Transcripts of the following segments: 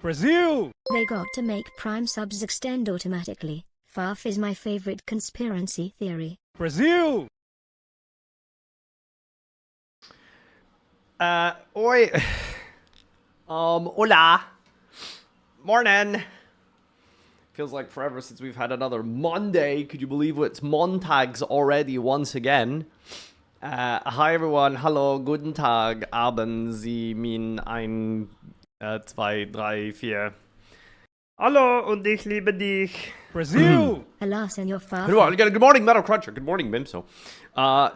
Brazil! They got to make Prime subs extend automatically. Farfa is my favorite conspiracy theory. Brazil! Oi. Hola. Morning. Feels like forever since we've had another Monday. Could you believe it's Montags already once again? Hi everyone. Hallo, guten Tag. Haben Sie min ein, zwei, drei, vier. Hallo und ich liebe dich. Brazil! Hello, Senor Farfa. Good morning, Metal Cruncher. Good morning, Mimso.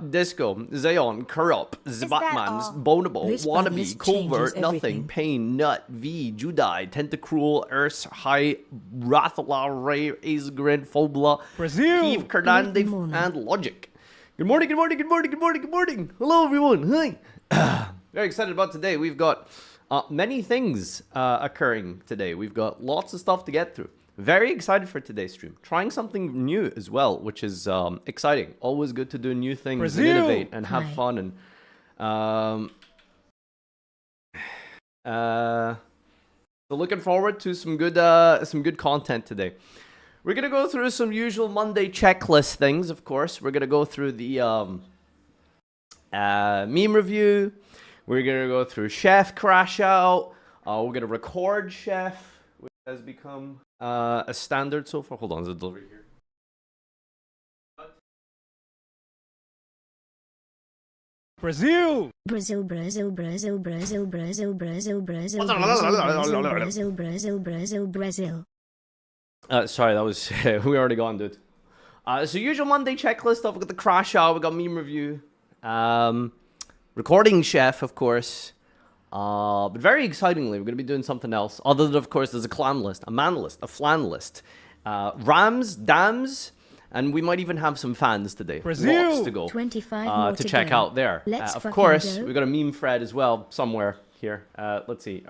Disco, Zayon, Corrupt, Zbatmans, Bonable, This Wannabe, list Covert, changes Nothing, everything. Pain, Nut, V, Judai, Tentacruel, Urs, High, Rathala, Ray, Azegrin, Phobla, Brazil! Keith, Cardande, Good morning. and Logic. Good morning, good morning, good morning, good morning, good morning. Hello, everyone. Hi. Very excited about today. We've got many things occurring today. We've got lots of stuff to get through. Very excited for today's stream. Trying something new as well, which is exciting. Always good to do new things Brazil! and innovate and have Hi. fun. And so looking forward to some good content today. We're gonna go through some usual Monday checklist things. Of course, we're gonna go through the meme review. We're gonna go through Shef Crashout. We're gonna record Chef, which has become a standard so far. Hold on, there's a delivery here. Brazil! Brazil, Brazil, Brazil, Brazil, Brazil, Brazil, Brazil, Brazil, Brazil, Brazil, Brazil, Brazil. Sorry, that was we already gone, dude. So usual Monday checklist stuff. We got the crash out. We got meme review. Recording Chef, of course. But very excitingly, we're going to be doing something else. Other than, of course, there's a clam list, a man list, a flan list, Rams, Dams, and we might even have some fans today. Brazil! Lots to go 25 more to check go. out there. Let's Of fucking course, go. we got a meme thread as well somewhere here. Let's see.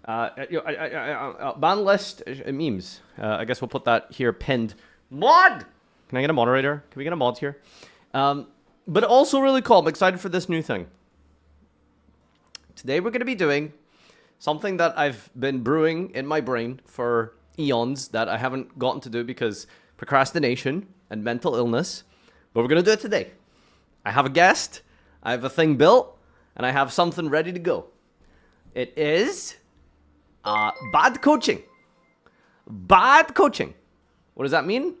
Ban list memes. I guess we'll put that here pinned. Mod! Can I get a moderator? Can we get a mod here? But also really cool. I'm excited for this new thing. Today we're going to be doing something that I've been brewing in my brain for eons that I haven't gotten to do because procrastination and mental illness. But we're going to do it today. I have a guest, I have a thing built, and I have something ready to go. It is bad coaching. Bad coaching. What does that mean?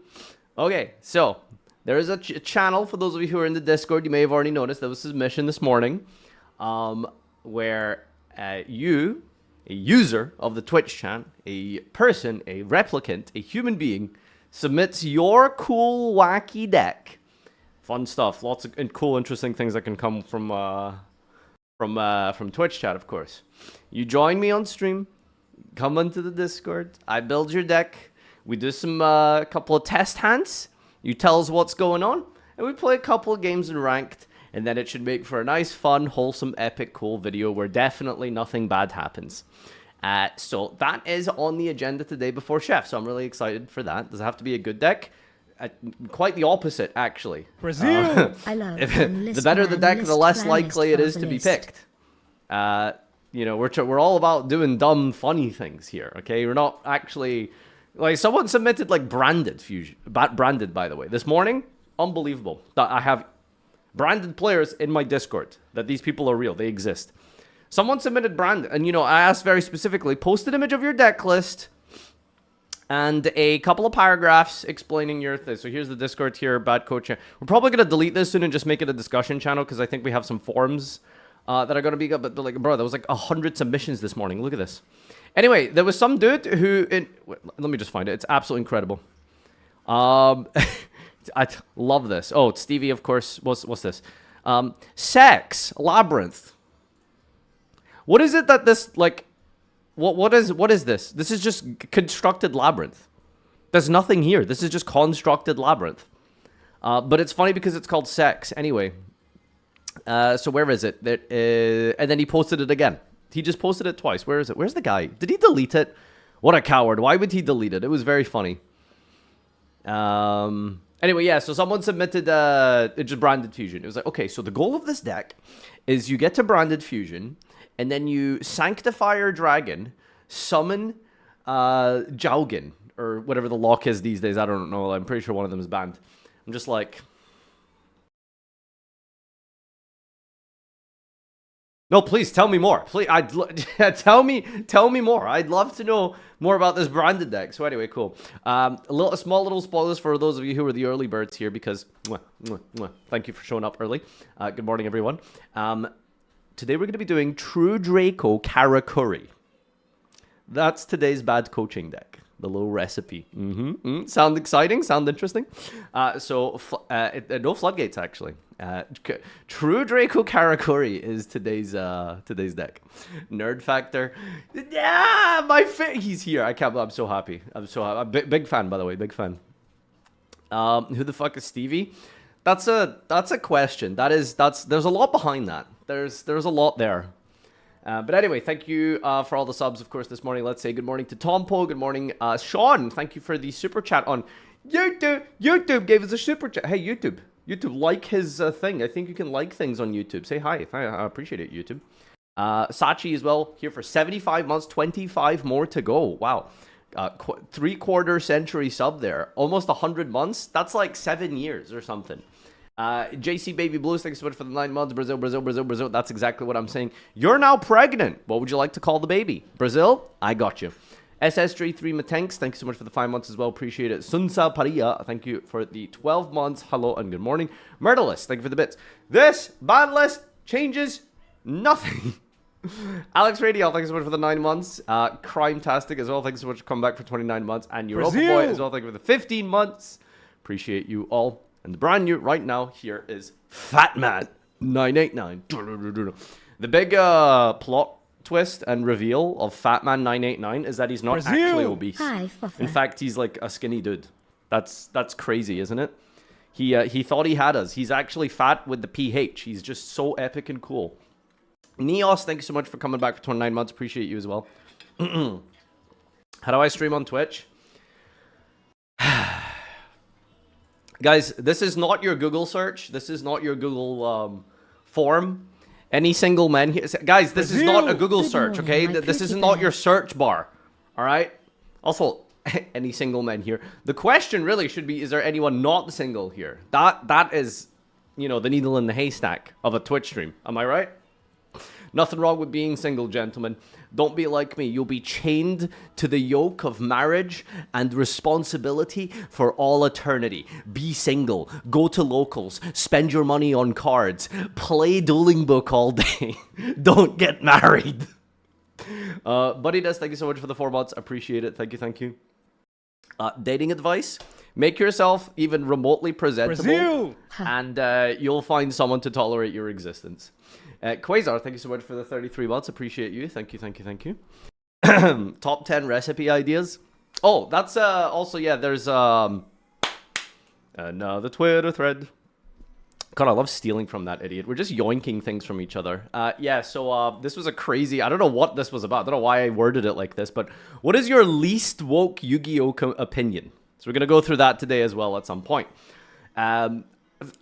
Okay, so there is a channel, for those of you who are in the Discord, you may have already noticed, there was a submission this morning where you, a user of the Twitch chat, a person, a replicant, a human being, submits your cool, wacky deck. Fun stuff. Lots of cool, interesting things that can come from Twitch chat, of course. You join me on stream, come onto the Discord, I build your deck, we do some couple of test hands, you tell us what's going on, and we play a couple of games in ranked, and then it should make for a nice, fun, wholesome, epic, cool video where definitely nothing bad happens. So that is on the agenda today before Chef, so I'm really excited for that. Does it have to be a good deck? Quite the opposite, actually. Brazil! I love The better the deck, the less likely it is to be picked. You know, we're all about doing dumb, funny things here, okay? We're not actually... Like, someone submitted, like, branded fusion. Branded, by the way. This morning, unbelievable. That I have branded players in my Discord. That these people are real. They exist. Someone submitted branded. And, you know, I asked very specifically, post an image of your deck list and a couple of paragraphs explaining your thing. So here's the Discord here, bad coaching. We're probably going to delete this soon and just make it a discussion channel because I think we have some forums that are going to be good. But, like, bro, there was like 100 submissions this morning. Look at this. Anyway, there was some dude who... let me just find it. It's absolutely incredible. I love this. Oh, it's Stevie, of course. What's this? Sex Labyrinth. What is it that this, like... What is this? This is just constructed labyrinth. There's nothing here. This is just constructed labyrinth. But it's funny because it's called sex. Anyway. So where is it? And then he posted it again. He just posted it twice. Where is it? Where's the guy? Did he delete it? What a coward. Why would he delete it? It was very funny. Anyway, yeah, so someone submitted just Branded Fusion. It was like, okay, so the goal of this deck is you get to Branded Fusion, and then you sanctify your dragon summon Jaugen, or whatever the lock is these days. I don't know. I'm pretty sure one of them is banned. I'm just like... No, please tell me more. Please, tell me more. I'd love to know more about this branded deck. So anyway, cool. Small little spoilers for those of you who are the early birds here, because thank you for showing up early. Good morning, everyone. Today we're going to be doing True Draco Karakuri. That's today's bad coaching deck. The little recipe. Sound exciting? Sound interesting? No floodgates, actually. True Draco Karakuri is today's deck. Nerd Factor. Yeah, he's here. I can't believe I'm so happy. I'm big fan, by the way. Big fan. Who the fuck is Stevie? That's a question. There's a lot behind that. There's a lot there. But anyway, thank you for all the subs, of course, this morning. Let's say good morning to Tompo. Good morning, Sean. Thank you for the super chat on YouTube. YouTube gave us a super chat. Hey, YouTube, like his thing. I think you can like things on YouTube. Say hi. I appreciate it, YouTube. Sachi as well, here for 75 months, 25 more to go. Wow. 3/4 century sub there. Almost 100 months. That's like 7 years or something. JC Baby Blues, thanks so much for the 9 months. Brazil. That's exactly what I'm saying. You're now pregnant. What would you like to call the baby? Brazil? I got you. SSJ3 Matanks, thanks so much for the 5 months as well. Appreciate it. Sunsa Paria, thank you for the 12 months. Hello and good morning. Murderless, thank you for the bits. This ban list changes nothing. Alex Radio, thanks so much for the 9 months. Crime-tastic as well, thanks so much for coming back for 29 months. And Europa Boy as well, thank you for the 15 months. Appreciate you all. And the brand new right now here is Fatman 989. The big plot twist and reveal of Fatman 989 is that he's not actually obese. Hi, in fact, he's like a skinny dude. That's crazy, isn't it? He thought he had us. He's actually fat with the PH. He's just so epic and cool. Neos, thank you so much for coming back for 29 months. Appreciate you as well. How do I stream on Twitch? Guys, this is not your Google search. This is not your Google form. Any single man here. Guys, this is not a Google search, okay? This is not your search bar, all right? Also, any single men here. The question really should be, is there anyone not single here? That is, you know, the needle in the haystack of a Twitch stream. Am I right? Nothing wrong with being single, gentlemen. Don't be like me. You'll be chained to the yoke of marriage and responsibility for all eternity. Be single. Go to locals. Spend your money on cards. Play Dueling Book all day. Don't get married. Buddy Does, thank you so much for the 4 months. Appreciate it. Thank you. Dating advice. Make yourself even remotely presentable. Brazil! And you'll find someone to tolerate your existence. Quasar, thank you so much for the 33 months. Appreciate you. Thank you. Top 10 recipe ideas. Oh, that's also, yeah, there's another Twitter thread. God, I love stealing from that idiot. We're just yoinking things from each other. Yeah, so this was a crazy... I don't know what this was about. I don't know why I worded it like this, but what is your least woke Yu-Gi-Oh opinion? So we're going to go through that today as well at some point.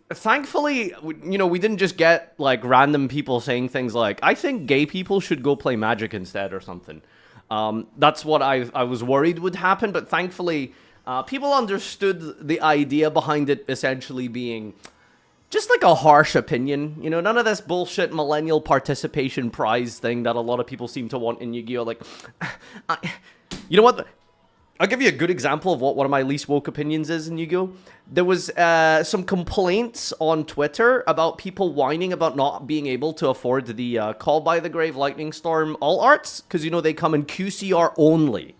Thankfully, you know, we didn't just get, like, random people saying things like, I think gay people should go play Magic instead or something. That's what I was worried would happen, but thankfully, people understood the idea behind it essentially being just like a harsh opinion. You know, none of this bullshit millennial participation prize thing that a lot of people seem to want in Yu-Gi-Oh! Like, you know what? I'll give you a good example of what one of my least woke opinions is in Yu-Gi-Oh! There was some complaints on Twitter about people whining about not being able to afford the Call by the Grave Lightning Storm All Arts, because, you know, they come in QCR only.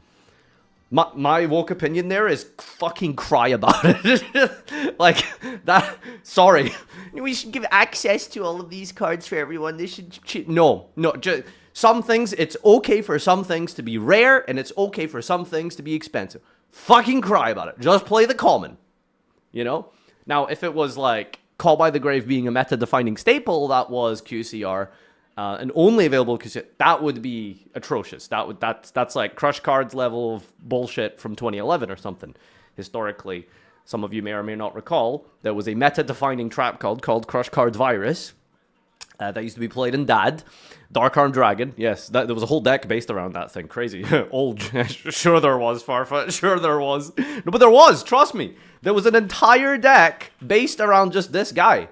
My woke opinion there is fucking cry about it. Like, that, sorry. We should give access to all of these cards for everyone. They should, no, just... Some things, it's okay for some things to be rare, and it's okay for some things to be expensive. Fucking cry about it. Just play the common. You know? Now, if it was like Call by the Grave being a meta-defining staple that was QCR, and only available QCR, that would be atrocious. That's like Crush Cards level of bullshit from 2011 or something. Historically, some of you may or may not recall, there was a meta-defining trap called Crush Cards Virus. that used to be played in Dad. Dark Arm Dragon. Yes, there was a whole deck based around that thing. Crazy. Old. Sure there was, Farfa. Sure there was. No, but there was. Trust me. There was an entire deck based around just this guy.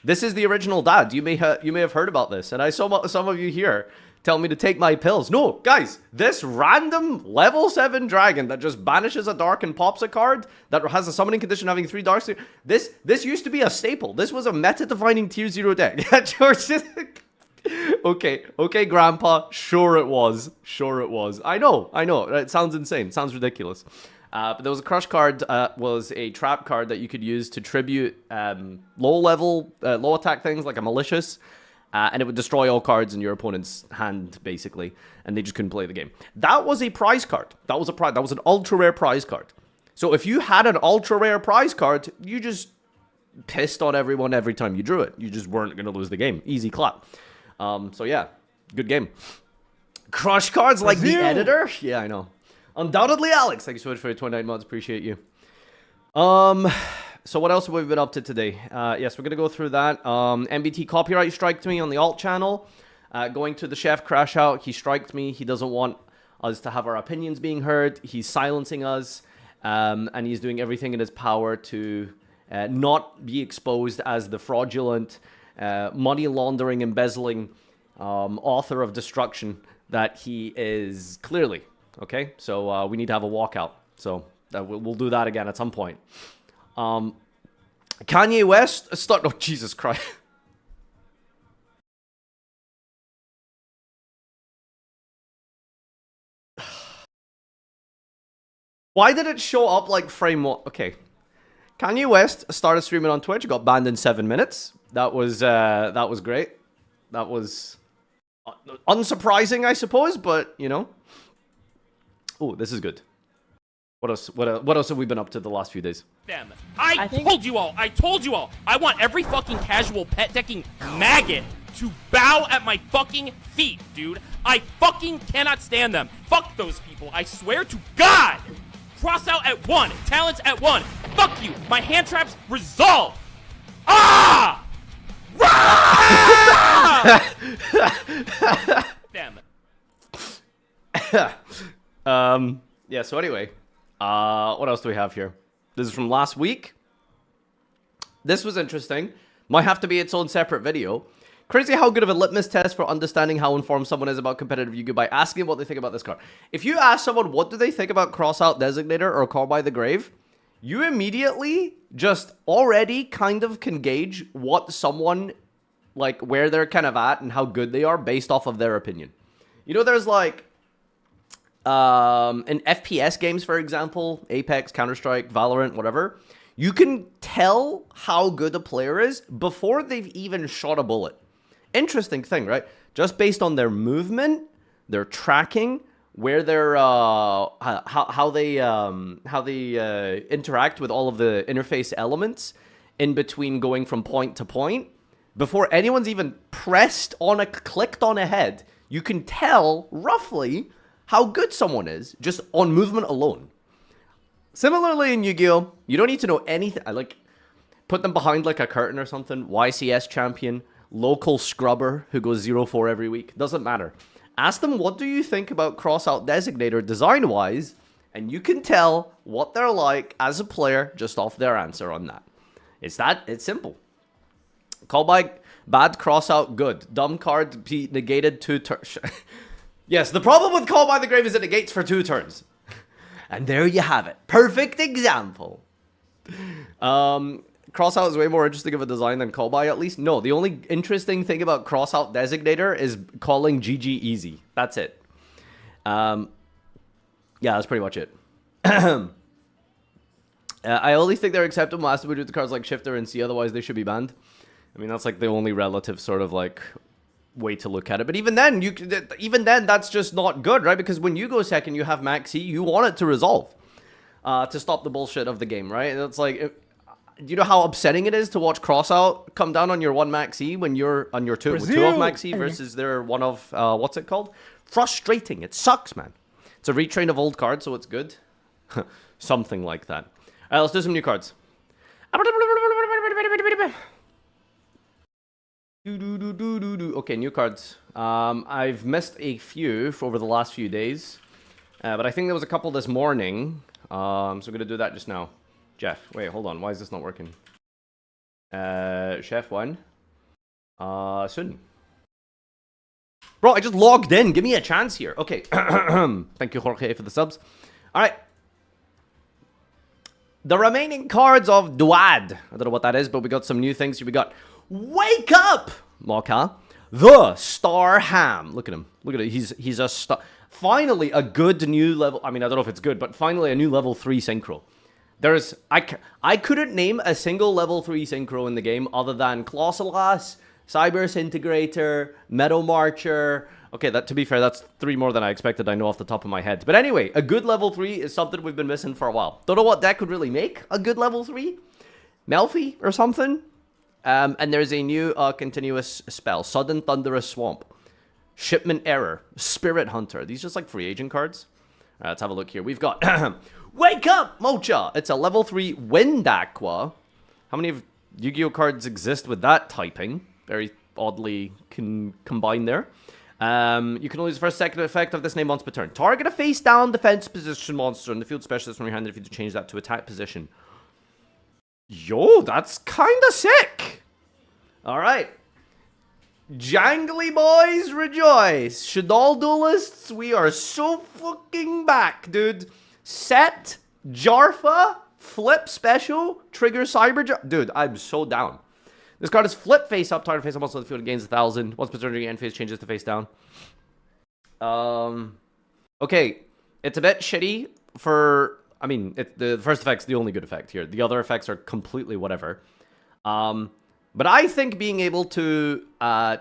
This is the original Dad. You may have heard about this. And I saw some of you here tell me to take my pills. No, guys. This random level 7 dragon that just banishes a dark and pops a card that has a summoning condition having 3 darks. This used to be a staple. This was a meta-defining tier 0 deck. Yeah, George. Okay, Grandpa. Sure it was. Sure it was. I know. It sounds insane. It sounds ridiculous. But there was a crush card, was a trap card that you could use to tribute low attack things like a malicious, and it would destroy all cards in your opponent's hand, basically, and they just couldn't play the game. That was a prize card. That was an ultra rare prize card. So if you had an ultra rare prize card, you just pissed on everyone every time you drew it. You just weren't going to lose the game. Easy clap. So yeah, good game. Crush cards like the editor? Yeah, I know. Undoubtedly, Alex. Thank you so much for your 29 months. Appreciate you. So what else have we been up to today? Yes, we're going to go through that. MBT copyright striked me on the alt channel. Going to the Shef Crashout, he striked me. He doesn't want us to have our opinions being heard. He's silencing us. And he's doing everything in his power to not be exposed as the fraudulent, money laundering, embezzling author of destruction that he is clearly. Okay, so we need to have a walkout. So we'll do that again at some point. Kanye West oh, Jesus Christ. Why did it show up like frame 1? Okay. Kanye West started streaming on Twitch, got banned in 7 minutes. That was great. That was unsurprising, I suppose, but you know. Oh, this is good. What else have we been up to the last few days? I told you all. I want every fucking casual pet decking maggot to bow at my fucking feet, dude. I fucking cannot stand them. Fuck those people. I swear to God. Cross out at 1. Talents at 1. Fuck you. My hand traps resolve. Ah! Them. Yeah, so anyway, what else do we have here? This is from last week. This was interesting. Might have to be its own separate video. Crazy how good of a litmus test for understanding how informed someone is about competitive Yu-Gi-Oh! By asking what they think about this card. If you ask someone what do they think about Crossout Designator or Call by the Grave, you immediately just already kind of can gauge what someone, like, where they're kind of at and how good they are based off of their opinion. You know, there's like, in FPS games, for example, Apex, Counter-Strike, Valorant, whatever, you can tell how good a player is before they've even shot a bullet. Interesting thing, right? Just based on their movement, their tracking, where they're how they interact with all of the interface elements in between going from point to point. Before anyone's even clicked on a head, you can tell roughly how good someone is just on movement alone. Similarly in Yu-Gi-Oh, you don't need to know anything. I like put them behind like a curtain or something. YCS champion, local scrubber who goes 0-4 every week. Doesn't matter. Ask them, what do you think about Crossout Designator design-wise? And you can tell what they're like as a player just off their answer on that. It's simple. Call by bad, Crossout good. Dumb card negated 2 turns. Yes, the problem with Call by the Grave is it negates for 2 turns. And there you have it. Perfect example. Crossout is way more interesting of a design than Call by, at least. No, the only interesting thing about Crossout Designator is calling GG easy. That's it. Yeah, that's pretty much it. I only think they're acceptable massively with the cards like Shifter and C, otherwise they should be banned. I mean, that's like the only relative sort of like way to look at it. But even then, that's just not good, right? Because when you go second, you have Maxi, you want it to resolve to stop the bullshit of the game, right? It's like, do you know how upsetting it is to watch Crossout come down on your 1 Maxi when you're on your 2 of Maxi versus their 1 of, what's it called? Frustrating. It sucks, man. It's a retrain of old cards, so it's good. Something like that. All right, let's do some new cards. Okay, new cards. I've missed a few over the last few days. But I think there was a couple this morning. So I'm going to do that just now. Jeff, wait, hold on. Why is this not working? Chef 1. Soon. Bro, I just logged in. Give me a chance here. Okay. Thank you, Jorge, for the subs. All right. The remaining cards of Duel. I don't know what that is, but we got some new things here. We got Wake Up, Mocha, the Star Ham. Look at him. Look at it. He's a star. Finally, a good new level. I mean, I don't know if it's good, but finally a new level 3 synchro. There's I couldn't name a single level 3 synchro in the game other than Colossalas, Cyberdisintegrator, Meadow Marcher. Okay, that to be fair, that's 3 more than I expected. I know off the top of my head. But anyway, a good level 3 is something we've been missing for a while. Don't know what deck would really make a good level 3. Melfi or something. And there's a new continuous spell, Sudden Thunderous Swamp, Shipment Error, Spirit Hunter. These just like free agent cards. Let's have a look here. We've got Wake Up, Mocha. It's a level 3 Wind Aqua. How many of Yu-Gi-Oh cards exist with that typing? Very oddly combined there. You can only use the first second effect of this name once per turn. Target a face down defense position monster in the field specialist from your hand if you change that to attack position. Yo, that's kind of sick. All right. Jangly boys rejoice. Shadal duelists, we are so fucking back, dude. Set, Jarfa, flip special, trigger cyber. Dude, I'm so down. This card is flip face up, target face up, also the field gains 1,000. Once per turn, your end phase changes to face down. Okay, it's a bit shitty for. I mean, the first effect's the only good effect here. The other effects are completely whatever. But I think being able to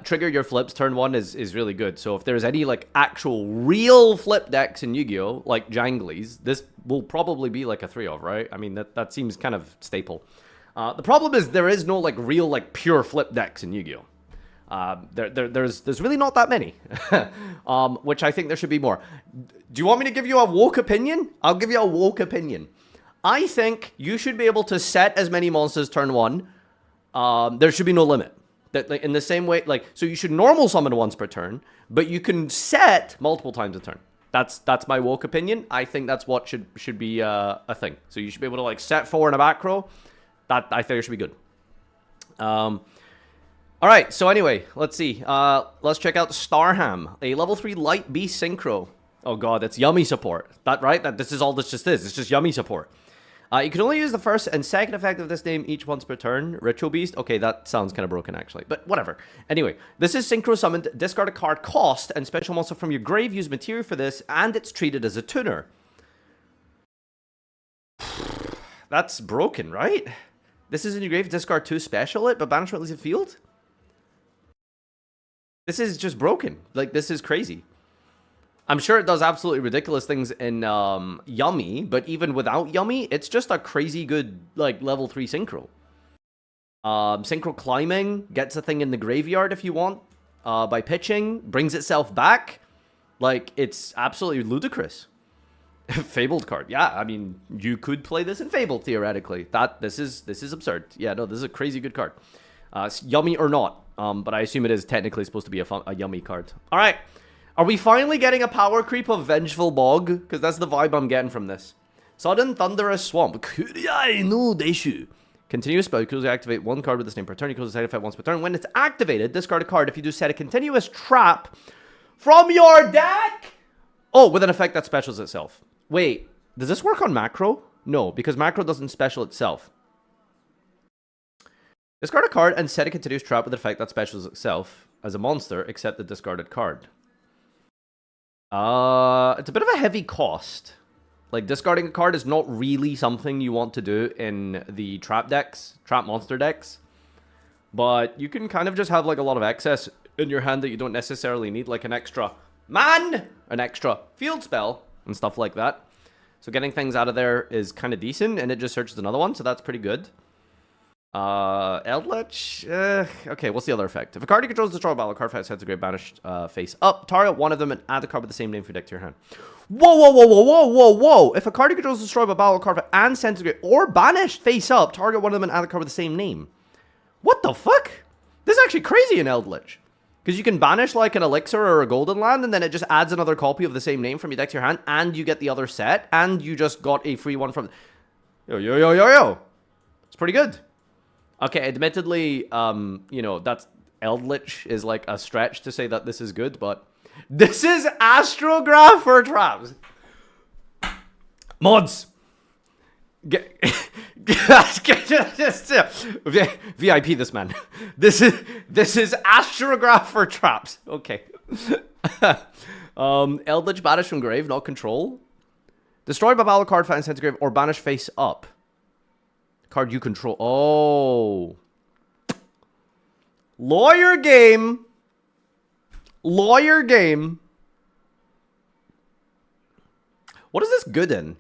trigger your flips turn 1 is really good. So if there's any like actual real flip decks in Yu-Gi-Oh, like Janglies, this will probably be like a 3 of, right? I mean, that seems kind of staple. The problem is there is no like real like pure flip decks in Yu-Gi-Oh. There's really not that many, which I think there should be more. Do you want me to give you a woke opinion? I'll give you a woke opinion. I think you should be able to set as many monsters turn 1. There should be no limit. That like, in the same way, like, so you should normal summon once per turn, but you can set multiple times a turn. That's my woke opinion. I think that's what should be a thing. So you should be able to like set 4 in a back row. That I think it should be good. All right, so anyway, let's see. Let's check out Starham, a level 3 Light Beast Synchro. Oh god, that's Yummy support. That right? This is all this just is. It's just Yummy support. You can only use the first and second effect of this name each once per turn. Ritual Beast. Okay, that sounds kind of broken actually, but whatever. Anyway, this is Synchro Summoned. Discard a card cost and special monster from your grave. Use material for this, and it's treated as a tuner. That's broken, right? This is in your grave. Discard 2, special it, but banish what leaves the field. This is just broken. Like, this is crazy. I'm sure it does absolutely ridiculous things in Yummy, but even without Yummy, it's just a crazy good, like, level 3 Synchro. Synchro Climbing gets a thing in the graveyard if you want by pitching, brings itself back. Like, it's absolutely ludicrous. Fabled card. Yeah, I mean, you could play this in Fabled, theoretically. This is absurd. Yeah, no, this is a crazy good card. Yummy or not, but I assume it is technically supposed to be a Yummy card. All right. Are we finally getting a power creep of Vengeful Bog? Because that's the vibe I'm getting from this. Sudden Thunderous Swamp. Continuous spell. You can activate 1 card with this name per turn. You can use a side effect once per turn. When it's activated, discard a card. If you do, set a continuous trap from your deck. Oh, with an effect that specials itself. Wait, does this work on Macro? No, because Macro doesn't special itself. Discard a card and set a continuous trap with an effect that specials itself as a monster, except the discarded card. It's a bit of a heavy cost. Like, discarding a card is not really something you want to do in the trap decks, trap monster decks. But you can kind of just have, like, a lot of excess in your hand that you don't necessarily need, like an extra an extra field spell, and stuff like that. So getting things out of there is kind of decent, and it just searches another one, so that's pretty good. Eldritch? Okay, what's the other effect? If a card you control is destroyed by a card face heads a great banished face up, target one of them and add a card with the same name for your deck to your hand. Whoa, whoa, whoa, whoa, whoa, whoa, whoa! If a card you control is destroyed by a battle card and sent to or banished face up, target one of them and add a card with the same name. What the fuck? This is actually crazy in Eldritch. Because you can banish like an elixir or a golden land, and then it just adds another copy of the same name from your deck to your hand, and you get the other set, and you just got a free one from... Yo. It's pretty good. Okay, admittedly, you know, that's... Eldritch is like a stretch to say that this is good, but... This is Astrograph for traps. Mods. VIP this man. This is Astrograph for traps. Okay. Eldritch banish from grave, not control. Destroy by battle card found sent to grave or banish face up. Card you control. Oh. Lawyer game. Lawyer game. What is this good in?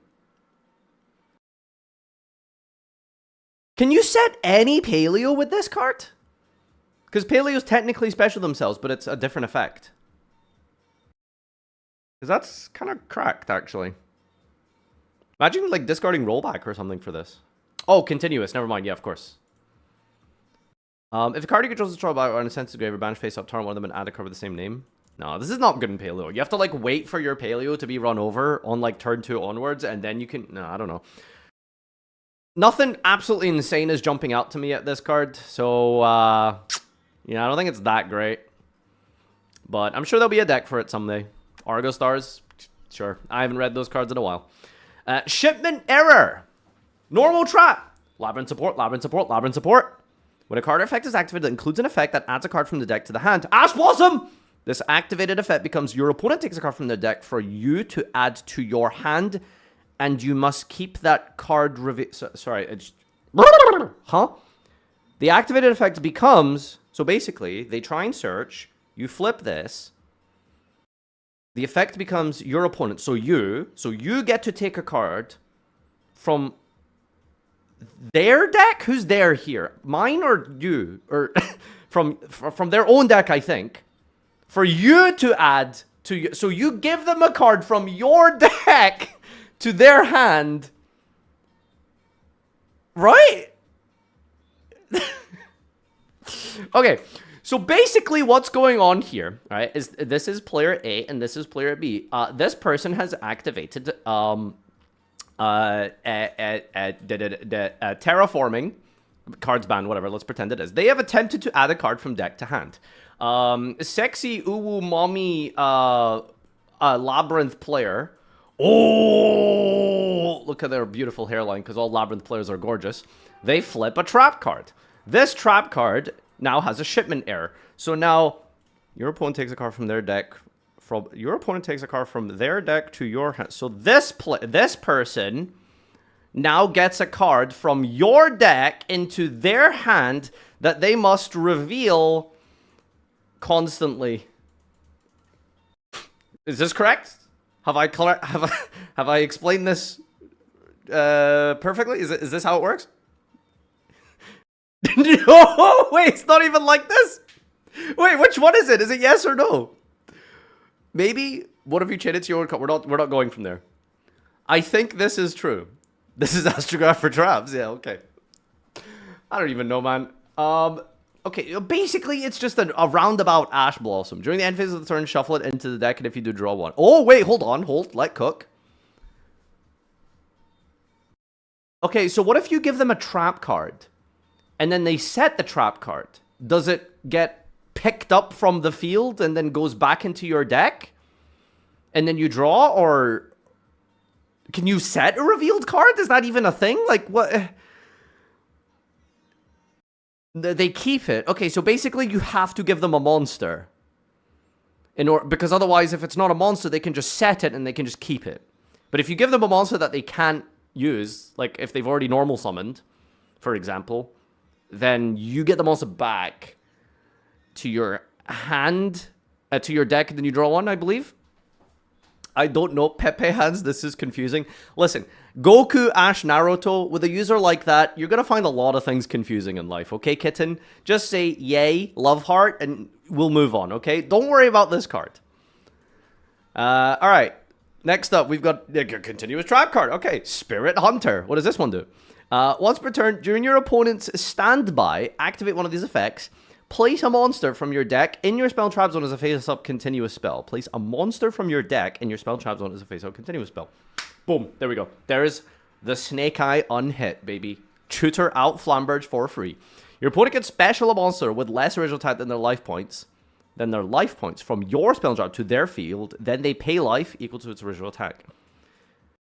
Can you set any paleo with this card? Because paleos technically special themselves, but it's a different effect. Because that's kind of cracked, actually. Imagine, like, discarding rollback or something for this. Oh, continuous. Never mind. Yeah, of course. If a card you control is destroyed by or in a sense to grave or banish face up, turn one of them and add a card with the same name. No, this is not good in paleo. You have to, like, wait for your paleo to be run over on, like, turn 2 onwards, and then you can... No, I don't know. Nothing absolutely insane is jumping out to me at this card, so, yeah, I don't think it's that great. But I'm sure there'll be a deck for it someday. Argo Stars? Sure. I haven't read those cards in a while. Shipment Error. Normal Trap. Labyrinth Support, Labyrinth Support, Labyrinth Support. When a card effect is activated that includes an effect that adds a card from the deck to the hand. Ash Blossom! This activated effect becomes your opponent takes a card from the deck for you to add to your hand, and you must keep that card sorry. Huh? The activated effect becomes... So basically, they try and search. You flip this. The effect becomes your opponent. So you get to take a card from their deck? Who's there here? Mine or you? Or from their own deck, I think. For you to add to you. So you give them a card from your deck to their hand. Right? Okay. So basically what's going on here, right, is this is player A and this is player B. This person has activated terraforming, cards banned, whatever, let's pretend it is. They have attempted to add a card from deck to hand. Sexy uwu mommy labyrinth player. Oh, look at their beautiful hairline, because all labyrinth players are gorgeous. They flip a trap card. This trap card now has a shipment error. So now your opponent takes a card from their deck. Your opponent takes a card from their deck to your hand. So this person now gets a card from your deck into their hand that they must reveal constantly. Is this correct? Have I explained this perfectly? Is this how it works? No, wait, it's not even like this. Wait, which one is it? Is it yes or no? Maybe one of you cheated to your card. We're not going from there. I think this is true. This is Astrograph for traps. Yeah, okay. I don't even know, man. Okay, basically it's just a roundabout Ash Blossom. During the end phase of the turn, shuffle it into the deck, and if you do, draw one. Oh, wait, hold on. Let cook. Okay, so what if you give them a trap card, and then they set the trap card? Does it get picked up from the field and then goes back into your deck? And then you draw, or... Can you set a revealed card? Is that even a thing? Like, what... They keep it. Okay, so basically you have to give them a monster. Because otherwise, if it's not a monster, they can just set it and they can just keep it. But if you give them a monster that they can't use, like if they've already normal summoned, for example, then you get the monster back to your hand, to your deck, and then you draw one, I believe. I don't know. Pepe hands, this is confusing. Listen, Goku, Ash, Naruto, with a user like that, you're going to find a lot of things confusing in life, okay, kitten? Just say, yay, love heart, and we'll move on, okay? Don't worry about this card. Alright, next up, we've got a continuous trap card. Okay, Spirit Hunter. What does this one do? Once per turn, during your opponent's standby, activate one of these effects. place a monster from your deck in your spell trap zone as a face-up continuous spell. Place a monster from your deck in your spell trap zone as a face-up continuous spell. Boom. There we go. There's the Snake Eye unhit, baby. Tutor out Flamberge for free. Your opponent can special a monster with less original attack than their life points. From your spell trap to their field. Then they pay life equal to its original attack.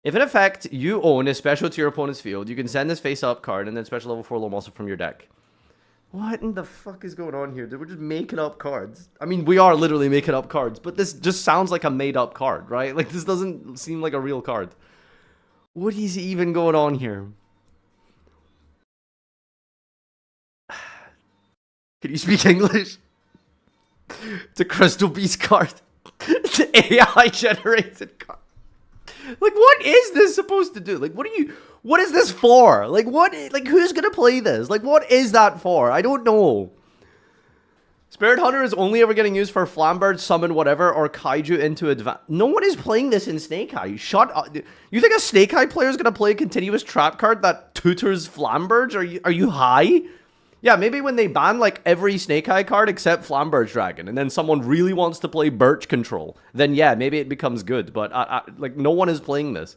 If an effect you own is special to your opponent's field, you can send this face-up card and then special level 4 low monster from your deck. What in the fuck is going on here? Dude, we're just making up cards. I mean, we are literally making up cards, but this just sounds like a made-up card, right? Like, this doesn't seem like a real card. What is even going on here? Can you speak English? It's a Crystal Beast card. It's an AI-generated card. Like, what is this supposed to do? Like, what is this for? Like, who's gonna play this? Like, what is that for? I don't know. Spirit Hunter is only ever getting used for Flamberge, Summon, whatever, or Kaiju into advance. No one is playing this in Snake Eye. Shut up. You think a Snake Eye player is gonna play a continuous trap card that tutors Flamberge? Are you high? Yeah, maybe when they ban, like, every Snake Eye card except Flamberge Dragon, and then someone really wants to play Birch Control, then yeah, maybe it becomes good, but, like, no one is playing this.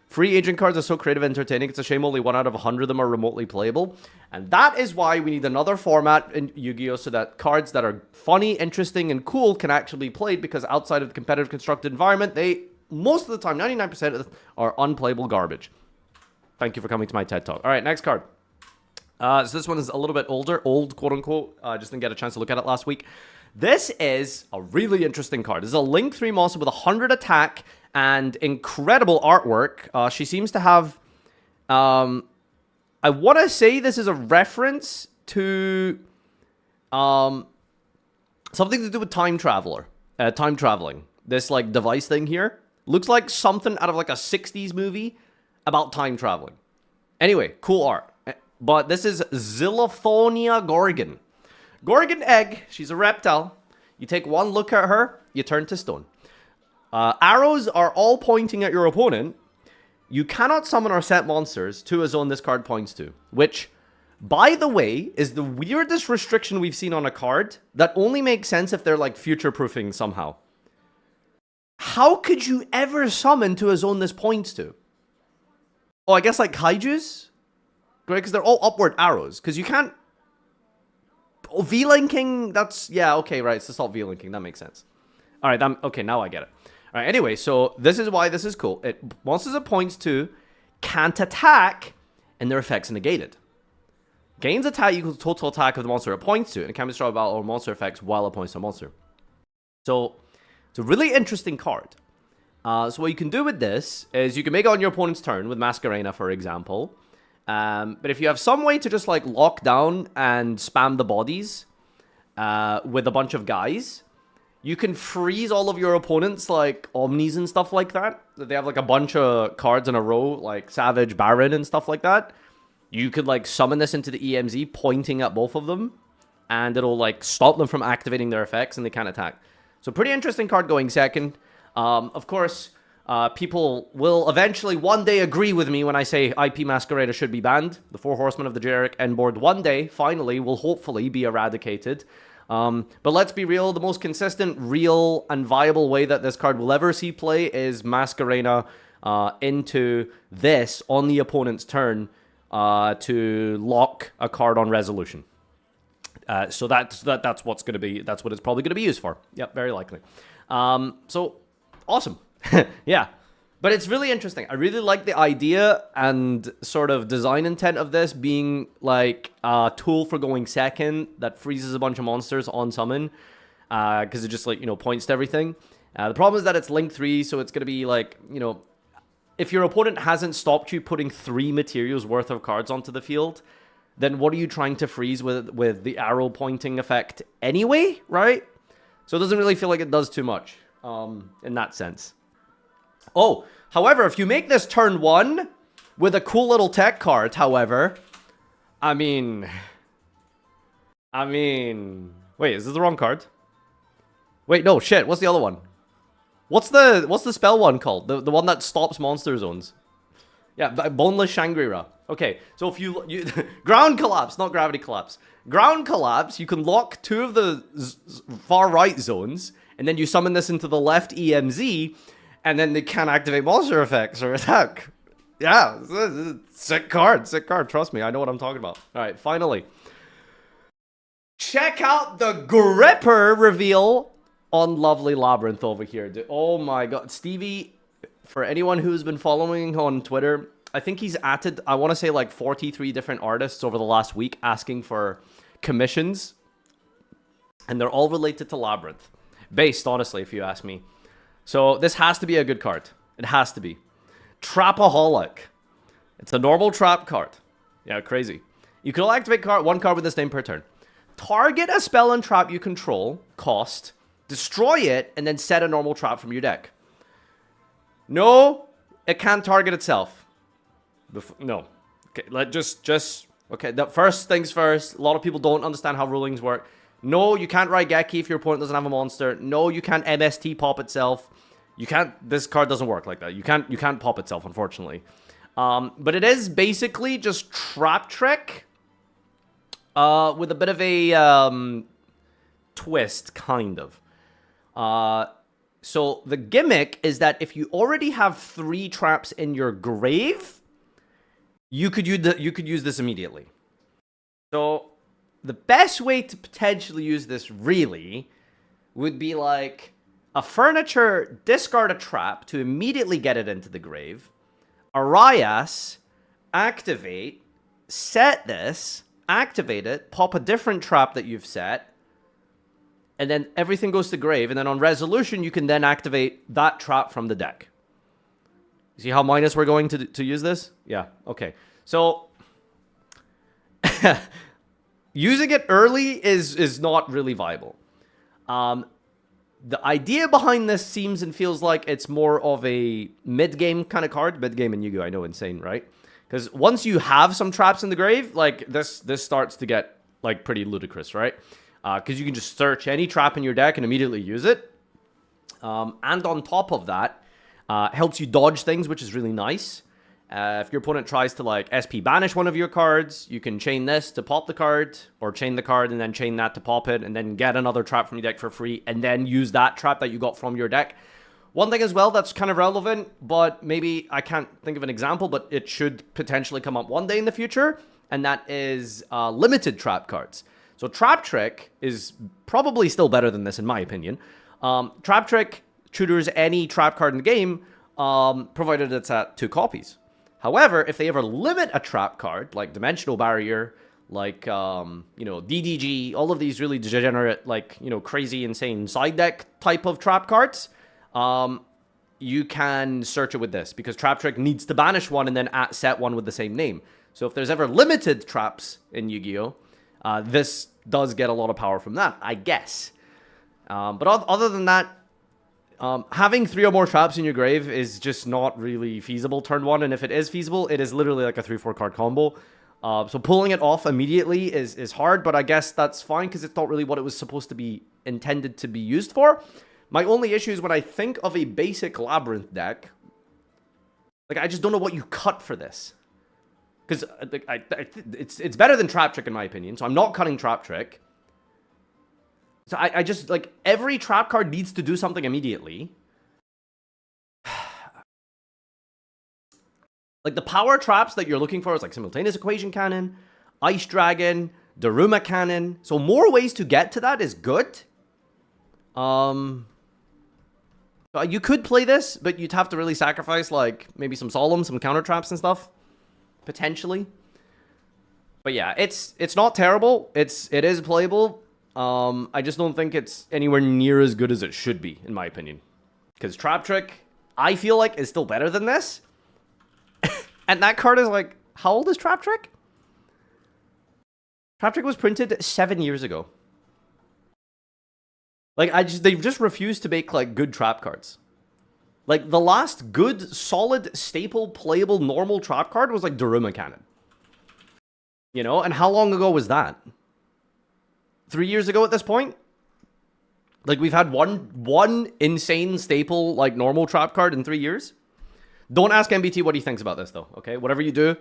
Free agent cards are so creative and entertaining, it's a shame only 1 out of 100 of them are remotely playable, and that is why we need another format in Yu-Gi-Oh! So that cards that are funny, interesting, and cool can actually be played, because outside of the competitive constructed environment, they, most of the time, 99% of them, are unplayable garbage. Thank you for coming to my TED Talk. Alright, next card. So this one is a little bit older, old, quote-unquote. Just didn't get a chance to look at it last week. This is a really interesting card. This is a Link 3 monster with 100 attack and incredible artwork. She seems to have... I want to say this is a reference to... something to do with time traveling. This, like, device thing here. Looks like something out of, like, a 60s movie about time traveling. Anyway, cool art. But this is Xylophonia Gorgon. Gorgon egg. She's a reptile. You take one look at her, you turn to stone. Arrows are all pointing at your opponent. You cannot summon or set monsters to a zone this card points to. Which, by the way, is the weirdest restriction we've seen on a card that only makes sense if they're, like, future-proofing somehow. How could you ever summon to a zone this points to? Oh, I guess, like, Kaijus? Right, because they're all upward arrows. Because you can't... Oh, V-linking, that's... Yeah, okay, right, it's the salt V-linking, that makes sense. Alright, okay, now I get it. Alright, anyway, so this is why this is cool. Monsters it points to can't attack, and their effects negated. Gains attack equals total attack of the monster it points to, and it can be destroyed by all monster effects while it points to a monster. So, it's a really interesting card. So what you can do with this is you can make it on your opponent's turn with Masquerena, for example. But if you have some way to just, like, lock down and spam the bodies with a bunch of guys, you can freeze all of your opponents, like, Omnis and stuff like that. They have, like, a bunch of cards in a row, like Savage, Baron, and stuff like that. You could, like, summon this into the EMZ, pointing at both of them, and it'll, like, stop them from activating their effects, and they can't attack. So, pretty interesting card going second. Of course... people will eventually one day agree with me when I say IP Masquerada should be banned. The 4 Horsemen of the generic N-board one day, finally, will hopefully be eradicated. But let's be real, the most consistent, real, and viable way that this card will ever see play is Masquerena into this on the opponent's turn to lock a card on resolution. So that's what's going to be, that's what it's probably going to be used for. Yep, very likely. So, awesome. Yeah, but it's really interesting. I really like the idea and sort of design intent of this being like a tool for going second that freezes a bunch of monsters on summon, because it just, like, you know, points to everything. The problem is that it's Link 3, so it's going to be like, you know, if your opponent hasn't stopped you putting 3 materials worth of cards onto the field, then what are you trying to freeze with the arrow pointing effect anyway, right? So it doesn't really feel like it does too much in that sense. Oh, however, if you make this turn 1 with a cool little tech card, however, I mean, wait, is this the wrong card? Wait, no, shit, what's the other one? What's the spell one called? The one that stops monster zones. Yeah, boneless Shangri-La. Okay, so if you ground collapse, not gravity collapse. Ground collapse, you can lock 2 of the far right zones, and then you summon this into the left EMZ, and then they can't activate monster effects or attack. Yeah, sick card, trust me, I know what I'm talking about. Alright, finally. Check out the Gripper reveal on Lovely Labyrinth over here. Oh my god, Stevie, for anyone who's been following on Twitter, I think he's added, I want to say like 43 different artists over the last week asking for commissions. And they're all related to Labyrinth. Based, honestly, if you ask me. So this has to be a good card. It has to be. Trapaholic. It's a normal trap card. Yeah, crazy. You can only activate one card with this name per turn. Target a spell and trap you control, cost, destroy it, and then set a normal trap from your deck. No, it can't target itself. No. Okay, okay, the first things first. A lot of people don't understand how rulings work. No, you can't Raigeki if your opponent doesn't have a monster. No, you can't MST pop itself. You can't, this card doesn't work like that. You can't pop itself, unfortunately. But it is basically just Trap Trick with a bit of a twist, kind of. So the gimmick is that if you already have 3 traps in your grave, you could use this immediately. So the best way to potentially use this really would be like a furniture, discard a trap to immediately get it into the grave. Arias, activate, set this, activate it, pop a different trap that you've set, and then everything goes to grave. And then on resolution, you can then activate that trap from the deck. See how minus we're going to use this? Yeah, okay. So, using it early is not really viable. The idea behind this seems and feels like it's more of a mid-game kind of card. Mid-game in Yu-Gi-Oh! I know, insane, right? Because once you have some traps in the grave, like, this starts to get, like, pretty ludicrous, right? Because you can just search any trap in your deck and immediately use it. And on top of that, helps you dodge things, which is really nice. If your opponent tries to, like, SP banish one of your cards, you can chain this to pop the card, or chain the card and then chain that to pop it, and then get another trap from your deck for free, and then use that trap that you got from your deck. One thing as well that's kind of relevant, but maybe I can't think of an example, but it should potentially come up one day in the future, and that is limited trap cards. So Trap Trick is probably still better than this, in my opinion. Trap Trick tutors any trap card in the game, provided it's at 2 copies. However, if they ever limit a trap card, like Dimensional Barrier, like, you know, DDG, all of these really degenerate, like, you know, crazy, insane side deck type of trap cards, you can search it with this, because Trap Trick needs to banish one and then set one with the same name. So if there's ever limited traps in Yu-Gi-Oh!, this does get a lot of power from that, I guess. But other than that, having 3 or more traps in your grave is just not really feasible turn 1, and if it is feasible, it is literally like a 3-4 card combo. So pulling it off immediately is hard, but I guess that's fine because it's not really what it was supposed to be intended to be used for. My only issue is when I think of a basic Labyrinth deck, like, I just don't know what you cut for this. Because it's better than Trap Trick in my opinion, so I'm not cutting Trap Trick. So I just, like, every trap card needs to do something immediately. Like, the power traps that you're looking for is, like, Simultaneous Equation Cannon, Ice Dragon, Daruma Cannon. So more ways to get to that is good. You could play this, but you'd have to really sacrifice, like, maybe some Solemn, some counter traps and stuff. Potentially. But yeah, it's not terrible. It is playable. I just don't think it's anywhere near as good as it should be, in my opinion. Because Trap Trick, I feel like, is still better than this. And that card is like, how old is Trap Trick? Trap Trick was printed 7 years ago. Like, they've just refused to make, like, good trap cards. Like, the last good, solid, staple, playable, normal trap card was, like, Daruma Cannon. You know? And how long ago was that? 3 years ago at this point? Like, we've had one insane staple, like, normal trap card in 3 years? Don't ask MBT what he thinks about this, though, okay? Whatever you do,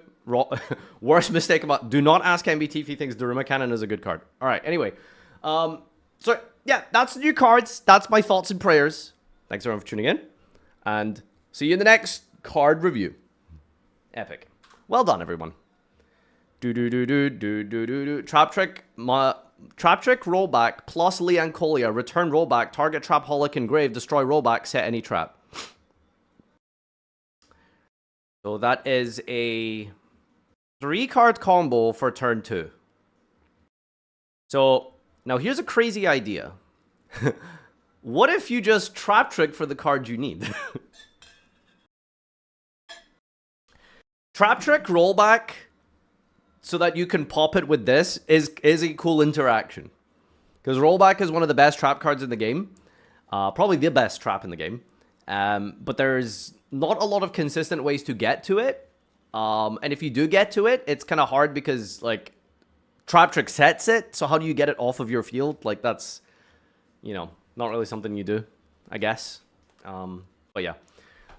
worst mistake about... Do not ask MBT if he thinks Daruma Cannon is a good card. All right, anyway. So, yeah, that's the new cards. That's my thoughts and prayers. Thanks, everyone, for tuning in. And see you in the next card review. Epic. Well done, everyone. Trap Trick, rollback, plus Lian Colia, return rollback, target trap, holic, engrave, destroy rollback, set any trap. So that is a 3-card combo for turn 2. So, now here's a crazy idea. What if you just Trap Trick for the card you need? Trap Trick, rollback, so that you can pop it with this is a cool interaction. Because rollback is one of the best trap cards in the game. Probably the best trap in the game. But there's not a lot of consistent ways to get to it. And if you do get to it, it's kind of hard because, like, Trap Trick sets it. So how do you get it off of your field? Like, that's, you know, not really something you do, I guess. But yeah.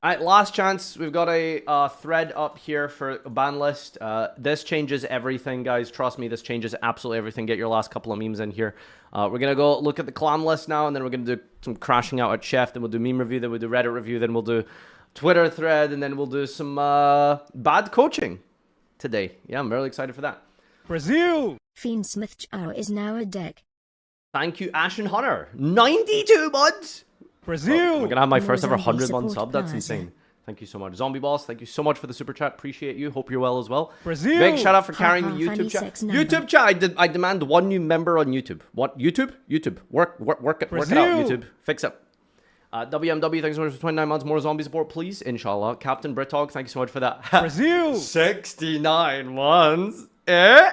All right, last chance. We've got a thread up here for a ban list. This changes everything, guys. Trust me, this changes absolutely everything. Get your last couple of memes in here. We're going to go look at the CLAM list now, and then we're going to do some crashing out at Shef. Then we'll do meme review, then we'll do Reddit review, then we'll do Twitter thread, and then we'll do some bad coaching today. Yeah, I'm really excited for that. Brazil! Fiend Smith Charo is now a deck. Thank you, Ashen Hunter. 92 months! Brazil! Oh, we're going to have my first ever Zombie 100-month sub. support That's plaza. insane. Thank you so much. Zombie Boss, thank you so much for the super chat. Appreciate you. Hope you're well as well. Brazil! Big shout out for carrying the Ha, ha, YouTube funny chat. sex number. YouTube chat, I demand one new member on YouTube. What? YouTube? YouTube. Work it out, Brazil! YouTube. Fix it. WMW, thanks so much for 29 months. More zombie support, please. Inshallah. Captain Britog, thank you so much for that. Brazil! 69 months. Eh?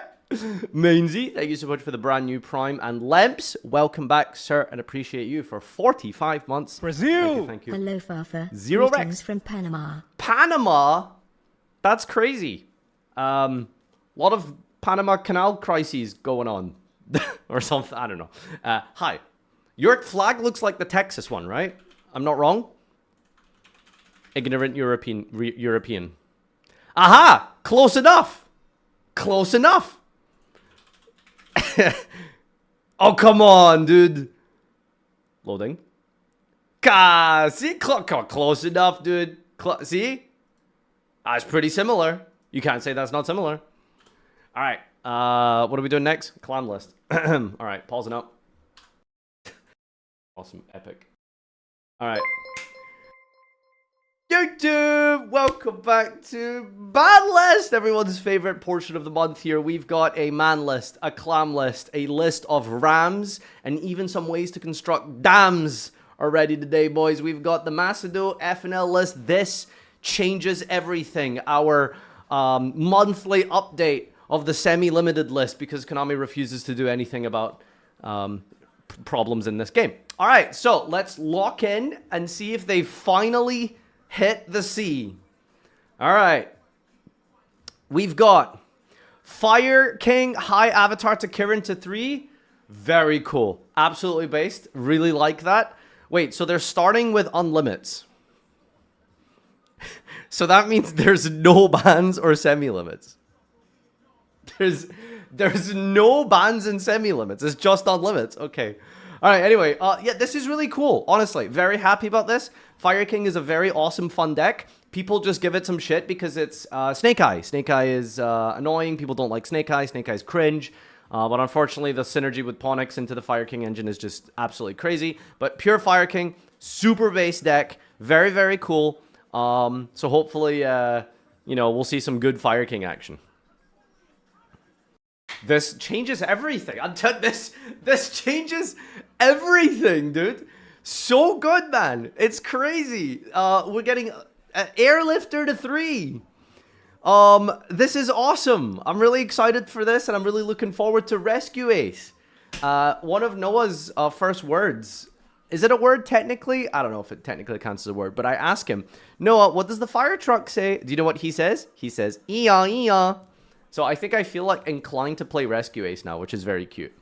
Mainzy, thank you so much for the brand new Prime. And Lemps, welcome back, sir, and appreciate you for 45 months. Brazil! Thank you. Hello, Farfa. Zero Greetings Rex. from Panama. Panama? That's crazy. Lot of Panama Canal crises going on. Or something, I don't know. Hi. Your flag looks like the Texas one, right? I'm not wrong? Ignorant European. Aha! Close enough! Close enough! Oh, come on, dude. Loading. See? Close enough, dude. See? That's pretty similar. You can't say that's not similar. All right. What are we doing next? CLAM list. All right. Pausing up. Awesome. Epic. All right. YouTube, welcome back to ban list, everyone's favorite portion of the month here. We've got a man list, a CLAM list, a list of rams, and even some ways to construct dams already today, boys. We've got the Macedo FNL list. This changes everything. Our monthly update of the semi-limited list because Konami refuses to do anything about problems in this game. All right, so let's lock in and see if they finally hit the sea. All right. We've got Fire King, High Avatar to Kirin to 3. Very cool. Absolutely based. Really like that. Wait, so they're starting with unlimits. So that means there's no bans or semi-limits. There's no bans and semi-limits. It's just unlimits. Okay. All right, anyway, yeah, this is really cool, honestly. Very happy about this. Fire King is a very awesome, fun deck. People just give it some shit because it's Snake Eye. Snake Eye is annoying. People don't like Snake Eye. Snake Eye's cringe. But unfortunately, the synergy with Ponix into the Fire King engine is just absolutely crazy. But pure Fire King, super base deck. Very, very cool. So hopefully, you know, we'll see some good Fire King action. This changes everything. This changes everything, dude. So good, man. It's crazy. We're getting Airlifter to 3. This is awesome. I'm really excited for this, and I'm really looking forward to Rescue Ace. One of Noah's first words. Is it a word technically? I don't know if it technically counts as a word, but I ask him, Noah, what does the fire truck say? Do you know what he says? He says, "Ee-yaw, ee-yaw." So I think I feel like inclined to play Rescue Ace now, which is very cute.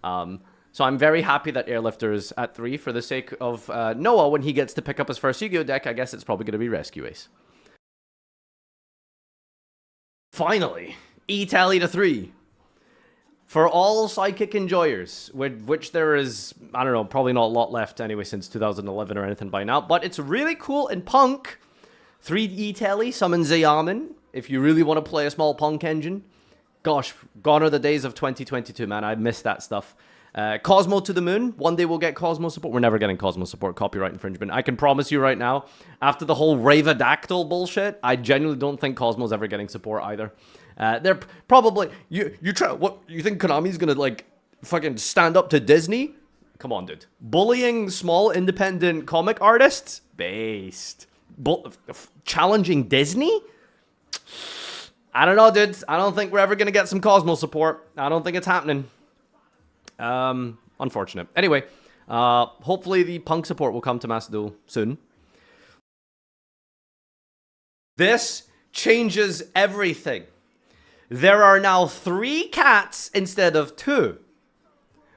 So I'm very happy that Airlifter is at 3 for the sake of Noah. When he gets to pick up his first Yugioh deck, I guess it's probably going to be Rescue Ace. Finally, E-Tally to 3. For all Psychic enjoyers, which there is, I don't know, probably not a lot left anyway since 2011 or anything by now, but it's really cool in Punk. 3 E-Tally, summon Zayaman, if you really want to play a small Punk engine. Gosh, gone are the days of 2022, man. I miss that stuff. Cosmo to the moon. One day we'll get Cosmo support. We're never getting Cosmo support. Copyright infringement. I can promise you right now, after the whole Ravadactyl bullshit, I genuinely don't think Cosmo's ever getting support either. They're probably... You try... What? You think Konami's gonna, like, fucking stand up to Disney? Come on, dude. Bullying small independent comic artists? Based. Challenging Disney? I don't know, dude. I don't think we're ever gonna get some Cosmo support. I don't think it's happening. Unfortunate. Anyway, hopefully the Punk support will come to Master Duel soon. This changes everything. There are now 3 cats instead of 2.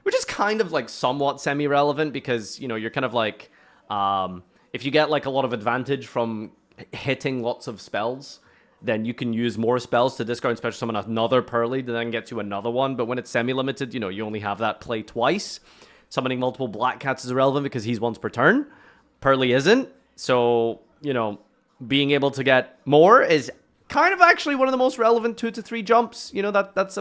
Which is kind of like somewhat semi-relevant because, you know, you're kind of like, if you get like a lot of advantage from hitting lots of spells, then you can use more spells to discard and special summon another Pearly to then get to another one. But when it's semi-limited, you know, you only have that play twice. Summoning multiple Black Cats is irrelevant because he's once per turn. Pearly isn't. So, you know, being able to get more is kind of actually one of the most relevant 2 to 3 jumps. You know, that's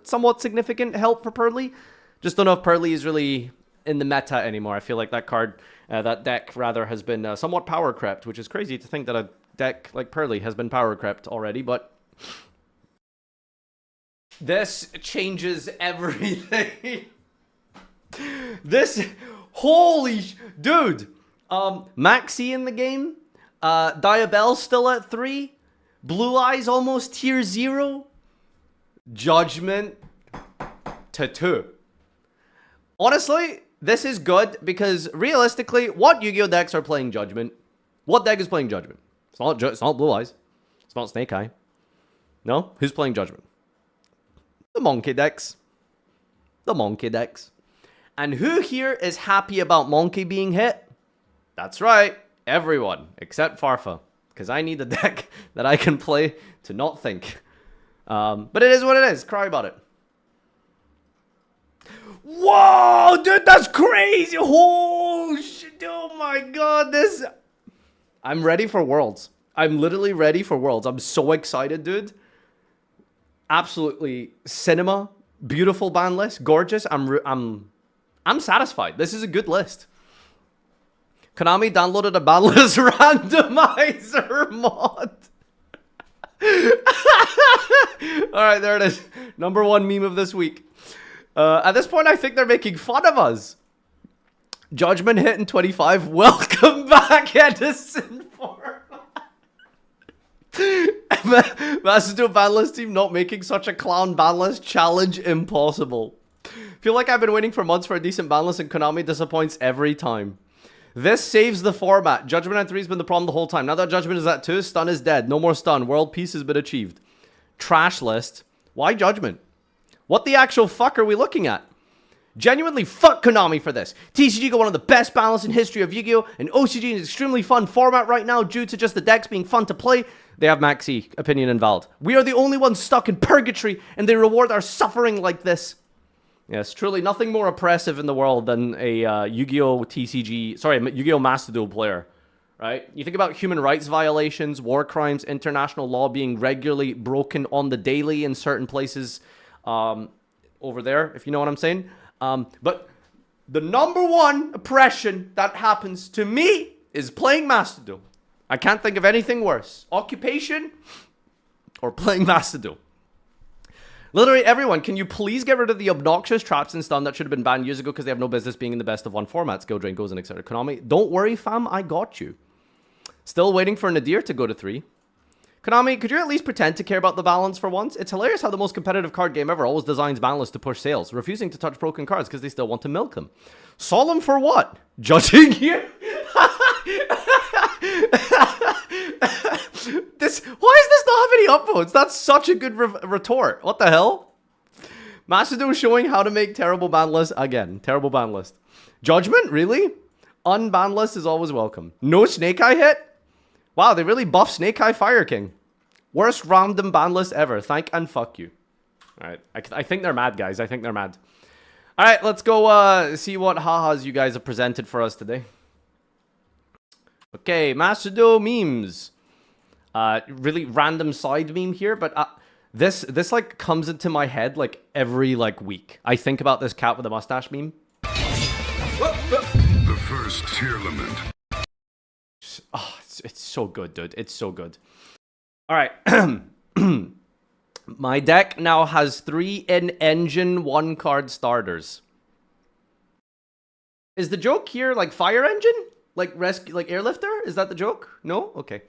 somewhat significant help for Pearly. Just don't know if Pearly is really in the meta anymore. I feel like that card, that deck rather, has been somewhat power crept, which is crazy to think that a deck like Pearly has been power crept already, but this changes everything. This, dude, Maxi in the game, Diabell's still at 3, Blue Eyes almost tier 0, Judgment to 2. Honestly, this is good because realistically, what Yu-Gi-Oh decks are playing Judgment? What deck is playing Judgment? It's not Blue Eyes. It's not Snake Eye. No? Who's playing Judgment? The Monkey decks. The Monkey decks. And who here is happy about Monkey being hit? That's right. Everyone. Except Farfa. Because I need a deck that I can play to not think. But it is what it is. Cry about it. Whoa! Dude, that's crazy! Oh, shit. Oh my god. This... I'm ready for Worlds. I'm literally ready for Worlds. I'm so excited, dude. Absolutely cinema. Beautiful ban list. Gorgeous. I'm satisfied. This is a good list. Konami downloaded a ban list randomizer mod. Alright, there it is. Number 1 meme of this week. At this point, I think they're making fun of us. Judgment hit in 25. Welcome back, Edison Farfa. Master Duel ban list team not making such a clown ban list challenge impossible. Feel like I've been waiting for months for a decent ban list and Konami disappoints every time. This saves the format. Judgment at 3 has been the problem the whole time. Now that Judgment is at 2, stun is dead. No more stun. World peace has been achieved. Trash list. Why Judgment? What the actual fuck are we looking at? Genuinely fuck Konami for this. TCG got one of the best balance in history of Yu-Gi-Oh! And OCG is an extremely fun format right now due to just the decks being fun to play. They have Maxi. Opinion invalid. We are the only ones stuck in purgatory and they reward our suffering like this. Yes, truly nothing more oppressive in the world than a Yu-Gi-Oh! TCG... Sorry, Yu-Gi-Oh! Master Duel player. Right? You think about human rights violations, war crimes, international law being regularly broken on the daily in certain places over there, if you know what I'm saying. But the number 1 oppression that happens to me is playing Master Duel. I can't think of anything worse. Occupation or playing Master Duel. Literally everyone, can you please get rid of the obnoxious traps and stun that should have been banned years ago because they have no business being in the best of 1 format, skill drain goes and etc. Konami, don't worry fam, I got you. Still waiting for Nadir to go to 3. Konami, could you at least pretend to care about the balance for once? It's hilarious how the most competitive card game ever always designs ban lists to push sales, refusing to touch broken cards because they still want to milk them. Solemn for what? Judging you? Why does this not have any upvotes? That's such a good retort. What the hell? Master Duel showing how to make terrible ban lists again. Terrible ban list. Judgment? Really? Unban list is always welcome. No Snake Eye hit? Wow, they really buffed Snake Eye Fire King. Worst random ban list ever. Thank and fuck you. Alright. I think they're mad, guys. I think they're mad. Alright, let's go see what ha-has you guys have presented for us today. Okay, Master Duel memes. Really random side meme here, but this like comes into my head like every like week. I think about this cat with a mustache meme. The first tier lament. Oh, it's so good, dude. It's so good. All right. My deck now has 3 in-engine 1-card starters. Is the joke here like fire engine? Like rescue, like airlifter? Is that the joke? No? Okay.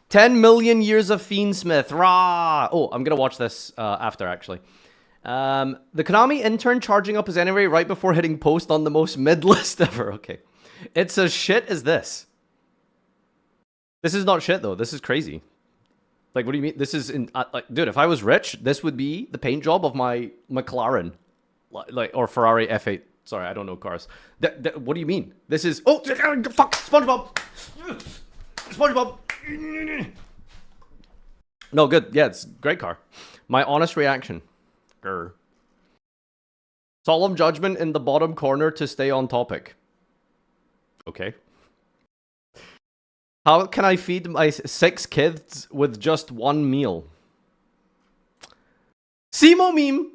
10 million years of Fiendsmith. Rah! Oh, I'm gonna watch this after, actually. The Konami intern charging up his anyway right before hitting post on the most mid list ever. Okay. It's as shit as this. This is not shit, though. This is crazy. Like, what do you mean? This is in like, dude. If I was rich, this would be the paint job of my McLaren, like or Ferrari F8. Sorry, I don't know cars. What do you mean? This is fuck SpongeBob. SpongeBob. No, good. Yeah, it's a great car. My honest reaction. Grr. Solemn judgment in the bottom corner to stay on topic. Okay. How can I feed my 6 kids with just 1 meal? Simo meme.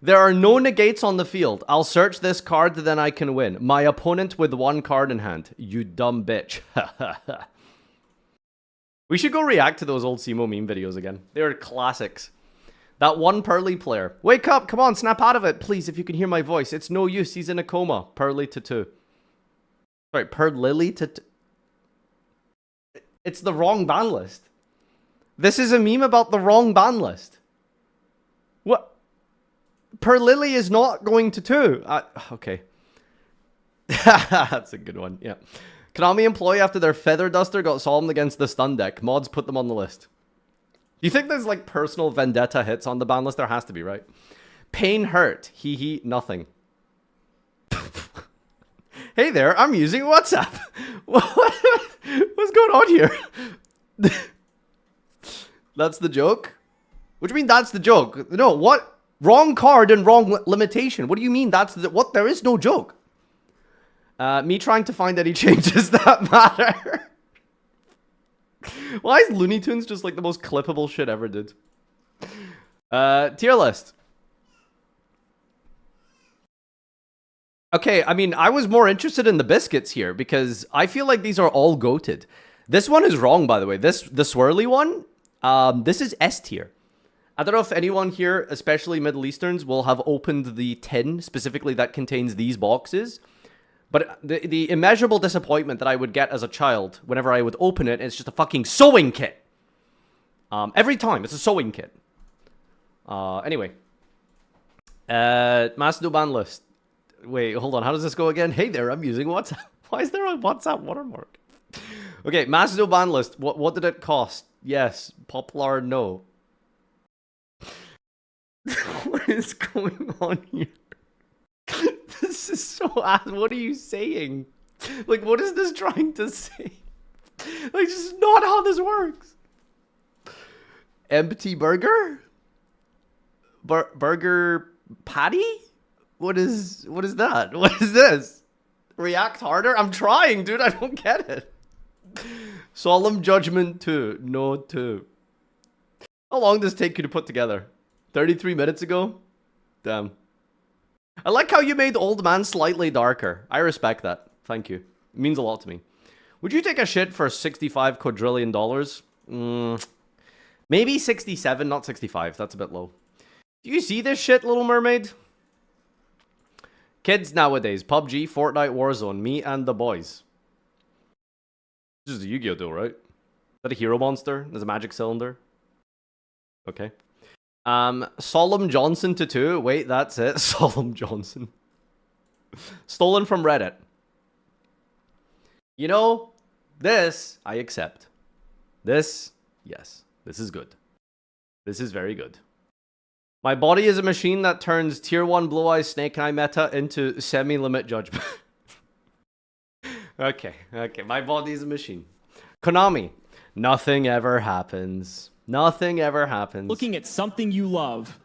There are no negates on the field. I'll search this card, then I can win. My opponent with 1 card in hand. You dumb bitch. We should go react to those old Simo meme videos again. They're classics. That one Pearly player. Wake up. Come on, snap out of it. Please, if you can hear my voice. It's no use. He's in a coma. Pearly to 2. Sorry, Lily to 2. It's the wrong ban list. This is a meme about the wrong ban list. What? Per Lily is not going to 2. Okay. That's a good one, yeah. Konami employee after their Feather Duster got solved against the stun deck. Mods put them on the list. Do you think there's like personal vendetta hits on the ban list? There has to be, right? Pain hurt. Hee hee, nothing. Hey there, I'm using WhatsApp. What's going on here? That's the joke? What do you mean that's the joke? No, what? Wrong card and wrong limitation. What do you mean that's the... What? There is no joke. Me trying to find any changes that matter. Why is Looney Tunes just like the most clippable shit ever, dude? Tier list. Okay, I mean, I was more interested in the biscuits here because I feel like these are all goated. This one is wrong, by the way. The swirly one, this is S tier. I don't know if anyone here, especially Middle Easterns, will have opened the tin specifically that contains these boxes. But the immeasurable disappointment that I would get as a child whenever I would open it, it's just a fucking sewing kit. Every time, it's a sewing kit. Anyway. Master ban list. Wait, hold on. How does this go again? Hey there, I'm using WhatsApp. Why is there a WhatsApp watermark? Okay, Master ban list. What did it cost? Yes. Poplar, no. What is going on here? This is so ass. What are you saying? Like, what is this trying to say? Like, this is not how this works. Empty burger? Burger patty? What is that? What is this? React harder? I'm trying, dude. I don't get it. Solemn judgment 2. No 2. How long does it take you to put together? 33 minutes ago? Damn. I like how you made Old Man slightly darker. I respect that. Thank you. It means a lot to me. Would you take a shit for $65 quadrillion? Maybe 67, not 65. That's a bit low. Do you see this shit, Little Mermaid? Kids nowadays. PUBG, Fortnite, Warzone. Me and the boys. This is a Yu-Gi-Oh duel, right? Is that a hero monster? There's a magic cylinder. Okay. Solemn Johnson to 2. Wait, that's it. Solemn Johnson. Stolen from Reddit. You know, this I accept. This, yes. This is good. This is very good. My body is a machine that turns tier 1 Blue Eyes Snake Eye meta into semi-limit judgment. Okay. My body is a machine. Konami. Nothing ever happens. Nothing ever happens. Looking at something you love.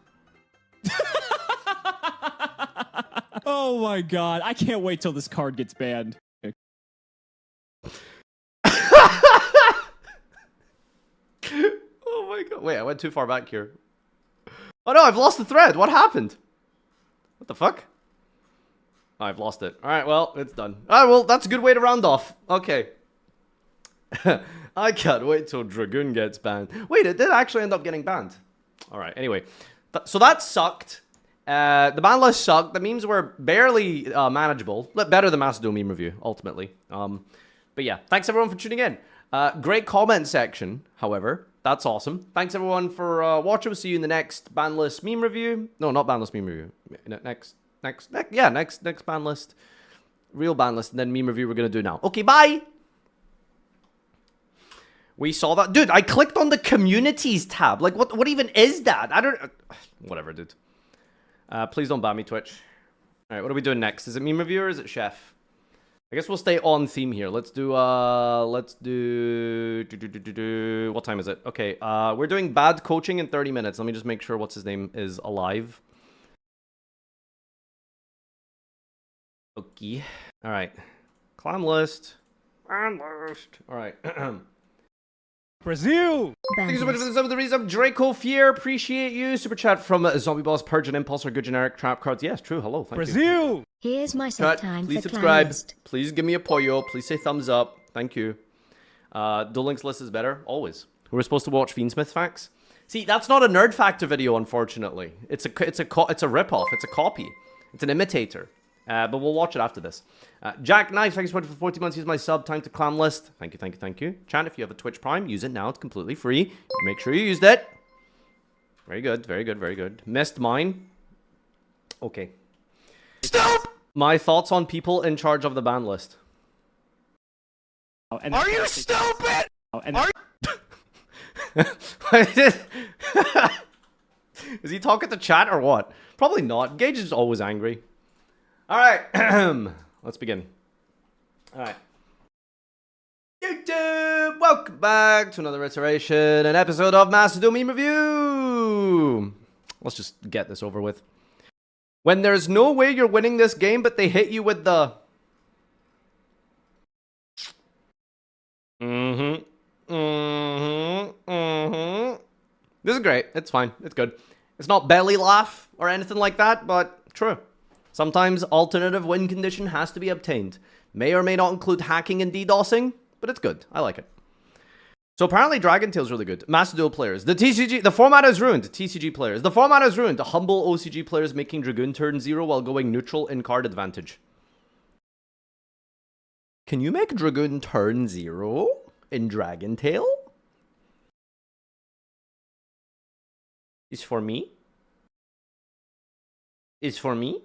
Oh my god, I can't wait till this card gets banned. Oh my god. Wait, I went too far back here. Oh no, I've lost the thread. What happened? What the fuck? Oh, I've lost it. Alright, well, it's done. Alright, well, that's a good way to round off. Okay. I can't wait till Dragoon gets banned. Wait, it did actually end up getting banned. Alright, anyway. So that sucked. The ban list sucked. The memes were barely manageable. Better than Macedon meme review, ultimately. But yeah, thanks everyone for tuning in. Great comment section, however. That's awesome. Thanks everyone for watching. We'll see you in the next ban list meme review. No, not ban list meme review. Next ban list. Real ban list, and then meme review we're going to do now. Okay, bye! We saw that. Dude, I clicked on the communities tab. Like, what even is that? I don't... Whatever, dude. Please don't ban me, Twitch. Alright, what are we doing next? Is it meme review or is it Chef? I guess we'll stay on theme here. Let's do, what time is it? Okay, we're doing bad coaching in 30 minutes. Let me just make sure what's his name is alive. Okay. Alright. Clam list. Clam list. Alright. Brazil! Thank you so much for the sub of the reason. Draco Fear, appreciate you. Super chat from Zombie Boss, Purge and Impulse are good generic trap cards. Yes, true. Hello. Thank you. Brazil! Here's my Chat, set time please for subscribe. Clan List. Please give me a pollo. Please say thumbs up. Thank you. Duel Links list is better. Always. We're supposed to watch Fiendsmith facts. See, that's not a Nerd Factor video, unfortunately. It's a ripoff. It's a copy. It's an imitator. But we'll watch it after this. Jack Knife, thank you so much for 40 months. Here's my sub. Time to Clam List. Thank you, thank you, thank you. Chan, if you have a Twitch Prime, use it now. It's completely free. Make sure you used it. Very good, very good, very good. Missed mine. Okay. Stop! My thoughts on people in charge of the ban list. Oh, and Are you stupid? Oh, and Is he talking to chat or what? Probably not. Gage is always angry. Alright. Let's begin. Alright. YouTube! Welcome back to another iteration, an episode of Macedon Meme Review! Let's just get this over with. When there's no way you're winning this game, but they hit you with the... This is great. It's fine. It's good. It's not belly laugh or anything like that, but true. Sometimes alternative win condition has to be obtained. May or may not include hacking and DDoSing, but it's good. I like it. So apparently Dragon Tail's really good. Macedon players. The format is ruined. TCG players. The format is ruined. Humble OCG players making Dragoon turn 0 while going neutral in card advantage. Can you make Dragoon turn 0 in Dragon Tail? Is for me? Is for me?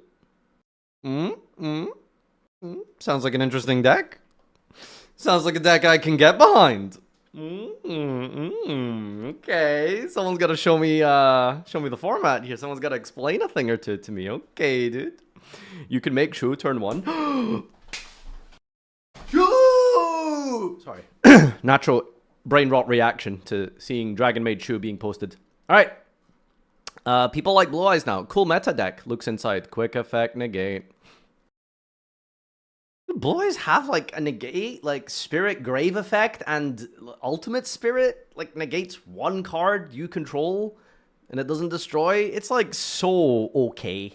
Sounds like an interesting deck. Sounds like a deck I can get behind. Okay, someone's got to show me the format here. Someone's got to explain a thing or two to me. Okay, dude. You can make Shu turn 1. Shu! Sorry. Natural brain rot reaction to seeing Dragon Maid Shu being posted. All right. People like Blue Eyes now. Cool meta deck. Looks inside. Quick effect, negate. Do Blue Eyes have like a negate, like Spirit Grave effect and Ultimate Spirit? Like negates one card you control and it doesn't destroy? It's like so okay.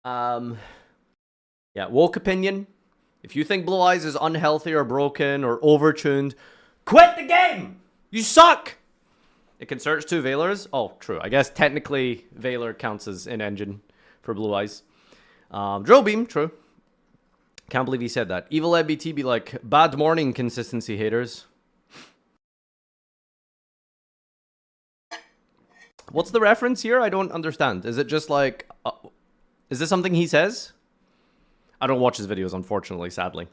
Yeah, woke opinion. If you think Blue Eyes is unhealthy or broken or overtuned, quit the game! You suck! It can search 2 Veilers. Oh, true. I guess technically Veiler counts as in engine for Blue Eyes. Drill Beam, true. Can't believe he said that. Evil LBT be like, bad morning consistency haters. What's the reference here? I don't understand. Is it just like... is this something he says? I don't watch his videos, unfortunately, sadly.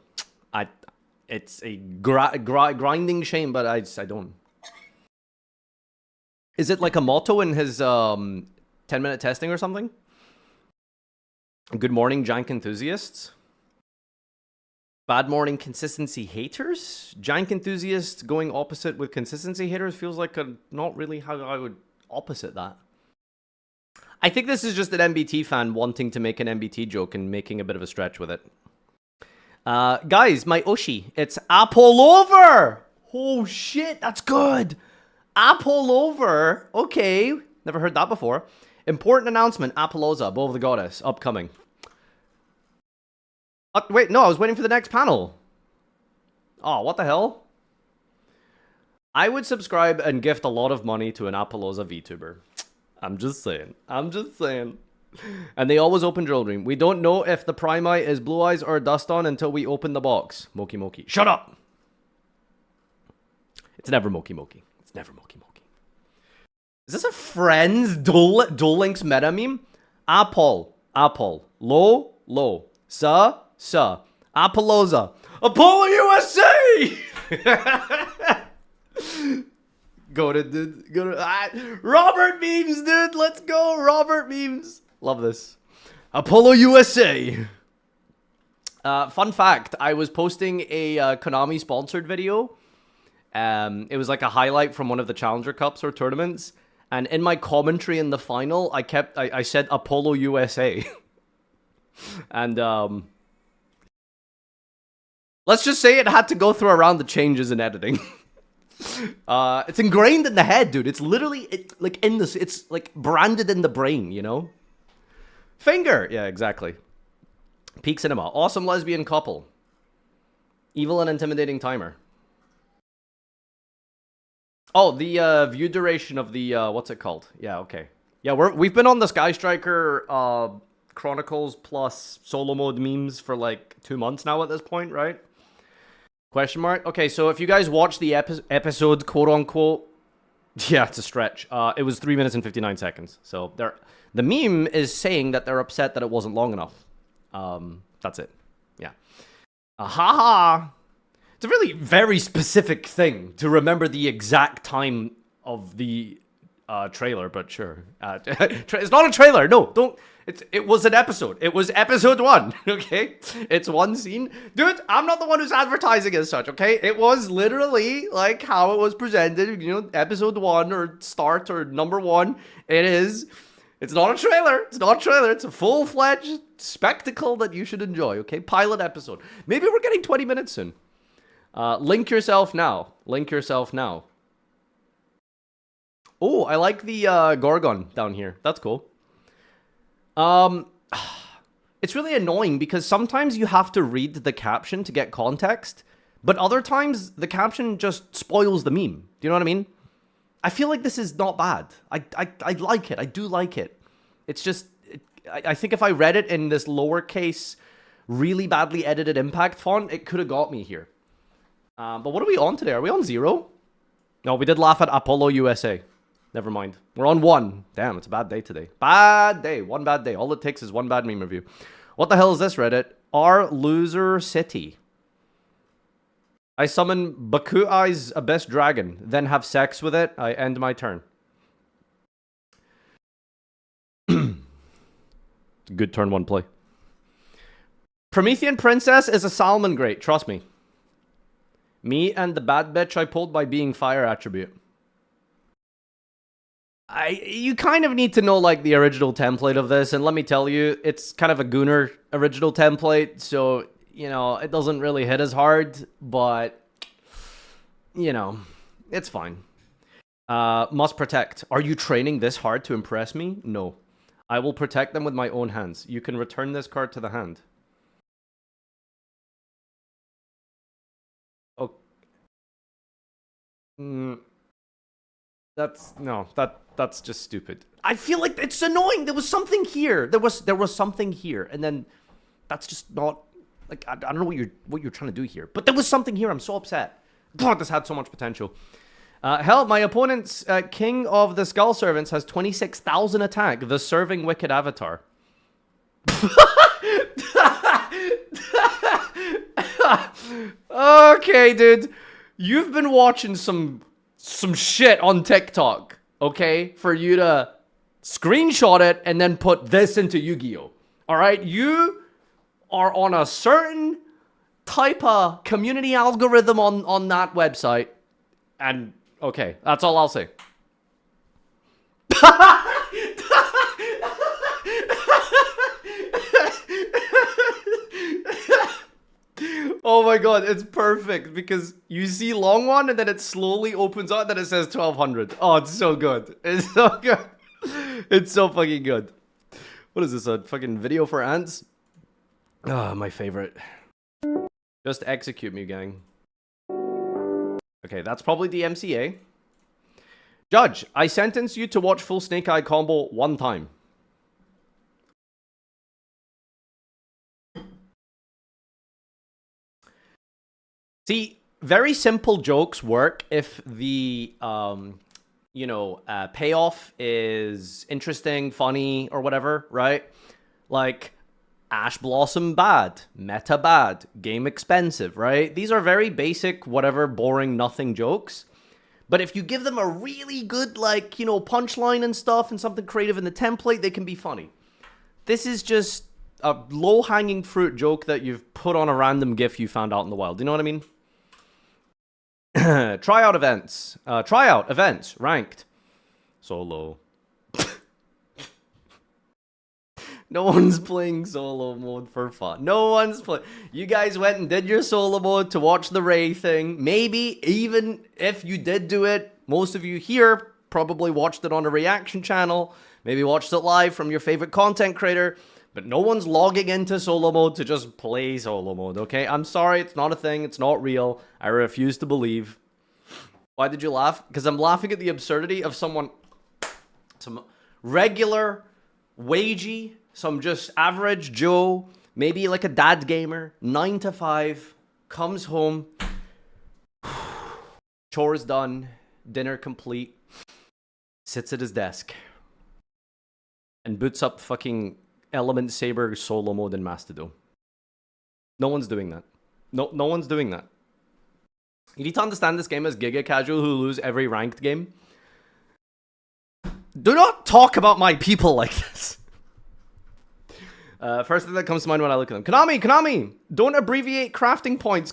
It's a grinding shame, but I don't... Is it like a motto in his 10-minute testing or something? Good morning, Jank enthusiasts. Bad morning consistency haters? Jank enthusiasts going opposite with consistency haters feels like not really how I would opposite that. I think this is just an MBT fan wanting to make an MBT joke and making a bit of a stretch with it. Guys, my Oshi, it's Apple over! Oh shit, that's good! Apple over, okay, never heard that before. Important announcement, Appaloosa, above the goddess, upcoming. Wait, no, I was waiting for the next panel. Oh, what the hell? I would subscribe and gift a lot of money to an Appaloosa VTuber. I'm just saying. I'm just saying. And they always open Drill Dream. We don't know if the Primite is Blue Eyes or Dust On until we open the box. Moki Moki. Shut up! It's never Moki Moki. It's never Moki Moki. Is this a Friends Duel Links meta meme? Apple. Apple. Low. Low. Sa. Sa. Appaloosa. Apollo USA! Go to, dude. Go to, Robert memes, dude. Let's go, Robert memes. Love this. Apollo USA. Fun fact, I was posting a Konami sponsored video. It was like a highlight from one of the Challenger Cups or tournaments. And in my commentary in the final, I said Apollo USA. And let's just say it had to go through a round of changes in editing. It's ingrained in the head, dude. It's literally like in this. It's like branded in the brain, you know. Finger, yeah, exactly. Peak Cinema, awesome lesbian couple. Evil and intimidating timer. Oh, the view duration of the what's it called? Yeah, okay. Yeah, we've been on the Sky Striker Chronicles plus solo mode memes for like 2 months now at this point, right? Question mark? Okay, so if you guys watch the episode, quote unquote, yeah, it's a stretch. It was 3 minutes and 59 seconds. So the meme is saying that they're upset that it wasn't long enough. That's it. Yeah. Haha. It's a really very specific thing to remember the exact time of the trailer, but sure. It's not a trailer. No, don't. It was an episode. It was episode 1, okay? It's one scene. Dude, I'm not the one who's advertising as such, okay? It was literally like how it was presented, you know, episode 1 or start or number 1. It's not a trailer. It's not a trailer. It's a full-fledged spectacle that you should enjoy, okay? Pilot episode. Maybe we're getting 20 minutes soon. Link yourself now. Link yourself now. Oh, I like the Gorgon down here. That's cool. It's really annoying because sometimes you have to read the caption to get context, but other times the caption just spoils the meme. Do you know what I mean? I feel like this is not bad. I like it. I do like it. It's just, I think if I read it in this lowercase, really badly edited impact font, it could have got me here. But what are we on today? Are we on 0? No, we did laugh at Apollo USA. Never mind. We're on 1. Damn, it's a bad day today. Bad day. One bad day. All it takes is one bad meme review. What the hell is this, Reddit? Our loser city. I summon Baku Eyes Abyss Dragon, then have sex with it. I end my turn. Good turn 1 play. Promethean Princess is a salmon grate. Trust me. Me and the bad bitch I pulled by being fire attribute. You kind of need to know, like, the original template of this, and let me tell you, it's kind of a Gooner original template, so, you know, it doesn't really hit as hard, but, you know, it's fine. Must protect. Are you training this hard to impress me? No. I will protect them with my own hands. You can return this card to the hand. Oh. That's just stupid. I feel like it's annoying. There was something here. There was something here, and then that's just not like I don't know what you're trying to do here. But there was something here. I'm so upset. God, this had so much potential. Hell, my opponent's King of the Skull Servants has 26,000 attack. The Serving Wicked Avatar. Okay, dude. You've been watching some shit on TikTok, okay? For you to screenshot it and then put this into Yugioh. All right? You are on a certain type a community algorithm on that website, and okay, that's all I'll say. Oh my god, it's perfect because you see long one and then it slowly opens up and then it says 1200. Oh, it's so good. It's so good. It's so fucking good. What is this, a fucking video for ants? Ah, my favorite. Just execute me, gang. Okay, that's probably the MCA. Judge, I sentence you to watch full Snake Eye combo 1 time. See, very simple jokes work if the, payoff is interesting, funny, or whatever, right? Like, Ash Blossom bad, meta bad, game expensive, right? These are very basic, whatever, boring, nothing jokes. But if you give them a really good, punchline and stuff and something creative in the template, they can be funny. This is just a low-hanging fruit joke that you've put on a random GIF you found out in the wild. You know what I mean? Tryout events. Tryout events. Ranked. Solo. No one's playing solo mode for fun. No one's playing. You guys went and did your solo mode to watch the Ray thing. Maybe even if you did do it, most of you here probably watched it on a reaction channel. Maybe watched it live from your favorite content creator. But no one's logging into solo mode to just play solo mode, okay? I'm sorry, it's not a thing. It's not real. I refuse to believe. Why did you laugh? Because I'm laughing at the absurdity of some regular, wagey, some just average Joe, maybe like a dad gamer, 9 to 5, comes home, chores done, dinner complete, sits at his desk, and boots up fucking Element Saber solo mode in Mastodon. No one's doing that. No one's doing that. You need to understand this game as Giga Casual who lose every ranked game. Do not talk about my people like this. First thing that comes to mind when I look at them. Konami! Don't abbreviate crafting points.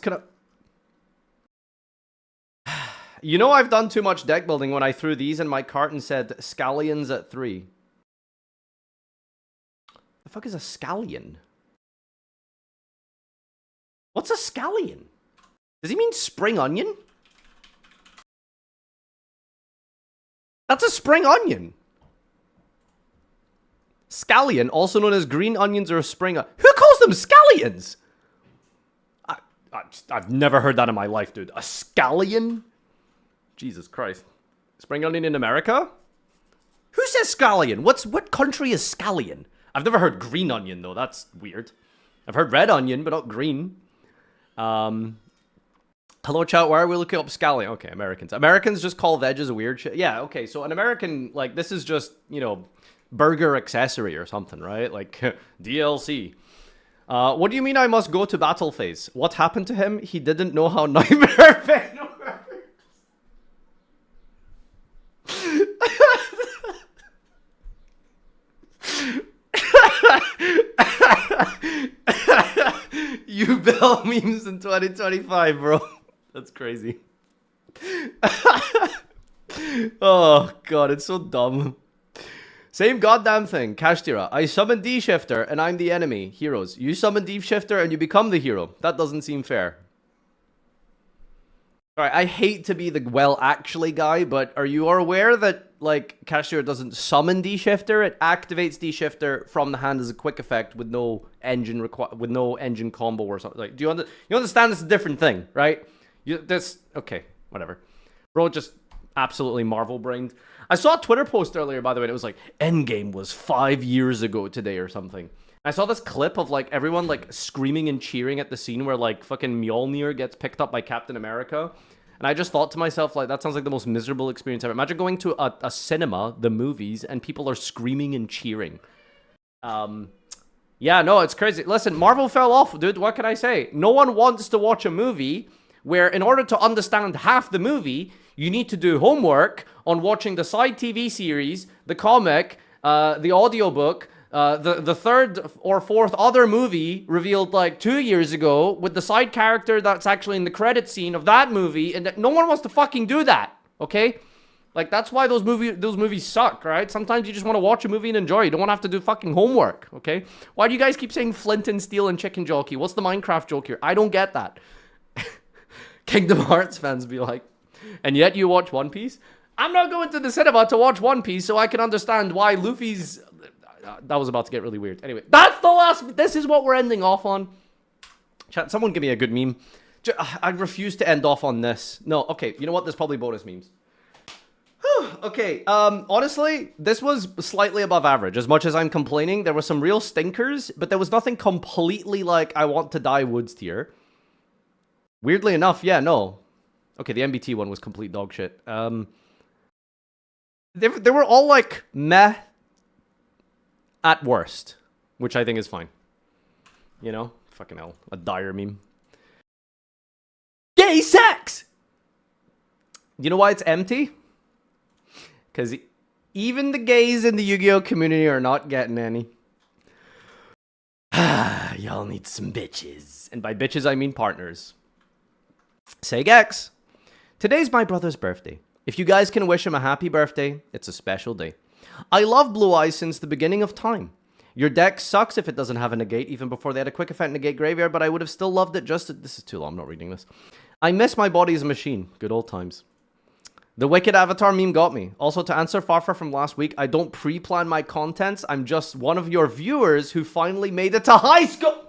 You know I've done too much deck building when I threw these in my cart and said scallions at 3. The fuck is a scallion? What's a scallion? Does he mean spring onion? That's a spring onion. Scallion, also known as green onions or a spring onion. Who calls them scallions? I've never heard that in my life, dude. A scallion? Jesus Christ. Spring onion in America? Who says scallion? What country is scallion? I've never heard green onion, though. That's weird. I've heard red onion, but not green. Hello, chat. Why are we looking up scallion? Okay, Americans. Americans just call veggies weird shit. Yeah, okay. So an American, this is just, burger accessory or something, right? Like, DLC. What do you mean I must go to battle phase? What happened to him? He didn't know how Nightmare Pen works. You Bell memes in 2025, bro. That's crazy. Oh, God, it's so dumb. Same goddamn thing. Kashtira. I summon D-Shifter and I'm the enemy. Heroes. You summon D-Shifter and you become the hero. That doesn't seem fair. Alright, I hate to be the well-actually guy, but are you aware that, Kashtira doesn't summon D-Shifter? It activates D-Shifter from the hand as a quick effect with no engine combo or something. Do you understand this is a different thing, right? Okay, whatever. Bro, just absolutely Marvel-brained. I saw a Twitter post earlier, by the way, and it was like, Endgame was 5 years ago today or something. I saw this clip of, everyone, screaming and cheering at the scene where, fucking Mjolnir gets picked up by Captain America. And I just thought to myself, that sounds like the most miserable experience ever. Imagine going to a cinema, the movies, and people are screaming and cheering. Yeah, no, it's crazy. Listen, Marvel fell off, dude. What can I say? No one wants to watch a movie where, in order to understand half the movie, you need to do homework on watching the side TV series, the comic, the audiobook, The third or fourth other movie revealed like 2 years ago with the side character that's actually in the credit scene of that movie, and that no one wants to fucking do that, okay? Like, that's why those movies suck, right? Sometimes you just want to watch a movie and enjoy. You don't want to have to do fucking homework, okay? Why do you guys keep saying Flint and Steel and Chicken Jockey? What's the Minecraft joke here? I don't get that. Kingdom Hearts fans be like, and yet you watch One Piece? I'm not going to the cinema to watch One Piece so I can understand why Luffy's... that was about to get really weird. Anyway, that's the last... This is what we're ending off on. Chat, someone give me a good meme. I refuse to end off on this. No, okay, you know what? There's probably bonus memes. Okay, honestly, this was slightly above average. As much as I'm complaining, there were some real stinkers, but there was nothing completely like I want to die woods tier. Weirdly enough, yeah, no. Okay, the MBT one was complete dog shit. They were all like meh at worst, which I think is fine. You know? Fucking hell. A dire meme. Gay sex! You know why it's empty? Because even the gays in the Yu-Gi-Oh community are not getting any. Y'all need some bitches. And by bitches, I mean partners. Say Gex. Today's my brother's birthday. If you guys can wish him a happy birthday, it's a special day. I love Blue Eyes since the beginning of time. Your deck sucks if it doesn't have a negate, even before they had a quick effect negate graveyard, but I would have still loved it just... This is too long, I'm not reading this. I miss my body as a machine. Good old times. The Wicked Avatar meme got me. Also, to answer Farfa from last week, I don't pre-plan my contents. I'm just one of your viewers who finally made it to high school.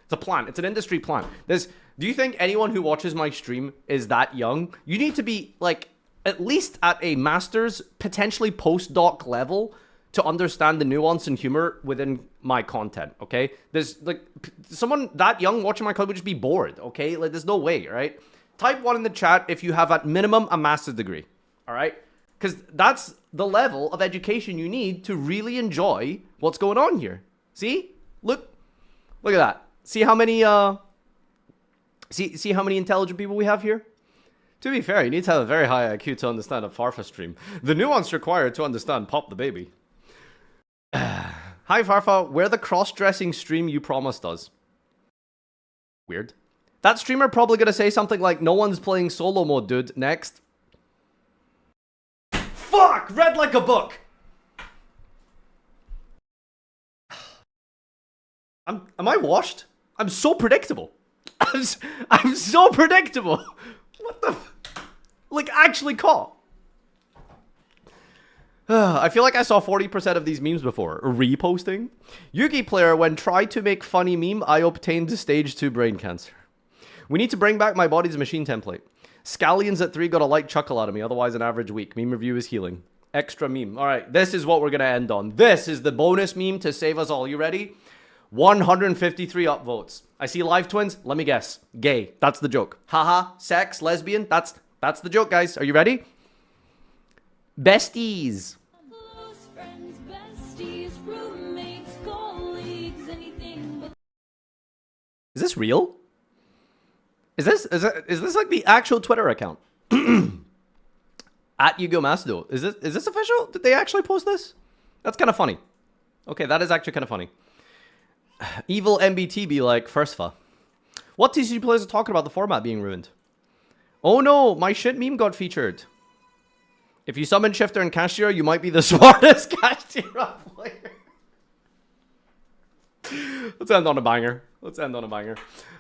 It's a plan. It's an industry plan. Do you think anyone who watches my stream is that young? You need to be, like, at least at a master's, potentially postdoc level to understand the nuance and humor within my content, okay? There's, like, someone that young watching my content would just be bored, okay? Like, there's no way, right? Type 1 in the chat if you have at minimum a master's degree, all right? Because that's the level of education you need to really enjoy what's going on here. See? Look at that. See how many, see how many intelligent people we have here? To be fair, you need to have a very high IQ to understand a Farfa stream. The nuance required to understand Pop the Baby. Hi Farfa, we're the cross-dressing stream you promised us. Weird. That streamer probably gonna say something like, no one's playing solo mode, dude. Next. Fuck! Read like a book! Am I washed? I'm so predictable. I'm so predictable. What the... Like, actually caught. I feel like I saw 40% of these memes before. Reposting? Yugi player, when tried to make funny meme, I obtained stage 2 brain cancer. We need to bring back my body's machine template. Scallions at 3 got a light chuckle out of me, otherwise an average week. Meme review is healing. Extra meme. Alright, this is what we're gonna end on. This is the bonus meme to save us all. You ready? 153 upvotes. I see live twins. Let me guess. Gay. That's the joke. Haha. Sex. Lesbian. That's the joke, guys. Are you ready? Besties. Close friends, besties, roommates, colleagues, anything but... Is this real? Is this like the actual Twitter account? At Yugioh Masudo. Is this official? Did they actually post this? That's kind of funny. Okay, that is actually kind of funny. Evil MBT be like, Farfa. What TCG players are talking about the format being ruined? Oh no, my shit meme got featured. If you summon Shifter and Cashier, you might be the smartest Cashier player. Let's end on a banger. Let's end on a banger.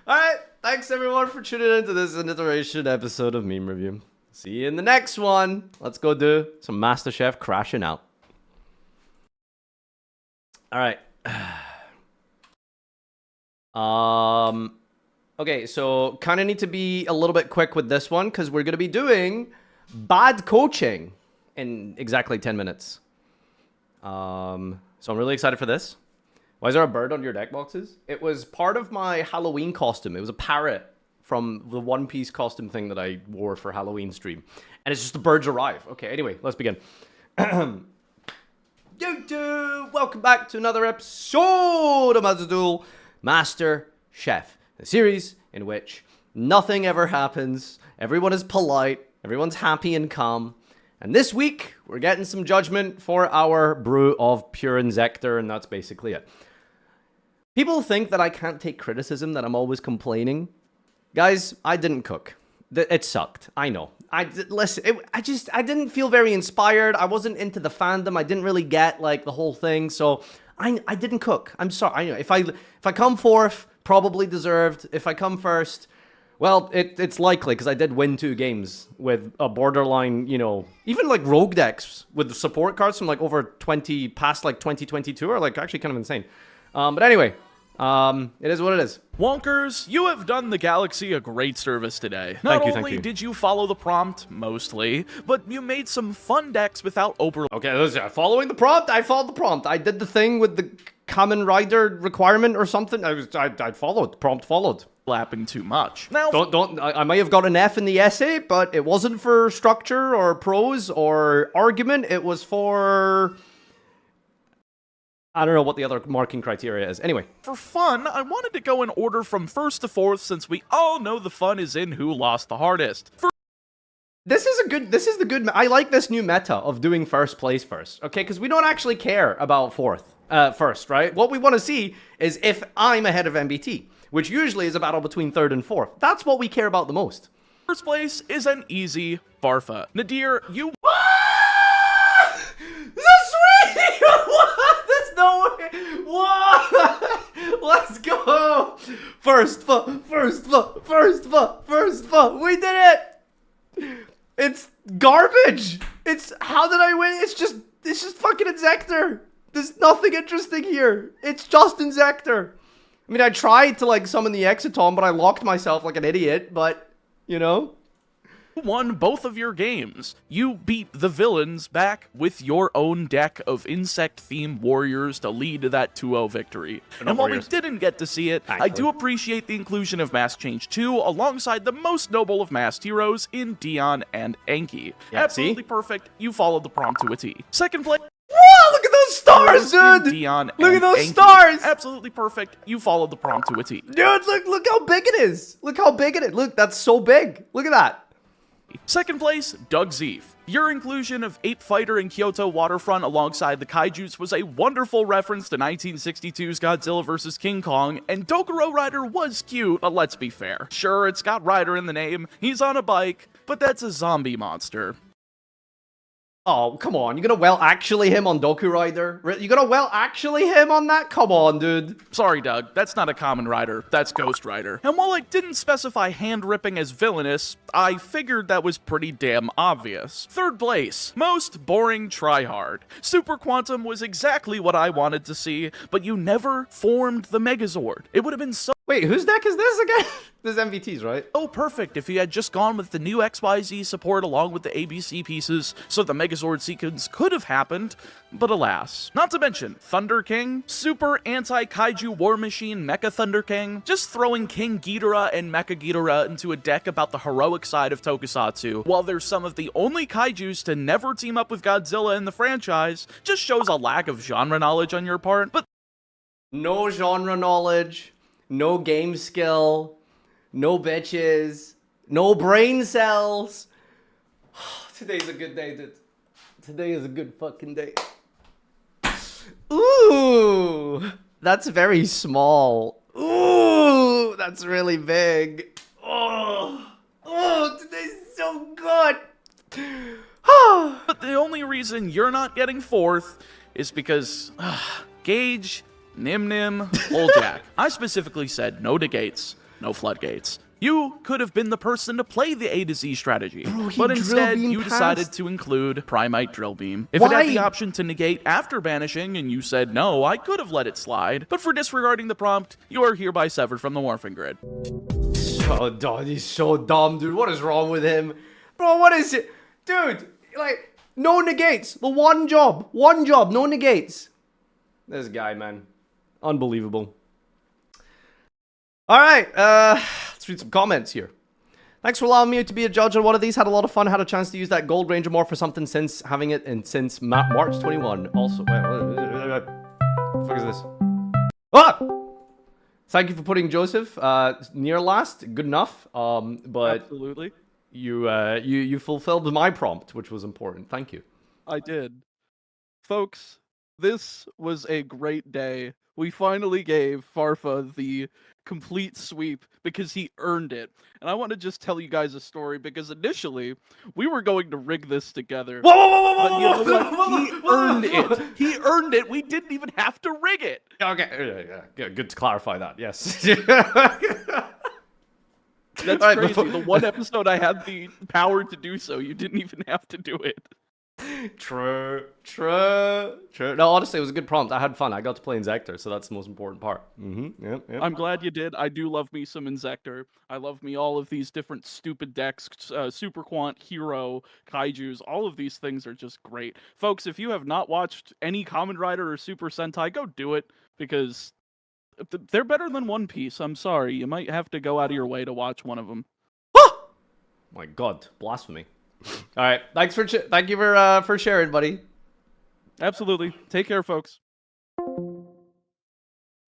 Alright, thanks everyone for tuning in to this iteration episode of Meme Review. See you in the next one. Let's go do some Master Chef crashing out. Alright. Okay, so kind of need to be a little bit quick with this one because we're going to be doing bad coaching in exactly 10 minutes. So I'm really excited for this. Why is there a bird on your deck boxes? It was part of my Halloween costume. It was a parrot from the One Piece costume thing that I wore for Halloween stream. And it's just the birds arrive. Okay, anyway, let's begin. YouTube! Welcome back to another episode of Duel Master Chef. A series in which nothing ever happens. Everyone is polite. Everyone's happy and calm. And this week, we're getting some judgment for our brew of pure Inzektor, and that's basically it. People think that I can't take criticism, that I'm always complaining. Guys, I didn't cook. It sucked. I know. Listen, I didn't feel very inspired. I wasn't into the fandom. I didn't really get, like, the whole thing, so I didn't cook. I'm sorry. I know. If I come fourth, probably deserved. If I come first, well, it's likely, because I did win 2 games with a borderline, you know, even like rogue decks with support cards from like over 20, past like 2022 are like actually kind of insane. But anyway, it is what it is. Wonkers, you have done the galaxy a great service today. Not Thank only you. did you follow the prompt, mostly, but you made some fun decks without Okay, listen, following the prompt, I followed the prompt. I did the thing with the Kamen Rider requirement or something. I followed. Prompt followed. overlapping too much. Now, I may have got an F in the essay, but it wasn't for structure or prose or argument. It was for... I don't know what the other marking criteria is. Anyway. for fun, I wanted to go in order from first to fourth since we all know the fun is in who lost the hardest. This is the good, I like this new meta of doing first place first, okay? Because we don't actually care about first, right? What we want to see is if I'm ahead of MBT, which usually is a battle between third and fourth. That's what we care about the most. First place is an easy Farfa. Nadir, you... There's no way. What? Let's go. First. We did it. It's garbage. How did I win? It's just fucking Inzektor. There's nothing interesting here. It's just Inzektor. I mean, I tried to like summon the Exiton, but I locked myself like an idiot. But you know. won both of your games. You beat the villains back with your own deck of insect-themed warriors to lead to that 2-0 victory. And while we didn't get to see it, I do appreciate the inclusion of Mask Change 2 alongside the most noble of masked heroes in Dion and Enki. Yeah, absolutely perfect. You followed the prompt to a T. Second place. Whoa, look at those stars, dude! Dion Look at and those Enki. stars! Absolutely perfect. You followed the prompt to a T. Dude, look how big it is. Look how big it is. Look, that's so big. Look at that. Second place, Doug Zeef. Your inclusion of Ape Fighter in Kyoto Waterfront alongside the Kaijus was a wonderful reference to 1962's Godzilla vs. King Kong, and Dokuro Rider was cute, but let's be fair. Sure, it's got Rider in the name, he's on a bike, but that's a zombie monster. Oh, come on. You're gonna actually him on Doku Rider? You're gonna actually him on that? Come on, dude. Sorry, Doug, that's not a common rider, that's Ghost Rider. And while I didn't specify hand-ripping as villainous, I figured that was pretty damn obvious. Third place, most boring tryhard. Super Quantum was exactly what I wanted to see, but you never formed the Megazord. It would have been so... Wait, whose deck is this again? This is MVT's, right? Oh, perfect if you had just gone with the new XYZ support along with the ABC pieces, so the Megazord sequence could have happened, but alas. Not to mention, Thunder King, super anti-kaiju war machine Mecha Thunder King, just throwing King Ghidorah and Mecha Ghidorah into a deck about the heroic side of Tokusatsu, while they're some of the only kaijus to never team up with Godzilla in the franchise, just shows a lack of genre knowledge on your part, but no genre knowledge, no game skill, no bitches, no brain cells. Today's a good day, dude. Today is a good fucking day. Ooh, that's very small. Ooh, that's really big. Oh, today's so good. But the only reason you're not getting fourth is because Gage, Nim Nim, Jack. I specifically said no negates, no floodgates. You could have been the person to play the A to Z strategy, but instead you decided to include Primite Drill Beam. If it had the option to negate after banishing and you said no, I could have let it slide, but for disregarding the prompt, you are hereby severed from the Morphing Grid. So dumb, he's so dumb, dude. What is wrong with him? Bro, what is it? Dude, like, no negates. The one job, no negates. This guy, man. Unbelievable. All right, let's read some comments here. Thanks for allowing me to be a judge on one of these. Had a lot of fun. Had a chance to use that Gold Ranger more for something since having it since March 21. Also, wait, what the fuck is this? Ah! Thank you for putting Joseph near last. Good enough. But Absolutely. you fulfilled my prompt, which was important. Thank you. I did. Folks, this was a great day. We finally gave Farfa the complete sweep because he earned it. And I want to just tell you guys a story because initially we were going to rig this together. Whoa, whoa, whoa, whoa, But you know whoa, what? He earned it. He earned it. We didn't even have to rig it. Okay, yeah, good to clarify that. Yes. That's All right, crazy. The one episode I had the power to do so, you didn't even have to do it. True. No, honestly, it was a good prompt. I had fun. I got to play Inzektor, so that's the most important part. Yep. I'm glad you did. I do love me some Inzektor. I love me all of these different stupid decks, Super Quant, Hero, Kaijus. All of these things are just great. Folks, if you have not watched any Kamen Rider or Super Sentai, go do it, because they're better than One Piece. I'm sorry. You might have to go out of your way to watch one of them. My God, blasphemy. All right, thank you for sharing, buddy. Absolutely. Take care, folks.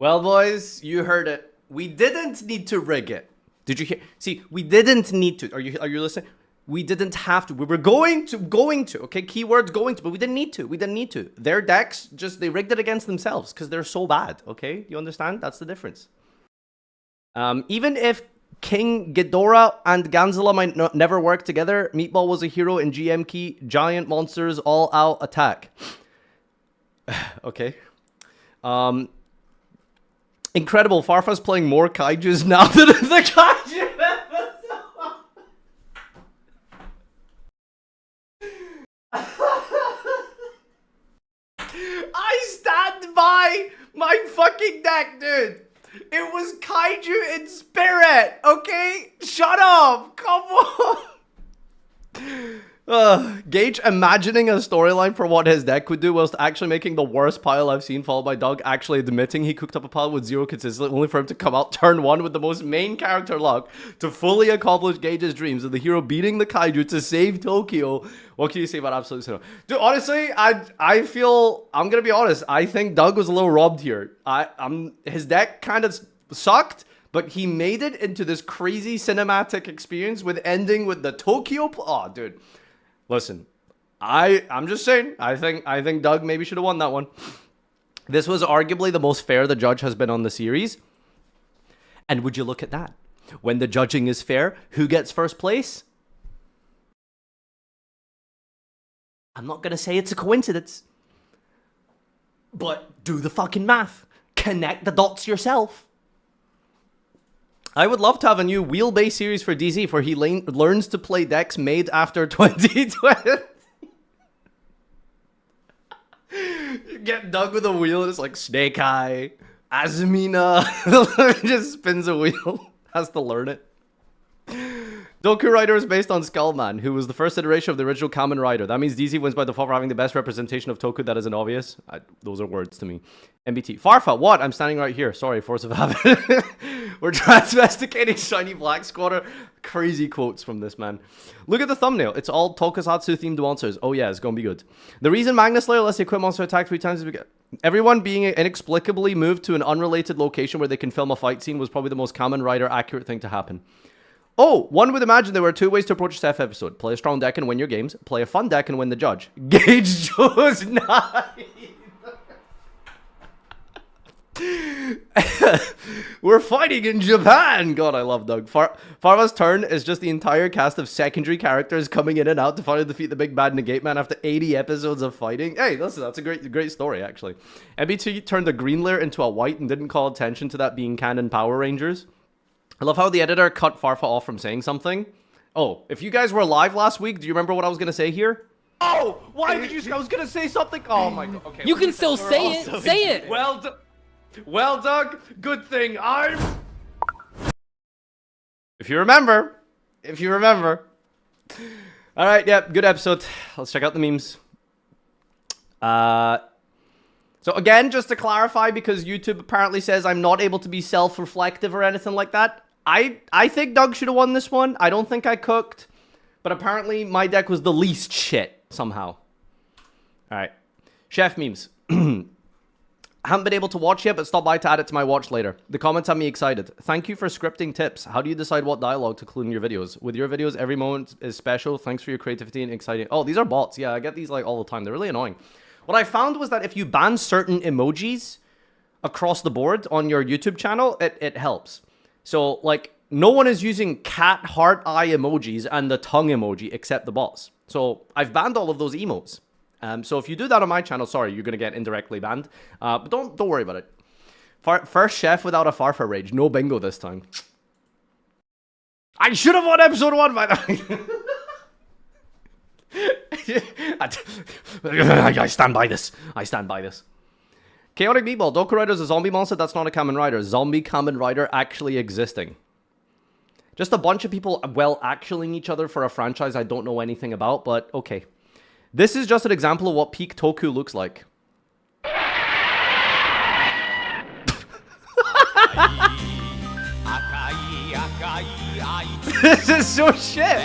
Well, boys, you heard it. We didn't need to rig it. Did you hear? See, we didn't need to. Are you listening? We didn't have to. We were going to. Okay, keyword going to, but we didn't need to. We didn't need to. Their decks they rigged it against themselves because they're so bad. Okay, you understand? That's the difference. Even if King Ghidorah and Ganzilla might never work together, Meatball was a hero in GM Key. Giant monsters all out attack. Okay. Incredible. Farfa's playing more kaijus now than the kaiju. I stand by my fucking deck, dude. It was kaiju in spirit, okay? Shut up! Come on! Gage imagining a storyline for what his deck would do whilst actually making the worst pile I've seen, followed by Doug actually admitting he cooked up a pile with zero consistency, only for him to come out turn one with the most main character luck to fully accomplish Gage's dreams of the hero beating the kaiju to save Tokyo. What can you say about Absolute Sinnoh? Dude, honestly, I feel, I'm gonna be honest, I think Doug was a little robbed here. His deck kind of sucked, but he made it into this crazy cinematic experience with ending with the Tokyo. Oh, dude. Listen, I'm just saying, I think Doug maybe should have won that one. This was arguably the most fair the judge has been on the series. And would you look at that? When the judging is fair, who gets first place? I'm not going to say it's a coincidence. But do the fucking math. Connect the dots yourself. I would love to have a new wheelbase series for DZ where he learns to play decks made after 2020. Get Doug with a wheel and it's like Snake Eye, Azumina. Just spins a wheel. Has to learn it. Doku Rider is based on Skullman, who was the first iteration of the original Kamen Rider. That means DZ wins by default for having the best representation of Toku. That isn't obvious. Those are words to me. MBT. Farfa, what? I'm standing right here. Sorry, force of habit. We're transvesticating Shiny Black Squatter. Crazy quotes from this man. Look at the thumbnail. It's all Tokusatsu themed monsters. Oh yeah, it's gonna be good. The reason Magnus Slayer lets the equip monster attack 3 times is because everyone being inexplicably moved to an unrelated location where they can film a fight scene was probably the most Kamen Rider accurate thing to happen. Oh, one would imagine there were 2 ways to approach a Shef episode. Play a strong deck and win your games. Play a fun deck and win the judge. Gage chose 9. We're fighting in Japan. God, I love Doug. Farva's turn is just the entire cast of secondary characters coming in and out to finally defeat the big bad Negate Man after 80 episodes of fighting. Hey, listen, that's a great story, actually. MBT turned a green layer into a white and didn't call attention to that being canon Power Rangers. I love how the editor cut Farfa off from saying something. Oh, if you guys were live last week, do you remember what I was going to say here? Oh, why did you... I was going to say something. Oh, my God. Okay. You can still say it. Say it. Well, Doug, good thing I'm... If you remember. All right, yeah, good episode. Let's check out the memes. So again, just to clarify, because YouTube apparently says I'm not able to be self-reflective or anything like that, I think Doug should have won this one. I don't think I cooked, but apparently my deck was the least shit somehow. All right, Chef memes. Haven't been able to watch yet, but stop by to add it to my watch later. The comments have me excited. Thank you for scripting tips. How do you decide what dialogue to include in your videos? With your videos, every moment is special. Thanks for your creativity and exciting. Oh, these are bots. Yeah, I get these like all the time. They're really annoying. What I found was that if you ban certain emojis across the board on your YouTube channel, it helps. So, like, no one is using cat heart eye emojis and the tongue emoji except the bots. So, I've banned all of those emotes. So if you do that on my channel, sorry, you're going to get indirectly banned. But don't worry about it. First chef without a Farfa rage. No bingo this time. I should have won episode 1, by the way. I stand by this. I stand by this. Chaotic Meatball. Doku Rider is a zombie monster. That's not a Kamen Rider. Zombie Kamen Rider actually existing. Just a bunch of people well-actualing each other for a franchise I don't know anything about, but okay. This is just an example of what peak Toku looks like. This is so shit.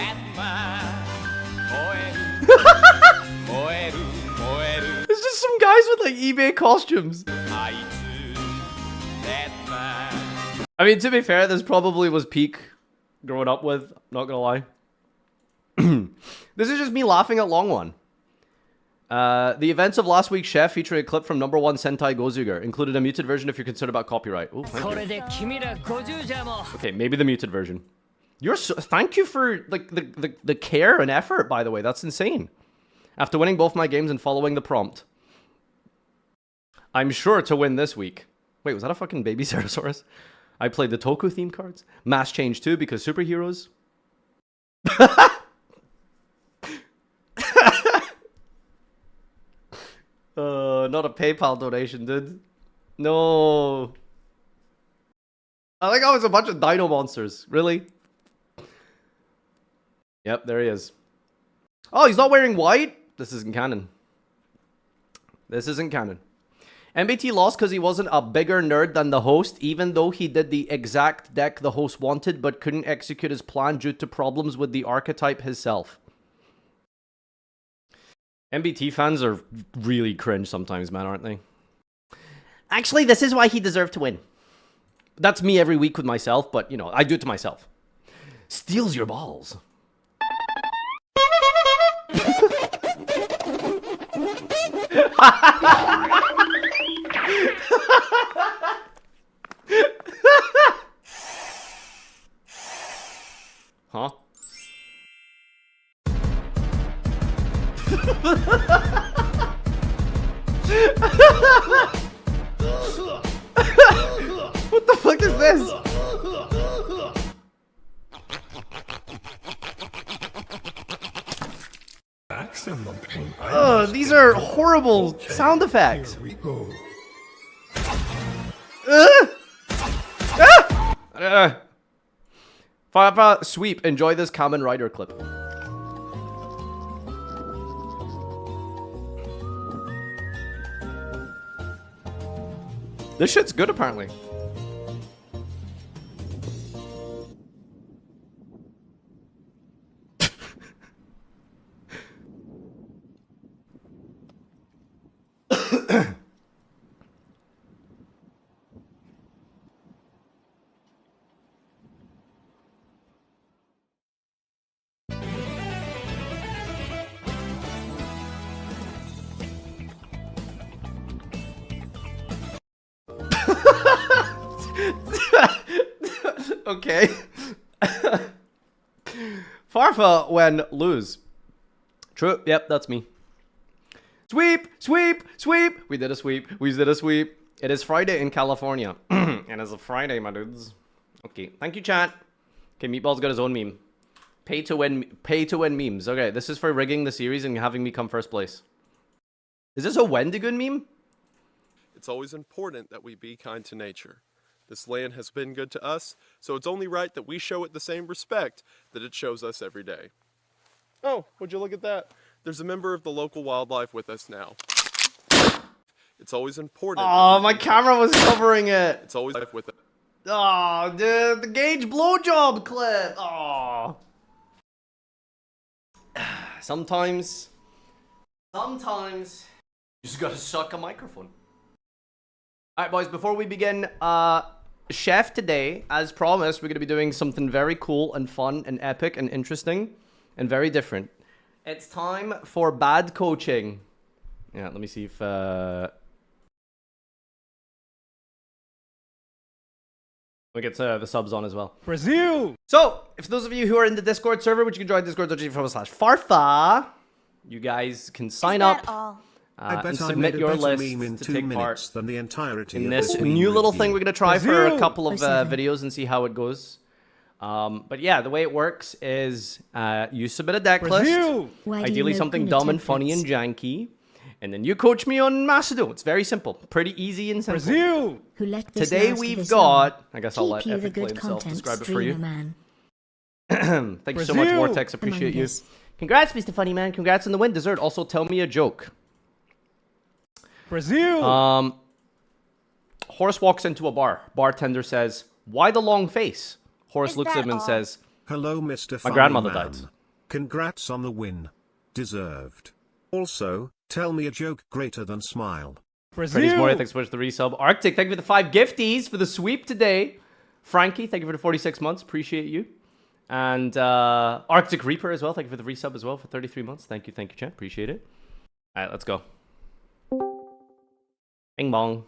It's just some guys with like eBay costumes. I mean, to be fair, this probably was peak growing up with, not gonna lie. This is just me laughing at Long One. The events of last week's Chef featuring a clip from #1 Sentai Gozuger. Included a muted version if you're concerned about copyright. Ooh, thank you. Okay, maybe the muted version. Thank you for like the care and effort, by the way. That's insane. After winning both my games and following the prompt, I'm sure to win this week. Wait, was that a fucking baby Ceratosaurus? I played the Toku theme cards. Mass Change 2 because superheroes. Not a PayPal donation, dude. No. I like how it's a bunch of dino monsters. Really? Yep, there he is. Oh, he's not wearing white? This isn't canon. This isn't canon. MBT lost because he wasn't a bigger nerd than the host, even though he did the exact deck the host wanted but couldn't execute his plan due to problems with the archetype himself. MBT fans are really cringe sometimes, man, aren't they? Actually, this is why he deserved to win. That's me every week with myself, but, you know, I do it to myself. Steals your balls. Huh? What the fuck is this? These are horrible sound effects. Farfa, sweep. Enjoy this Kamen Rider clip. This shit's good, apparently. Okay. Farfa when lose. True. Yep, that's me. Sweep, sweep, sweep. We did a sweep. We did a sweep. It is Friday in California. And it's a Friday, my dudes. Okay. Thank you, chat. Okay, Meatball's got his own meme. Pay to win memes. Okay, this is for rigging the series and having me come first place. Is this a Wendigoon meme? It's always important that we be kind to nature. This land has been good to us, so it's only right that we show it the same respect that it shows us every day. Oh, would you look at that? There's a member of the local wildlife with us now. It's always important. Oh, my camera was covering it. It's always with it. Oh, dude, the Gage blowjob clip. Oh. Sometimes, you just gotta suck a microphone. All right, boys, before we begin, Chef, today, as promised, we're going to be doing something very cool and fun and epic and interesting and very different. It's time for bad coaching. Yeah, let me see if... we get the subs on as well. Brazil. So, if those of you who are in the Discord server, which you can join discord.gg/Farfa, you guys can sign up and submit your list to take part than the entirety in of this meme new little review. thing we're going to try for a Brazil. couple of Brazil. videos and see how it goes. But yeah, the way it works is you submit a deck list, Brazil. Why do you ideally know something Kuna dumb and funny and templates? janky, and then you coach me on Macedon. It's very simple, pretty easy and simple. Brazil. Who let this Today last we've this got... long? I guess I'll let Keep you the Epic Play good himself content describe it for you. streamer, man. Thank you so much, Brazil. Vortex. Appreciate Among you. Us. Congrats, Mr. Funny Man. Congrats on the win. Dessert. Also, tell me a joke. Brazil. Horace walks into a bar. Bartender says, "Why the long face?" Horace looks at him and says, Hello, Mr. My grandmother Funny died. Man. Congrats on the win. Deserved. Also, tell me a joke greater than smile. Freddy's Brazil. Moria, thanks so much for the resub. Arctic, thank you for the 5 gifties for the sweep today. Frankie, thank you for the 46 months. Appreciate you. And Arctic Reaper as well. Thank you for the resub as well for 33 months. Thank you, champ. Appreciate it. All right, let's go. Bing bong.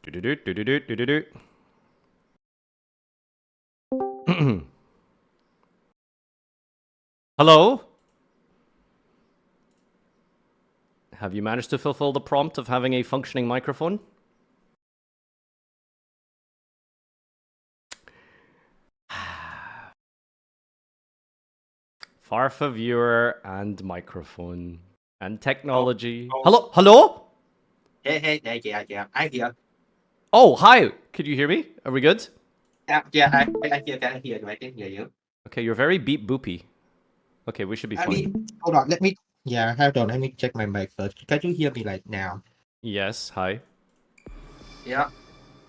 Do-do-do, do-do-do, do-do-do. Hello? Have you managed to fulfill the prompt of having a functioning microphone? Farfa viewer and microphone and technology. Hello? Hello? Hey, yeah, I hear. Oh, hi. Could you hear me? Are we good? I hear you. I can hear you. Okay, you're very beep boopy. Okay, we should be I fine. mean, hold on, let me check my mic first. Can you hear me right now? Yes, hi. Yeah.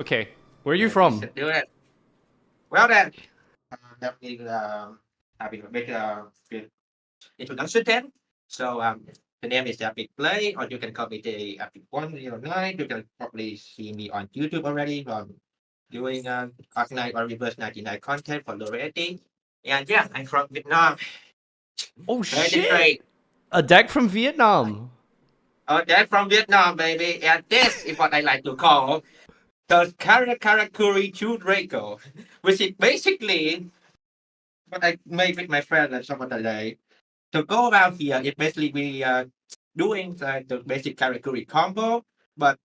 Okay, where are you from? Let's do it. Well then, let me having a big introduction then. So the name is Epic Play, or you can call me the Epic 109. You can probably see me on YouTube already from doing Arc9 or Reverse 99 content for low rating. And yeah, I'm from Vietnam. Oh Very shit! great. A deck from Vietnam. Oh, that's from Vietnam, baby. And this is what I like to call the Karakuri Chu Draco, which is basically what I made with my friend and some other day. To go around here, it basically we doing the basic Karakuri combo, but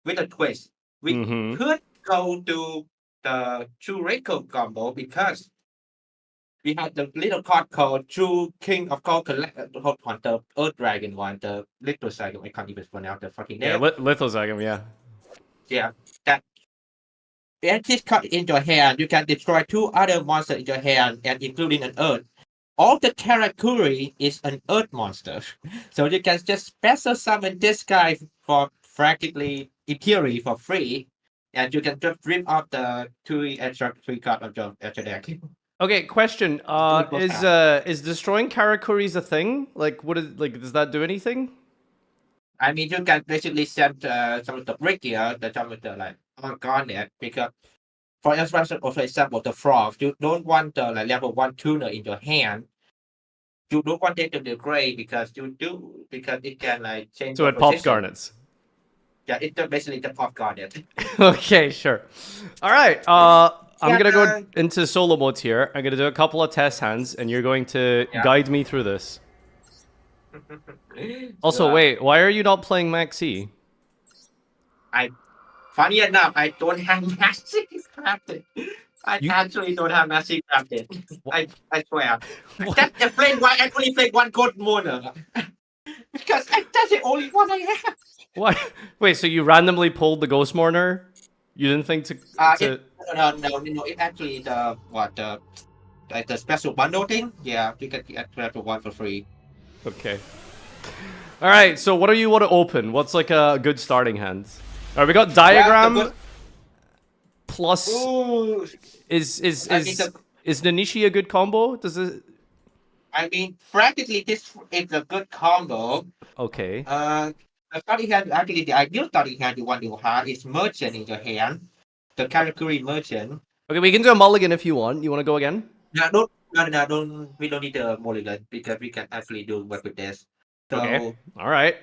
with a twist. We Mhm. could go to the Chu Draco combo because we had the little card called True King of Cold Hold on, the Earth Dragon one, the little cycle. I can't even pronounce the fucking Yeah, name. Lithosagam, yeah. Yeah, that. And this card in your hand, you can destroy 2 other monsters in your hand, and including an Earth. All the Karakuri is an Earth monster, so you can just special summon this guy for practically, in theory, for free, and you can just rip off the 2 extra 3 cards of your deck. Okay, question. Good Is destroying Karakuris a thing? Like, what is does that do anything? I mean, you can basically send some of the brick here, some of the like garnet, because for example, the frog, you don't want the like level 1 tuner in your hand. You don't want it to be gray because it can like change. So the it pops position. garnets. Yeah, it's basically the pop garnet. Okay, sure. All right. I'm Yeah, gonna go into solo mode here. I'm gonna do a couple of test hands, and you're going to guide me through this. Also, So, wait. Why are you not playing Maxi? funny enough, I don't have magic crafted. I actually don't have magic crafted. I swear. That the flame one actually played 1 gold mono. Because that's the only one I have. What? Wait. So you randomly pulled the Ghost Mourner? You didn't think to? No. It actually the special bundle thing. Yeah, you can get special one for free. Okay. All right. So what do you want to open? What's like a good starting hand? All right, we got diagram plus. Ooh. Is Nanishi a good combo? Does it? I mean, practically this is a good combo. Okay. A starting hand, actually, the ideal starting hand you want to have is Merchant in your hand. The category Merchant. Okay, we can do a mulligan if you want. You want to go again? No, don't. We don't need a mulligan because we can actually do work with this. So, Okay. All right.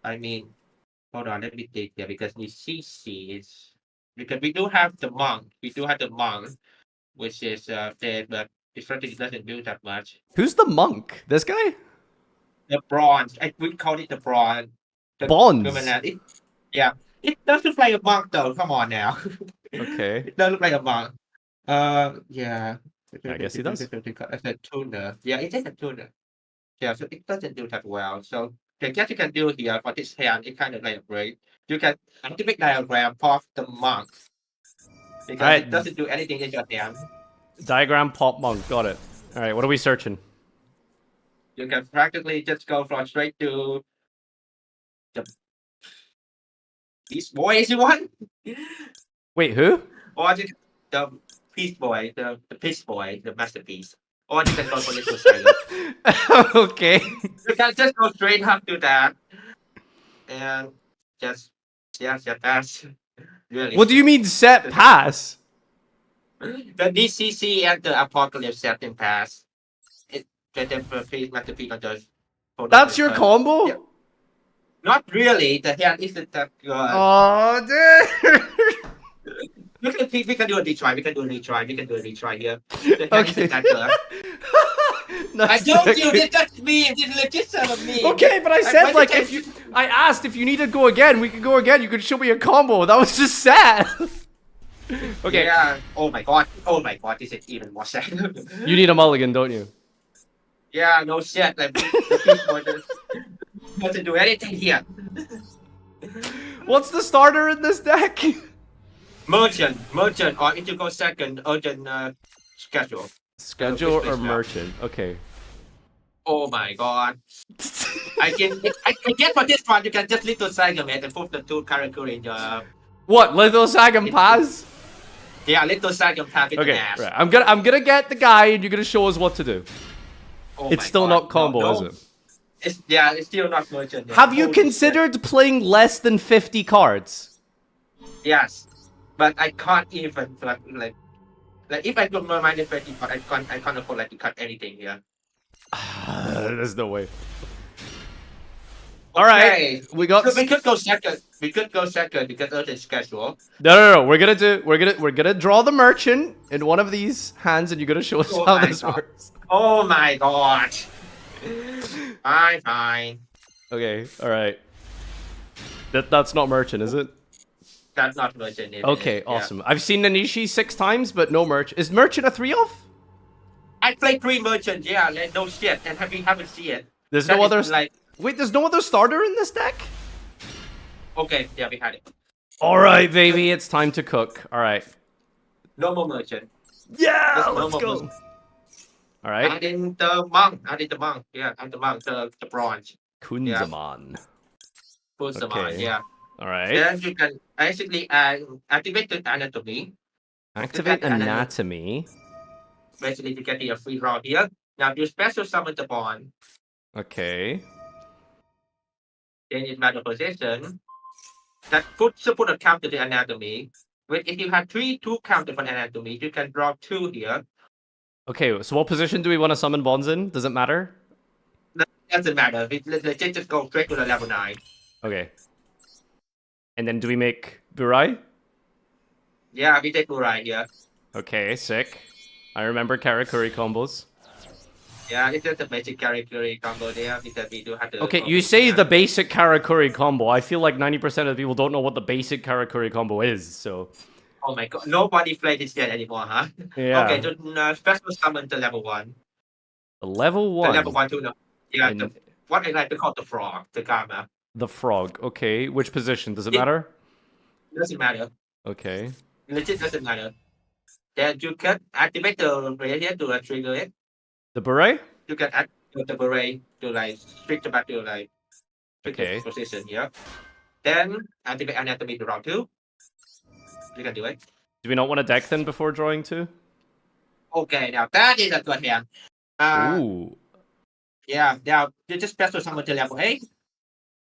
I mean, hold on, let me think here because the CC is because we do have the monk. We do have the monk, which is dead, but it certainly doesn't do that much. Who's the monk? This guy? The bronze. I would call it the bronze. The Bonds. Yeah. It does look like a monk though. Come on now. Okay. It does look like a monk. Yeah. I guess he does. As a tuner. Yeah, it is a tuner. Yeah, so it doesn't do that well. So the guess you can do here for this hand, it kind of like a break. You can activate diagram of the monk. Because Alright. it doesn't do anything in your hand. Diagram pop monk. Got it. All right. What are we searching? You can practically just go from straight to the Beast Boy if you want. Wait, who? Or just the Beast Boy, the Beast Boy, the masterpiece. Or you can go for Little Silent. Okay. You can just go straight up to that. And just pass. Really. What do you mean set pass? The DCC and the Apocalypse set in pass. The masterpiece on those. That's your combo? Yeah. Not really. The hand isn't that good. Oh, dude. We can do a retry. We can do a retry here. The hand Okay. isn't that good. I told you this is me. This is legit me. Okay, but I said like if you. I asked if you need to go again. We could go again. You could show me a combo. That was just sad. Okay. Yeah. Oh my god. This is even more sad. You need a mulligan, don't you? Yeah. No shit. Like the people doesn't do anything here. What's the starter in this deck? Merchant, or if you go second, urgent schedule. Schedule or merchant? Okay. Oh my god. I guess for this one, you can just little Sagamate and put the two character in your... What? Little Sagam Paz? Yeah, little Sagam have it in Okay, ass. right. I'm gonna get the guy and you're gonna show us what to do. Oh It's my still god. not combo, No. is it? It's still not merchant. Yeah. Have you Holy shit. considered playing less than 50 cards? Yes. But I can't even like if I go minus 20 but I can't afford like to cut anything here. There's no way. All right, we got. So we could go second. Because of the schedule. No. We're gonna draw the merchant in one of these hands, and you're gonna show us Oh how my this god. works. Oh my god. Fine. Okay. All right. That's not merchant, is it? That's not merchant. Okay. Yeah. Awesome. I've seen Nanishi 6 times, but no merch. Is merchant a 3-off? I played 3 merchant. Yeah, like, no shit, and we haven't seen it. There's That no is other. like. Wait, there's no other starter in this deck? Okay, yeah, we had it. All right, baby, it's time to cook. All right. No more merchant. Yeah, Just no let's more go. merchant. All right. Adding the monk. Yeah, and the monk, the bronze. Kunzaman. Put some Okay. on, yeah. All right. Then you can basically activate the anatomy. Activate anatomy. Basically, to get the free draw here. Now, you special summon the bond. Okay. Then in battle position, that puts a counter to the anatomy. When if you have 2 counter for anatomy, you can draw 2 here. Okay, so what position do we want to summon bonds in? Does it matter? That doesn't matter. Let's just go straight to the level 9. Okay. And then do we make Burai? Yeah, we take Burai here. Okay, sick. I remember Karakuri combos. Yeah, it's just a basic character combo there because we do have to. Okay, you say the basic Karakuri combo. I feel like 90% of people don't know what the basic Karakuri combo is, so... Oh my god, nobody plays this yet anymore, huh? Yeah. Okay, so special summon the level 1. Level 1? The level 1 too, no. Yeah, And- what I like to call the frog, the gamma. The frog. Okay, which position? Does it It- matter? Doesn't matter. Okay. Legit doesn't matter. Then you can activate the ray here to trigger it. The beret? You can activate the beret to like switch back to like Okay. the position here. Then activate anatomy to round 2. You can do it. Do we not want to deck then before drawing 2? Okay, now that is a good hand. Ooh. Yeah, now you just special summon to level 8.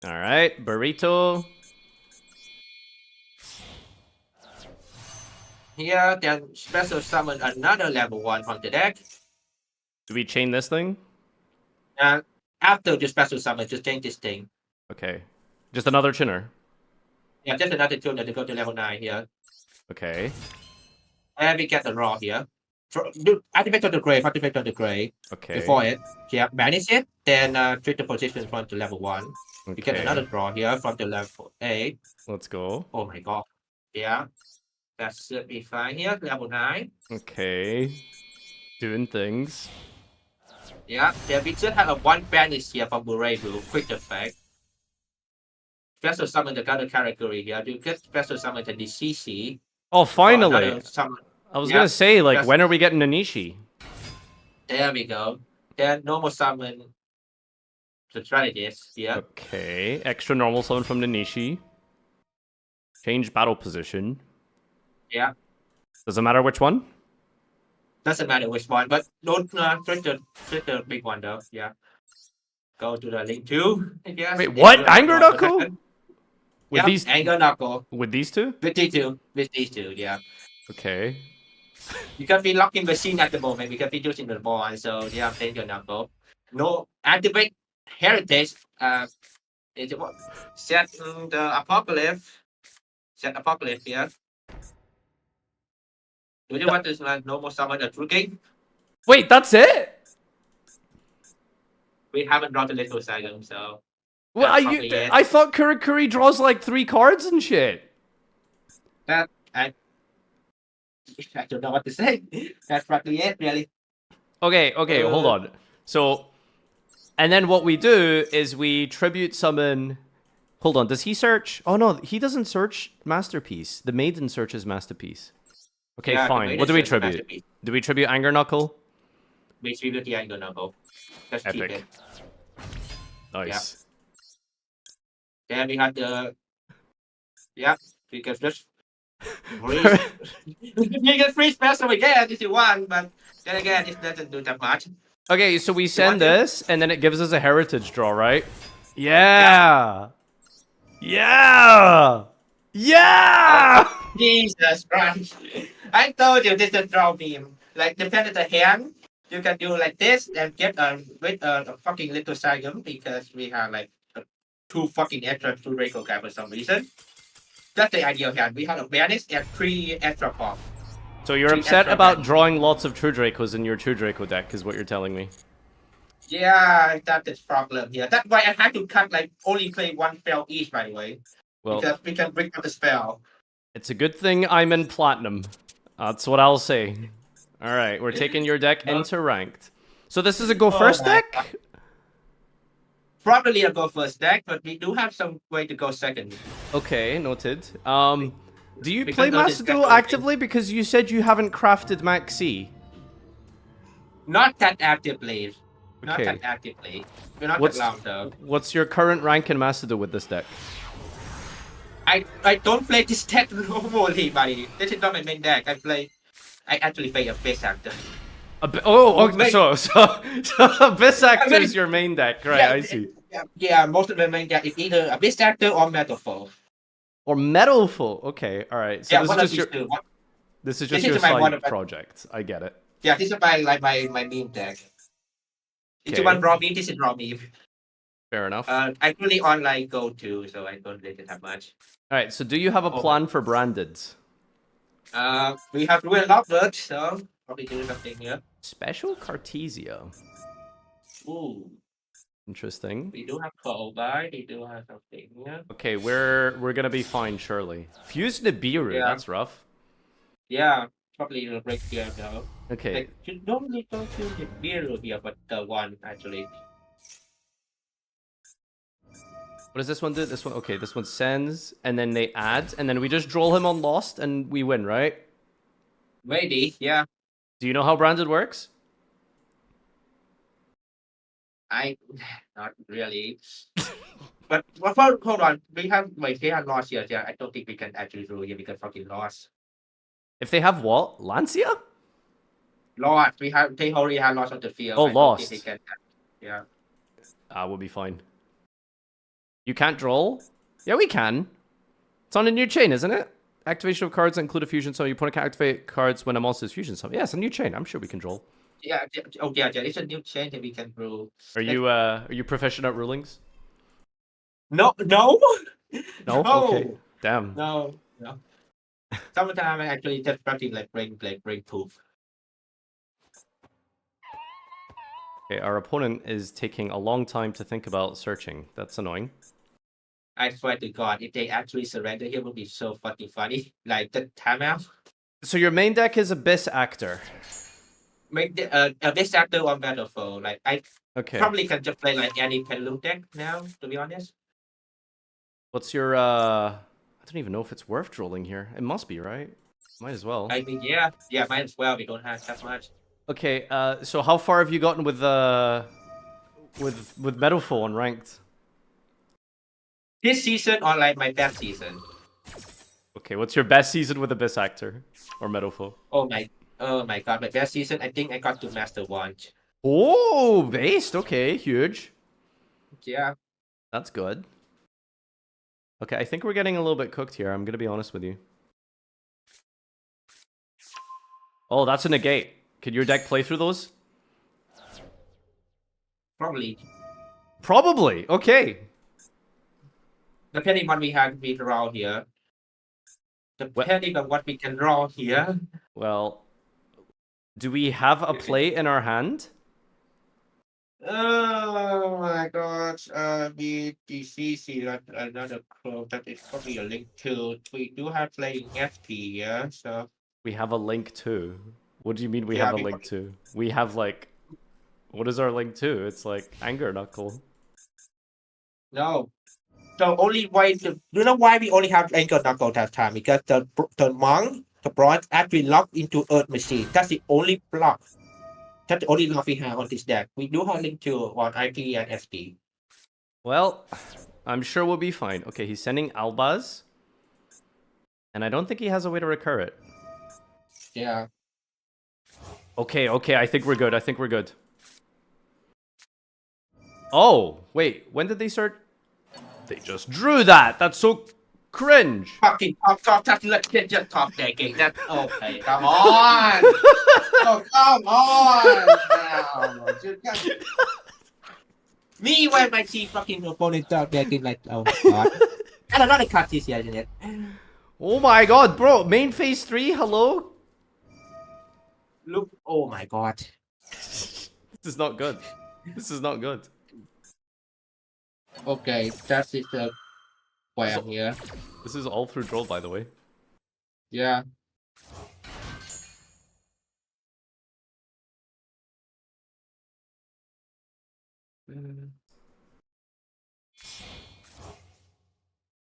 Alright, Burrito. Here, then special summon another level 1 from the deck. Do we chain this thing? And after the special summon, just change this thing. Okay. Just another chinner. Yeah, just another tuner to go to level 9 here. Okay. And we get the raw here. Do activate on the grave, activate on the grave. Okay. Before it. Yeah, banish it, then treat the position from the level 1. Okay. We get another draw here from the level 8. Let's go. Oh my god. Yeah. That should be fine here, level 9. Okay. Doing things. Yeah, then we just have a 1 banish here from Bure Blue, quick effect. Special summon the other category here. You get special summon the DCC. Oh, finally! I was gonna say, like, when are we getting Nanishi? There we go. Then normal summon the strategist. Yeah. Okay. Extra normal summon from Nanishi. Change battle position. Yeah. Doesn't matter which one? Doesn't matter which one, but don't treat the big one though. Yeah. Go to the link 2. Yes. Wait, what? Anger Knuckle? With these Anger Knuckle. With these two? With these two. With these two, yeah. Okay. Because we lock in the scene at the moment, because we're using the ball, so yeah, Anger Knuckle. No, activate heritage. Is it what? Set the apocalypse. Set apocalypse here. Do you want to normal summon a true king? Wait, that's it? We haven't drawn the little Sagan, so. Well, I thought Kurikuri draws like 3 cards and shit. That I don't know what to say. That's probably it, really. Okay, hold on. So, and then what we do is we tribute summon. Hold on, does he search? Oh no, he doesn't search Masterpiece. The Maiden searches Masterpiece. Okay, yeah, fine. What do we tribute? Do we tribute Anger Knuckle? We tribute the Anger Knuckle. Just keep Epic. it. Nice. Yeah. Then we have the. Yeah, we can just. You can free special again if you want, but then again, it doesn't do that much. Okay, so we send this, and then it gives us a heritage draw, right? Yeah! Yeah! Yeah! Jesus Christ. I told you this is a draw beam. Like, depending on the hand, you can do like this and get with a fucking little Sagan because we have like 2 fucking extra 2 Reiko guy for some reason. That's the ideal hand. We have a banish and 3 extra pop. So you're upset about drawing lots of True Dracos in your True Draco deck, is what you're telling me. Yeah, that's the problem here. That's why I had to cut like only play 1 spell each, by the way. Well, because we can bring up the spell. It's a good thing I'm in Platinum. That's what I'll say. Alright, we're taking your deck into Ranked. So this is a go first deck? Probably a go first deck, but we do have some way to go second. Okay, noted. Do you play Master Duel actively? Because you said you haven't crafted Maxi. Not that actively. Not Okay. that actively. We're not that loud though. What's your current rank in Master Duel with this deck? I don't play this deck normally, buddy. This is not my main deck. I actually play a base actor. So Abyss Actor is your main deck, right? Yeah, I see. Yeah, most of the main deck is either a base actor or metaphor. Or Metalful. Okay, all right. So Yeah, this one is of just these your two. this is This just is your my one side of my- project. I get it. Yeah, this is my main deck. If Okay. you want raw meat, this is raw meat. Fair enough. I really online go to, so I don't really that much. All right. So do you have a plan for branded? We have Duel Lockbird, so probably do something here. Special Cartesia. Ooh, Interesting. we do have Kobai, we do have something here. Okay, we're gonna be fine, surely. Fuse Nibiru. Yeah. That's rough. Yeah, probably a break here though. Okay. Like, you don't need to use the Biru here, but the one actually. What does this one do? This one. Okay, this one sends, and then they add, and then we just draw him on Lost, and we win, right? Maybe, yeah. Do you know how branded works? Not really. But hold on, we have lost here. Yeah, I don't think we can actually do here because fucking lost. If they have what? Lancia? Lost. They already have lost on the field. Oh, I don't lost. think they can, yeah. We'll be fine. You can't draw? Yeah, we can. It's on a new chain, isn't it? Activation of cards that include a fusion summon. Your opponent can activate cards when a monster is fusion summon. Yeah, it's a new chain. I'm sure we can draw. Yeah, oh yeah, it's a new change that we can rule. Are you proficient at rulings? No. No? No. Okay. Damn. No. Sometimes I actually just practice like brain proof. Okay, our opponent is taking a long time to think about searching. That's annoying. I swear to God, if they actually surrender here, would be so fucking funny. Like the timeout. So your main deck is Abyss Actor. Make the this actor on battlefield. Like I probably can just play like any pendulum deck now. To be honest. What's your I don't even know if it's worth drawing here. It must be, right? Might as well. I mean, yeah, might as well. We don't have that much. Okay, so how far have you gotten with Meadowfall on ranked? This season or like my best season? Okay, what's your best season with Abyss Actor or Meadowfall? Oh my God, my best season. I think I got to Master 1. Oh, based. Okay, huge. Yeah. That's good. Okay, I think we're getting a little bit cooked here. I'm gonna be honest with you. Oh, that's a negate. Could your deck play through those? Probably. Probably. Okay. Depending on we draw here. Depending on what we can draw here. Well, do we have a play in our hand? Oh my God. BDC another clue that is probably a link to. We do have playing FP, yeah. So we have a link to. What do you mean we have a link to? We have like, what is our link to? It's like Anger Knuckle. No. The only way to, you know why we only have Anger Knuckle that time? Because the monk, the bronze, actually locked into Earth Machine. That's the only block. That's the only block we have on this deck. We do have link to on IP and SD. Well, I'm sure we'll be fine. Okay, he's sending Albaz. And I don't think he has a way to recur it. Yeah. Okay, I think we're good. Oh, wait, when did they start? They just drew that. That's so cringe. Fucking top, let's get just top decking. That's okay. Come on. Oh, come on. Now. Me when my chief fucking opponent top decking like, oh God. And another cut this year, isn't it? Oh my God, bro. Main phase 3, hello? Look, oh my God. This is not good. Okay, that is the plan here. This is all through draw, by the way. Yeah.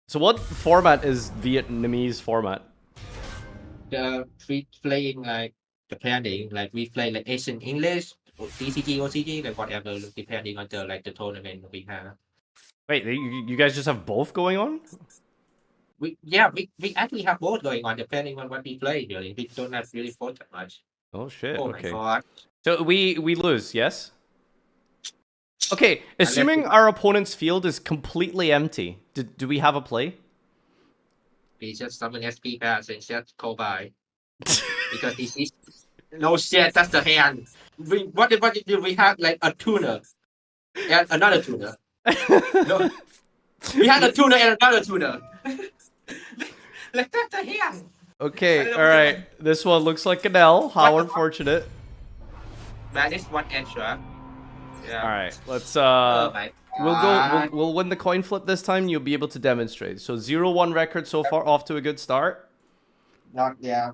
So what format is Vietnamese format? We playing like depending, like we play like Asian English, or DCG, OCG, like whatever, depending on the tournament we have. Wait, you guys just have both going on? We actually have both going on depending on what we play. Really, we don't have really fought that much. Oh shit! Oh okay. my God. So we lose, yes? Okay, assuming our opponent's field is completely empty, do we have a play? We just summon SP pass and just go by. Because he's no shit, that's the hand. What did we have like a tuner and another tuner? No. We had a tuner and another tuner. Like that's the hand. Okay, alright. This one looks like an L. How unfortunate. That is one extra. Yeah. Alright, let's Oh my God. we'll win the coin flip this time. You'll be able to demonstrate. So 0-1 record so far, off to a good start. Not yeah.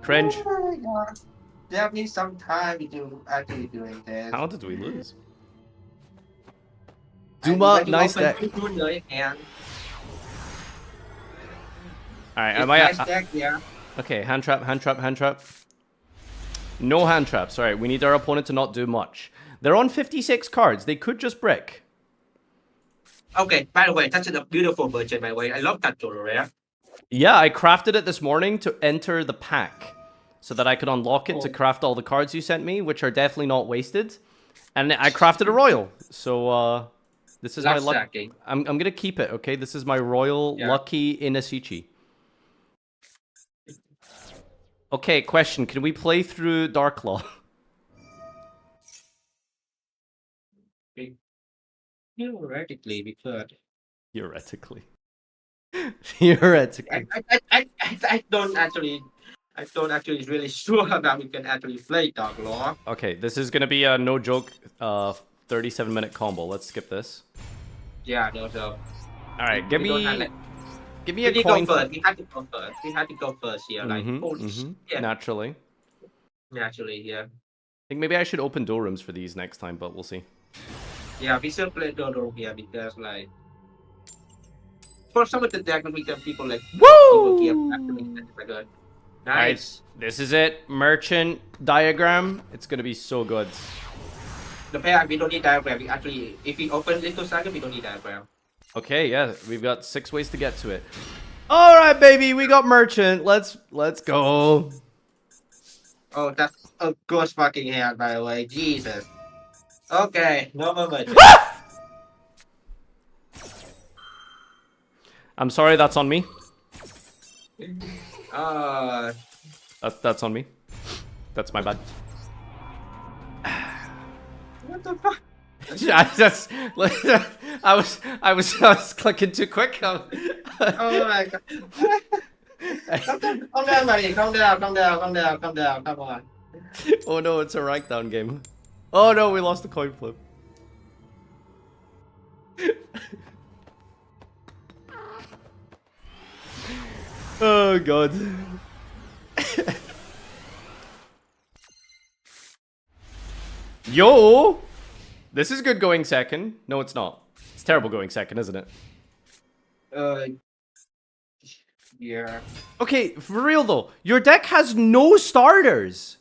Cringe. Oh my God. There needs some time to actually doing this. How did we lose? Duma, nice deck. Alright, am I? Nice deck, yeah. Okay, hand trap. No hand traps. Alright, we need our opponent to not do much. They're on 56 cards. They could just brick. Okay, by the way, that's a beautiful version, by the way. I love that Joro rare. Yeah, I crafted it this morning to enter the pack. so that I could unlock it to craft all the cards you sent me, which are definitely not wasted. And I crafted a royal. So this is my luck. I'm gonna keep it. Okay, this is my royal lucky Inasichi. Okay, question: can we play through Darklaw? Theoretically, we could. Theoretically. Theoretically. I don't actually really sure that we can actually play Darklaw. Okay, this is gonna be a no joke 37-minute combo. Let's skip this. Yeah, no joke. Alright, give me a We coin. go first. We had to go first. We had to go first here. Like, holy shit. Naturally. Naturally, yeah. I think maybe I should open duel rooms for these next time, but we'll see. Yeah, we should play Dodo here because, like, for some of the deck, we can people like Woo! Good. Nice. Nice. This is it. Merchant diagram. It's gonna be so good. The pair, we don't need diagram. We actually, if we open Little Saga, we don't need diagram. Okay, yeah, we've got 6 ways to get to it. All right, baby, we got merchant. Let's go. Oh, that's a ghost fucking hand, by the way. Jesus. Okay, no more merchant. I'm sorry, that's on me. That's on me. That's my bad. What the fuck? I was clicking too quick. Oh my god. Calm down, buddy. Calm down. Come on. Oh no, it's a rank down game. Oh no, we lost the coin flip. Oh god. Yo! This is good going second. No, it's not. It's terrible going second, isn't it? Yeah. Okay, for real though, your deck has no starters.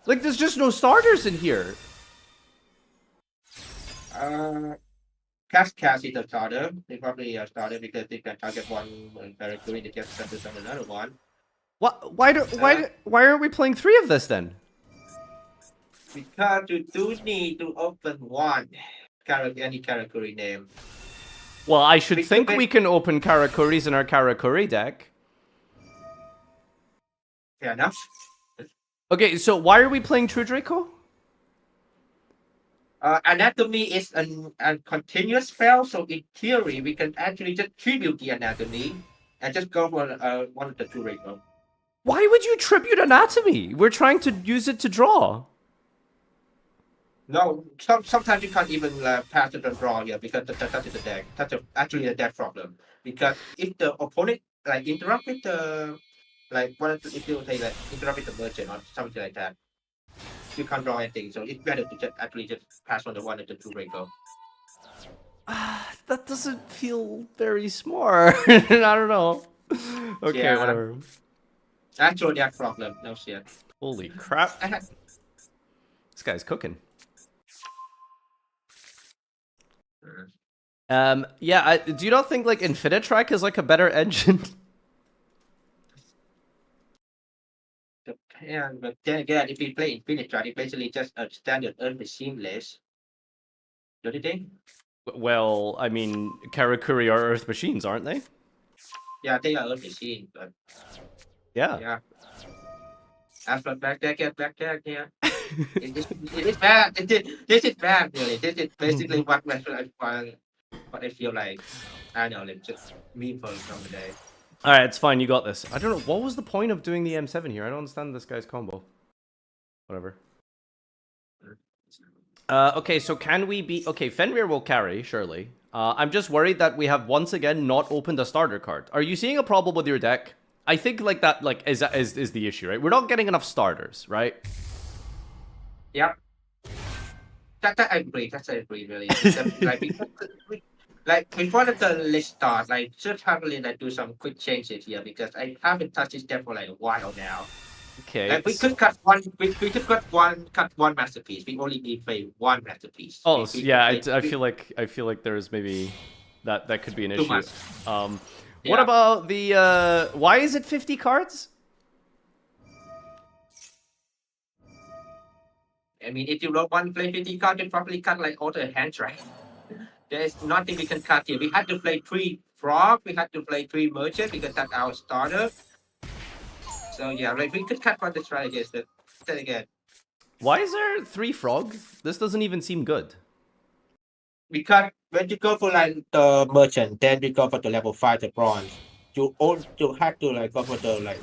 Like, there's just no starters in here. Cast is a starter. They probably are starter because they can target one character and they can send to summon another one. What? Why aren't we playing 3 of this then? Because you do need to open one character, any character name. Well, I should think we can open Karakuris in our Karakuri deck. Fair enough. Okay, so why are we playing True Draco? Anatomy is a continuous spell, so in theory, we can actually just tribute the anatomy and just go for one of the 2 Draco. Why would you tribute anatomy? We're trying to use it to draw. No, sometimes you can't even pass it and draw here because that is the deck. That's actually a deck problem. Because if the opponent like interrupt with the if you say like interrupt with the merchant or something like that, you can't draw anything. So it's better to just pass on the 1 and the 2 Draco. That doesn't feel very smart. I don't know. Okay, Yeah. whatever. Actual deck problem. No shit. Holy crap. This guy's cooking. Yeah, do you not think like Infinitrack is like a better engine? Yeah, but then again, if we play Infinitrack, it's basically just a standard Earth Machine list. Don't you think? Well, I mean, Karakuri are Earth machines, aren't they? Yeah, they are Earth Machine, but Yeah. yeah. As for back deck, yeah. it is bad. This is bad, really. This is basically what I feel like. I know, like just meme for the day. Alright, it's fine, you got this. I don't know, what was the point of doing the M7 here? I don't understand this guy's combo. Whatever. Okay, so can we be... Okay, Fenrir will carry, surely. I'm just worried that we have once again not opened a starter card. Are you seeing a problem with your deck? I think like that is the issue, right? We're not getting enough starters, right? Yep. That I agree. That's I agree, really. Like before the list starts, like should probably like do some quick changes here because I haven't touched this deck for like a while now. Okay. Like we could cut one. We could cut one masterpiece. We only need to play one masterpiece. Oh, so yeah. I feel like there's maybe that could be an issue. Much. What about the? Why is it 50 cards? I mean, if you don't want to play 50 cards, you probably cut like all the hand track. There's nothing we can cut here. We had to play 3 frog, we had to play 3 merchant because that's our starter. So yeah, like we could cut one the strategies, but then again, Why is there 3 frogs? This doesn't even seem good. we cut when you go for like the merchant, then we go for the level 5 the bronze. You have to like go for the like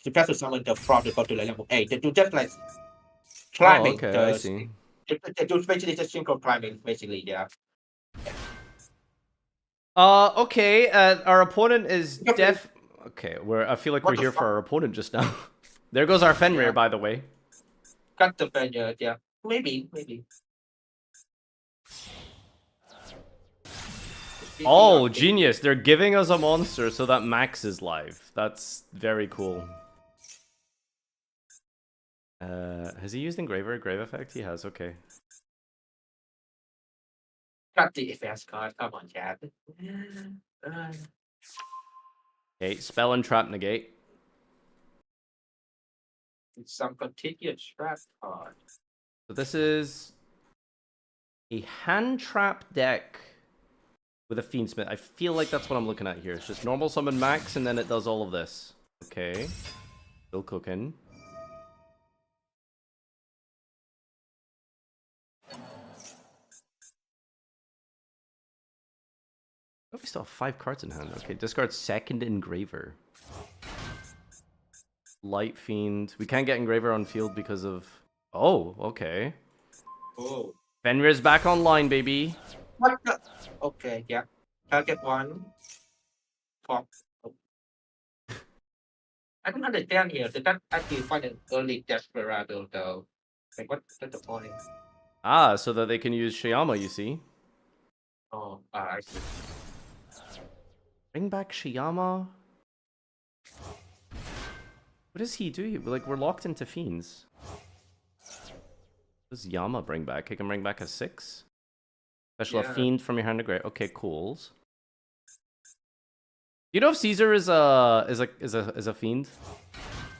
you have to summon the frog to go to the level 8. Then you just like climbing okay, the I see. you basically just synchro climbing basically, yeah. Okay, our opponent is Okay, I feel like What we're the here for fuck? our opponent just now. There goes our Fenrir, Yeah. by the way. Cut the Fenrir, yeah. Maybe. Oh, genius. They're giving us a monster so that Max is live. That's very cool. Has he used Engraver? Grave Effect? He has, okay. Cut the FS card, come on, chat. Okay, Spell and Trap Negate. Some continuous trap card. So this is a hand trap deck with a Fiendsmith. I feel like that's what I'm looking at here. It's just normal summon Max and then it does all of this. Okay. Still cooking. Oh, we still have 5 cards in hand. Okay, discard second Engraver. Light Fiend. We can't get Engraver on field because of... Oh, okay. Oh. Fenrir's back online, baby. What the? Okay, yeah. Target 1. Pop. Oh. I don't understand here. Did that actually find an early Desperado though? Like what's the point? Ah, so that they can use Shiyama, you see. Oh, I see. Bring back Shiyama? What does he do? Like, we're locked into Fiends. What does Yama bring back? He can bring back a 6? Special a Fiend from your hand to grave. Okay, cools. You know if Caesar is a Fiend?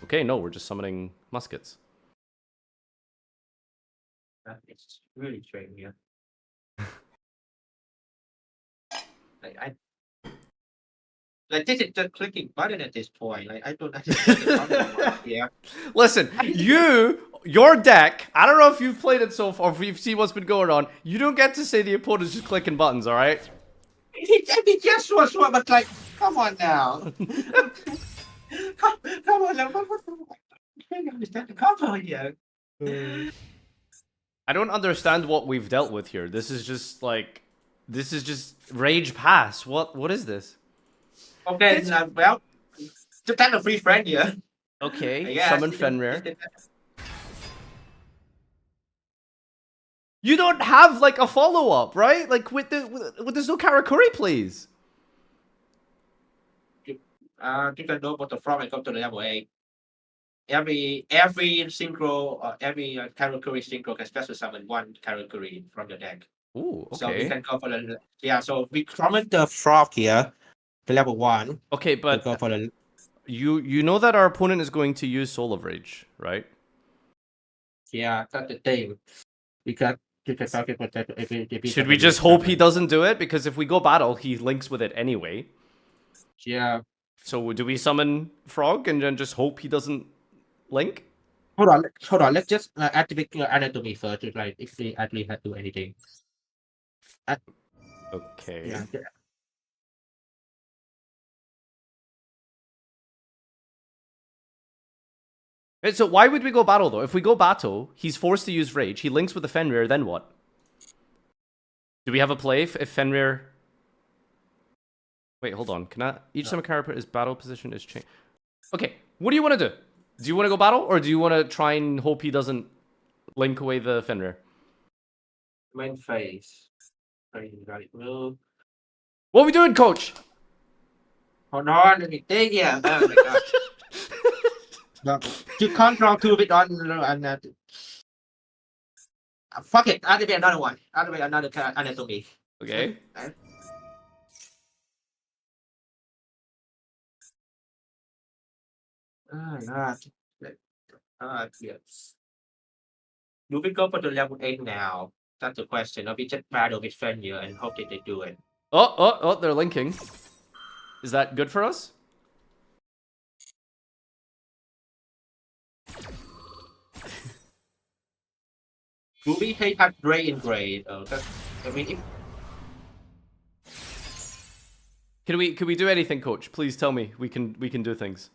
Okay, no, we're just summoning muskets. It's really strange here. Like this is just clicking button at this point. Like I don't understand the problem. Yeah. Listen, your deck, I don't know if you've played it so far, if you've seen what's been going on. You don't get to say the opponent's just clicking buttons, alright? He just was one, but like, come on now. come on now. What? I don't understand the combo here. I don't understand what we've dealt with here. This is just Rage Pass. What is this? Okay, well, just kind of free friend here. Okay, summon Fenrir. You don't have like a follow-up, right? Like with there's no Karakuri plays. You can know about the frog and go to the level 8. Every synchro, every Karakuri synchro can special summon 1 Karakuri from your deck. Ooh, okay. So we can go for the so we summon the frog here, the level 1. Okay, but go for the... you know that our opponent is going to use Soul of Rage, right? Yeah, that's the thing. Because should we just hope he doesn't do it? Because if we go battle, he links with it anyway. Yeah. So do we summon Frog and then just hope he doesn't link? Hold on. Let's just activate anatomy first. Like if we actually had to do anything. Okay. Yeah. Wait, so why would we go battle though? If we go battle, he's forced to use Rage. He links with the Fenrir, then what? Do we have a play if Fenrir... Wait, hold on. Each time a character is battle position is changed. Okay, what do you want to do? Do you want to go battle, or do you want to try and hope he doesn't link away the Fenrir? Main phase. Right move. What are we doing, coach? Hold on, let me think. Yeah. Oh my god. No, you control 2 with on and fuck it. Activate another one. Activate another anatomy. Okay. God. Yes. Do we go for the level 8 now? That's the question. Or we just battle with Fenrir and hope that they do it. Oh, they're linking. Is that good for us? Do we take up gray in gray? I mean, if Can we do anything, coach? Please tell me we can do things.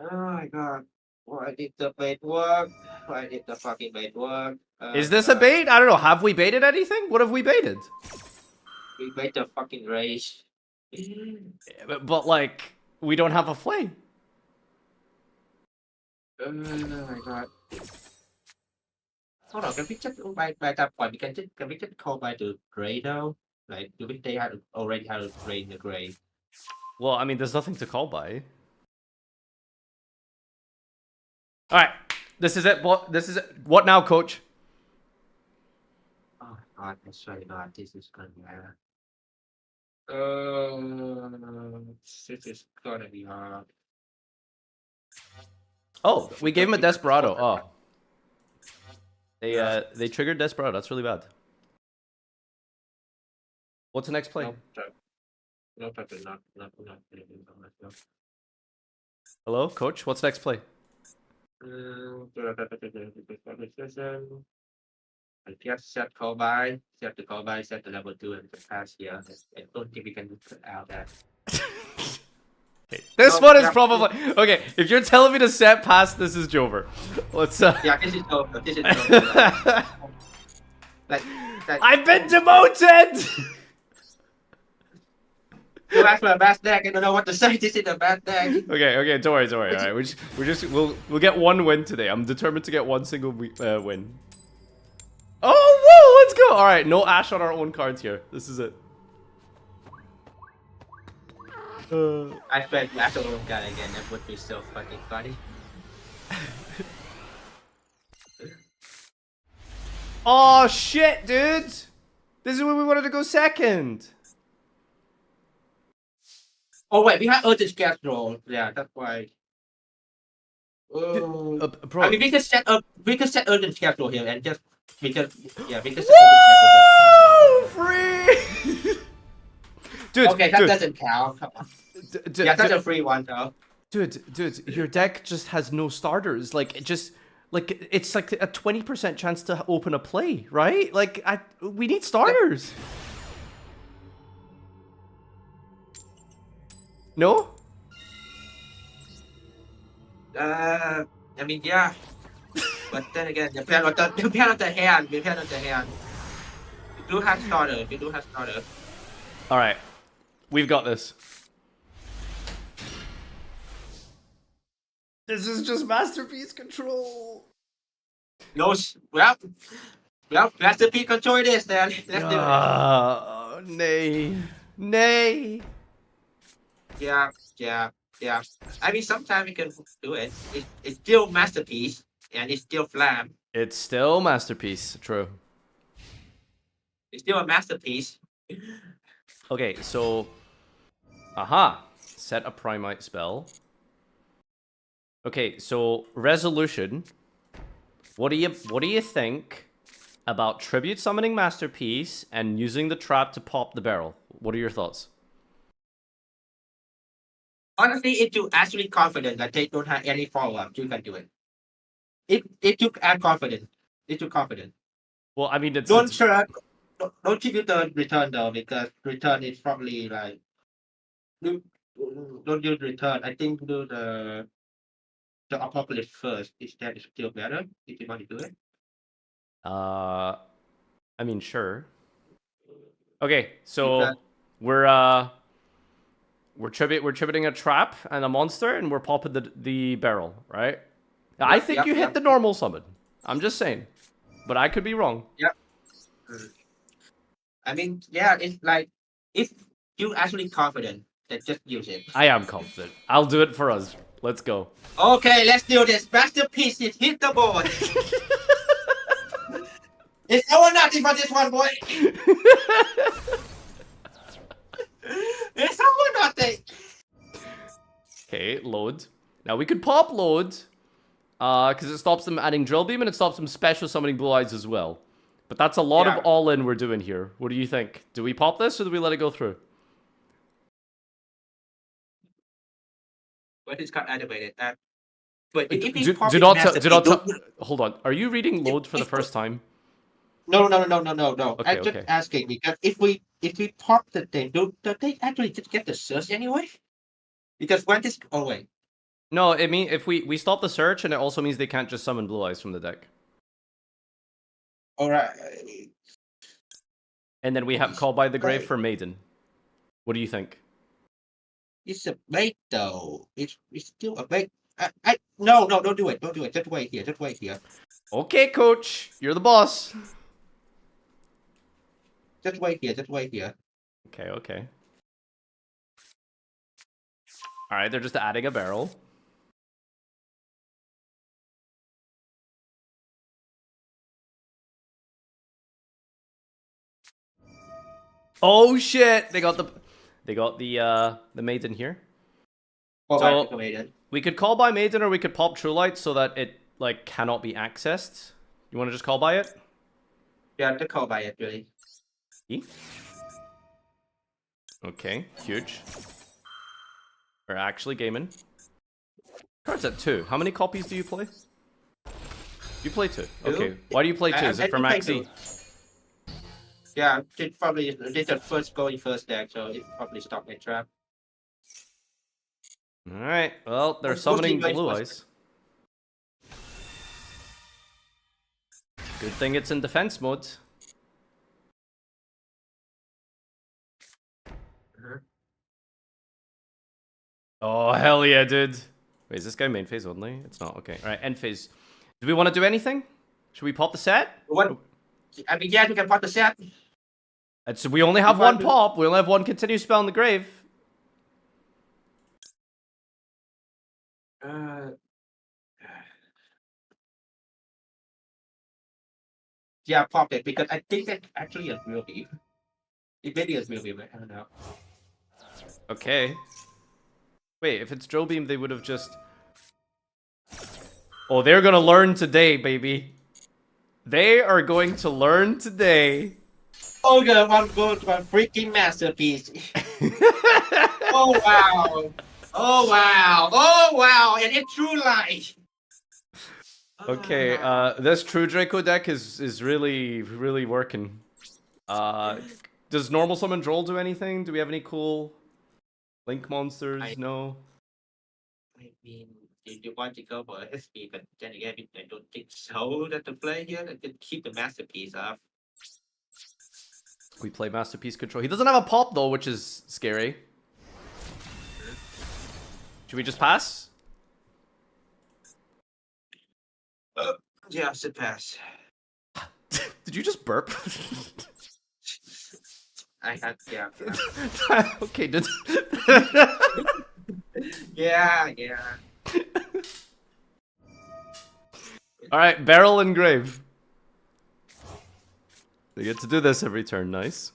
oh my god, why did the bait work? Why did the fucking bait work? Is this a bait? I don't know. Have we baited anything? What have we baited? We bait the fucking race. But like, we don't have a flame. Oh my god. Hold on, can we just by that point can we just call by the gray now? Like, do we they already have a gray in the gray? Well, I mean, there's nothing to call by. All right, this is it. This is it. What now, coach? Oh god, I swear to god, this is gonna be hard. This is gonna be hard. Oh, we gave him a Desperado. Oh. They triggered Desperado. That's really bad. What's the next play? No, not. Hello, coach. What's next play? I just set call by, set the level 2 and just pass here. I don't think we can put out that. This one is probably okay. If you're telling me to set past, this is Jover. Let's. Yeah, this is over. This is over. like, I've been demoted. You asked for a bad deck. I don't know what to say. This is a bad deck. Okay. Don't worry. All right, we'll get one win today. I'm determined to get one single win. Oh, whoa! Let's go. All right, no Ash on our own cards here. This is it. I felt Ash on own card again. That would be so fucking funny. Oh shit, dude! This is where we wanted to go second. Oh wait, we have urgent schedule. Yeah, that's why. Bro. I mean, we can set urgent schedule here and just we can set urgent Woo! Free. Dude. Okay, that dude. doesn't count. Yeah, that's a free one though. Dude, your deck just has no starters. Like, it's like a 20% chance to open a play, right? Like, we need starters. No? I mean, yeah. But then again, depend on the hand. We do have starter. All right, we've got this. This is just masterpiece control. No, well, masterpiece control this then. Let's do it. Nay. Yeah. I mean, sometimes we can do it. It's still masterpiece, and it's still flam. It's still masterpiece. True. It's still a masterpiece. Okay, so, set a Primite spell. Okay, so resolution. What do you think about tribute summoning masterpiece and using the trap to pop the barrel? What are your thoughts? Honestly, if you actually confident that they don't have any follow-up, you can do it. If you add confidence, if you're confident. Well, I mean, don't tribute the return though, because return is probably like don't do return. I think do the apocalypse first. Instead, is still better if you want to do it. I mean, sure. Okay, so we're tributing a trap and a monster, and we're popping the barrel, right? I think you hit the normal summon. I'm just saying, but I could be wrong. Yep. I mean, yeah, it's like if you're actually confident, then just use it. I am confident. I'll do it for us. Let's go. Okay, let's do this. Masterpiece is hit the board. It's all or nothing for this one, boy. It's all or nothing. Okay, load. Now we could pop load, Because it stops them adding Drill Beam and it stops them special summoning Blue Eyes as well. But that's a lot of all-in we're doing here. What do you think? Do we pop this or do we let it go through? When it's got animated, but if we Do pop not massive, hold on. Are you reading load for the first time? No. Okay, I'm just asking because if we pop the thing, do they actually just get the search anyway? Because when this wait. No, it mean if we stop the search, and it also means they can't just summon Blue Eyes from the deck. Alright. And then we have Call by the Grave for Maiden. What do you think? It's a bait though. It's still a bait. No, don't do it. Don't do it. Just wait here. Okay, coach. You're the boss. Just wait here. Okay. Alright, they're just adding a barrel. Oh shit! They got the Maiden here. So we could call by Maiden or we could pop True Light so that it like cannot be accessed. You want to just call by it? Yeah, to call by it really. Okay, huge. We're actually gaming. Cards at 2. How many copies do you play? You play 2. Okay. Why do you play 2? Is it for Maxi? Yeah, it's the first deck, so it probably stopped my trap. Alright, well, they're summoning Blue Eyes. Good thing it's in defense mode. Oh, hell yeah, dude. Wait, is this guy main phase only? It's not. Okay. Alright, end phase. Do we want to do anything? Should we pop the set? What? I mean, yeah, we can pop the set. So we only have one pop. We only have one continuous spell in the grave. Yeah, pop it because I think that's actually a real beam. It maybe is real beam. I don't know. Okay. Wait, if it's Drill Beam, they would have just... Oh, they're gonna learn today, baby. They are going to learn today. Oh, God, I'm going to a freaking masterpiece. Oh, wow. And it's True Light. Okay, this True Draco deck is really, really working. Does normal summon Droll do anything? Do we have any cool Link monsters? No. I mean, you want to go for SP, but then again, I don't think so. That to play here, I can keep the masterpiece off. We play Masterpiece Control. He doesn't have a pop though, which is scary. Should we just pass? Yeah, should pass. Did you just burp? I had, yeah. Okay, did... Yeah. Alright, barrel and grave. They get to do this every turn, nice.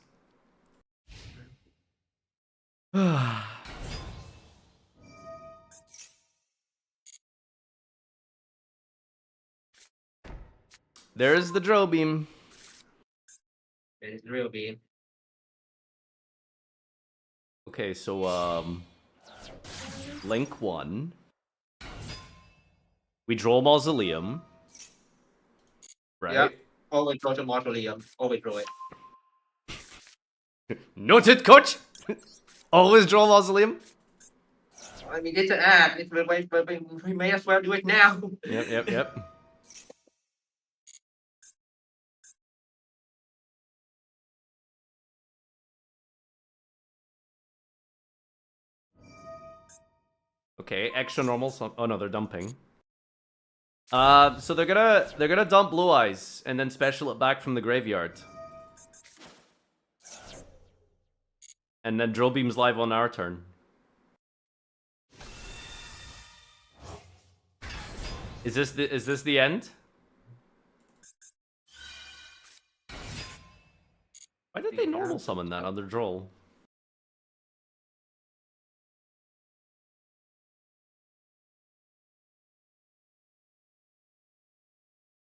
There's the Drill Beam. There's the real beam. Okay, so Link 1. We draw Mausoleum. Right? Yeah. Always draw to Mausoleum. Always draw it. Noted, coach! Always draw Mausoleum. I mean, it's an ad. We may as well do it now. Yep. Okay, extra normal. Oh no, they're dumping. So they're gonna dump Blue Eyes and then special it back from the graveyard. And then Drill Beam's live on our turn. Is this the end? Why did they normal summon that on their Droll?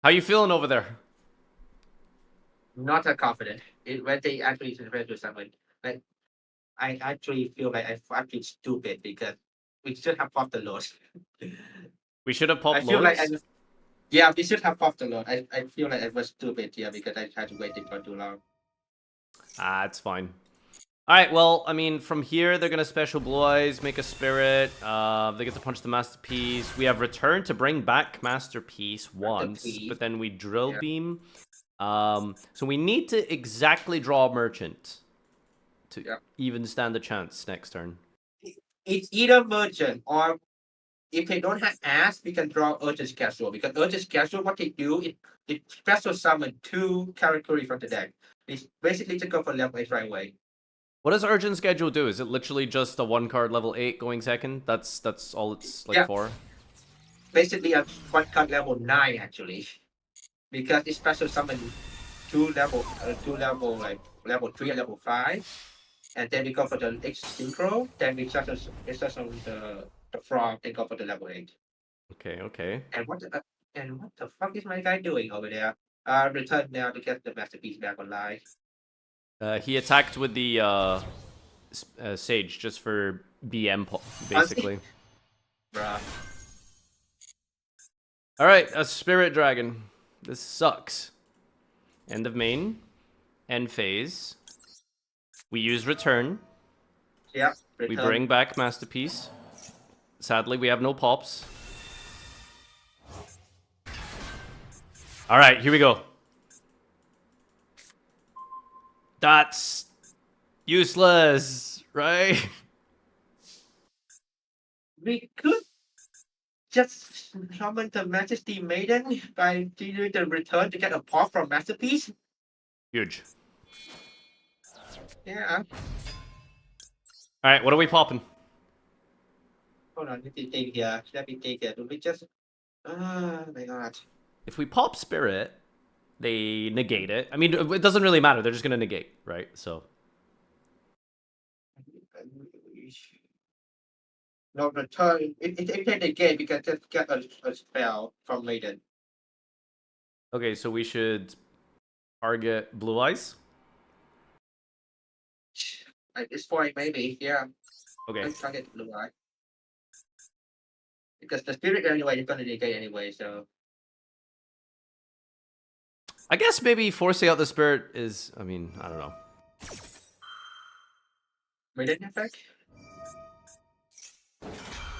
How you feeling over there? Not that confident. When they actually refer to someone, like I actually feel like I'm actually stupid because we should have popped the load. We should have I popped feel like loads. yeah, we should have popped the load. I feel like I was stupid here because I had to wait for too long. Ah, it's fine. Alright, well, I mean, from here, they're gonna special Blue Eyes, make a Spirit. They get to punch the Masterpiece. We have Return to bring back Masterpiece once, but then we Drill Beam. So we need to exactly draw a Merchant to even stand a chance next turn. It's either Merchant or if they don't have Ass, we can draw Urgent Casual. Because Urgent Casual, what they do, it special summon 2 characters from the deck. It's basically to go for level 8 right away. What does Urgent Schedule do? Is it literally just a 1-card level 8 going second? That's all it's like for? Basically a 1-card level 9 actually. Because it special summon 2 level like level 3 and level 5. And then we go for the X Synchro, then we special on the frog and go for the level 8. Okay. And what the fuck is my guy doing over there? Return now to get the Masterpiece back online. He attacked with the Sage just for BM, basically. Bruh. Alright, a Spirit Dragon. This sucks. End of main. End phase. We use Return. Yeah, We bring back Masterpiece. Sadly, we have no pops. Alright, here we go. That's useless, right? We could just summon the Majesty Maiden by doing the return to get a pop from Masterpiece. Huge. Yeah. Alright, what are we popping? Hold on, let me think here. Do we just... Oh my god. If we pop Spirit, they negate it. I mean, it doesn't really matter. They're just going to negate, right? So. No, return. If they negate, we can just get a spell from Maiden. Okay, so we should target Blue Eyes. At this point, maybe, yeah. Okay. Let's target Blue Eye. Because the Spirit anyway, you're going to negate anyway, so... I guess maybe forcing out the Spirit is, I mean, I don't know. Maiden effect?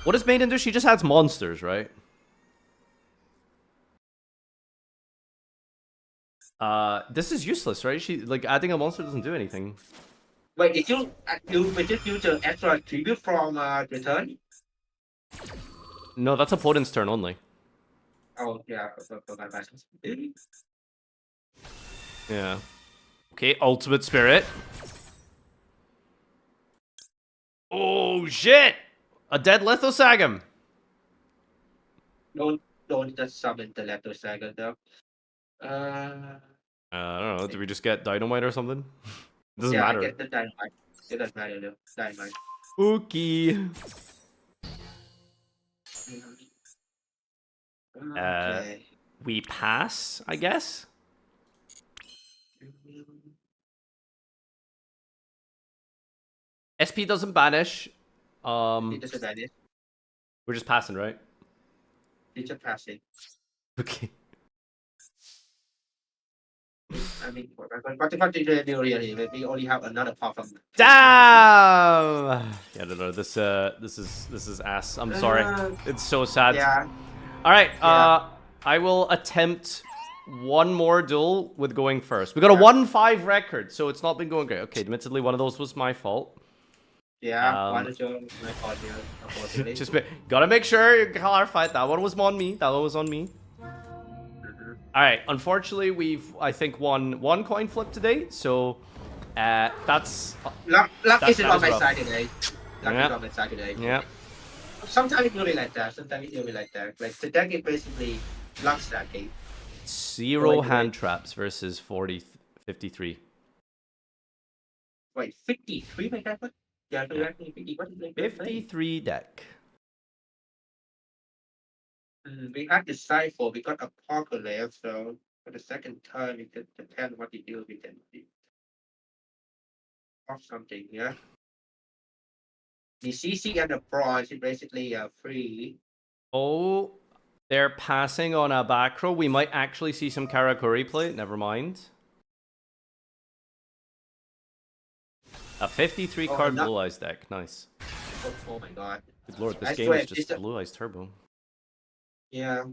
What does Maiden do? She just adds monsters, right? This is useless, right? She, like, adding a monster doesn't do anything. Wait, did you just use the extra tribute from Return? No, that's opponent's turn only. Oh, yeah, for my bad. Yeah. Okay, Ultimate Spirit. Oh, shit! A dead Lithosagam. Don't just summon the Leto Saga though. I don't know. Did we just get Dynamite or something? It doesn't matter. Get the Dynamite. It doesn't matter though. Dynamite. Okay. Okay. We pass, I guess. SP doesn't banish. It doesn't banish. We're just passing, right? It's just passing. Okay. I mean, what did you do really? We only have another pop from. Damn! Yeah, no. This is ass. I'm sorry. It's so sad. Yeah. All right. I will attempt one more duel with going first. We got a 1-5 record, so it's not been going great. Okay, admittedly, one of those was my fault. Yeah, one of your my fault here, unfortunately. Just gotta make sure you clarify that one was on me. That one was on me. All right. Unfortunately, we've I think won one coin flip today, so that's luck isn't on my rough. side today. Luck is on my side today. Yeah. Sometimes it's really like that. Sometimes it's really like that. Like the deck is basically luck stacking. 0 hand traps versus 53. Wait, 53 my god? Yeah, 50. What is it? 53 deck. We had Disciple, we got Apocalypse, so for the second turn, we can depend what we do, we can do off something, yeah. The CC and the Bronze is basically free. Oh, they're passing on a back row. We might actually see some Karakuri play. Never mind. A 53 card Blue Eyes deck. Nice. Oh my god. Good lord, this I game swear, is just Blue Eyes Turbo. Yeah.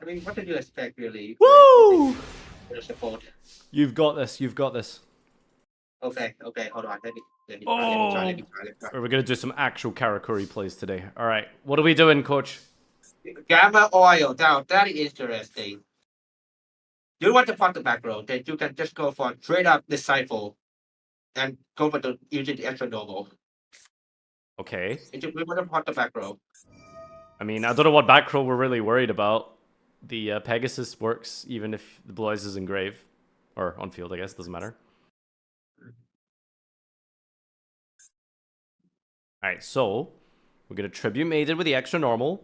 I mean, what did you expect, really? Woo! For the support. You've got this. You've got this. Okay, hold on. Let me Oh! try. We're going to do some actual Karakuri plays today. All right. What are we doing, coach? Gamma Oil. Now, that is interesting. You want to pot the back row, then you can just go for straight up Disciple and go for the using the extra normal. Okay. We want to pot the back row. I mean, I don't know what back row we're really worried about. The Pegasus works even if the Blue Eyes is in grave. Or on field, I guess. Doesn't matter. Alright, so we're going to Tribute Maiden with the extra normal.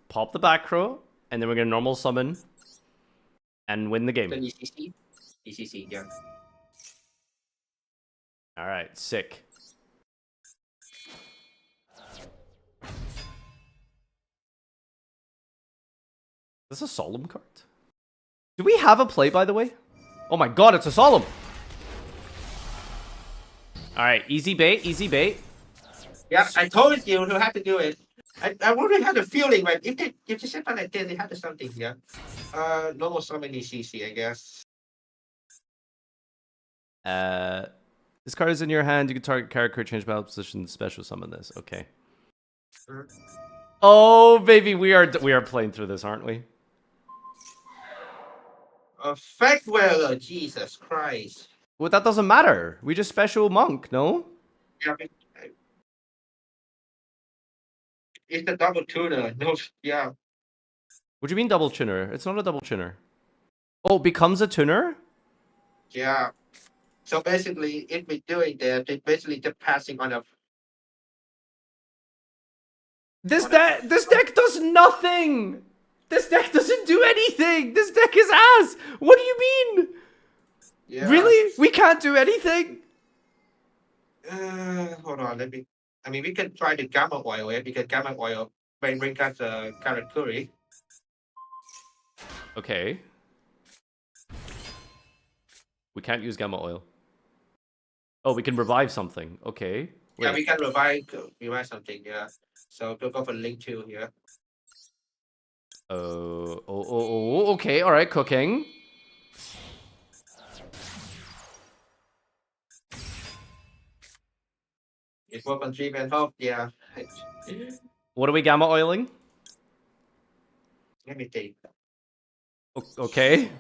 Pop the back row. And then we're going to normal summon. And win the game. The ECC? ECC, yeah. Alright, sick. Is this a Solemn card? Do we have a play, by the way? Oh my god, it's a Solemn! Alright, easy bait, easy bait. Yeah, I told you to have to do it. I already had a feeling, like, if you said that like this, they had to something, yeah. Normal summon ECC, I guess. This card is in your hand. You can target character, change battle position, special summon this. Okay. Oh, baby, we are playing through this, aren't we? Effect Weller, Jesus Christ. Well, that doesn't matter. We just special monk, no? Yeah, it's the double tuner. No, yeah. What do you mean double tuner? It's not a double tuner. Oh, it becomes a tuner? Yeah. So basically, if we're doing that, they basically just passing on a. This deck does nothing. This deck doesn't do anything. This deck is ass. What do you mean? Yeah. Really? We can't do anything. Hold on. I mean, we can try the Gamma Oil, yeah? Because Gamma Oil bring us a carrot curry. Okay. We can't use Gamma Oil. Oh, we can revive something. Okay. Wait. Yeah, we can revive something, yeah. So we'll go for Link 2 here. Okay, alright, cooking. It's work on 3-man health, yeah. What are we Gamma Oiling? Let me think. Okay.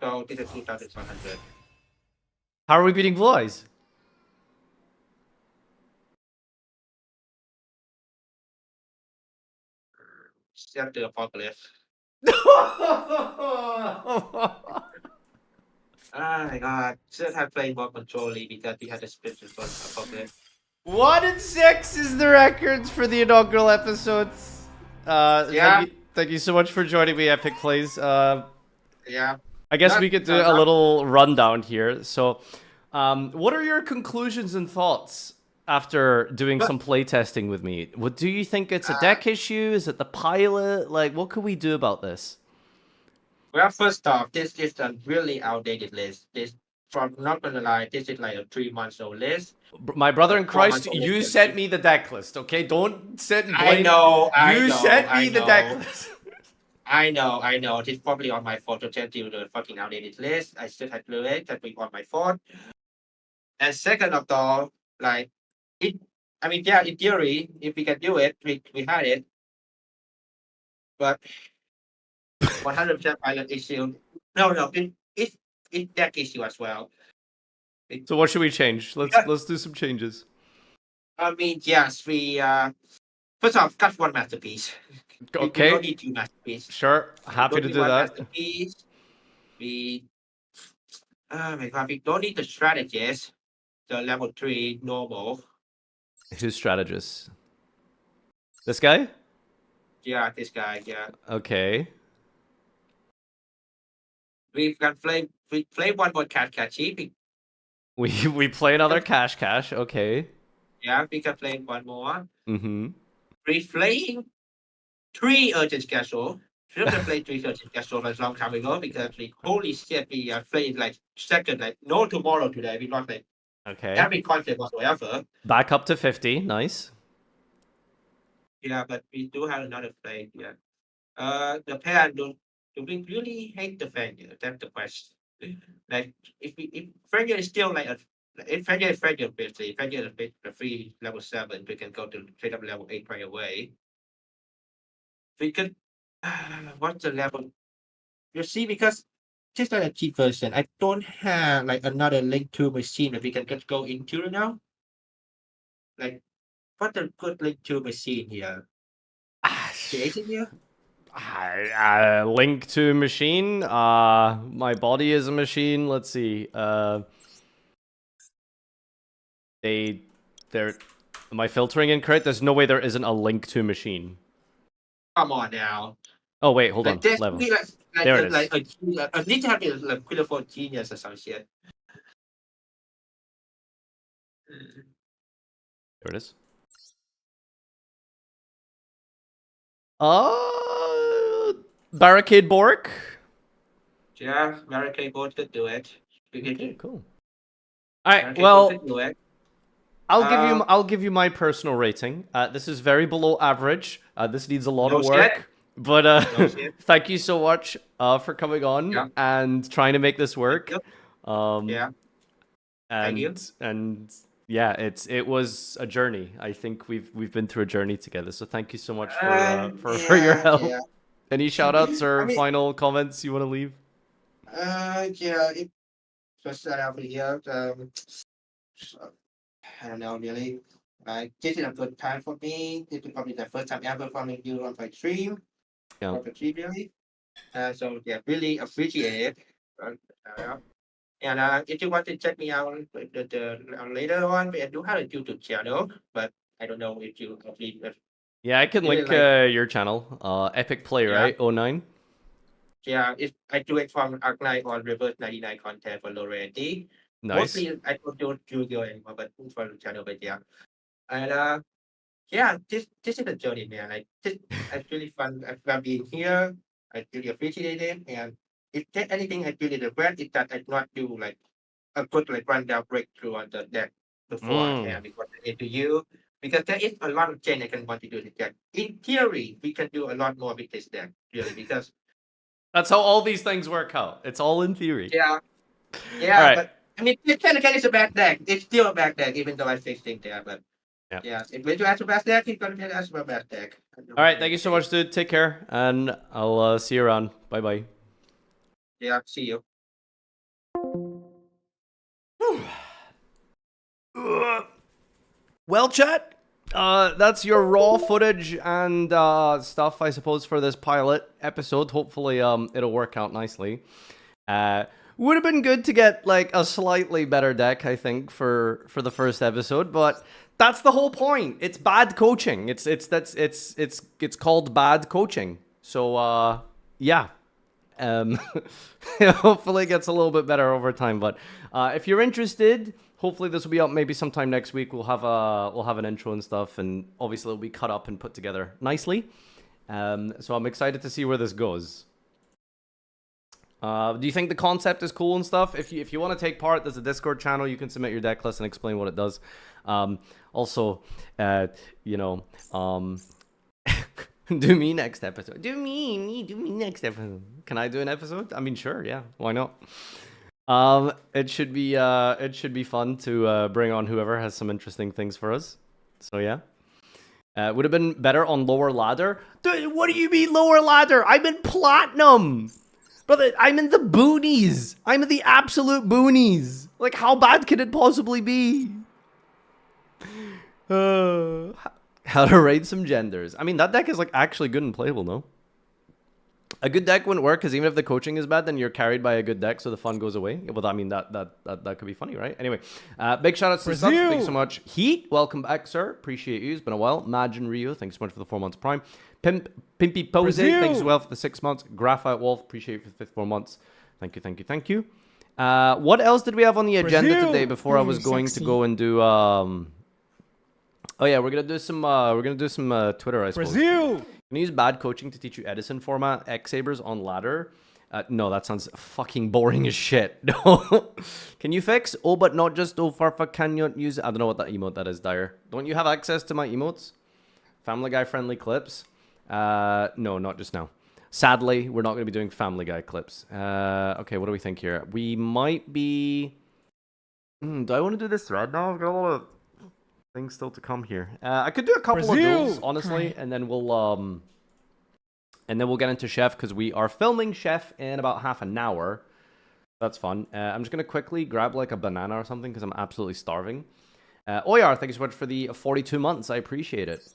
So this is 2,100. How are we beating Blue Eyes? Set the Apocalypse. Oh my god. Should have played more Control League because we had a special for Apocalypse. 1-6 is the records for the inaugural episodes. Yeah. Thank you so much for joining me, Epic Plays. Yeah. I guess we could do a little rundown here. So, what are your conclusions and thoughts after doing some playtesting with me? What do you think it's a deck issue? Is it the pilot? Like, what could we do about this? Well, first off, this is a really outdated list. Not gonna lie, this is like a 3-month-old list. My brother in Christ, you sent me the deck list, okay? Don't sit and blame. You sent me the deck list. I know. It's probably on my fault to send you the fucking outdated list. I still had to do it. That was on my fault. And second of all, like, in theory, if we can do it, we had it. But 100% pilot issue. No, it's deck issue as well. So what should we change? Let's do some changes. I mean, yes, we first off, cut one masterpiece. Okay. We don't need 2 masterpieces. Sure, happy to do that. Masterpiece. Oh my god, we don't need the strategist. The level 3 normal. Who's strategist? This guy? Yeah, this guy. Yeah, Okay. we play one more cat cheap. We play another cash. Okay. Yeah, we can play one more. Mm-hmm. We playing 3 urgent schedule. Should have played 3 urgent schedule a long time ago because we holy shit we played like second like no tomorrow today. We lost like Okay. every concept whatsoever. Back up to 50. Nice. Yeah, but we do have another play. Yeah. The pair do we really hate the Fenrir? That's the question. Like if Fenrir is still like a if Fenrir is Fenrir basically Fenrir is the free level 7, we can go to straight up level 8 right away. We could what's the level? You see, because just like a cheap version, I don't have like another link to machine that we can just go into now. Like, what's a good link to machine here? The agent here? Link to machine. My body is a machine. Let's see. They're. Am I filtering incorrect? There's no way there isn't a link to machine. Come on now. Oh wait, hold on. There's Level. there it is. like a need to have a like critical genius or some shit. There it is. Barricade Bork. Yeah, Barricade board could do it. Okay, cool. All right. Well, I'll give you my personal rating. This is very below average. This needs a lot of work. Shit. But thank you so much for coming on and trying to make this work. Yeah. Thank you. And yeah, it was a journey. I think we've been through a journey together. So thank you so much for your help. Yeah. Any shout outs or final comments you want to leave? Yeah, it just start out here. I don't know really. This is a good time for me. This is probably the first time ever following you on my stream. Yeah. Really. So yeah, really appreciate it. And if you want to check me out later on, I do have a YouTube channel, but I don't know if you Yeah, I can really link like- your channel. Epic Play, Yeah. right? 09? yeah, I do it from Arc9 or Reverse 99 content for low rarity. Nice. Mostly I don't do Yugioh anymore, but for the channel, but yeah. And yeah, this is a journey, man. Like this, it's really fun. I've been here. I really appreciate it. And if there's anything I really regret is that I not do like a good like rundown breakthrough on the deck beforehand because I need to you. Because there is a lot of change I can want to do with the deck. In theory, we can do a lot more with this deck, really, because That's how all these things work out. It's all in theory. yeah, All right. but I mean, this technically is a bad deck. It's still a bad deck, even though I fixed things there. But yeah, if we do ask for bad deck, he's gonna be asked for bad deck. All right. Thank you so much, dude. Take care. And I'll see you around. Bye bye. Yeah, see you. Well, chat. That's your raw footage and stuff, I suppose, for this pilot episode. Hopefully, it'll work out nicely. Would have been good to get like a slightly better deck, I think, for the first episode, but that's the whole point. It's bad coaching. It's called bad coaching. So yeah. Hopefully it gets a little bit better over time. But if you're interested, hopefully this will be up maybe sometime next week. We'll have an intro and stuff, and obviously it'll be cut up and put together nicely. So I'm excited to see where this goes. Do you think the concept is cool and stuff? If you want to take part, there's a Discord channel. You can submit your deck list and explain what it does. Also, do me next episode. Do me next episode. Can I do an episode? I mean, sure, yeah. Why not? It should be fun to bring on whoever has some interesting things for us. So yeah. Would have been better on lower ladder. Dude, what do you mean lower ladder? I'm in platinum. Brother, I'm in the boonies. I'm in the absolute boonies. Like, how bad could it possibly be? How to rate some genders. I mean, that deck is like actually good and playable, no? A good deck wouldn't work because even if the coaching is bad, then you're carried by a good deck, so the fun goes away. Well, I mean that could be funny, right? Anyway, big shout outs to subs. Thanks so much. Heat, welcome back, sir. Appreciate you. It's been a while. Majin Rio, thanks so much for the 4 months prime. Pimpy Pose, thanks as well for the 6 months. Graphite Wolf, appreciate you for the 4 months. Thank you, thank you, thank you. What else did we have on the agenda today before I was going to go and do oh yeah, we're gonna do some Twitter, I suppose. Can you use bad coaching to teach you Edison format X-Sabers on ladder? No, that sounds fucking boring as shit. No. Can you fix? Oh, but not just oh, Farfa, can you use... I don't know what that emote that is, Dire. Don't you have access to my emotes? Family Guy friendly clips? No, not just now. Sadly, we're not going to be doing Family Guy clips. Okay, what do we think here? We might be... do I want to do this thread now? I've got a lot of things still to come here. I could do a couple of duels, honestly, and then we'll get into Chef because we are filming Chef in about half an hour. That's fun. I'm just gonna quickly grab like a banana or something because I'm absolutely starving. Oyar, thank you so much for the 42 months. I appreciate it.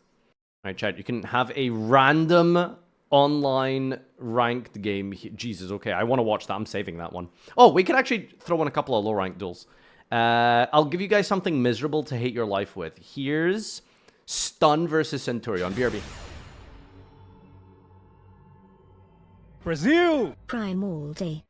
All right, chat. You can have a random online ranked game. Jesus, okay. I want to watch that. I'm saving that one. Oh, we could actually throw in a couple of low ranked duels. I'll give you guys something miserable to hate your life with. Here's Stun versus Centurion. BRB. Brazil! Primal Day.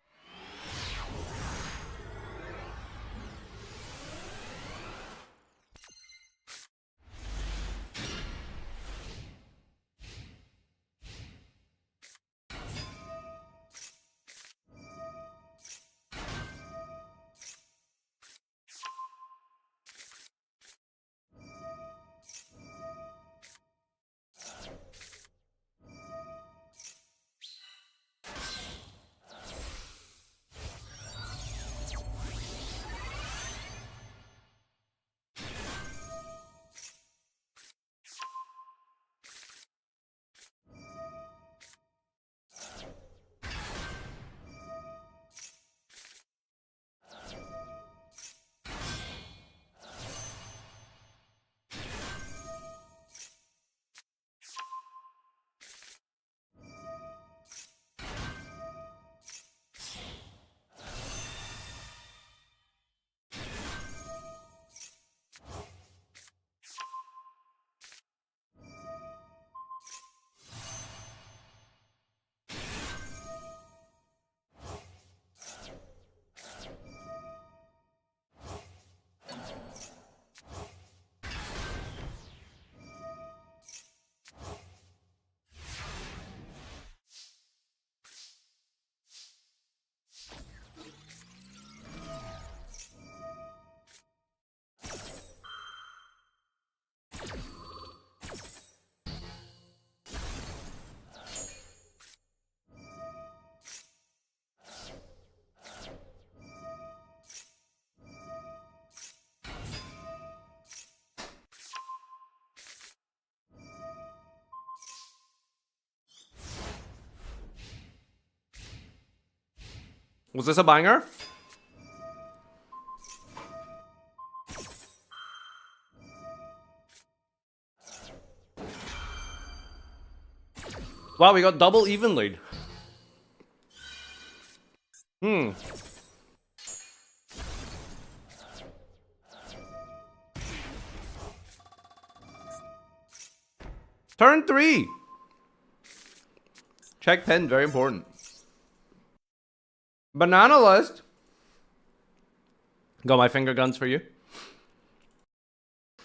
Was this a banger? Wow, we got double even lead. Turn 3. Check pen, very important. Banana list. Got my finger guns for you.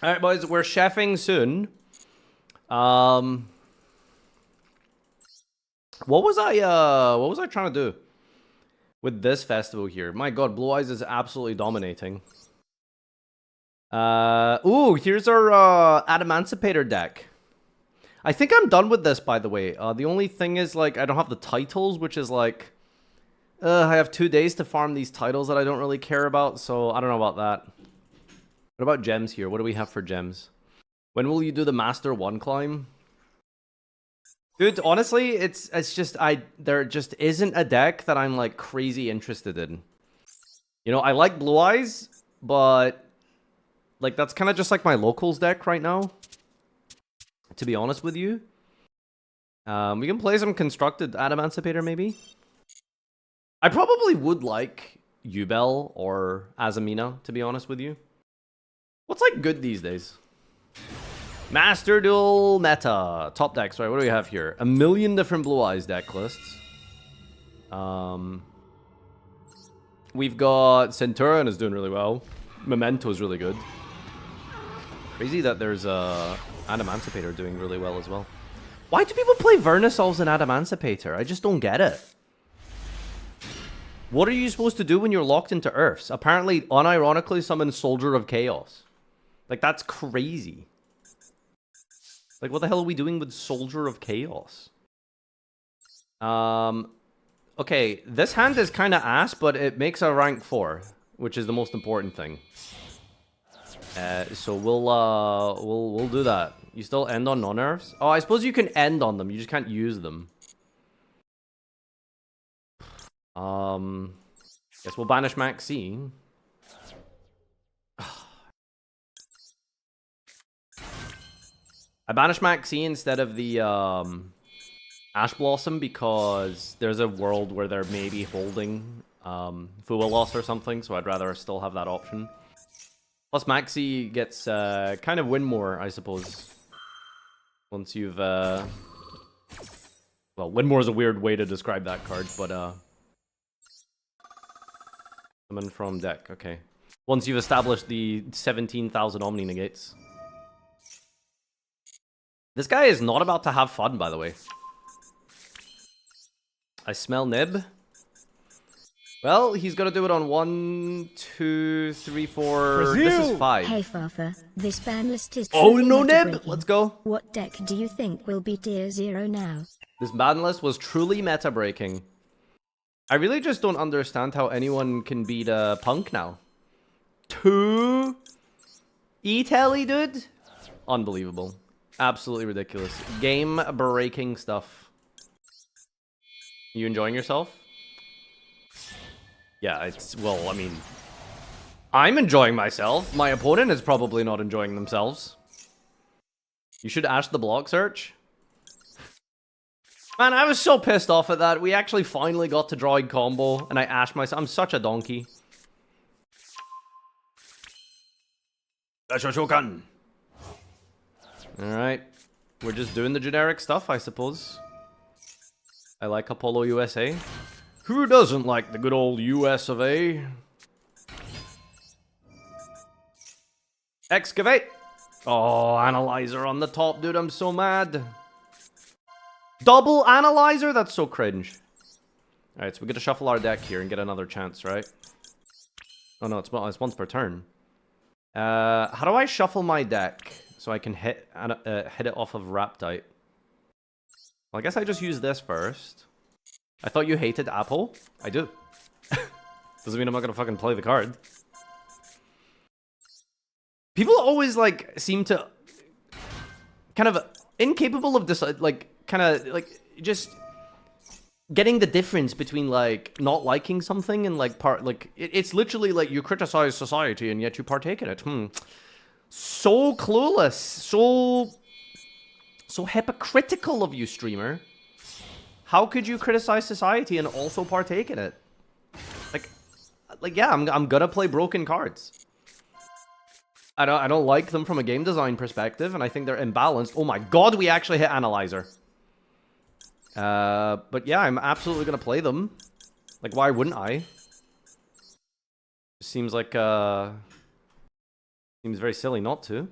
All right, boys, we're chefing soon. What was I trying to do with this festival here? My God, Blue Eyes is absolutely dominating. Ooh, here's our Adamancipator deck. I think I'm done with this, by the way. The only thing is, like, I don't have the titles, which is like, I have 2 days to farm these titles that I don't really care about, so I don't know about that. What about gems here? What do we have for gems? When will you do the Master 1 climb? Dude, honestly, it's just there just isn't a deck that I'm like crazy interested in. You know, I like Blue Eyes, but like that's kind of just like my locals deck right now. To be honest with you. We can play some constructed Adamancipator, maybe. I probably would like Yugioh or Azamina, to be honest with you. What's like good these days? Master Duel meta. Top decks, right? What do we have here? A million different Blue Eyes deck lists. We've got Centurion is doing really well. Memento is really good. Crazy that there's Adamancipator doing really well as well. Why do people play Vernisolves and Adamancipator? I just don't get it. What are you supposed to do when you're locked into Earths? Apparently, unironically, summon Soldier of Chaos. Like, that's crazy. Like, what the hell are we doing with Soldier of Chaos? Okay, this hand is kind of ass, but it makes a rank 4, which is the most important thing. So we'll do that. You still end on non-nerfs? Oh, I suppose you can end on them. You just can't use them. Guess we'll banish Maxi. I banished Maxi instead of the Ash Blossom because there's a world where they're maybe holding Fualos or something, so I'd rather still have that option. Plus Maxi gets kind of win more, I suppose. Once you've well, win more is a weird way to describe that card, but summon from deck, okay. Once you've established the 17,000 Omni Negates. This guy is not about to have fun, by the way. I smell Nib. Well, he's got to do it on 1, 2, 3, 4. Brazil! This is 5. Hey Farfa, this ban list is Oh truly no, Nib! meta-breaking. Let's go. What deck do you think will be tier 0 now? This ban list was truly meta breaking. I really just don't understand how anyone can beat a Punk now. 2 E-Telly, dude? Unbelievable. Absolutely ridiculous. Game breaking stuff. You enjoying yourself? Yeah, it's, well, I mean, I'm enjoying myself. My opponent is probably not enjoying themselves. You should ash the block search. Man, I was so pissed off at that. We actually finally got to Droid combo, and I ashed myself. I'm such a donkey. Shokan. Alright. We're just doing the generic stuff, I suppose. I like Apollo USA. Who doesn't like the good old US of A? Excavate! Oh, Analyzer on the top, dude. I'm so mad. Double Analyzer? That's so cringe. Alright, so we get to shuffle our deck here and get another chance, right? Oh no, it's once per turn. How do I shuffle my deck so I can hit it off of Raptite? Well, I guess I just use this first. I thought you hated Apple. I do. Doesn't mean I'm not gonna fucking play the card. People always, like, seem to... kind of incapable of just getting the difference between, like, not liking something and, like, it's literally, like, you criticize society and yet you partake in it. So clueless. So hypocritical of you, streamer. How could you criticize society and also partake in it? Like yeah, I'm gonna play broken cards. I don't like them from a game design perspective, and I think they're imbalanced. Oh my god, we actually hit Analyzer. But yeah, I'm absolutely gonna play them. Like, why wouldn't I? Seems like seems very silly not to.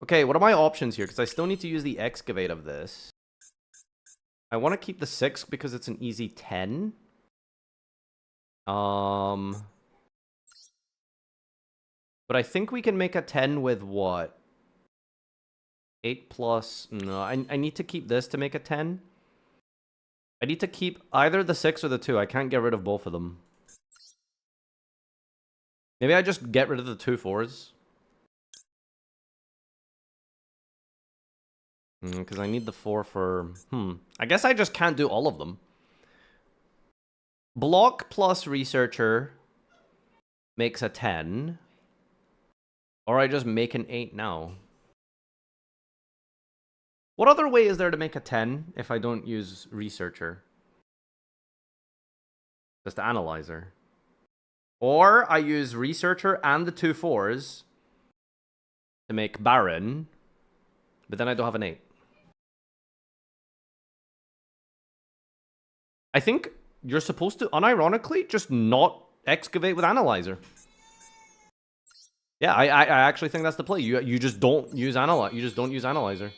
Okay, what are my options here? Because I still need to use the Excavate of this. I want to keep the 6 because it's an easy 10. But I think we can make a 10 with what? 8 plus... No, I need to keep this to make a 10. I need to keep either the 6 or the 2. I can't get rid of both of them. Maybe I just get rid of the 2 4s. Because I need the 4 for... I guess I just can't do all of them. Block plus Researcher makes a 10. Or I just make an 8 now. What other way is there to make a 10 if I don't use Researcher? Just Analyzer. Or I use Researcher and the 2 4s to make Baron, but then I don't have an 8. I think you're supposed to, unironically, just not excavate with Analyzer. Yeah, I actually think that's the play. You just don't use Analyzer. You just don't use Analyzer.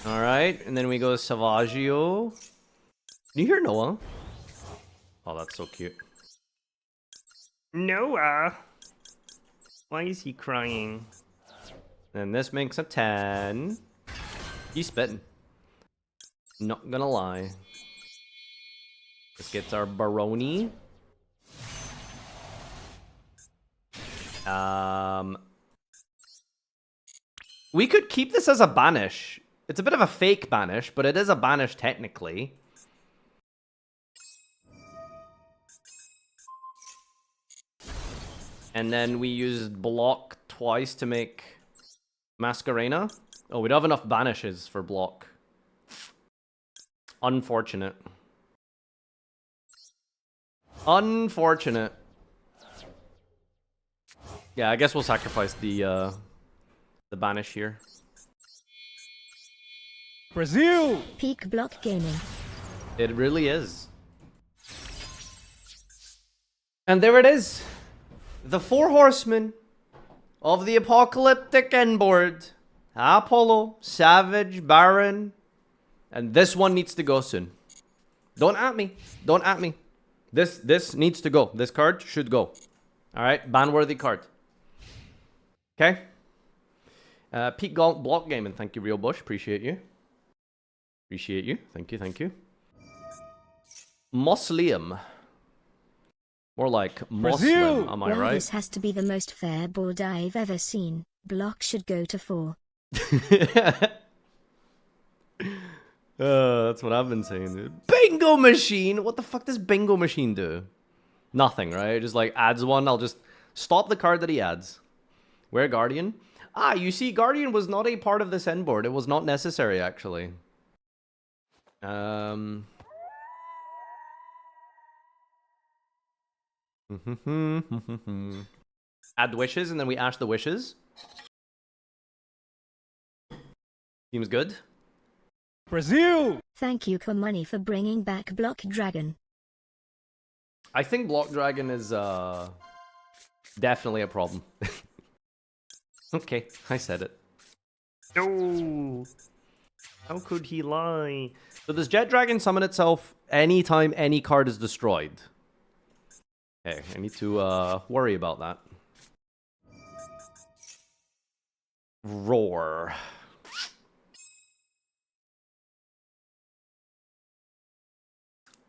All right, and then we go Savaggio. Can you hear Noah? Oh, that's so cute. Noah, why is he crying? And this makes a 10. He's spitting. Not gonna lie. This gets our Baroni. We could keep this as a banish. It's a bit of a fake banish, but it is a banish technically. And then we used block twice to make Masquerena. Oh, we don't have enough banishes for block. Unfortunate. Unfortunate. Yeah, I guess we'll sacrifice the banish here. Brazil! Peak block gaming. It really is. And there it is. The 4 horsemen of the apocalyptic end board. Apollo, Savage, Baron. And this one needs to go soon. Don't at me. Don't at me. This needs to go. This card should go. Alright, ban-worthy card. Okay. Peak block gaming. Thank you, Real Bush. Appreciate you. Appreciate you. Thank you, thank you. Mausoleum. More like Muslim, am I right? This has to be the most fair board I've ever seen. Block should go to 4. That's what I've been saying, dude. Bingo machine! What the fuck does bingo machine do? Nothing, right? Just like adds one. I'll just stop the card that he adds. Where Guardian? Ah, you see, Guardian was not a part of this end board. It was not necessary, actually. Add wishes, and then we ash the wishes. Seems good. Brazil! Thank you, Money, for bringing back Block Dragon. I think Block Dragon is definitely a problem. Okay, I said it. No! How could he lie? So does Jet Dragon summon itself anytime any card is destroyed? Okay, I need to worry about that. Roar.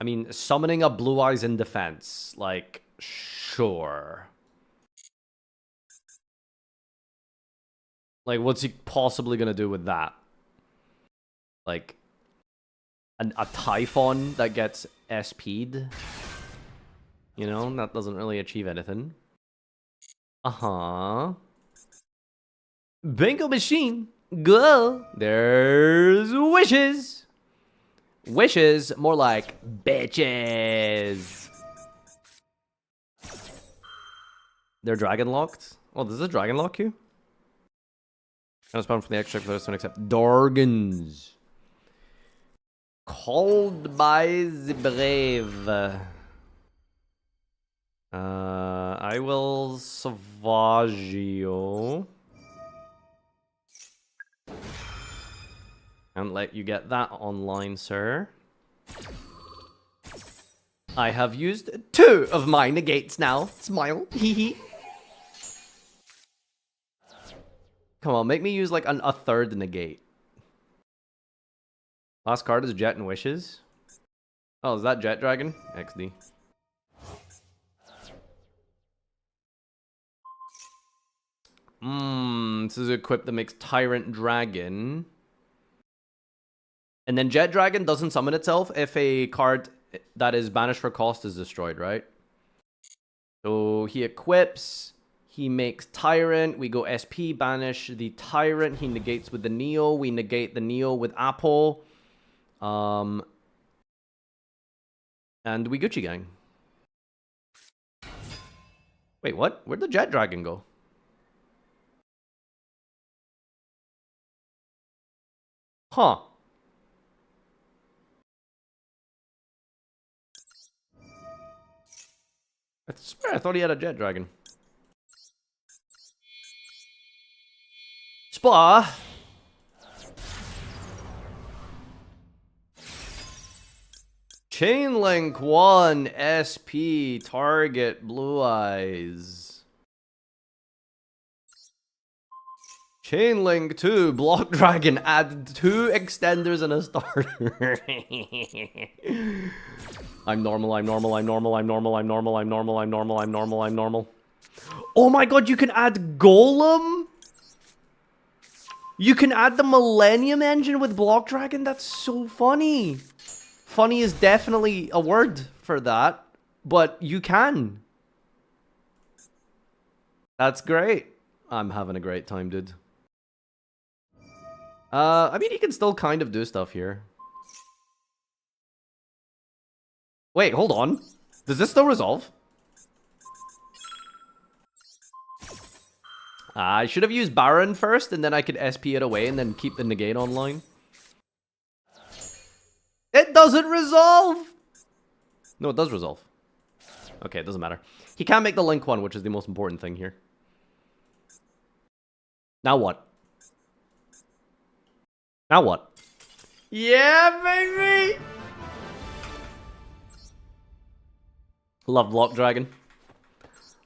I mean, summoning a Blue Eyes in defense. Like, sure. Like, what's he possibly gonna do with that? Like, a Typhon that gets SP'd? You know, that doesn't really achieve anything. Uh-huh. Bingo machine. Go. There's wishes. Wishes, more like bitches. They're dragon locked. Oh, does the dragon lock you? I was bound from the extract for this one except Dorgans. Called by the brave. I will Savaggio. And let you get that online, sir. I have used 2 of my negates now. Smile. Hee hee. Come on, make me use like a third negate. Last card is Jet and Wishes. Oh, is that Jet Dragon? XD. This is equipped that makes Tyrant Dragon. And then Jet Dragon doesn't summon itself if a card that is banished for cost is destroyed, right? So he equips He makes Tyrant. We go SP, banish the Tyrant. He negates with the Neo. We negate the Neo with Apple. And we Gucci Gang. Wait, what? Where'd the Jet Dragon go? Huh. I swear I thought he had a Jet Dragon. Spa. Chainlink 1 SP target Blue Eyes. Chainlink 2 Block Dragon add 2 extenders and a starter. I'm normal, I'm normal, I'm normal, I'm normal, I'm normal, I'm normal, I'm normal, I'm normal, I'm normal. Oh my god, you can add Golem? You can add the Millennium Engine with Block Dragon? That's so funny. Funny is definitely a word for that, but you can. That's great. I'm having a great time, dude. I mean, you can still kind of do stuff here. Wait, hold on. Does this still resolve? I should have used Baron first, and then I could SP it away and then keep the negate online. It doesn't resolve! No, it does resolve. Okay, it doesn't matter. He can't make the Link one, which is the most important thing here. Now what? Now what? Yeah, baby! Love Block Dragon.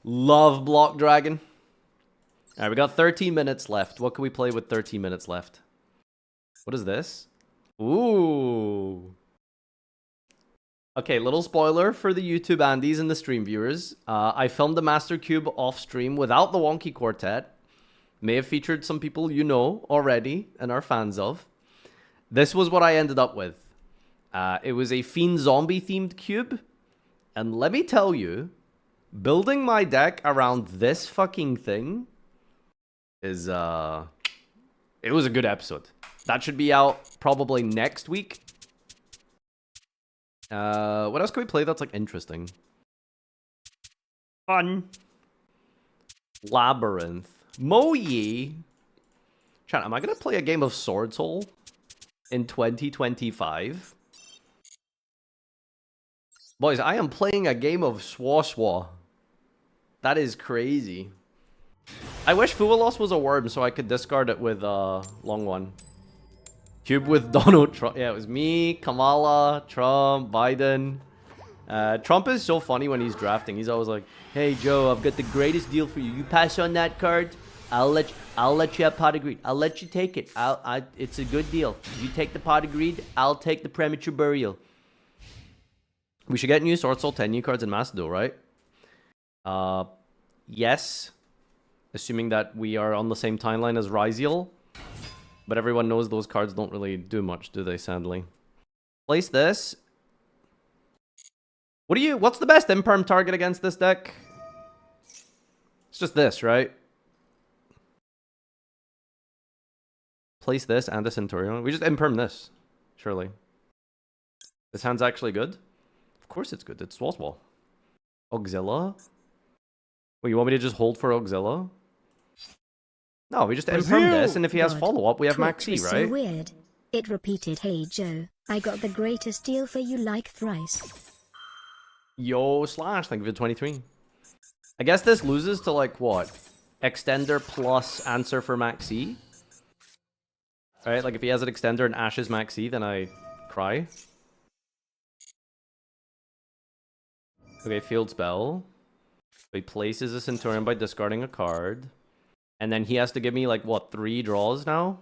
Love Block Dragon. Alright, we got 13 minutes left. What can we play with 13 minutes left? What is this? Ooh. Okay, little spoiler for the YouTube Andes and the stream viewers. I filmed the Master Cube off stream without the Wonky Quartet. May have featured some people you know already and are fans of. This was what I ended up with. It was a Fiend Zombie themed cube. And let me tell you, building my deck around this fucking thing is, it was a good episode. That should be out probably next week. What else can we play that's, like, interesting? Fun. Labyrinth. Moyi. Chat, am I gonna play a game of Sword Soul in 2025? Boys, I am playing a game of Swaswa. That is crazy. I wish Fualos was a worm so I could discard it with long one. Cube with Donald Trump. Yeah, it was me, Kamala, Trump, Biden. Trump is so funny when he's drafting. He's always like, "Hey Joe, I've got the greatest deal for you. You pass on that card, I'll let you have pot of greed. I'll let you take it. It's a good deal. You take the pot of greed, I'll take the premature burial." We should get new Sword Soul 10 new cards in Macedo, right? Yes. Assuming that we are on the same timeline as Ryziel. But everyone knows those cards don't really do much, do they, sadly? Place this. What's the best Imperm target against this deck? It's just this, right? Place this and the Centurion. We just Imperm this, surely. This hand's actually good? Of course it's good. It's Swaswall. Auxilla? Wait, you want me to just hold for Auxilla? No, we just Imperm this, and if he has follow-up, we have Maxi, right? So weird. It repeated, "Hey Joe, I got the greatest deal for you like thrice." Yo, Slash, thank you for 23. I guess this loses to, like, what? Extender plus answer for Maxi? Right, like if he has an Extender and Ashes Maxi, then I cry. Okay, Field Spell. He places a Centurion by discarding a card. And then he has to give me, like, what, 3 draws now?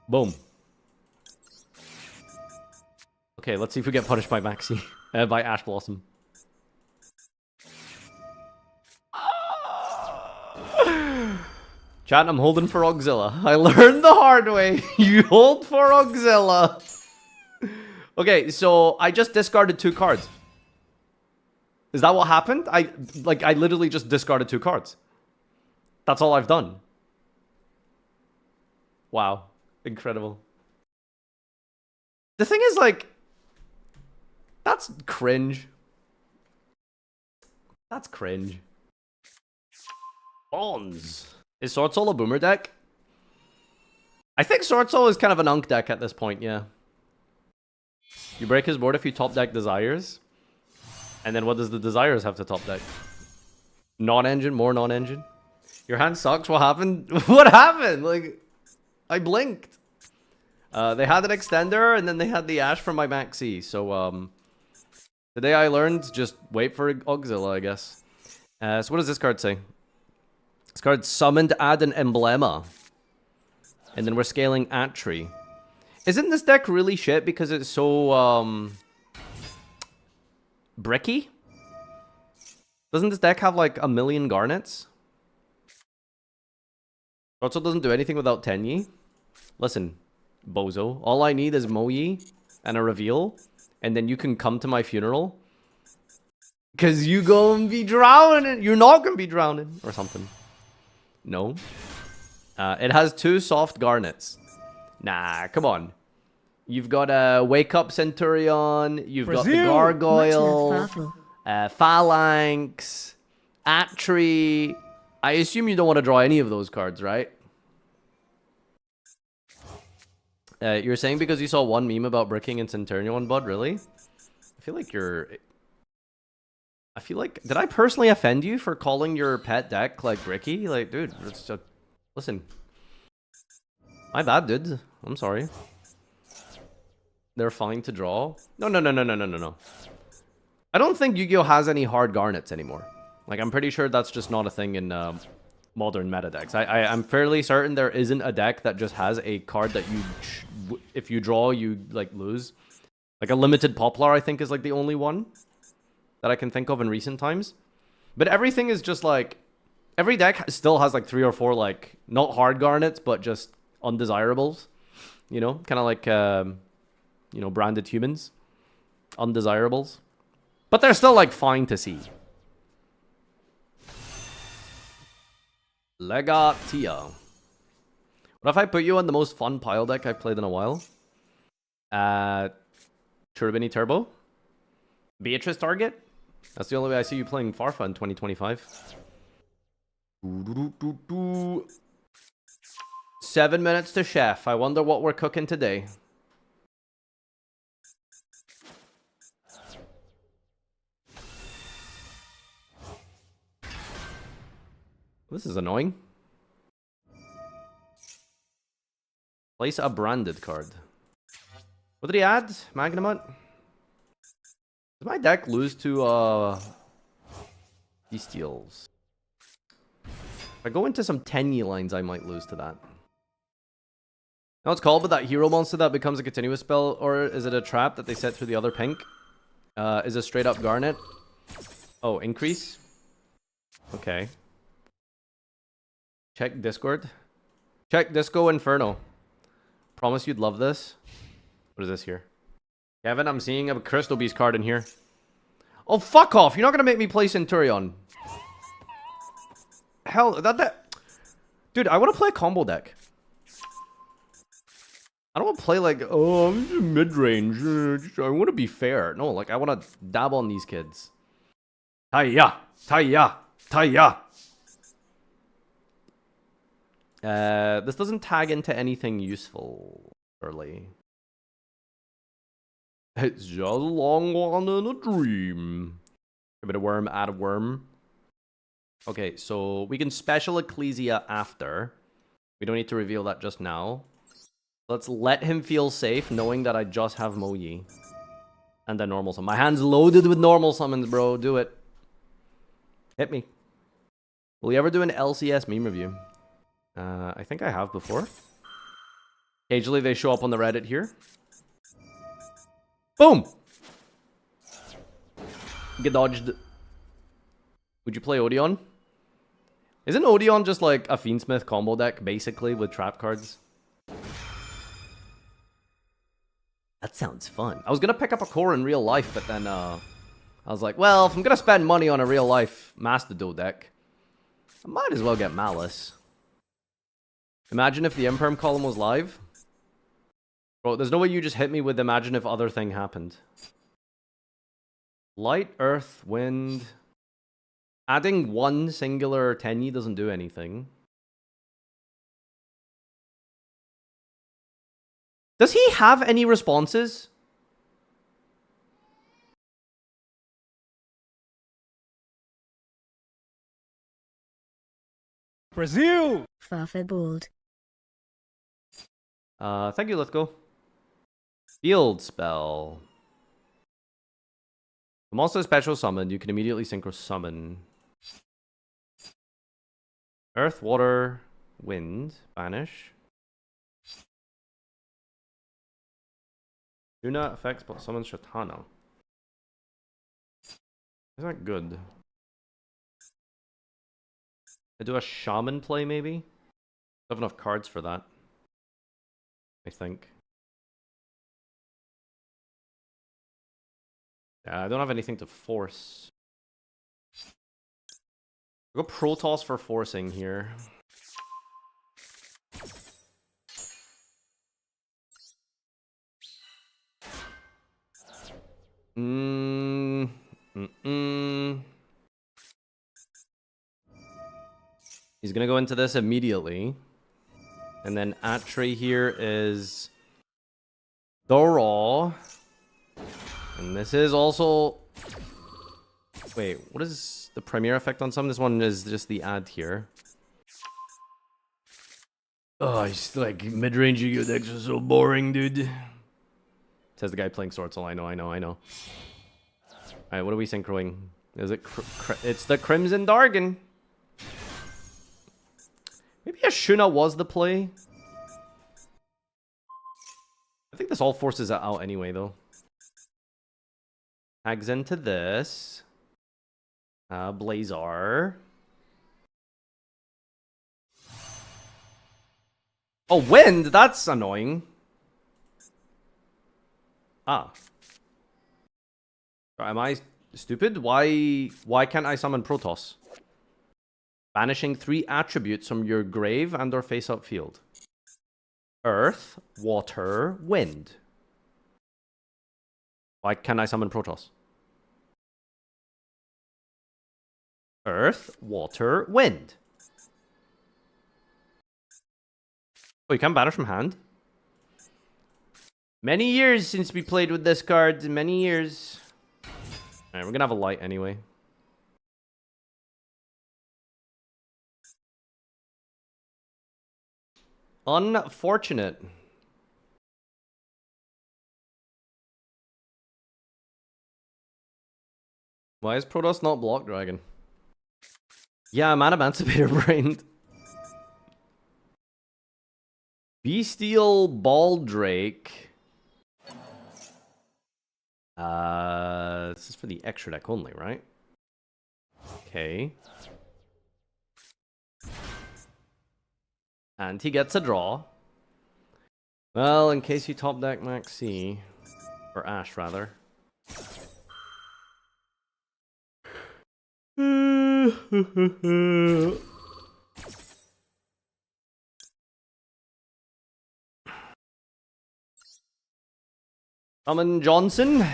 Boom. Okay, let's see if we get punished by Maxi. By Ash Blossom. Chat, I'm holding for Auxilla. I learned the hard way. You hold for Auxilla. Okay, so I just discarded 2 cards. Is that what happened? I literally just discarded 2 cards. That's all I've done. Wow. Incredible. The thing is, like, that's cringe. That's cringe. Bonds. Is Sword Soul a boomer deck? I think Sword Soul is kind of an unk deck at this point, yeah. You break his board if you top deck Desires. And then what does the Desires have to top deck? Non-engine, more non-engine. Your hand sucks, what happened? What happened? Like, I blinked. They had an extender, and then they had the Ash from my Maxi. So, today I learned, just wait for Auxilla, I guess. So what does this card say? This card summoned, add an Emblema. And then we're scaling Atri. Isn't this deck really shit because it's so, bricky? Doesn't this deck have like 1,000,000 garnets? Also doesn't do anything without Tenyi. Listen, bozo. All I need is Moyi and a reveal. And then you can come to my funeral. Because you gonna be drowning. You're not gonna be drowning. Or something. No. It has 2 soft garnets. Nah, come on. You've got a Wake Up Centurion. You've got the Gargoyle. Phalanx. Atri. I assume you don't want to draw any of those cards, right? You're saying because you saw one meme about bricking in Centurion, bud? Really? I feel like you're... I feel like... Did I personally offend you for calling your pet deck, like, bricky? Like, dude, it's just... Listen. My bad, dude. I'm sorry. They're fine to draw. No. I don't think Yu-Gi-Oh! Has any hard garnets anymore. Like, I'm pretty sure that's just not a thing in modern meta decks. I'm fairly certain there isn't a deck that just has a card that you... if you draw, you, like, lose. Like, a limited Poplar, I think, is, like, the only one that I can think of in recent times. But everything is just, like... Every deck still has, like, 3 or 4, like, not hard garnets, but just undesirables. You know? Kind of like, you know, branded humans. Undesirables. But they're still, like, fine to see. Legatia. What if I put you on the most fun pile deck I've played in a while? Turbini Turbo? Beatrice Target? That's the only way I see you playing Farfa in 2025. 7 minutes to Chef. I wonder what we're cooking today. This is annoying. Place a branded card. What did he add? Magnamut? Does my deck lose to Bestials? If I go into some Tenyi lines, I might lose to that. Now it's called, but that hero monster that becomes a continuous spell, or is it a trap that they set through the other pink? Is it straight up Garnet? Oh, increase? Okay. Check Discord. Check Disco Inferno. Promise you'd love this. What is this here? Kevin, I'm seeing a Crystal Beast card in here. Oh, fuck off. You're not going to make me play Centurion. Hell, that... Dude, I want to play a combo deck. I don't want to play like, oh, I'm mid-range. I want to be fair. No, like, I want to dab on these kids. Taya! Taya! Taya! This doesn't tag into anything useful, early. It's just a long one in a dream. Give it a worm, add a worm. Okay, so we can special Ecclesia after. We don't need to reveal that just now. Let's let him feel safe, knowing that I just have Moyi. And then normal summon. My hand's loaded with normal summons, bro. Do it. Hit me. Will you ever do an LCS meme review? I think I have before. Occasionally they show up on the Reddit here. Boom! Get dodged. Would you play Odeon? Isn't Odeon just like a Fiendsmith combo deck, basically, with trap cards? That sounds fun. I was gonna pick up a core in real life, but then, I was like, well, if I'm gonna spend money on a real life Master Duel deck, I might as well get Malice. Imagine if the Imperm column was live. Bro, there's no way you just hit me with imagine if other thing happened. Light, earth, wind. Adding one singular Tenyi doesn't do anything. Does he have any responses? Brazil! Farfa bald. Thank you, let's go. Field spell. The monster is special summoned, you can immediately synchro summon. Earth, water, wind, banish. Do not affect but summon Shatana. Is that good? I do a shaman play maybe? I have enough cards for that. I think. Yeah, I don't have anything to force. I'll go Protoss for forcing here. He's gonna go into this immediately. And then Atre here is Thorol. And this is also... Wait, what is the premier effect on some? This one is just the add here. Oh, it's like mid-range Yugioh decks are so boring, dude. Says the guy playing Sword Soul. I know. Alright, what are we synchroing? Is it... it's the Crimson Dargon. Maybe Ashuna was the play. I think this all forces it out anyway, though. Tags into this. Blazar. Oh, wind! That's annoying. Ah. Am I stupid? Why can't I summon Protoss? Banishing 3 attributes from your grave and or face-up field. Earth, water, wind. Why can't I summon Protoss? Earth, water, wind. Oh, you can banish from hand? Many years since we played with this card. Many years. Alright, we're gonna have a light anyway. Unfortunate. Why is Protoss not block dragon? Yeah, I'm Adamancipator brained. Bestial Baldrake. This is for the extra deck only, right? Okay. And he gets a draw. Well, in case you top deck Maxi. Or Ash, rather. Summon Johnson.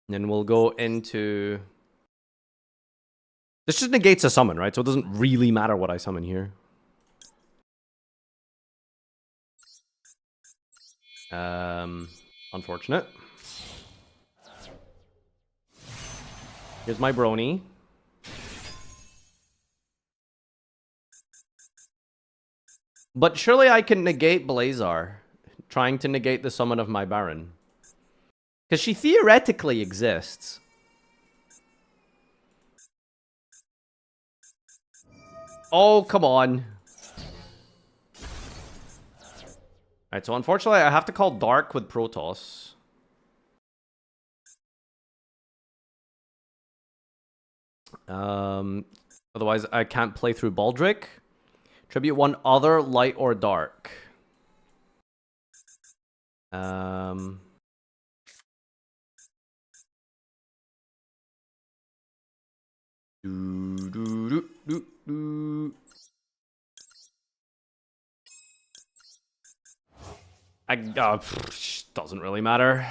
Then we'll go into... This just negates a summon, right? So it doesn't really matter what I summon here. Unfortunate. Here's my Brony. But surely I can negate Blazar, trying to negate the summon of my Baron. Because she theoretically exists. Oh, come on. Alright, so unfortunately I have to call Dark with Protoss. Otherwise I can't play through Baldric. Tribute 1 other light or dark. Um. Do, do, do, do, do. Doesn't really matter,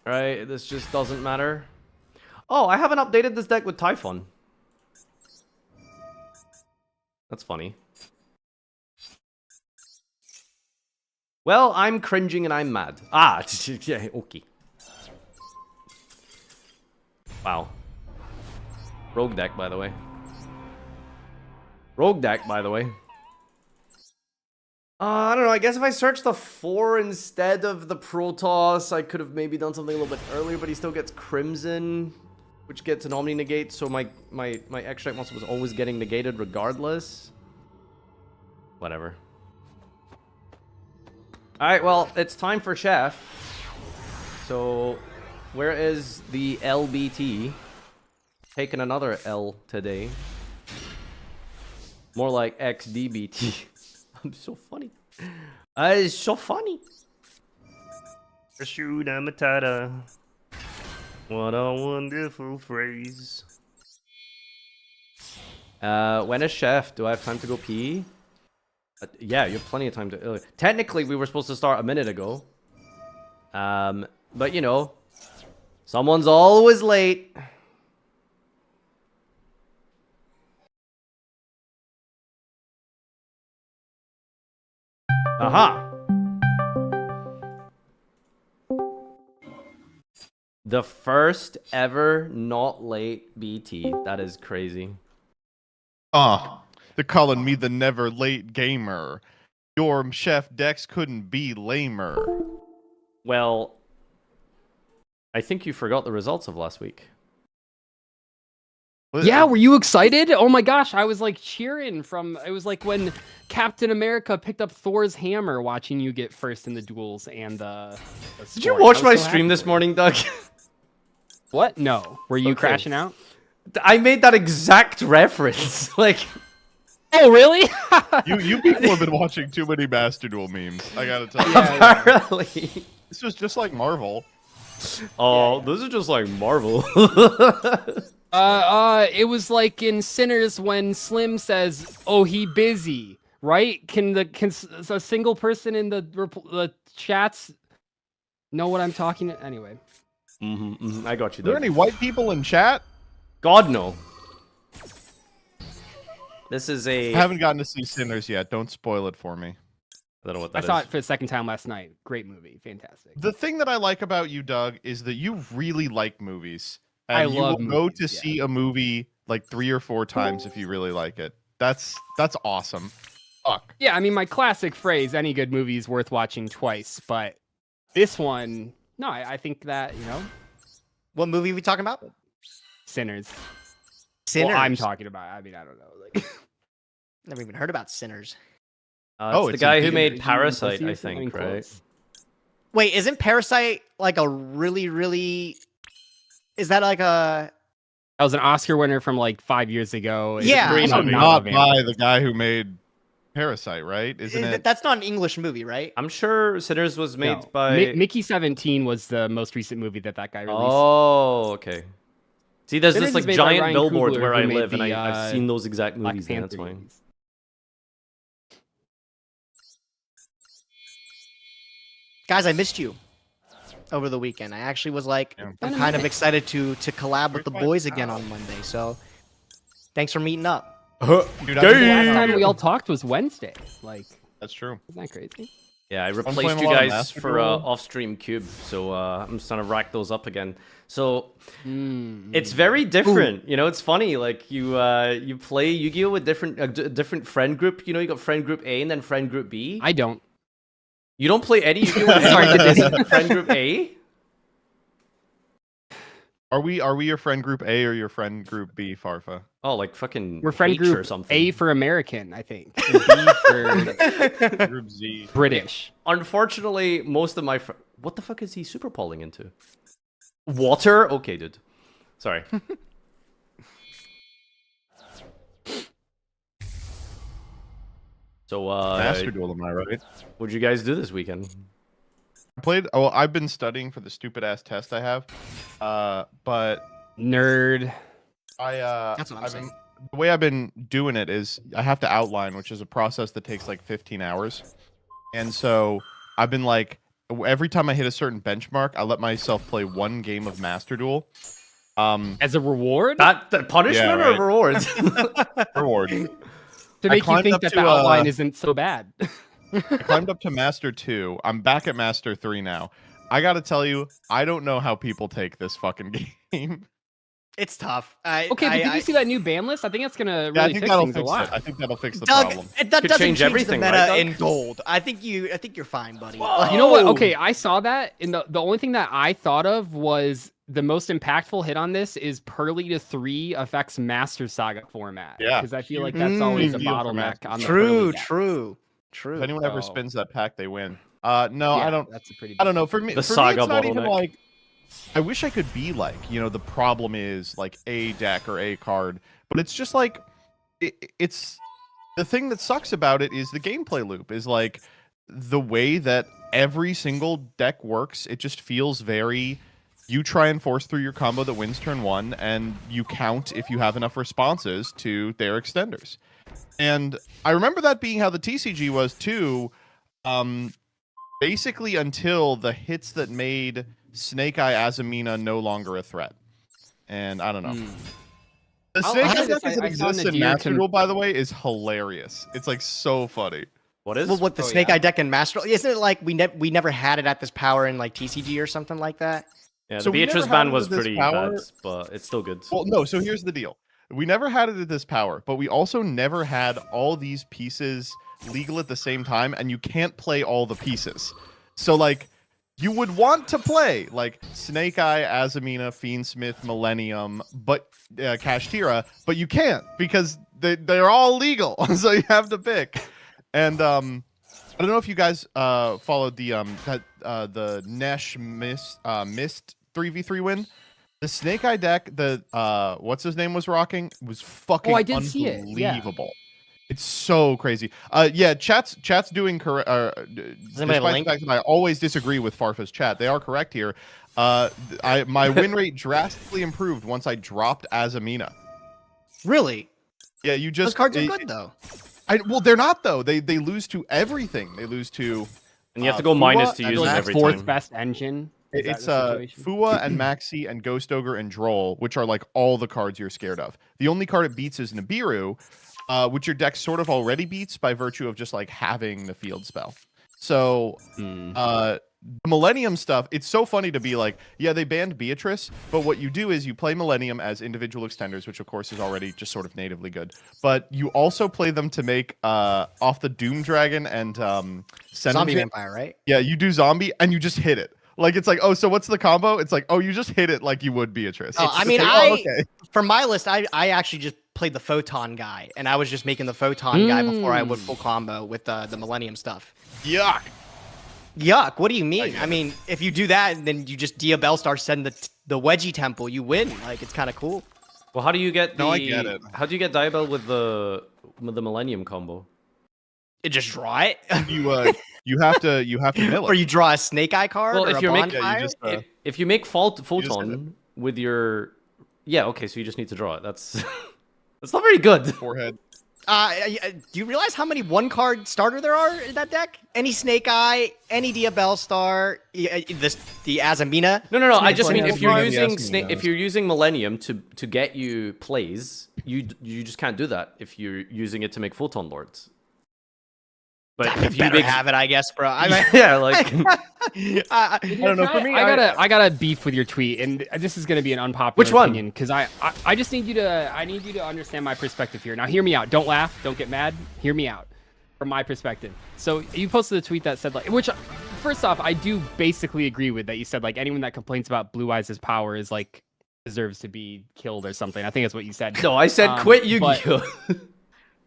right? This just doesn't matter. Oh, I haven't updated this deck with Typhon. That's funny. Well, I'm cringing and I'm mad. Ah, yeah, okay. Wow. Rogue deck, by the way. Rogue deck, by the way. I don't know, I guess if I searched the 4 instead of the Protoss, I could have maybe done something a little bit earlier, but he still gets Crimson, which gets an Omni Negate, so my Extract monster was always getting negated regardless. Whatever. Alright, well, it's time for Shef. So, where is the LBT? Taking another L today. More like XDBT. I'm so funny. It's so funny. Prosciutto matata. What a wonderful phrase. When is Chef? Do I have time to go pee? Yeah, you have plenty of time to... Technically, we were supposed to start a minute ago. But, you know, someone's always late. Aha! The first ever not late BT. That is crazy. They're calling me the never late gamer. Your Chef Dex couldn't be lamer. Well, I think you forgot the results of last week. Yeah, were you excited? Oh my gosh, I was like cheering from... It was like when Captain America picked up Thor's hammer watching you get first in the duels and the Did you watch my stream this morning, Doug? What? No. Were you crashing out? I made that exact reference. Like... Oh, really? you people have been watching too many Master Duel memes. I gotta tell you. Apparently. This was just like Marvel. Oh, this is just like Marvel. It was like in Sinners when Slim says, "Oh, he busy," right? Can a single person in the chats know what I'm talking? Anyway. I got you. Are there any white people in chat? God no. This is a... I haven't gotten to see Sinners yet. Don't spoil it for me. I don't know what that is. I saw it for the second time last night. Great movie. Fantastic. The thing that I like about you, Doug, is that you really like movies. And I you love will go movies, to see a movie like 3 or 4 times if you really like it. That's awesome. Fuck. Yeah, I mean, my classic phrase, any good movie is worth watching twice, but this one, no, I think that, you know. What movie are we talking about? Sinners. Sinners? Well, I'm talking about, I mean, I don't know. Like, never even heard about Sinners. It's the guy who made Parasite, I think, right? Wait, isn't Parasite like a really... Is that like a... That was an Oscar winner from like 5 years ago. Yeah. It's not by the guy who made Parasite, right? Isn't it? That's not an English movie, right? I'm sure Sinners was made by... Mickey 17 was the most recent movie that guy released. Oh, okay. See, there's Sinners this like is made by giant Ryan billboard Coogler, where who I made live, and the, I've seen those exact Black movies, and that's Panther why. movies. Guys, I missed you over the weekend. I actually was like, I'm kind of excited to collab with the boys again on Monday. So, thanks for meeting up. Dude, the last time we all talked was Wednesday. Like, that's true. Isn't that crazy? Yeah, I playing replaced a you lot of guys Master for Duel. off-stream cube, so I'm just trying to rack those up again. So it's very different. You know, it's funny. Like you play Yu-Gi-Oh with different friend group. You know, you got friend group A and then friend group B. I don't. You don't play any Yu-Gi-Oh with friend group A? Are we your friend group A or your friend group B, Farfa? Oh, like fucking We're friend H group or something. A for American, I think. And B for Group Z. British. Unfortunately, most of my what the fuck is he super polling into? Water? Okay, dude. Sorry. So, Master Duel, am I right? What'd you guys do this weekend? I've been studying for the stupid ass test I have. But nerd. That's what I'm saying. The way I've been doing it is I have to outline, which is a process that takes like 15 hours. And so I've been like, every time I hit a certain benchmark, I let myself play one game of Master Duel. As a reward? That punishment or reward? Reward. To make you think that the outline isn't so bad. I climbed up to Master 2. I'm back at Master 3 now. I gotta tell you, I don't know how people take this fucking game. It's tough. But did you see that new ban list? I think that's gonna really fix things a lot. I think that'll fix the Doug, problem. That doesn't change everything, the meta right, in gold. I think you're fine, buddy. You know what? Okay, I saw that, and the only thing that I thought of was the most impactful hit on this is Pearly to 3 affects Master Saga format. Yeah, because I feel like that's always a bottleneck on the True. If anyone ever spins that pack, they win. No, I don't. That's a pretty. I don't know. For me, the Saga it's not even bottleneck. like. I wish I could be like, the problem is like a deck or a card, but it's just like, it's the thing that sucks about it is the gameplay loop is like the way that every single deck works. It just feels very, you try and force through your combo that wins turn 1 and you count if you have enough responses to their extenders. And I remember that being how the TCG was too, basically until the hits that made Snake Eye Azamina no longer a threat. And I don't know. The Snake Eye deck that exists in Master Duel, by the way, is hilarious. It's like so funny. What is? Well, what the Snake Eye deck in Master? Isn't it like we never had it at this power in like TCG or something like that? Yeah, the So we Beatrice never had ban it was at this pretty power. bad, but it's still good. Well, no. So here's the deal: we never had it at this power, but we also never had all these pieces legal at the same time, and you can't play all the pieces. So like. You would want to play like Snake Eye, Azamina, Fiendsmith, Millennium, but Kashtira, but you can't because they're all legal, so you have to pick. And I don't know if you guys followed the Nesh Mist 3v3 win. The Snake Eye deck, what's his name was rocking was fucking I did see it. Yeah. unbelievable. It's so crazy. Yeah, chat's doing correct. Despite the fact that I always disagree with Farfa's chat, they are correct here. My win rate drastically improved once I dropped Azamina. Really? Yeah, you just those cards are good though. Well, they're not though. They lose to everything. They lose to. And you have to go minus to use them like every fourth time. best engine. It's Fua and Maxi and Ghost Ogre and Droll, which are like all the cards you're scared of. The only card it beats is Nibiru. Which your deck sort of already beats by virtue of just like having the field spell. So the Millennium stuff, it's so funny to be like, yeah, they banned Beatrice, but what you do is you play Millennium as individual extenders, which of course is already just sort of natively good. But you also play them to make off the Doom Dragon and Zombie Vampire, right? Yeah, you do zombie and you just hit it. Like it's like, oh, so what's the combo? It's like, oh, you just hit it like you would Beatrice. Oh, I mean, for my list, I actually just played the Photon guy, and I was just making the Photon guy before I would full combo with the Millennium stuff. Yuck. Yuck. What do you mean? I mean, if you do that, then you just Diabellstar send the Wedgie Temple, you win. Like it's kind of cool. Well, how do you get the? No, I get it. How do you get Diabell with the Millennium combo? You just draw it. You have to mill it. Or you draw a Snake Eye card. Well, or if a you make bonfire? if you make Photon with your okay, so you just need to draw it. That's that's not very good. Forehead. Do you realize how many one-card starter there are in that deck? Any Snake Eye, any Diabellstar, the Azamina. No. I just mean if you're using Millennium to get you plays, you just can't do that if you're using it to make Photon Lords. But if you have it, I guess, bro. Yeah, like I don't know. For me, I got a beef with your tweet, and this is going to be an unpopular opinion because I just need you to understand my perspective here. Now, hear me out. Don't laugh. Don't get mad. Hear me out from my perspective. So you posted a tweet that said which first off, I do basically agree with that. You said like anyone that complains about Blue Eyes' power is like deserves to be killed or something. I think that's what you said. No, I said quit Yu-Gi-Oh.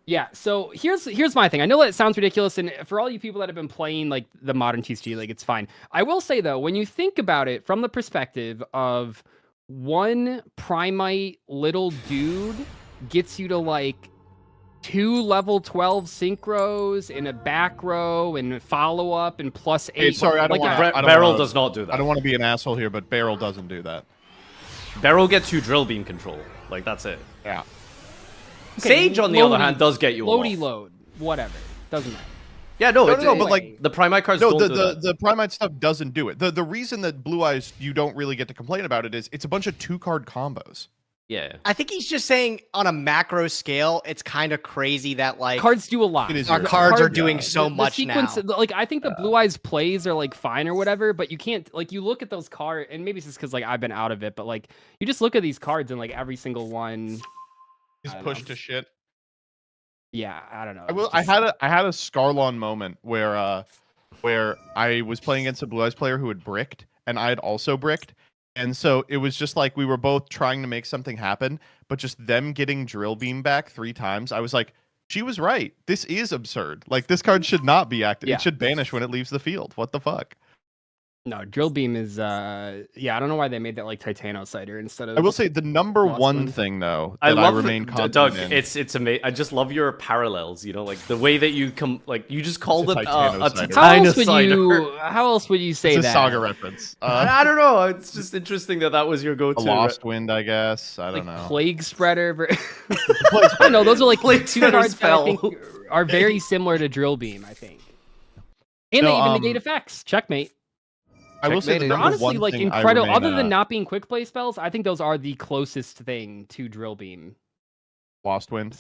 Yeah, so here's my thing. I know that it sounds ridiculous, and for all you people that have been playing like the modern TCG, like it's fine. I will say though, when you think about it from the perspective of one Primite little dude gets you to like 2 level 12 synchros in a back row and follow up and +8. Hey, sorry, I don't like want to. Barrel does not do that. I don't want to be an asshole here, but Barrel doesn't do that. Barrel gets you drill beam control. Like, that's it. Yeah. Sage, on the other hand, does get you a lot. Loady load, whatever. Doesn't matter. Yeah, no, No, but like the Primite cards no, don't do that. the Primite stuff doesn't do it. The reason that Blue Eyes you don't really get to complain about it is it's a bunch of 2-card combos. Yeah. I think he's just saying on a macro scale, it's kind of crazy that like cards do a lot. Our cards are doing so much sequence, now. Like I think the Blue Eyes plays are like fine or whatever, but you can't like you look at those cards, and maybe it's just because like I've been out of it, but like you just look at these cards and like every single one is pushed to shit. Yeah, I don't know. I had a Scarlon moment where I was playing against a Blue Eyes player who had bricked, and I had also bricked. And so it was just like we were both trying to make something happen, but just them getting drill beam back 3 times. I was like, she was right. This is absurd. Like, this card should not be active. Yeah. It should banish when it leaves the field. What the fuck? No, drill beam is yeah, I don't know why they made that like Titano-Cider instead of I will say the number one thing though that I remain confident Doug, in. it's amazing. I just love your parallels. You know, like the way that you come, like you just called it a Titano-Cider. How else would you say It's a that? Saga reference. I don't know. It's just interesting that was your go-to. A Lost Wind, I guess. I don't like know. Plague Spreader. I don't know. Those are like Plague 2 Spreader cards that I spell. think are very similar to drill beam. I think, and they even negate effects. Checkmate. I will say the They're number honestly one like thing I incredible. remain, Other than not being quick play spells, I think those are the closest thing to drill beam. Lost Wind.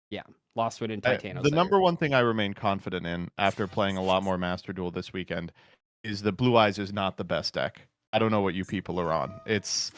Yeah, Lost Wind and Titano. The number one thing I remain confident in after playing a lot more Master Duel this weekend is that Blue Eyes is not the best deck. I don't know what you people are on. It's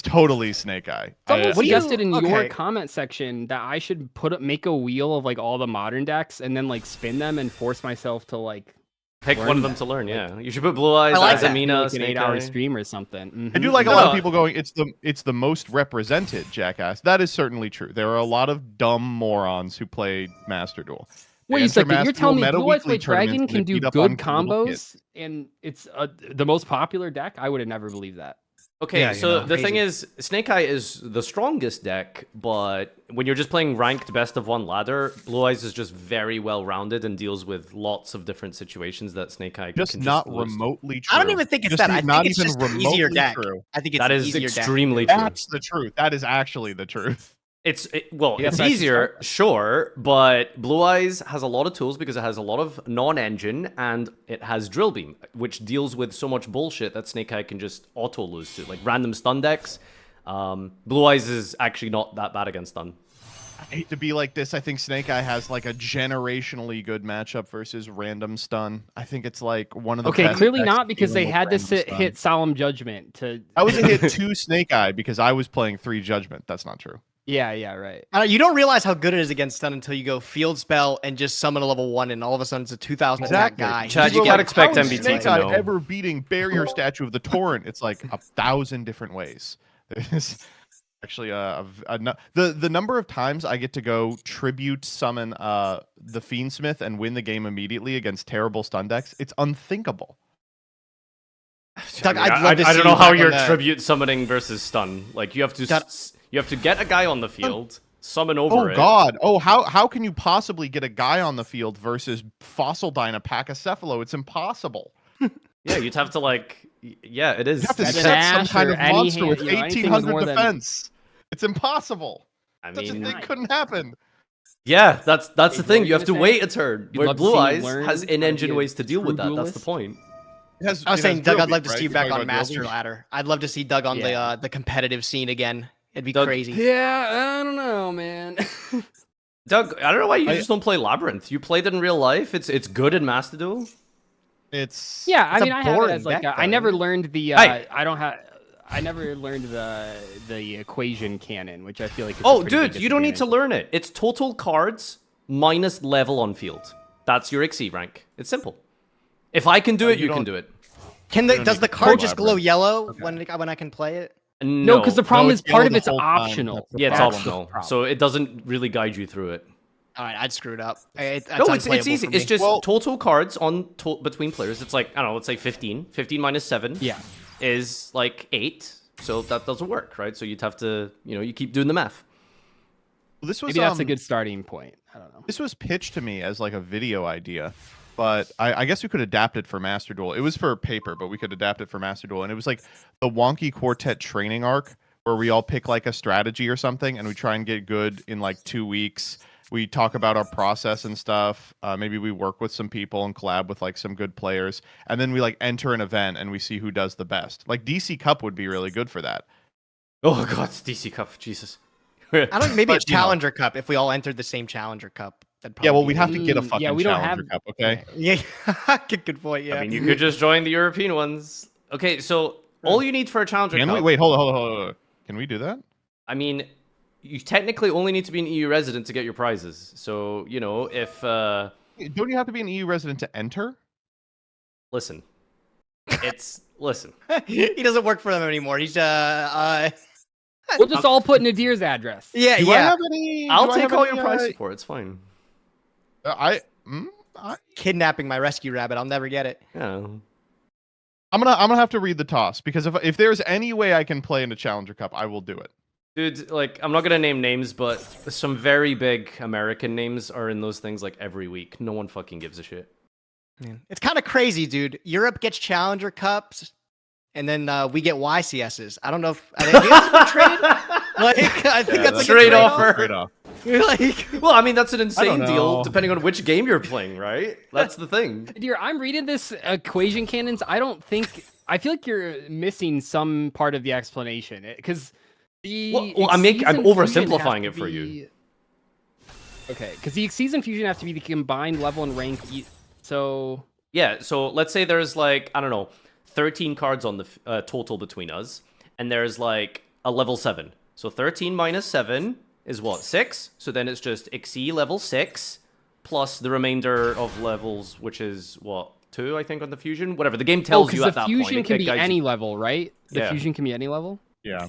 totally Snake Eye. Someone suggested in your comment section that I should make a wheel of like all the modern decks and then like spin them and force myself to like pick one of them to learn. Yeah, you should put Blue Eyes, Azamina, like an 8-hour stream or something. I do like a lot of people going, it's the most represented, jackass. That is certainly true. There are a lot of dumb morons who play Master Duel. Wait a second, you're telling me Blue Eyes White Dragon can do good on combos and it's the most popular deck? I would have never believed that. Okay, Yeah, so the thing is, Snake Eye is the strongest deck, but when you're just playing ranked best of one ladder, Blue Eyes is just very well rounded and deals with lots of different situations that Snake Eye just can not lose. remotely true. I don't even think it's that. I think it's just an easier deck. I think it's that an is easier extremely deck. true. That's the truth. That is actually the truth. It's Yes, easier, sure, but Blue Eyes has a lot of tools because it has a lot of non-engine and it has Drill Beam, which deals with so much bullshit that Snake Eye can just auto lose to, like random stun decks. Blue Eyes is actually not that bad against stun. I hate to be like this. I think Snake Eye has like a generationally good matchup versus random stun. I think it's like one of the best clearly decks not because they dealing had with to random stun. hit Solemn Judgment to. I was hit 2 Snake Eye because I was playing 3 Judgment. That's not true. Yeah, right. You don't realize how good it is against stun until you go field spell and just summon a level 1, and all of a sudden it's a 2,000 attack guy. Chad, you can't expect how is MBT Snake to Eye know. ever beating Barrier Statue of the Torrent? It's like 1,000 different ways. There's actually the number of times I get to go tribute summon the Fiendsmith and win the game immediately against terrible stun decks. It's unthinkable. Doug, I don't know how you're tribute summoning versus stun. Like you have to get a guy on the field, summon over it. Oh god! Oh, how can you possibly get a guy on the field versus Fossil Dyna Pachycephalo? It's impossible. Yeah, you'd have to like, yeah, it is. You have to Set an set some Ash kind or of any monster hand, with you know, anything with 1,800 more than- defense. It's impossible. I Such a mean, thing couldn't happen. yeah, that's the Hey, thing. what You have to were you wait gonna a turn. You'd Where love to Blue see Eyes learn has how to in-engine be a ways to deal with true that. That's the duelist? point. It has, I was it saying, has Doug, drill I'd love beam, to see you right? back You're on talking about Master drill beam? Ladder. I'd love to see Doug on the competitive scene again. It'd be Doug- crazy. Yeah, I don't know, man. Doug, I don't know why you just don't play Labyrinth. You played it in real life. It's good in Master Duel. It's Yeah, I It's a mean, I have it boring as like deck, I though. never learned the. Hey. I never learned the equation canon, which I feel like. Is a Oh, pretty big dude, you don't need to disadvantage. learn it. It's total cards minus level on field. That's your XE rank. It's simple. If I can do it, you can do it. Does the card just glow yellow when I can play it? No, because the problem is it's part yellow of the it's whole time. optional. That's the Yeah, it's That's the optional, problem. so it doesn't really guide you through it. All right, I'd screw it up. That's No, it's unplayable easy. for It's me. just total cards on between players. It's like, I don't know, let's say 15. 15 minus 7 Yeah. is like 8. So that doesn't work, right? So you'd have to, you keep doing the math. This was Maybe that's a good starting point. I don't know. This was pitched to me as like a video idea, but I guess we could adapt it for Master Duel. It was for paper, but we could adapt it for Master Duel, and it was like the wonky quartet training arc where we all pick like a strategy or something, and we try and get good in like 2 weeks. We talk about our process and stuff. Maybe we work with some people and collab with like some good players, and then we like enter an event and we see who does the best. Like DC Cup would be really good for that. Oh god, it's DC Cup, Jesus. I don't. Maybe But, a Challenger Cup if we all entered the same Challenger Cup. Yeah, well, we'd have to get a fucking we don't Challenger have- Cup, okay? Yeah, good point. Yeah. I mean, you could just join the European ones. Okay, so all you need for a Challenger Can Cup... we? Wait, hold on. Can we do that? I mean, you technically only need to be an EU resident to get your prizes. So, you know, if... Don't you have to be an EU resident to enter? Listen. Listen. He doesn't work for them anymore. He's We'll just all put Nadir's address. Yeah, Do I have any? I'll do I take have all any, your prize support. It's fine. Kidnapping my rescue rabbit. I'll never get it. Yeah. I'm gonna have to read the toss because if there's any way I can play in the Challenger Cup, I will do it. Dude, like, I'm not gonna name names, but some very big American names are in those things, like, every week. No one fucking gives a shit. Man, it's kind of crazy, dude. Europe gets Challenger Cups, and then we get YCSs. I don't know if I think trade. Like, I think that's like trade a offer. Trade off. Like, Well, I mean, that's an insane know. deal, depending on which game you're playing, right? That's the thing. Dear, I'm reading this equation cannons. I feel like you're missing some part of the explanation because Well, I'm oversimplifying it for you. Okay, because the Xyz and Fusion have to be the combined level and rank. So Yeah, so let's say there's like, I don't know, 13 cards on the total between us, and there's like a level 7. So 13 minus 7 is what, 6? So then it's just Xyz level 6 plus the remainder of levels, which is what, 2, I think, on the Fusion? Whatever, the game tells you at that point. the Fusion can be guides any you. level, right? The Yeah. Fusion can be any level? Yeah.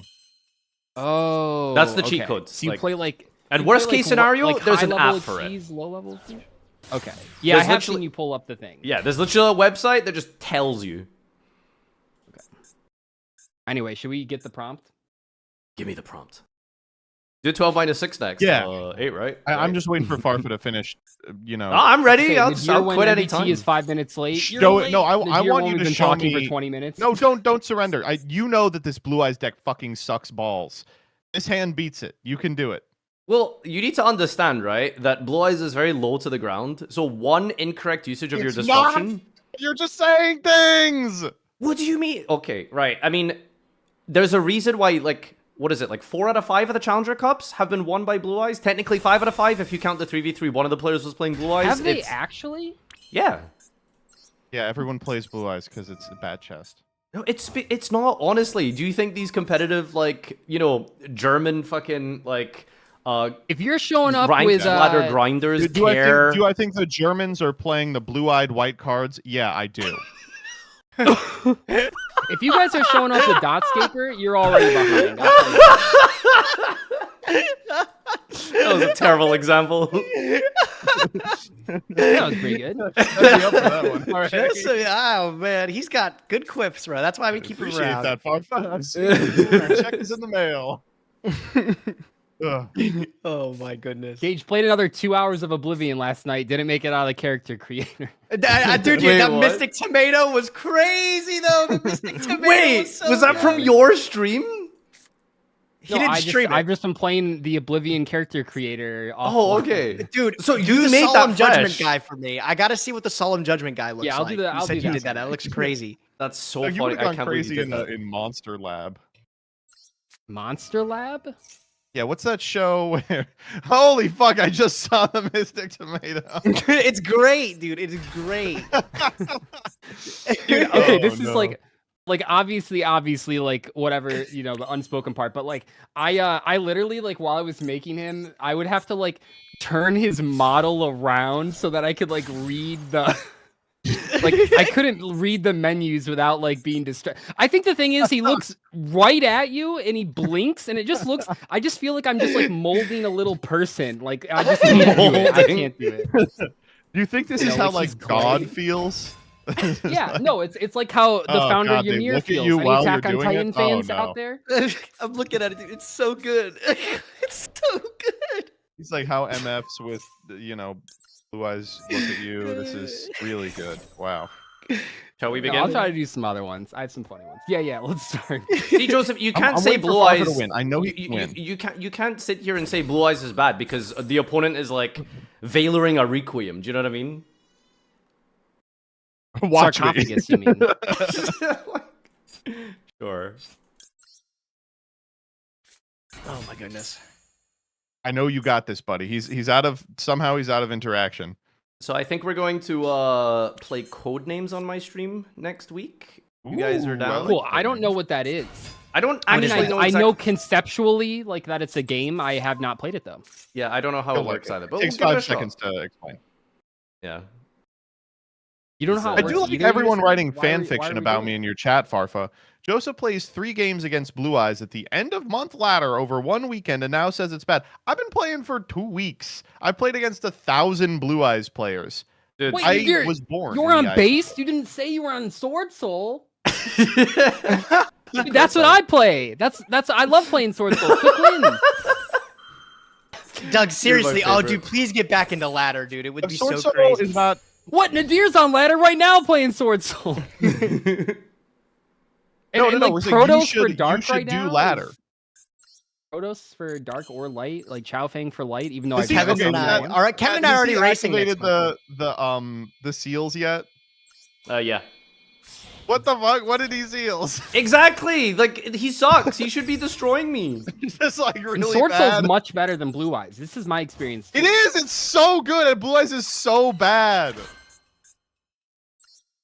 Oh. That's the cheat okay. code. So you Like- play like... And you worst play, case like, scenario, like there's an high-level app for it. Xyz, low-level Fusion? Okay. Yeah, There's I have literally- seen you pull up the thing. Yeah, there's literally a website that just tells you. Anyway, should we get the prompt? Give me the prompt. Do 12 minus 6 next. Yeah. 8, right? I'm just waiting for Farfa to finish. You know. Oh, I'm ready. Okay, I'll Nadir, when quit MBT anytime. is 5 minutes late. No, I Nadir, want when you we've to been show talking me. for 20 minutes. No, don't surrender. You know that this Blue Eyes deck fucking sucks balls. This hand beats it. You can do it. Well, you need to understand, right, that Blue Eyes is very low to the ground. So one incorrect usage of your It's destruction. not. You're just saying things. What do you mean? Okay, right. I mean, there's a reason why, like, what is it? Like 4 out of 5 of the Challenger Cups have been won by Blue Eyes. Technically 5 out of 5 if you count the 3v3. One of the players was playing Blue Eyes. Have they actually? Yeah. Yeah, everyone plays Blue Eyes because it's a bad chest. No, it's not, honestly. Do you think these competitive, like, you know, German fucking, like, if you're showing up ranked with ladder grinders Do care... I think the Germans are playing the blue-eyed white cards? Yeah, I do. If you guys are showing up with Dotscaper, you're already behind. That was a terrible example. That was pretty good. All right. Oh man, he's got good quips, bro. That's why we keep him Appreciate around. that, Farfa. Check is in the mail. Ugh. Oh my goodness. Gage played another 2 hours of Oblivion last night. Didn't make it out of the character creator. Dude, Wait, that what? Mystic Tomato was crazy though. The Mystic Tomato Wait, was, so was that good. from your stream? He didn't stream it. I've just been playing the Oblivion character creator. Oh, okay. Dude, So do you the made Solemn that Judgment fresh. guy for me. I gotta see what the Solemn Judgment guy looks Yeah, I'll like. do that. You I'll said do you that. did that. That looks crazy. That's so You funny. would have I gone can't believe crazy you did that. in Monster Lab. Monster Lab? Yeah, what's that show where... Holy fuck, I just saw the Mystic Tomato. It's great, dude. It's great. Dude, okay, Oh, this is no. like obviously like whatever, you know, the unspoken part, but like I literally, like, while I was making him, I would have to like turn his model around so that I could like read the like I couldn't read the menus without like being distracted. I think the thing is he looks right at you and he blinks and it just looks, I just feel like I'm just like molding a little person. Like I just can't do it. I can't do it. Do you think this You is know, how like, he's like God great. feels? Yeah, no, it's like how the Oh, founder God, they Ymir look at feels. you Any while Attack you're on doing Titan it? Oh, fans no. out there? I'm looking at it, dude. It's so good. It's so good. He's like, how MFs with, you know, blue eyes look at you. This is really good. Wow. Shall we No, begin? I'll try to do some other ones. I had some funny ones. Yeah, let's start. See, Joseph, you can't I'm say waiting for blue Farfa eyes. to win. I know he can win. You can't sit here and say blue eyes is bad because the opponent is like veiling a requiem. Do you know what I mean? Watch me. Sarcophagus, you mean? Sure. Oh my goodness. I know you got this, buddy. He's out of interaction. So I think we're going to play code names on my stream next week. You guys are down. Cool. I don't know what that is. I don't I mean, actually know. I know conceptually like that it's a game. I have not played it though. Yeah, I don't know how it works either. But Takes we'll give it 5 a shot. seconds to explain. Yeah. You don't know how I it do works like either, everyone you're writing saying? Why fan are fiction we about doing me it? in your chat, Farfa. Joseph plays 3 games against Blue Eyes at the end of month ladder over 1 weekend and now says it's bad. I've been playing for 2 weeks. I played against 1,000 Blue Eyes players. Dude, Wait, I was born. You were in on the base? You didn't say you were on Sword Soul. Dude, that's what I play. That's I love playing Sword Soul. Quick win. Doug, seriously, oh, favorite. dude, please get back into ladder, dude. It would be Sword so Soul crazy. is not. What? Nadir's on ladder right now playing Sword Soul. No, like we're saying Protos you for should Dark right do now. ladder. Protos for Dark or Light, like Chao Fang for Light, even though Has I he- Kevin's okay, on Matt, one. All right, Kevin and I Has already he racing next activated month. the seals yet? Yeah. What the fuck? What did he seals? Exactly. Like he sucks. He should be destroying me. It's just like And really Sword bad. Soul's much better than Blue Eyes. This is my experience. It is. It's so good. And Blue Eyes is so bad.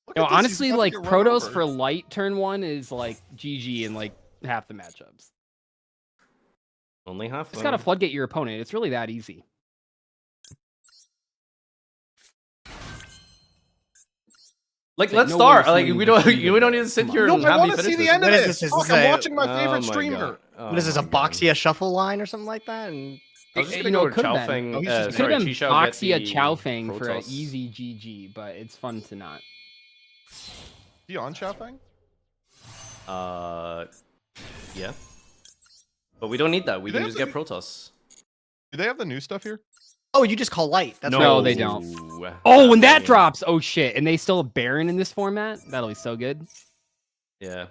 Look No, at this, he's honestly, about to like get run Protos over. for Light turn 1 is like GG in like half the matchups. Only half. Just gotta floodgate your opponent. It's really that easy. Like, Like, let's no start. way Like, you're we seeing don't. the We don't need to sit Come here No, and I have want me to see finish the end of What is this. this? Is Fuck, this I'm a- watching my favorite Oh my streamer. God. What is this, a Boxia shuffle line or something like that? And I was just You gonna know, go it could've Chao been. Feng. Oh, he's just It could Sorry, have been Chi Shao get Boxia the Chao Feng for an Protoss. easy GG, but it's fun to not. You on Xiaofeng? Yeah. But we don't need that. We Do can they just have get Protoss. Do they have the new stuff here? oh, you just call light. That's No, right. they don't. Oh, when that drops, oh shit! And they still have Baron in this format. That'll be so good. Yeah.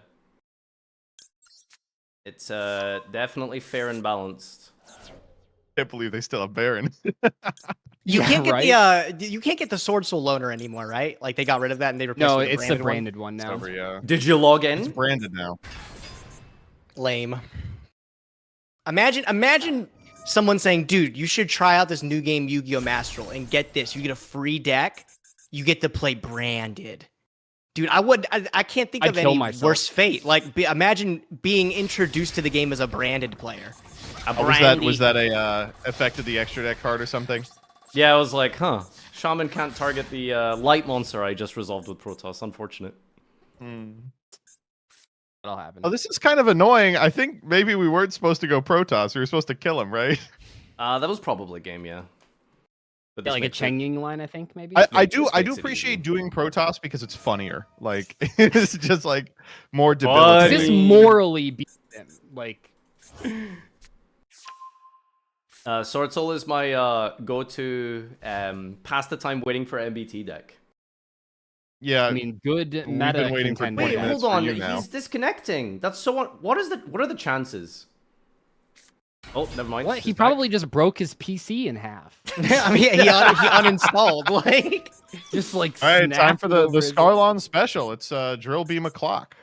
It's definitely fair and balanced. Can't believe they still have Baron. You Yeah, can't get right? the you can't get the Sword Soul loaner anymore, right? Like they got rid of that and they replaced No, it with it's the branded branded one It's now. over, yeah. Did you log It's in? branded now. one. Lame. Imagine someone saying, "Dude, you should try out this new game, Yu-Gi-Oh! Master Duel, and get this. You get a free deck. You get to play branded." Dude, I can't think I'd of kill any myself. worse fate. Like, imagine being introduced to the game as a branded player. Was that a effect of the extra deck card or something? Yeah, I was like, huh. Shaman can't target the light monster I just resolved with Protoss. Unfortunate. That'll happen. Oh, this is kind of annoying. I think maybe we weren't supposed to go Protoss. We were supposed to kill him, right? That was probably a game, yeah. But Yeah, this like a makes it- Cheng Ying line, I think maybe. I do makes it appreciate easy. doing Protoss because it's funnier. Like it's just like more This debilitating. morally beats them. Like, Sword Soul is my go-to pass the time waiting for MBT deck. Yeah, I mean, good we've meta been waiting for contender. 20 Wait, minutes hold for on. you now. He's disconnecting. That's so. What are the chances? Oh, never mind. What? He's He back. probably just broke his PC in half. I mean, he uninstalled. Like, Just like. All right, time snapped for it the over his- Scarlon special. It's Drill Beam o'clock.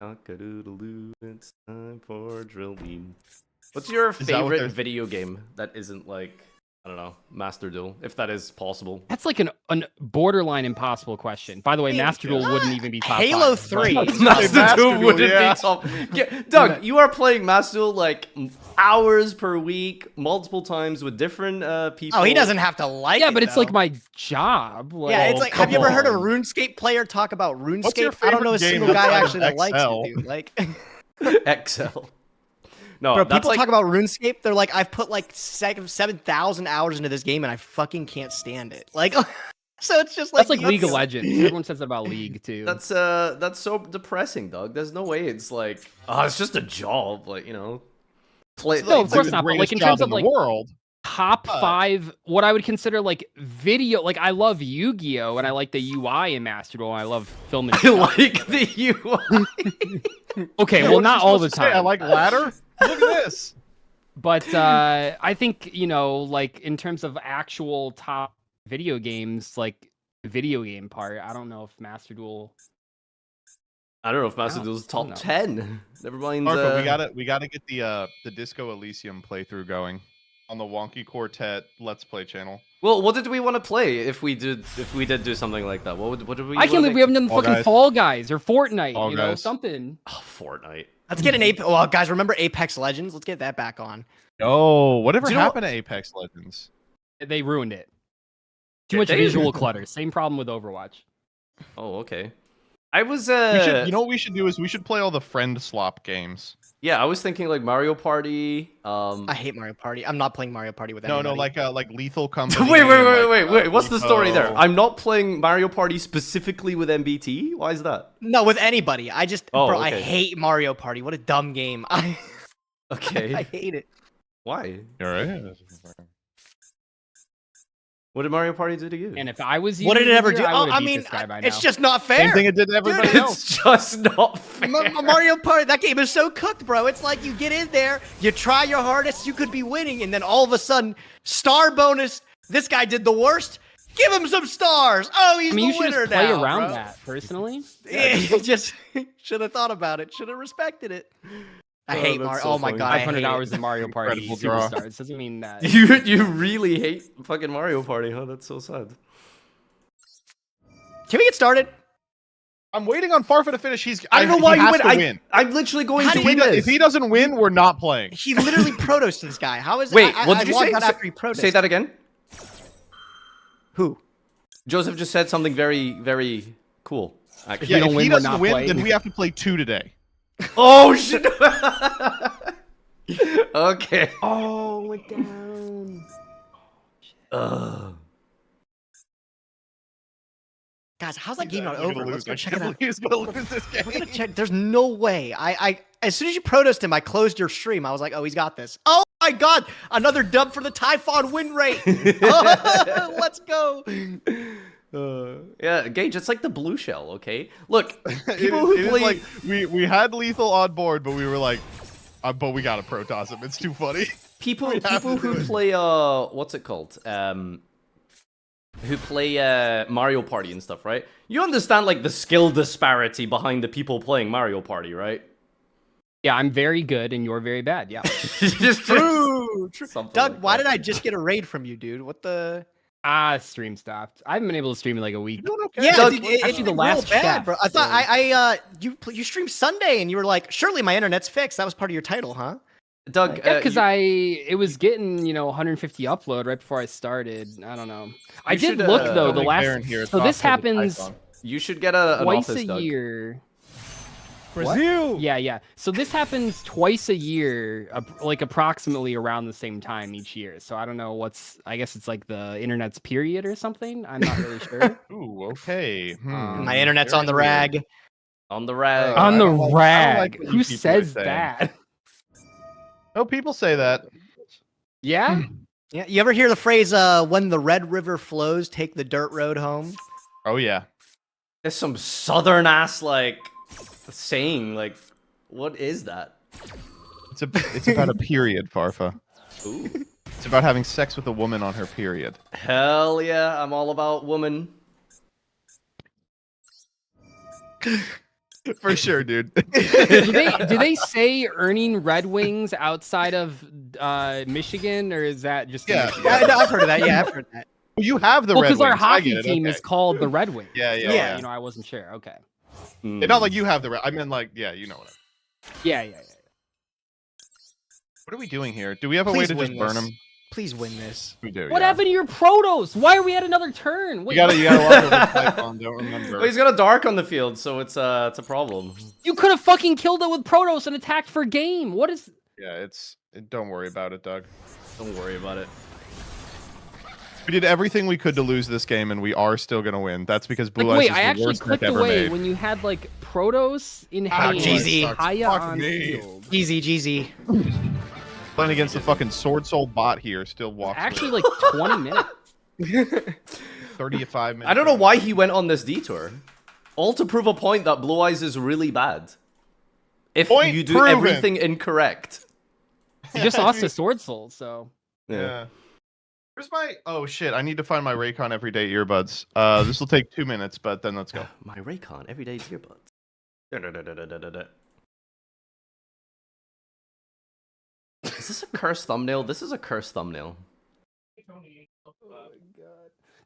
Cock-a-doodle-doo, it's time for drill beam. What's your that what favorite they're- video game that isn't like, I don't know, Master Duel, if that is possible? That's like an borderline impossible question. By the way, Master Duel wouldn't even be top Halo 5, 3. but- Master Duel wouldn't yeah. be top. Yeah, Doug, you are playing Master Duel like hours per week, multiple times with different people. oh, he doesn't have to like it. Yeah, but it's though. like my job. Like, Yeah, it's like, have you ever heard a on. RuneScape player talk about What's your RuneScape? I don't know a favorite game single guy outside of actually that likes XL? it, dude. Like, Excel. No, bro, that's people like, talk about RuneScape. They're like, I've put like 7,000 hours into this game and I fucking can't stand it. Like, so it's just like that's like League of Legends. Everyone says that about League too. that's so depressing, Doug. There's no way it's like, oh, it's just a job, like, you know. play. No, of It's course the not. But like greatest in job terms of in the like world. top 5, what I would consider like video. Like I love Yu-Gi-Oh, and I like the UI in Master Duel. And I love filming. I like the UI. Okay, well, not all the time. I like ladder. Look at this. But I think, you know, like in terms of actual top video games, like video game part, I don't know if Master Duel. I don't know if Master Duel's top 10. Never mind. Farfa, we gotta get the Disco Elysium playthrough going on the Wonky Quartet Let's Play channel. Well, what did we want to play if we did do something like that? What did we? I can't believe we haven't done fucking Fall Guys or Fortnite. Fall you know, Guys. something. Oh, Fortnite. Let's get an Apex. Well, guys, remember Apex Legends? Let's get that back on. Oh, whatever Do you know happened to Apex Legends? They ruined it. Too Did much they? visual clutter. Same problem with Overwatch. Oh, okay. I was You know what we should do is we should play all the friend slop games. Yeah, I was thinking like Mario Party. I hate Mario Party. I'm not playing Mario Party with No, anybody. like Lethal Company. Wait. What's the story there? I'm not playing Mario Party specifically with MBT. Why is that? No, with anybody. I just, Oh, bro, I okay. hate Mario Party. What a dumb game. Okay. I hate it. Why? All right. What did Mario Party do to you? And if I was you, What did it ever do? I Oh, would've I beat mean, this guy by it's now. just not fair. Same thing it did to everybody else. It's just not fair. Mario Party, that game is so cooked, bro. It's like you get in there, you try your hardest, you could be winning, and then all of a sudden, star bonus. This guy did the worst. Give him some stars. Oh, he's I mean, you the should winner just play now, around bro. that personally. Yeah, you just should have thought about it. Should have respected it. I hate that's Mario. so Oh my funny. god, I 500 hate hours it. in Mario Party Incredible draw. Superstars doesn't mean that. You really hate fucking Mario Party, huh? That's so sad. Can we get started? I'm waiting on Farfa to finish. I don't know why he you has win. to win. I'm literally going How to do win If this. he doesn't win, we're not playing. He literally protosed this guy. How is Wait, I, what did you say? logged out after he protosted. Say that again. Who? Joseph just said something very, very cool. Actually. Yeah, don't if win, he we're doesn't not win, playing. then we have to play 2 today. Oh shit! Okay. Oh, went down. Guys, how's that game not over? Let's go check it out. He's gonna lose this game. We're gonna check. There's no way. I as soon as you protosted him, I closed your stream. I was like, oh, he's got this. Oh my god, another dub for the Typhon win rate. Oh, let's go. Yeah, Gage, it's like the blue shell, okay? Look, It people who is play... like we had Lethal on board, but we were like, but we gotta protoss him. It's too funny. People We have to who do it. play, what's it called? Who play Mario Party and stuff, right? You understand, like, the skill disparity behind the people playing Mario Party, right? Yeah, I'm very good and you're very bad. Yeah. True. Something Doug, like why that. did I just get a raid from you, dude? What the? Stream stopped. I haven't been able to stream in like a week. Yeah, Doug, it, actually, it, the real last bad, chat, bro. I thought so- you streamed Sunday and you were like, surely my internet's fixed. That was part of your title, huh? Doug, Yeah, because it was getting 150 upload right before I started. I don't know. I did should, look though the Only last. Baron here, So top this for the happens Python. You should get an twice office, a Doug. year. Brazil. Yeah. So this happens twice a year, like approximately around the same time each year. So I don't know what's. I guess it's like the internet's period or something. I'm not really sure. Ooh, okay. My internet's on the Very rag. weird. On the rag. On I the don't like- I don't rag. like what you Who people are says saying. that? No, people say that. Yeah. Yeah, you ever hear the phrase "When the Red River flows, take the dirt road home"? Oh yeah. There's some southern ass, like, saying, like, what is that? It's about a period, Farfa. Ooh. It's about having sex with a woman on her period. Hell yeah, I'm all about woman. For sure, dude. do they say earning Red Wings outside of Michigan, or is that just Yeah. Michigan? Yeah, no, I've heard of that. Yeah, I've heard that. Well, you have the Well, Red because Wings. our I hockey get it, team okay. is called the Red Wings. Yeah. I wasn't sure. Okay. It's not like you have the Red. I mean, like, yeah, you know what. Yeah. What are we doing here? Do we have a Please way to win just burn this. them? Please win this. We do. What yeah. happened to your Protos? Why are we at another turn? Wait, You gotta walk over the Python. Don't remember. Well, he's got a dark on the field, so it's a problem. you could have fucking killed it with Protos and attacked for game. What is? Yeah, don't worry about it, Doug. Don't worry about it. We did everything we could to lose this game, and we are still gonna win. That's because Blue Like, Eyes wait, is I the actually worst deck clicked ever away made. when you had like Protos in Ah, hand, GZ. Haya Fuck on me. field. GZ. Playing against the fucking Sword Soul bot here still walks. Actually, like 20 minutes. 35 minutes. I don't know why he went on this detour. All to prove a point that Blue Eyes is really bad. If Point you do proven. everything incorrect. He just lost to Sword Soul, so. Yeah. Where's my... Oh, shit. I need to find my Raycon Everyday earbuds. This will take 2 minutes, but then let's go. My Raycon Everyday earbuds. Is this a cursed thumbnail? This is a cursed thumbnail.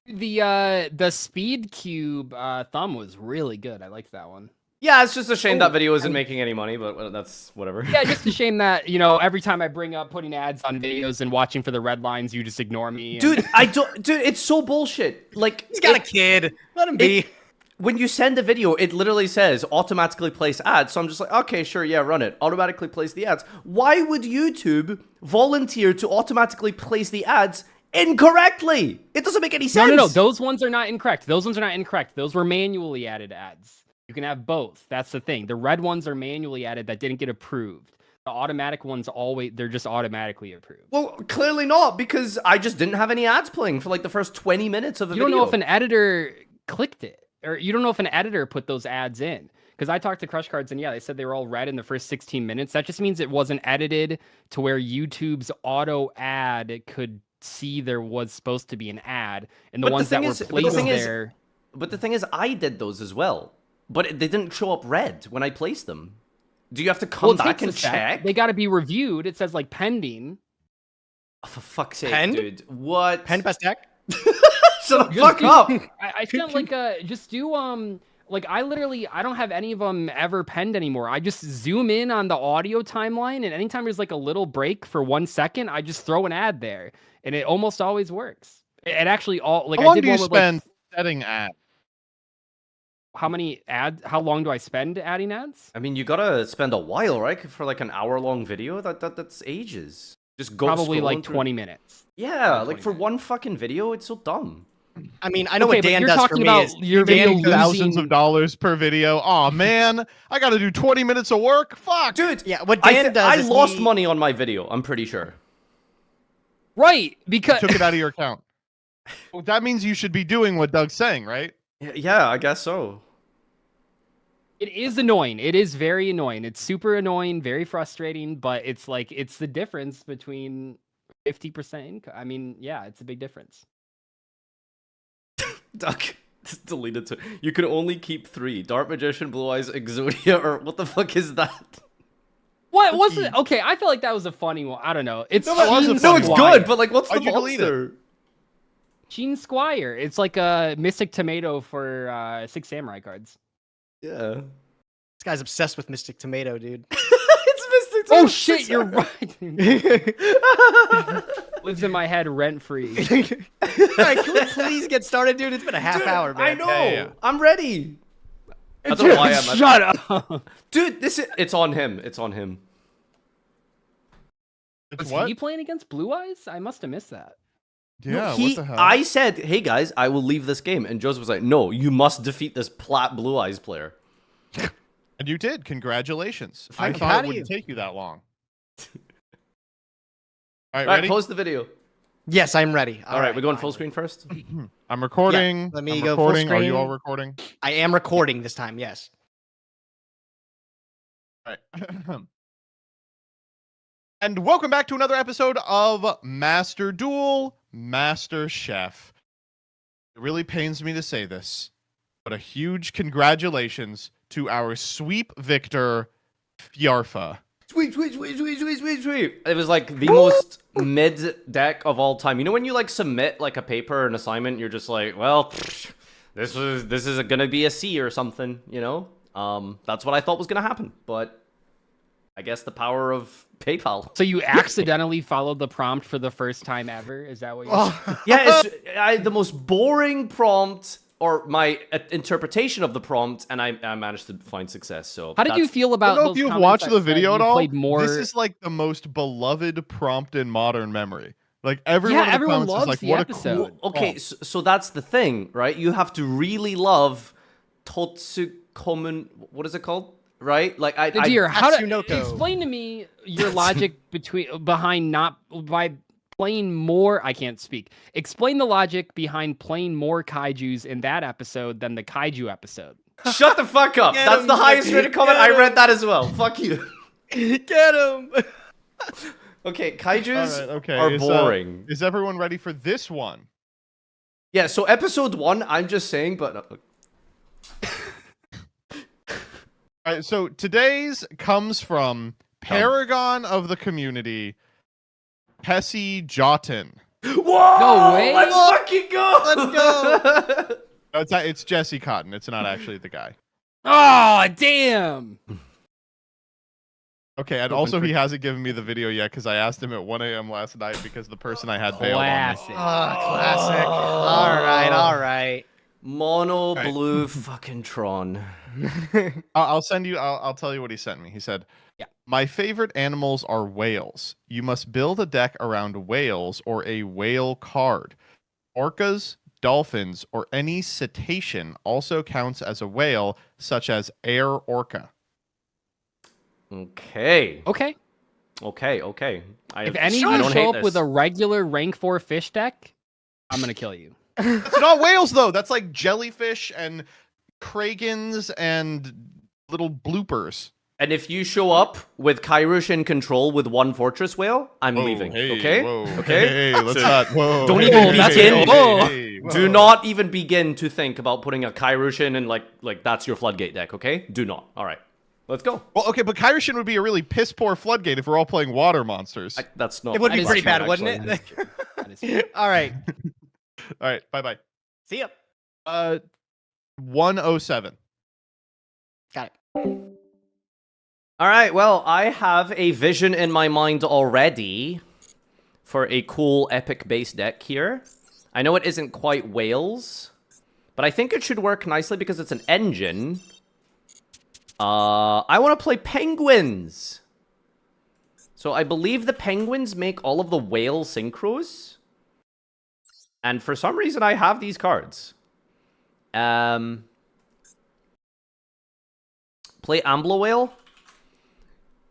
The speed cube thumb was really good. I liked that one. Yeah, it's just a shame that video isn't making any money, but that's whatever. Yeah, just a shame that, you know, every time I bring up putting ads on videos and watching for the red lines, you just ignore me. Dude, I don't. Dude, it's so bullshit. Like, He's got a kid. Let him be. When you send a video, it literally says automatically place ads. So I'm just like, okay, sure, yeah, run it. Automatically place the ads. Why would YouTube volunteer to automatically place the ads incorrectly? It doesn't make any sense. No. Those ones are not incorrect. Those ones are not incorrect. Those were manually added ads. You can have both. That's the thing. The red ones are manually added that didn't get approved. The automatic ones they're just automatically approved. Well, clearly not, because I just didn't have any ads playing for like the first 20 minutes of the video. You don't know if an editor clicked it, or you don't know if an editor put those ads in. Because I talked to Crush Cards and yeah, they said they were all red in the first 16 minutes. That just means it wasn't edited to where YouTube's auto ad could see there was supposed to be an ad, and the ones that were placed there. But the thing is, I did those as well. But they didn't show up red when I placed them. Do you have to come back and check? They got to be reviewed. It says like pending. Oh, for fuck's sake, dude. What? Pen past deck? Shut the fuck up. I feel like just do like I don't have any of them ever penned anymore. I just zoom in on the audio timeline, and anytime there's like a little break for 1 second, I just throw an ad there, and it almost always works. It actually all like How long I did do you one with spend like, setting ads? how many ads? How long do I spend adding ads? I mean, you gotta spend a while, right? For like an hour-long video, that's ages. Just go Probably like through. 20 minutes. Yeah, like for one fucking video, it's so dumb. I mean, I know what Dan does for me is your video thousands of dollars per video. Oh man, I gotta do 20 minutes of work. Fuck, dude. Yeah, what Dan does I is lost money on my video. I'm pretty sure. Right, because took it out of your account. Well, that means you should be doing what Doug's saying, right? Yeah, I guess so. It is annoying. It is very annoying. It's super annoying, very frustrating, but it's like, it's the difference between 50% income. I mean, yeah, it's a big difference. Doug, just delete it. You can only keep 3. Dark Magician, Blue Eyes, Exodia, or what the fuck is that? What was it? Okay, I feel like that was a funny one. I don't know. It's it's good, but like, what's the monster? Gene Squire. It's like a Mystic Tomato for 6 Samurai cards. Yeah. This guy's obsessed with Mystic Tomato, dude. It's Mystic Tomato. Oh shit, you're right. Lives in my head rent free. Alright, can we please get started, dude? It's been a half hour, man. I know. Yeah. I'm ready. I don't know why I'm Shut up. Dude, it's on him. It's on him. Was he playing against Blue Eyes? I must have missed that. Yeah, No, what the hell? I said, hey guys, I will leave this game. And Joseph was like, no, you must defeat this plat Blue Eyes player. And you did. Congratulations. I I'm thought proud it of wouldn't you. take you that long. All right, All right, ready? post the video. Yes, I'm ready. All right, we're going full screen first. I'm recording. Yeah, let me I'm go full recording. Are you screen. all recording? I am recording this time, yes. All right. And welcome back to another episode of Master Duel, Master Chef. It really pains me to say this, but a huge congratulations to our sweep victor, Farfa. Sweep. It was like the most mid deck of all time. You know when you like submit like a paper or an assignment, you're just like, well, this is gonna be a C or something, you know? That's what I thought was gonna happen, but I guess the power of PayPal. So you accidentally followed the prompt for the first time ever? Is that what you're Yeah, it's the most boring prompt, or my interpretation of the prompt, and I managed to find success. So How did you feel about I don't know those if you've comments watched that the said video you at all. played more... This is like the most beloved prompt in modern memory. Like everyone in the everyone comments loves is like, the what episode. a cool Okay, prompt. so that's the thing, right? You have to really love Totsukomen. What is it called? right? Like Nadir, how to Tatsunoko. explain to me your logic behind not by playing more. I can't speak. Explain the logic behind playing more kaijus in that episode than the kaiju episode. Shut the fuck up. Get That's him, the highest Jackie. rated comment. Get I read him. that as well. Fuck you. Get him. Okay, kaijus All right, okay. are boring. Is everyone ready for this one? Yeah, so episode 1, I'm just saying, but... All right, so today's comes from Paragon of the Community, Tessie Jotun. Whoa! No way. Let's fucking go! Let's go. No, it's Jesse Cotton. It's not actually the guy. Oh, damn. Okay, and also he hasn't given me the video yet because I asked him at 1 a.m. last night because the person I had bailed on me. Classic. Classic. All right. Mono blue fucking Tron. I'll send you. I'll tell you what he sent me. He said, Yeah. My favorite animals are whales. You must build a deck around whales or a whale card. Orcas, dolphins, or any cetacean also counts as a whale, such as air orca. Okay. Okay. Okay. If any of you show up with a regular rank 4 fish deck, I'm gonna kill you. That's not whales, though. That's like jellyfish and kragans and little bloopers. And if you show up with Kairush in control with 1 fortress whale, I'm Whoa, leaving. hey, Okay? whoa, Okay? Hey, let's not. Whoa. Don't hey, even hey, begin. hey, whoa. Do not even begin to think about putting a Kairush in and like that's your floodgate deck, okay? Do not. All right. Let's go. Well, okay, but Kyrushin would be a really piss poor floodgate if we're all playing water monsters. That's not. It would be is pretty true, bad, wouldn't it? All right. All right, bye. See ya. 107. Got it. All right, well, I have a vision in my mind already for a cool epic base deck here. I know it isn't quite whales, but I think it should work nicely because it's an engine. I want to play penguins. So I believe the penguins make all of the whale synchros. And for some reason, I have these cards. Play Amblo Whale.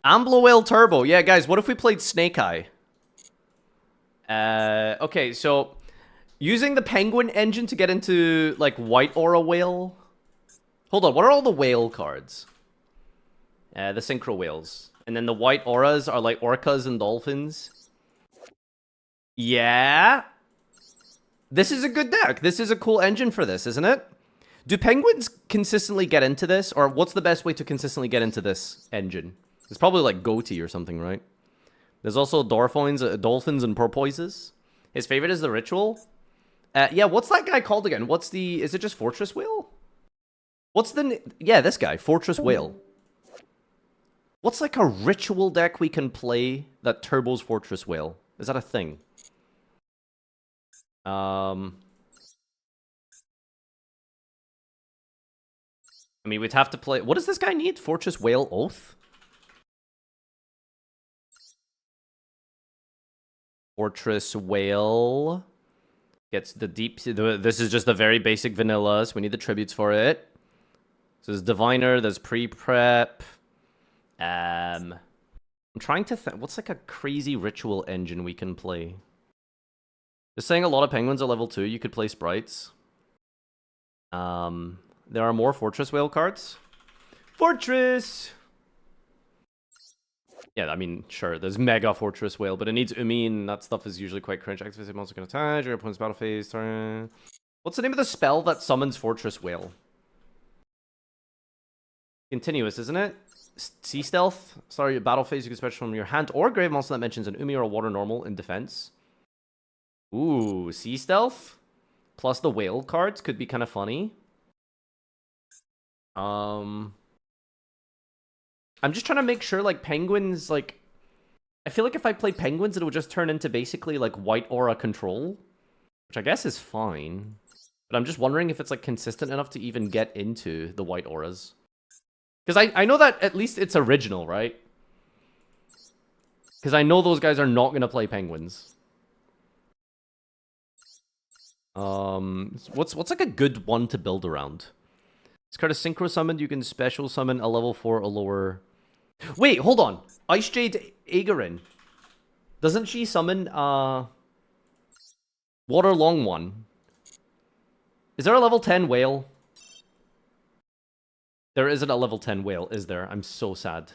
Amblo Whale Turbo. Yeah, guys, what if we played Snake Eye? Okay, so using the penguin engine to get into, like, White Aura Whale. Hold on, what are all the whale cards? The Synchro Whales. And then the White Auras are, like, orcas and dolphins. Yeah. This is a good deck. This is a cool engine for this, isn't it? Do penguins consistently get into this? Or what's the best way to consistently get into this engine? It's probably like Goatee or something, right? There's also dolphins and porpoises. His favorite is the Ritual. Yeah, what's that guy called again? What's the... Is it just Fortress Whale? What's the... Yeah, this guy. Fortress Whale. What's like a ritual deck we can play that turbos Fortress Whale? Is that a thing? I mean, we'd have to play... What does this guy need? Fortress Whale Oath? Fortress Whale gets the deep... This is just the very basic vanilla, so we need the tributes for it. So there's Diviner, there's Pre-Prep. I'm trying to think... What's like a crazy ritual engine we can play? Just saying a lot of penguins are level 2. You could play sprites. There are more Fortress Whale cards. Fortress! Yeah, I mean, sure, there's Mega Fortress Whale, but it needs Umin. That stuff is usually quite cringe. Activate monster can attack, your opponent's battle phase. Turn. What's the name of the spell that summons Fortress Whale? Continuous, isn't it? Sea Stealth. Sorry, battle phase you can special from your hand or grave monster that mentions an Umi or a water normal in defense. Ooh, Sea Stealth? Plus the whale cards could be kind of funny. I'm just trying to make sure, like, penguins, like... I feel like if I play penguins, it will just turn into basically, like, White Aura control. Which I guess is fine. But I'm just wondering if it's, like, consistent enough to even get into the White Auras. Because I know that at least it's original, right? Because I know those guys are not going to play penguins. What's like a good one to build around? This card is synchro summoned. You can special summon a level 4 or lower. Wait, hold on. Ice Jade Agarin. Doesn't she summon Water Long one? Is there a level 10 whale? There isn't a level 10 whale, is there? I'm so sad.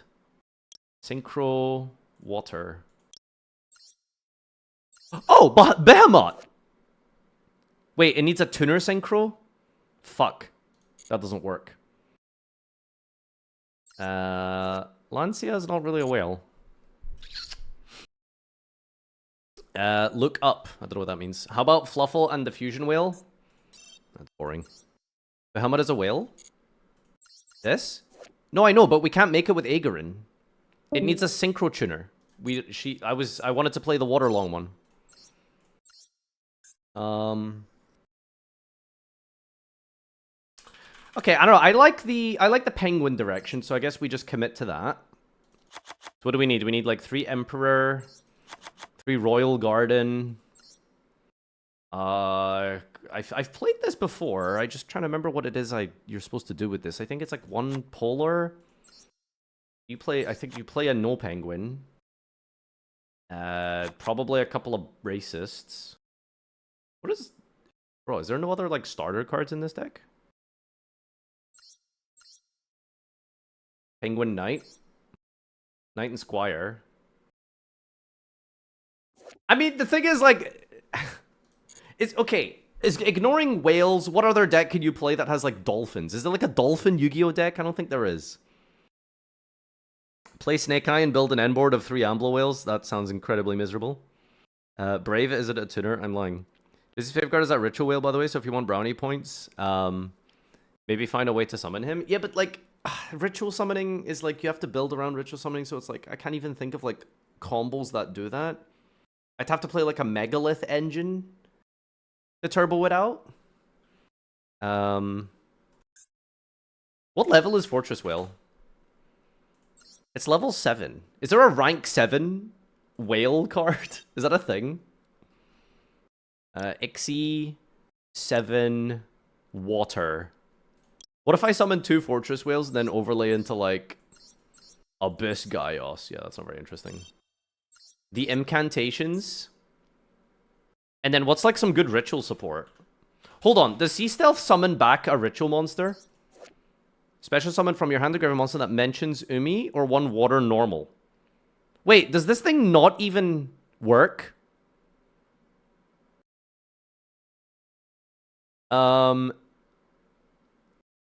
Synchro water. Oh, Behemoth! Wait, it needs a tuner synchro? Fuck. That doesn't work. Lancia is not really a whale. Look up. I don't know what that means. How about Fluffle and the Fusion Whale? That's boring. Behemoth is a whale? This? No, I know, but we can't make it with Agarin. It needs a synchro tuner. I wanted to play the water long one. Okay, I don't know. I like the penguin direction, so I guess we just commit to that. So what do we need? We need like 3 Emperor, 3 Royal Garden. I've played this before. I just trying to remember what it is you're supposed to do with this. I think it's like 1 Polar. I think you play a no penguin. Probably a couple of racists. What is... Bro, is there no other like starter cards in this deck? Penguin Knight. Knight and Squire. I mean, the thing is, like... it's okay. Is ignoring whales, what other deck can you play that has like dolphins? Is there like a dolphin Yu-Gi-Oh deck? I don't think there is. Play Snake Eye and build an end board of 3 Ambler whales. That sounds incredibly miserable. Brave, is it a tuner? I'm lying. His favorite card is that Ritual Whale, by the way, so if you want brownie points, maybe find a way to summon him. Yeah, but like, ritual summoning is like, you have to build around ritual summoning, so it's like, I can't even think of like combos that do that. I'd have to play like a Megalith engine to turbo it out. What level is Fortress Whale? It's level 7. Is there a rank 7 whale card? Is that a thing? Ixie 7 water. What if I summon 2 Fortress Whales and then overlay into like Abyss Gaios? Yeah, that's not very interesting. The incantations. And then what's like some good ritual support? Hold on, does Sea Stealth summon back a ritual monster? Special summon from your hand to grab a monster that mentions Umi or 1 water normal. Wait, does this thing not even work?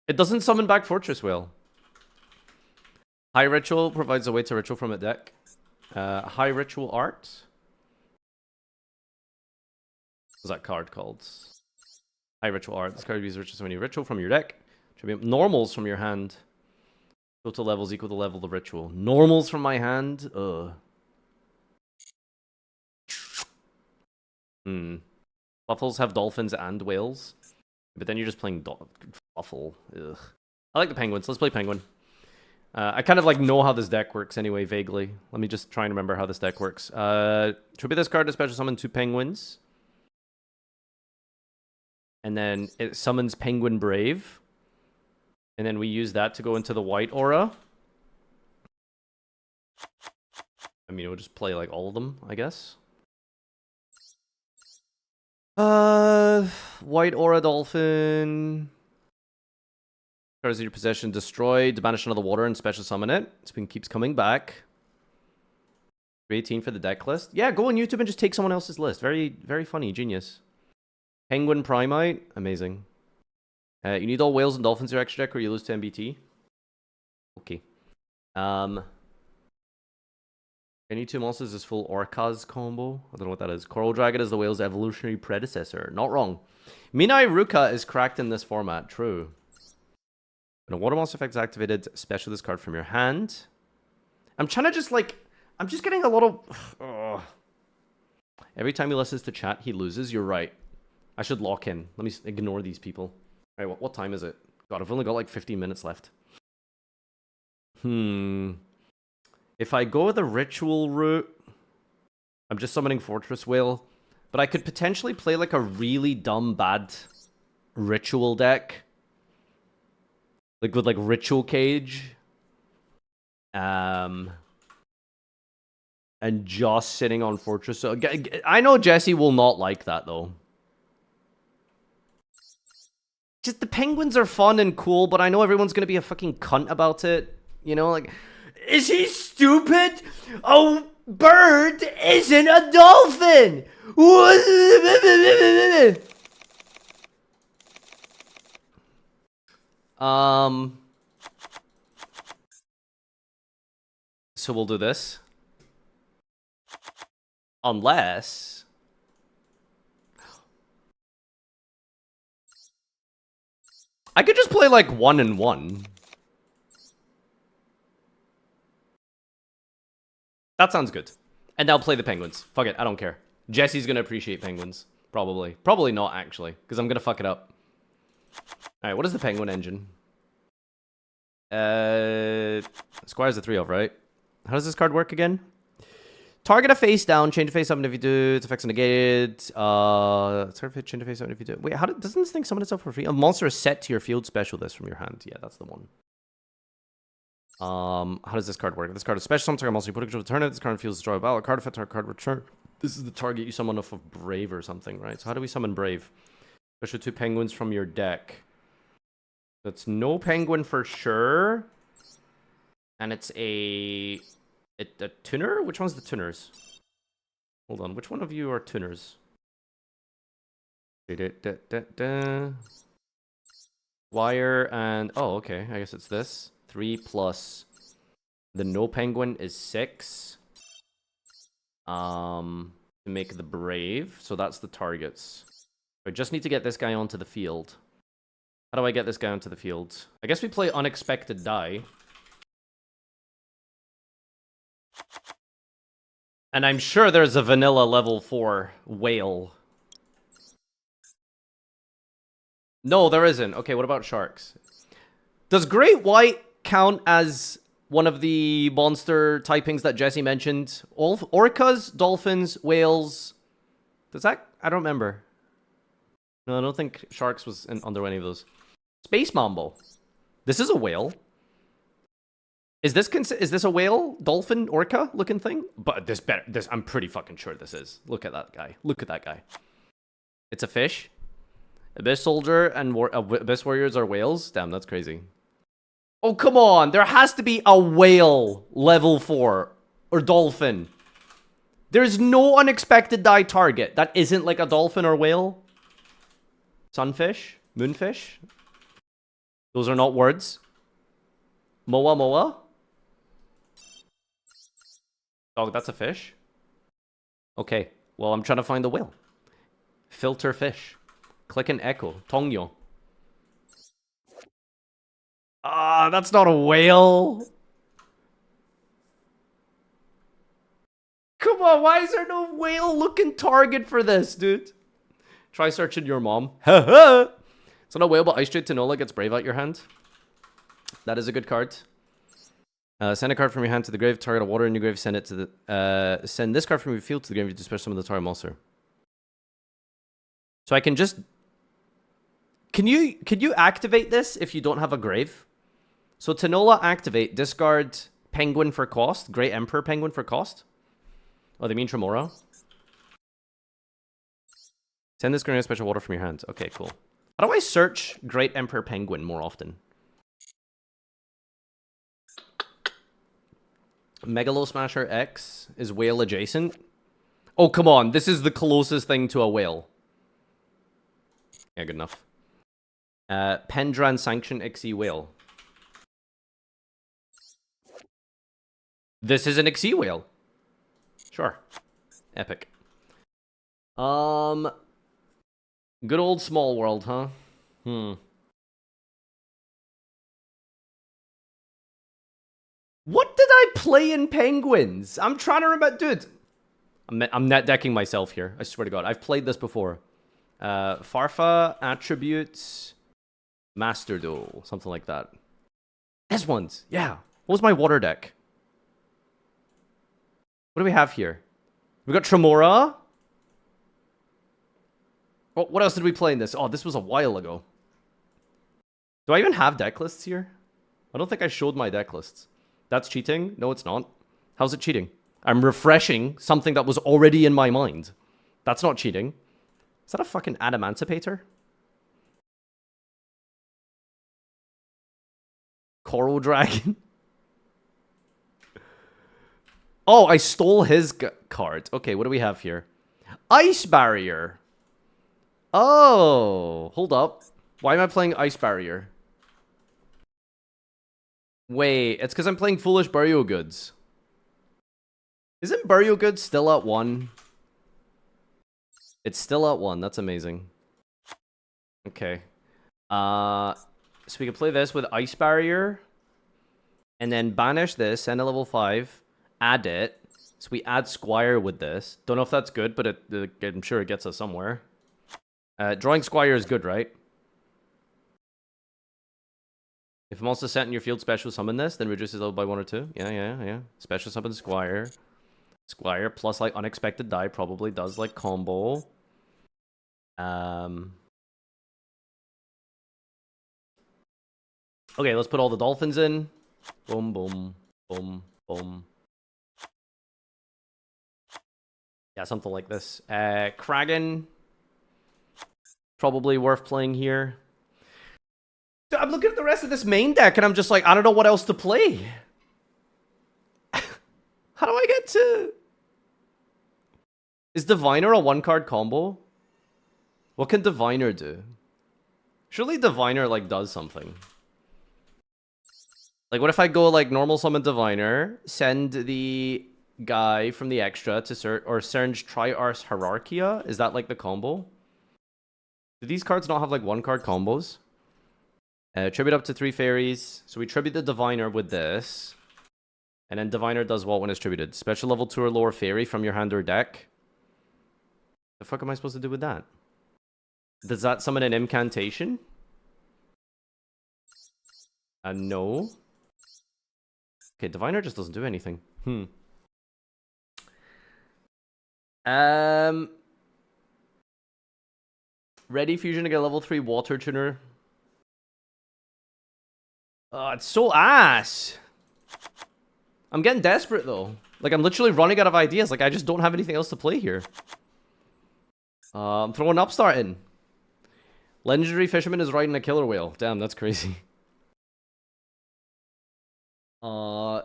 It doesn't summon back Fortress Whale. High Ritual provides a way to ritual from a deck. High Ritual Art. What's that card called? High Ritual Art. This card uses ritual summon ritual from your deck. Normals from your hand. Total levels equal to level of the ritual. Normals from my hand? Ugh. Buffles have dolphins and whales. But then you're just playing Buffle. Ugh. I like the penguins. Let's play penguin. I kind of like know how this deck works anyway, vaguely. Let me just try and remember how this deck works. Tribute this card to special summon 2 penguins. And then it summons Penguin Brave. And then we use that to go into the white aura. I mean, we'll just play like all of them, I guess. White aura dolphin. Cards in your possession destroyed. Banish another water and special summon it. Spin keeps coming back. 18 for the deck list. Yeah, go on YouTube and just take someone else's list. Very, very funny. Genius. Penguin Primite. Amazing. You need all whales and dolphins in your extra deck or you lose to MBT. Okay. Any 2 monsters is full Orcaz combo. I don't know what that is. Coral Dragon is the whale's evolutionary predecessor. Not wrong. Minai Ruka is cracked in this format. True. When a water monster effect is activated, special this card from your hand. I'm trying to just like... I'm just getting a lot of... Every time he listens to chat, he loses. You're right. I should lock in. Let me ignore these people. All right, what time is it? God, I've only got like 15 minutes left. If I go the ritual route, I'm just summoning Fortress Whale. But I could potentially play like a really dumb bad ritual deck. Like with like Ritual Cage. And Joss sitting on Fortress. So I know Jesse will not like that though. Just the penguins are fun and cool, but I know everyone's gonna be a fucking cunt about it. You know, like, is he stupid? A bird isn't a dolphin. So we'll do this. Unless... I could just play like 1 and 1. That sounds good. And I'll play the penguins. Fuck it, I don't care. Jesse's gonna appreciate penguins. Probably. Probably not, actually. Because I'm gonna fuck it up. Alright, what is the penguin engine? Squire's a 3 of, right? How does this card work again? Target a face down, change a face up, and if you do, its effects negated. Target change a face up, and if you do. Wait, doesn't this thing summon itself for free? A monster is set to your field. Special this from your hand. Yeah, that's the one. How does this card work? This card is special. Some target monster you put a control turn it. This card feels destroy a battle. Card effect, card return. This is the target you summon off of Brave or something, right? So how do we summon Brave? Special 2 penguins from your deck. That's no penguin for sure. And it's a tuner? Which one's the tuners? Hold on, which one of you are tuners? Wire and... Oh, okay, I guess it's this. 3 plus... The no penguin is 6. To make the brave. So that's the targets. I just need to get this guy onto the field. How do I get this guy onto the field? I guess we play Unexpected Die. And I'm sure there's a vanilla level 4 whale. No, there isn't. Okay, what about sharks? Does Great White count as one of the monster typings that Jesse mentioned? Orcas, dolphins, whales. Does that... I don't remember. No, I don't think sharks was under any of those. Space Mambo. This is a whale. Is this a whale, dolphin, orca looking thing? But this I'm pretty fucking sure this is. Look at that guy. Look at that guy. It's a fish. Abyss Soldier and Abyss Warriors are whales. Damn, that's crazy. Oh, come on. There has to be a whale level 4 or dolphin. There's no Unexpected Die target that isn't like a dolphin or whale. Sunfish, moonfish. Those are not words. Moa moa. Oh, that's a fish. Okay, well, I'm trying to find the whale. Filter fish. Click and echo. Tongyo. Ah, that's not a whale. Come on, why is there no whale-looking target for this, dude? Try searching your mom. Haha. It's not a whale, but Ice Trade Tanola gets Brave out your hand. That is a good card. Send a card from your hand to the grave, target a water in your grave, send it to the... send this card from your field to the grave to dispatch some of the target monster. So I can just... Can you activate this if you don't have a grave? So Tanola activate, discard Penguin for cost, Great Emperor Penguin for cost. Oh, they mean Tremora? Send this grenade special water from your hand. Okay, cool. How do I search Great Emperor Penguin more often? Megalo Smasher X is whale adjacent. Oh, come on. This is the closest thing to a whale. Yeah, good enough. Pendran Sanction XE whale. This is an XE whale. Sure. Epic. Good old small world, huh? What did I play in Penguins? I'm trying to remember. Dude, I'm net decking myself here. I swear to God. I've played this before. Farfa, Attributes, Master Duel. Something like that. This one's. Yeah. What was my water deck? What do we have here? We got Tremora. Oh, what else did we play in this? Oh, this was a while ago. Do I even have deck lists here? I don't think I showed my deck lists. That's cheating? No, it's not. How's it cheating? I'm refreshing something that was already in my mind. That's not cheating. Is that a fucking Adamancipator? Coral Dragon? Oh, I stole his card. Okay, what do we have here? Ice Barrier. Oh, hold up. Why am I playing Ice Barrier? Wait, it's because I'm playing Foolish Burial Goods. Isn't Burial Goods still at 1? It's still at 1. That's amazing. Okay. So we can play this with Ice Barrier. And then banish this, send a level 5. Add it. So we add Squire with this. Don't know if that's good, but I'm sure it gets us somewhere. Drawing Squire is good, right? If a monster sent in your field special summon this, then reduces level by 1 or 2. Yeah. Special summon Squire. Squire plus like unexpected die probably does like combo. Okay, let's put all the dolphins in. Boom, boom, boom, boom. Yeah, something like this. Kraken. Probably worth playing here. I'm looking at the rest of this main deck and I'm just like, I don't know what else to play. How do I get to... Is Diviner a 1-card combo? What can Diviner do? Surely Diviner, like, does something. Like, what if I go, like, normal summon Diviner, send the guy from the extra to Surge Tri-Ars Hierarchia? Is that, like, the combo? Do these cards not have, like, 1-card combos? Tribute up to 3 fairies. So we tribute the Diviner with this. And then Diviner does what when it's tributed? Special level 2 or lower fairy from your hand or deck. The fuck am I supposed to do with that? Does that summon an incantation? No. Okay, Diviner just doesn't do anything. Ready Fusion to get a level 3 Water Tuner. It's so ass. I'm getting desperate though. Like I'm literally running out of ideas. Like I just don't have anything else to play here. I'm throwing Upstart in. Legendary Fisherman is riding a killer whale. Damn, that's crazy.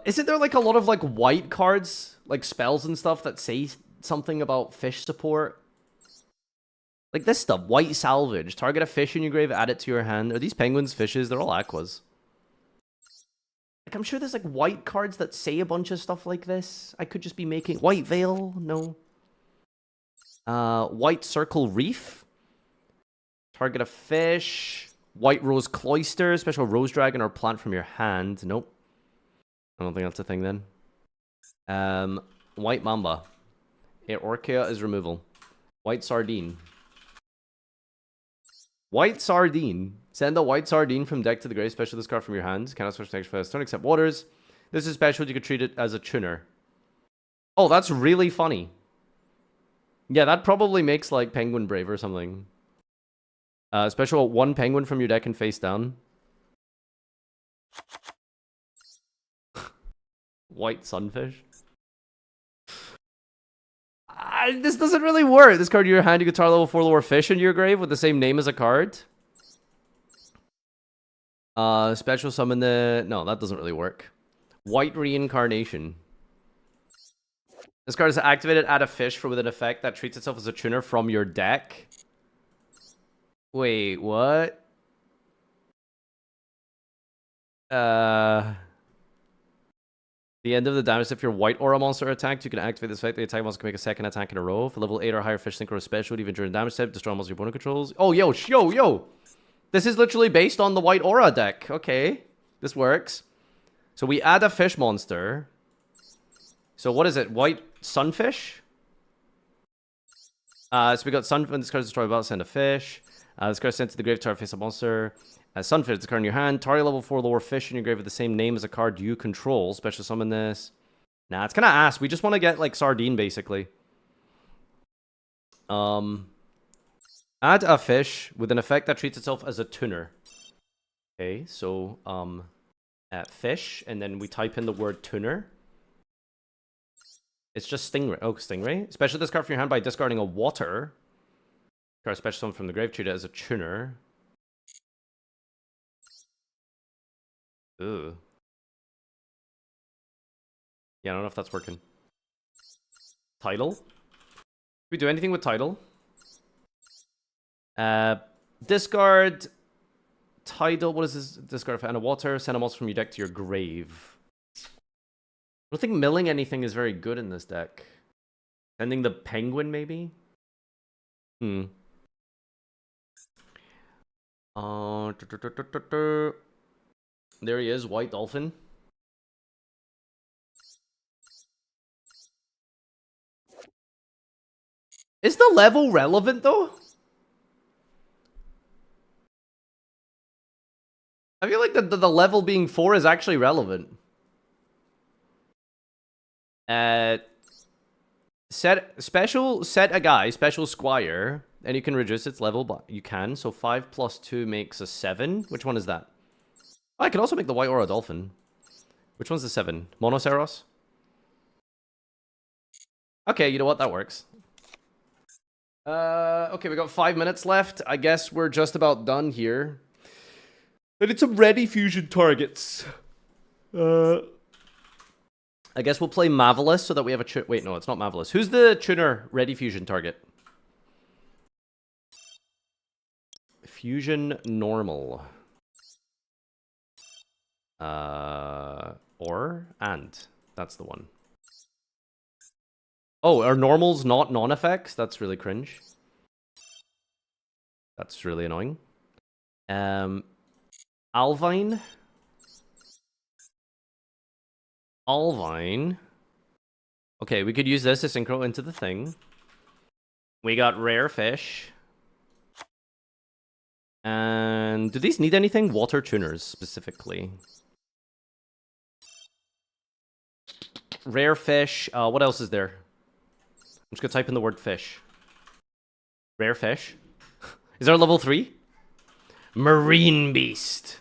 Isn't there like a lot of like white cards, like spells and stuff that say something about fish support? Like this stuff, White Salvage. Target a fish in your grave, add it to your hand. Are these penguins fishes? They're all aquas. Like, I'm sure there's, like, white cards that say a bunch of stuff like this. I could just be making... White Veil? No. White Circle Reef. Target a fish. White Rose Cloister. Special Rose Dragon or plant from your hand. Nope. I don't think that's a thing, then. White Mamba. Orchea is removal. White Sardine. White Sardine. Send a White Sardine from deck to the grave. Special this card from your hand. Cannot switch next phase. Don't accept waters. This is special. You could treat it as a tuner. Oh, that's really funny. Yeah, that probably makes like Penguin Brave or something. Special 1 penguin from your deck and face down. White Sunfish. This doesn't really work. This card in your hand, you could tar level 4 lower fish in your grave with the same name as a card. Special summon the... No, that doesn't really work. White Reincarnation. This card is activated, add a fish with an effect that treats itself as a tuner from your deck. Wait, what? The end of the damage, if your white aura monster attacked, you can activate this effect. The attack monster can make a second attack in a row. For level 8 or higher fish synchro special, even during damage type, destroy monster your opponent controls. Oh, yo. This is literally based on the white aura deck. Okay. This works. So we add a fish monster. So what is it? White Sunfish? So we got Sunfish. This card is destroy battle, send a fish. This card is sent to the grave, target face a monster. Sunfish, it's a card in your hand. Target level 4 lower fish in your grave with the same name as a card you control. Special summon this. Nah, it's kind of ass. We just want to get, like, Sardine, basically. Add a fish with an effect that treats itself as a tuner. Okay, so fish, and then we type in the word tuner. It's just stingray. Oh, stingray. Special discard from your hand by discarding a water. Discard a special summon from the grave. Treat it as a tuner. Ugh. Yeah, I don't know if that's working. Title. Can we do anything with title? Discard title. What is this? Discard and a water. Send a monster from your deck to your grave. I don't think milling anything is very good in this deck. Sending the penguin, maybe? Hmm. There he is, white dolphin. Is the level relevant, though? I feel like the level being 4 is actually relevant. Set a guy, special squire, and you can reduce its level, but you can. So 5 plus 2 makes a 7. Which one is that? Oh, I can also make the white aura dolphin. Which one's the 7? Monoceros? Okay, you know what? That works. Okay, we got 5 minutes left. I guess we're just about done here. And it's some ready fusion targets. I guess we'll play Marvelous so that we have a... Wait, no, it's not Marvelous. Who's the tuner ready fusion target? Fusion normal. Or and. That's the one. Oh, are normals not non-effects? That's really cringe. That's really annoying. Alvine. Alvine. Okay, we could use this to synchro into the thing. We got rare fish. And do these need anything? Water tuners, specifically. Rare fish. What else is there? I'm just gonna type in the word fish. Rare fish. Is there a level 3? Marine Beast.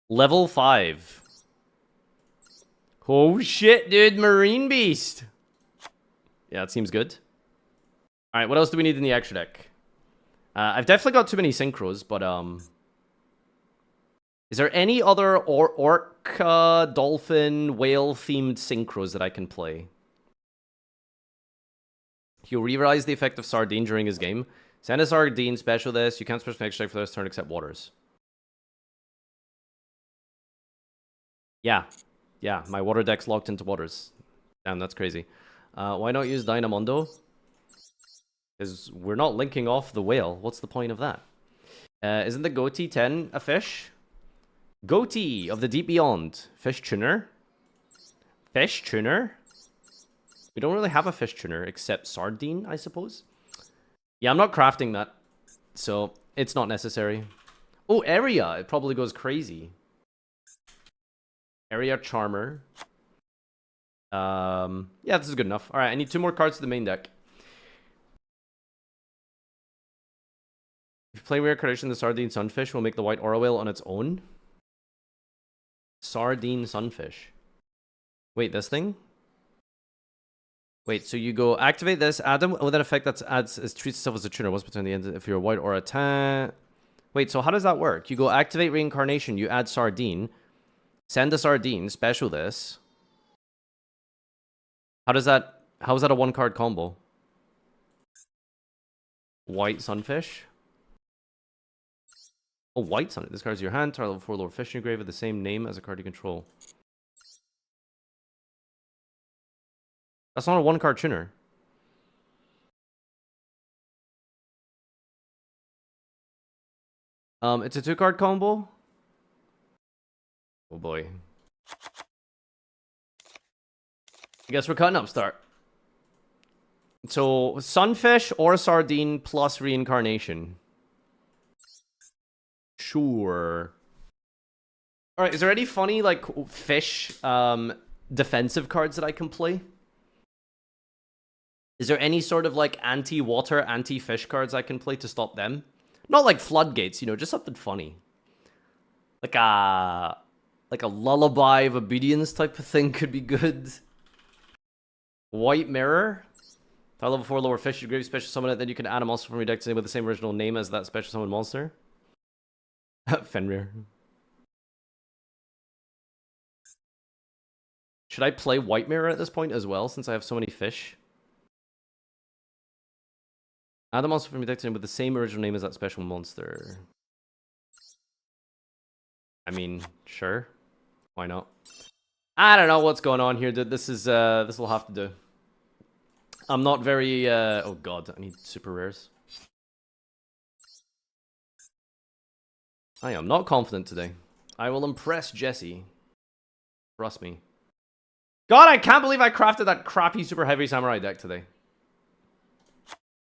Level 5. Oh shit, dude. Marine Beast. Yeah, it seems good. Alright, what else do we need in the extra deck? I've definitely got too many synchros, but is there any other orca, dolphin, whale-themed synchros that I can play? He'll re-rise the effect of Sardine during his game. Send a Sardine, special this. You can't special an extra deck for this turn except waters. Yeah. Yeah, my water deck's locked into waters. Damn, that's crazy. Why not use Dynamondo? Because we're not linking off the whale. What's the point of that? Isn't the Goatee 10 a fish? Goatee of the Deep Beyond. Fish tuner? Fish tuner? We don't really have a fish tuner except Sardine, I suppose. Yeah, I'm not crafting that. So, it's not necessary. Oh, Area. It probably goes crazy. Area Charmer. Yeah, this is good enough. Alright, I need 2 more cards to the main deck. If you play reincarnation, the Sardine Sunfish will make the white aura whale on its own. Sardine Sunfish. Wait, this thing? Wait, so you go activate this, add them with an effect that treats itself as a tuner once between the end if you're white aura 10. Wait, so how does that work? You go activate reincarnation, you add Sardine, send a Sardine, special this. How is that a 1-card combo? White Sunfish. Oh, white sun. This card's your hand. Target level 4 Lord Fish in your grave with the same name as a card you control. That's not a 1-card tuner. It's a 2-card combo. Oh boy. I guess we're cutting up start. So, Sunfish or Sardine plus Reincarnation. Sure. Alright, is there any funny, like, fish defensive cards that I can play? Is there any sort of, like, anti-water, anti-fish cards I can play to stop them? Not like floodgates, you know, just something funny. Like a lullaby of obedience type of thing could be good. White mirror. If I level 4 lower fish, you grave special summon it, then you can add a monster from your deck with the same original name as that special summon monster. Fenrir. Should I play White Mirror at this point as well, since I have so many fish? Add a monster from your deck with the same original name as that special monster. I mean, sure. Why not? I don't know what's going on here, dude. This will have to do. I'm not very, oh god, I need super rares. I am not confident today. I will impress Jesse. Trust me. God, I can't believe I crafted that crappy super heavy samurai deck today.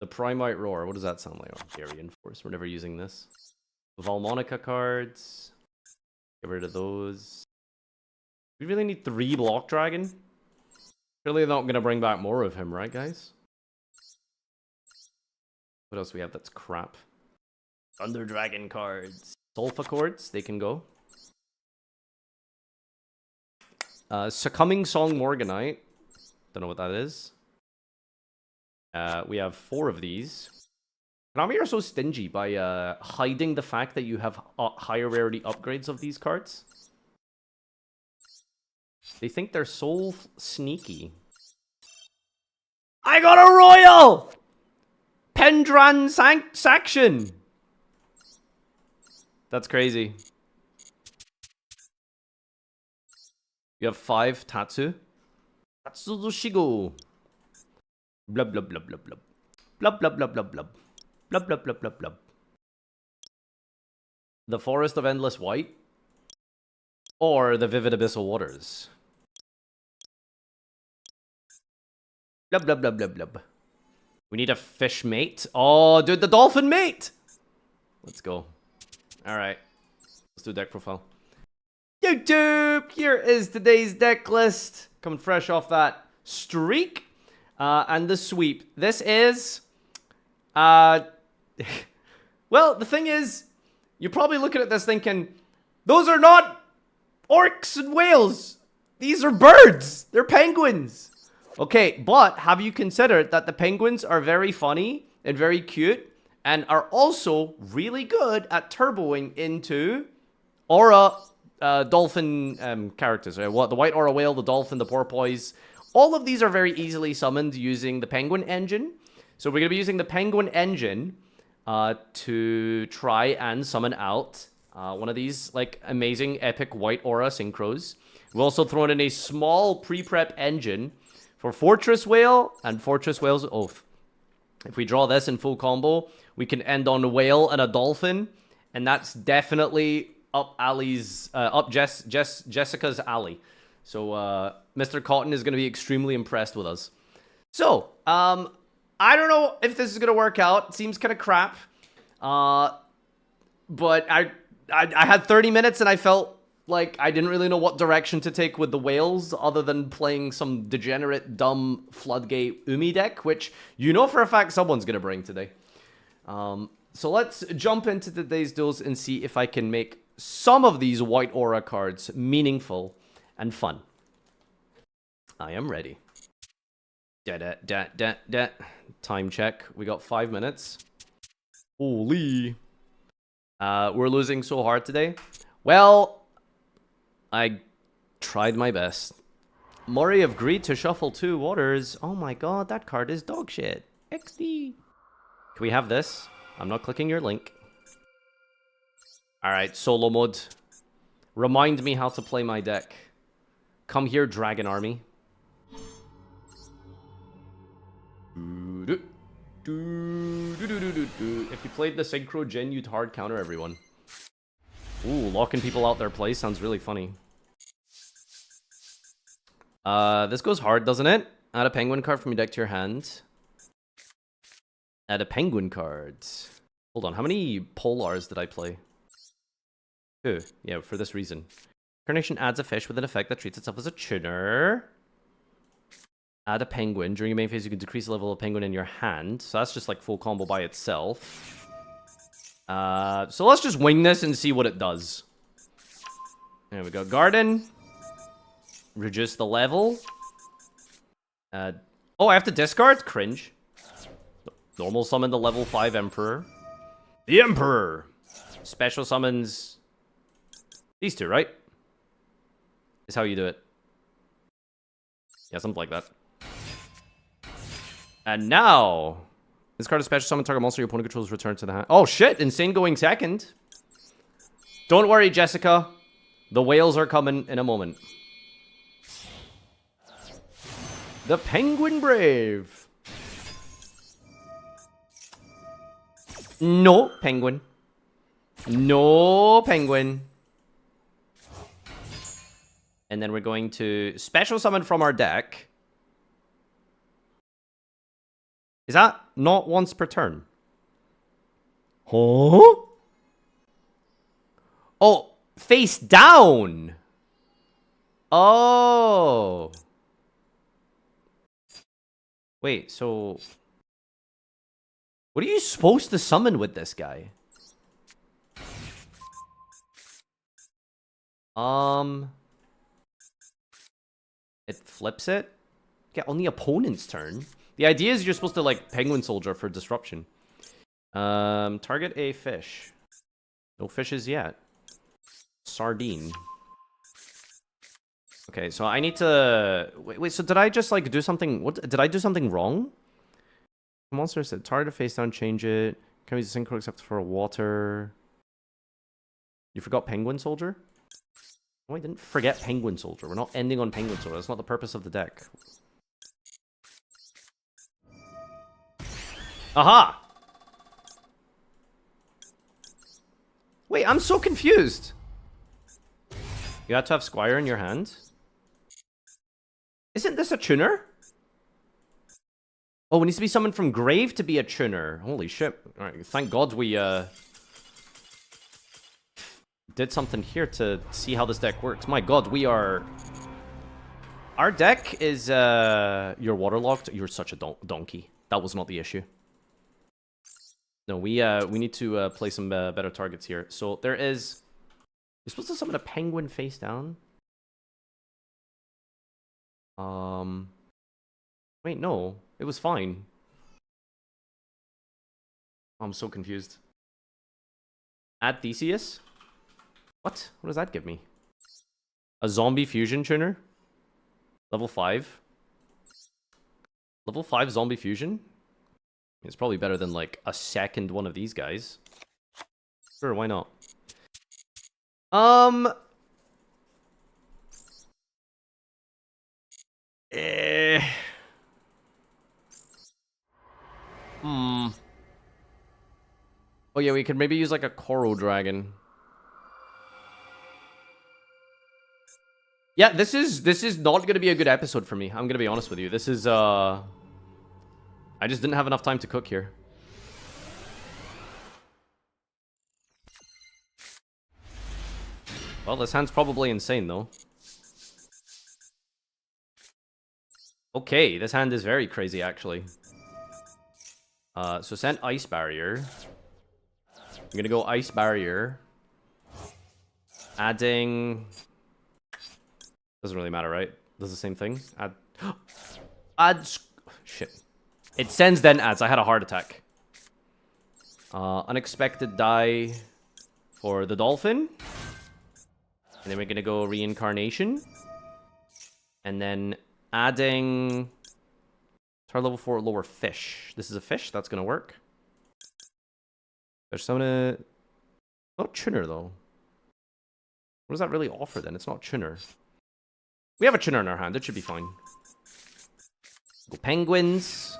The Primite Roar. What does that sound like? Oh, Darien Force. We're never using this. Valmonica cards. Get rid of those. We really need 3 Block Dragon? Surely not going to bring back more of him, right, guys? What else do we have that's crap? Thunder Dragon cards. Sulfa chords. They can go. Succumbing Song Morganite. Don't know what that is. We have 4 of these. Konami are so stingy by hiding the fact that you have higher rarity upgrades of these cards. They think they're so sneaky. I got a Royal! Pendran Saction! That's crazy. You have 5 Tatsu. Tatsudoshigo. Blub blub blub blub blub. Blub blub blub blub blub. Blub blub blub blub blub. The Forest of Endless White. Or the Vivid Abyssal Waters. Blub blub blub blub blub. We need a fish mate. Oh, dude, the dolphin mate! Let's go. Alright. Let's do deck profile. YouTube! Here is today's deck list. Coming fresh off that streak. And the sweep. This is... well, the thing is, you're probably looking at this thinking, those are not orcs and whales. These are birds. They're penguins. Okay, but have you considered that the penguins are very funny and very cute and are also really good at turboing into aura dolphin characters? Right? What the white aura whale, the dolphin, the porpoise. All of these are very easily summoned using the penguin engine. So we're going to be using the penguin engine to try and summon out one of these like amazing epic white aura synchros. We've also thrown in a small pre-prep engine for Fortress Whale and Fortress Whale's Oath. If we draw this in full combo, we can end on a whale and a dolphin, and that's definitely up Jessica's alley. So Mr. Cotton is going to be extremely impressed with us. So I don't know if this is going to work out. It seems kind of crap. But I had 30 minutes and I felt like I didn't really know what direction to take with the whales other than playing some degenerate, dumb Floodgate Umi deck, which you know for a fact someone's going to bring today. So let's jump into today's duels and see if I can make some of these white aura cards meaningful and fun. I am ready. Time check. We got 5 minutes. Holy. We're losing so hard today. Well, I tried my best. Mori agreed to shuffle 2 waters. Oh my god, that card is dog shit. XD. Can we have this? I'm not clicking your link. Alright, solo mode. Remind me how to play my deck. Come here, Dragon Army. If you played the Synchro Gen, you'd hard counter everyone. Ooh, locking people out their place sounds really funny. This goes hard, doesn't it? Add a penguin card from your deck to your hand. Add a penguin card. Hold on, how many Polars did I play? 2. Yeah, for this reason. Carnation adds a fish with an effect that treats itself as a tuner. Add a penguin. During your main phase, you can decrease the level of penguin in your hand. So that's just like full combo by itself. So let's just wing this and see what it does. There we go. Garden. Reduce the level. Oh, I have to discard? Cringe. Normal summon the level 5 Emperor. The Emperor! Special summons... these two, right? Is how you do it. Yeah, something like that. And now... this card is special summon target monster your opponent controls return to the hand. Oh shit! Insane going second. Don't worry, Jessica. The whales are coming in a moment. The Penguin Brave. No penguin. No penguin. And then we're going to special summon from our deck. Is that not once per turn? Huh? Oh, face down. Oh. Wait, so... what are you supposed to summon with this guy? It flips it? Yeah, on the opponent's turn. The idea is you're supposed to, like, Penguin Soldier for disruption. Target a fish. No fishes yet. Sardine. Okay, so I need to... wait, so did I just, like, do something... what? Did I do something wrong? Monster said target face down, change it. Can we use a synchro except for water? You forgot Penguin Soldier? Oh, I didn't forget Penguin Soldier. We're not ending on Penguin Soldier. That's not the purpose of the deck. Aha! Wait, I'm so confused. You have to have Squire in your hand? Isn't this a tuner? Oh, it needs to be summoned from grave to be a tuner. Holy shit. Alright, thank God we did something here to see how this deck works. My God, we are... our deck is you're waterlogged. You're such a donkey. That was not the issue. No, we need to play some better targets here. So there is... you're supposed to summon a penguin face down. Wait, no. It was fine. I'm so confused. Add Theseus? What? What does that give me? A zombie fusion tuner? Level 5? Level 5 zombie fusion? It's probably better than, like, a second one of these guys. Sure, why not? Oh yeah, we could maybe use like a Koro Dragon. Yeah, this is not gonna be a good episode for me. I'm gonna be honest with you. This is I just didn't have enough time to cook here. Well, this hand's probably insane though. Okay, this hand is very crazy actually. So send Ice Barrier. I'm gonna go Ice Barrier. Adding... doesn't really matter, right? Does the same thing. Add... shit. It sends then adds. I had a heart attack. Unexpected die for the dolphin. And then we're gonna go Reincarnation. And then adding... target level 4 lower fish. This is a fish. That's gonna work. There's some not tuner though. What does that really offer then? It's not tuner. We have a tuner in our hand. It should be fine. Go penguins.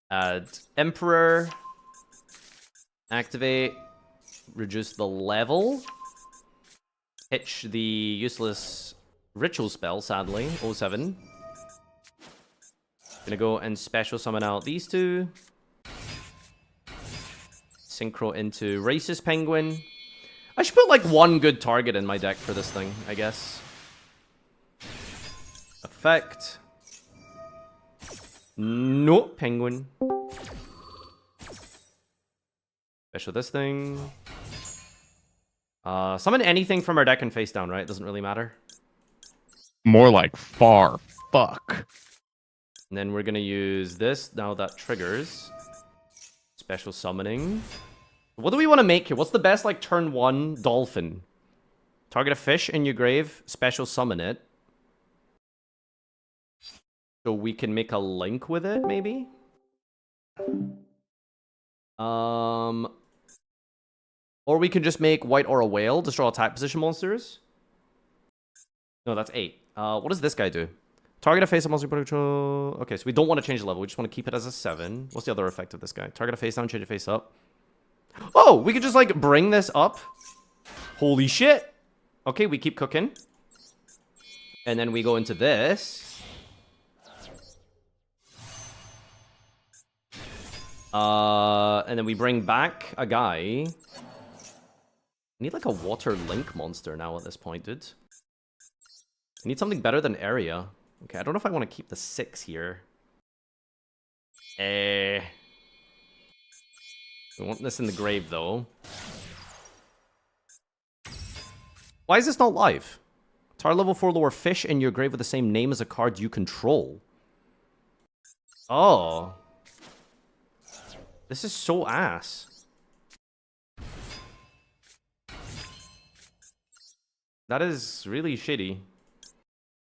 Add Emperor. Activate. Reduce the level. Hitch the useless ritual spell, sadly. 07. Gonna go and special summon out these two. Synchro into Racist Penguin. I should put like one good target in my deck for this thing, I guess. Effect. No penguin. Special this thing. Summon anything from our deck and face down, right? Doesn't really matter. More like far fuck. And then we're gonna use this. Now that triggers. Special summoning. What do we want to make here? What's the best, like, turn 1 dolphin? Target a fish in your grave, special summon it. So we can make a link with it, maybe? Or we can just make white or a whale, destroy attack position monsters. No, that's 8. What does this guy do? Target a face of monster control. Okay, so we don't want to change the level. We just want to keep it as a 7. What's the other effect of this guy? Target a face down, change a face up. Oh, we could just, like, bring this up. Holy shit. Okay, we keep cooking. And then we go into this. And then we bring back a guy. I need, like, a water link monster now at this point, dude. I need something better than area. Okay, I don't know if I want to keep the 6 here. We want this in the grave, though. Why is this not live? Tar level 4 lower fish in your grave with the same name as a card you control. Oh. This is so ass. That is really shitty.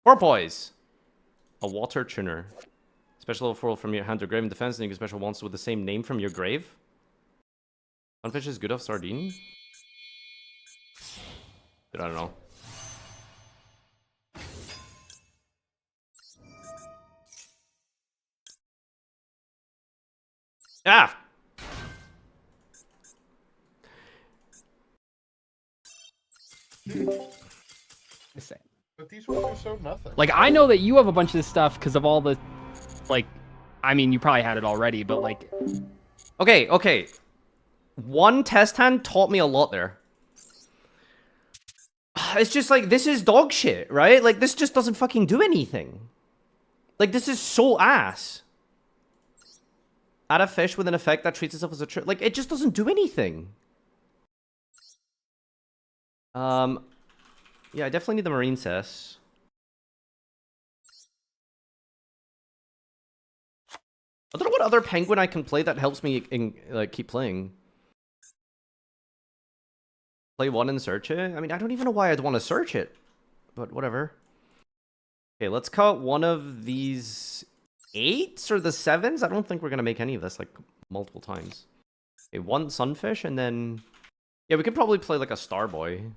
Porpoise. A water tuner. Special level 4 from your hand to grave in defense, and you can special monster with the same name from your grave. One fish is good off sardine? Dude, I don't know. Ah! But these ones are so nothing. Like, I know that you have a bunch of this stuff because of all the, like, I mean, you probably had it already, but, like... Okay. One test hand taught me a lot there. It's just like, this is dog shit, right? Like, this just doesn't fucking do anything. Like, this is so ass. Add a fish with an effect that treats itself as a trick. Like, it just doesn't do anything. Yeah, I definitely need the marine cess. I don't know what other penguin I can play that helps me keep playing. Play one and search it? I mean, I don't even know why I'd want to search it. But whatever. Okay, let's cut one of these 8s or the 7s. I don't think we're going to make any of this, like, multiple times. Okay, one sunfish, and then... Yeah, we could probably play, like, a Starboy.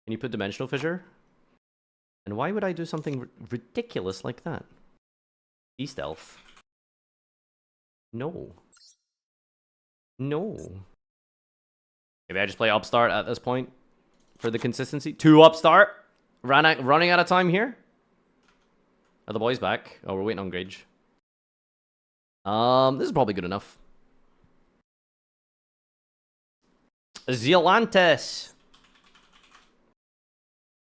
Can you put Dimensional Fissure? And why would I do something ridiculous like that? E-stealth. No. Maybe I just play Upstart at this point for the consistency. 2 Upstart. Running out of time here. Are the boys back? Oh, we're waiting on Grage. This is probably good enough. Zealantis.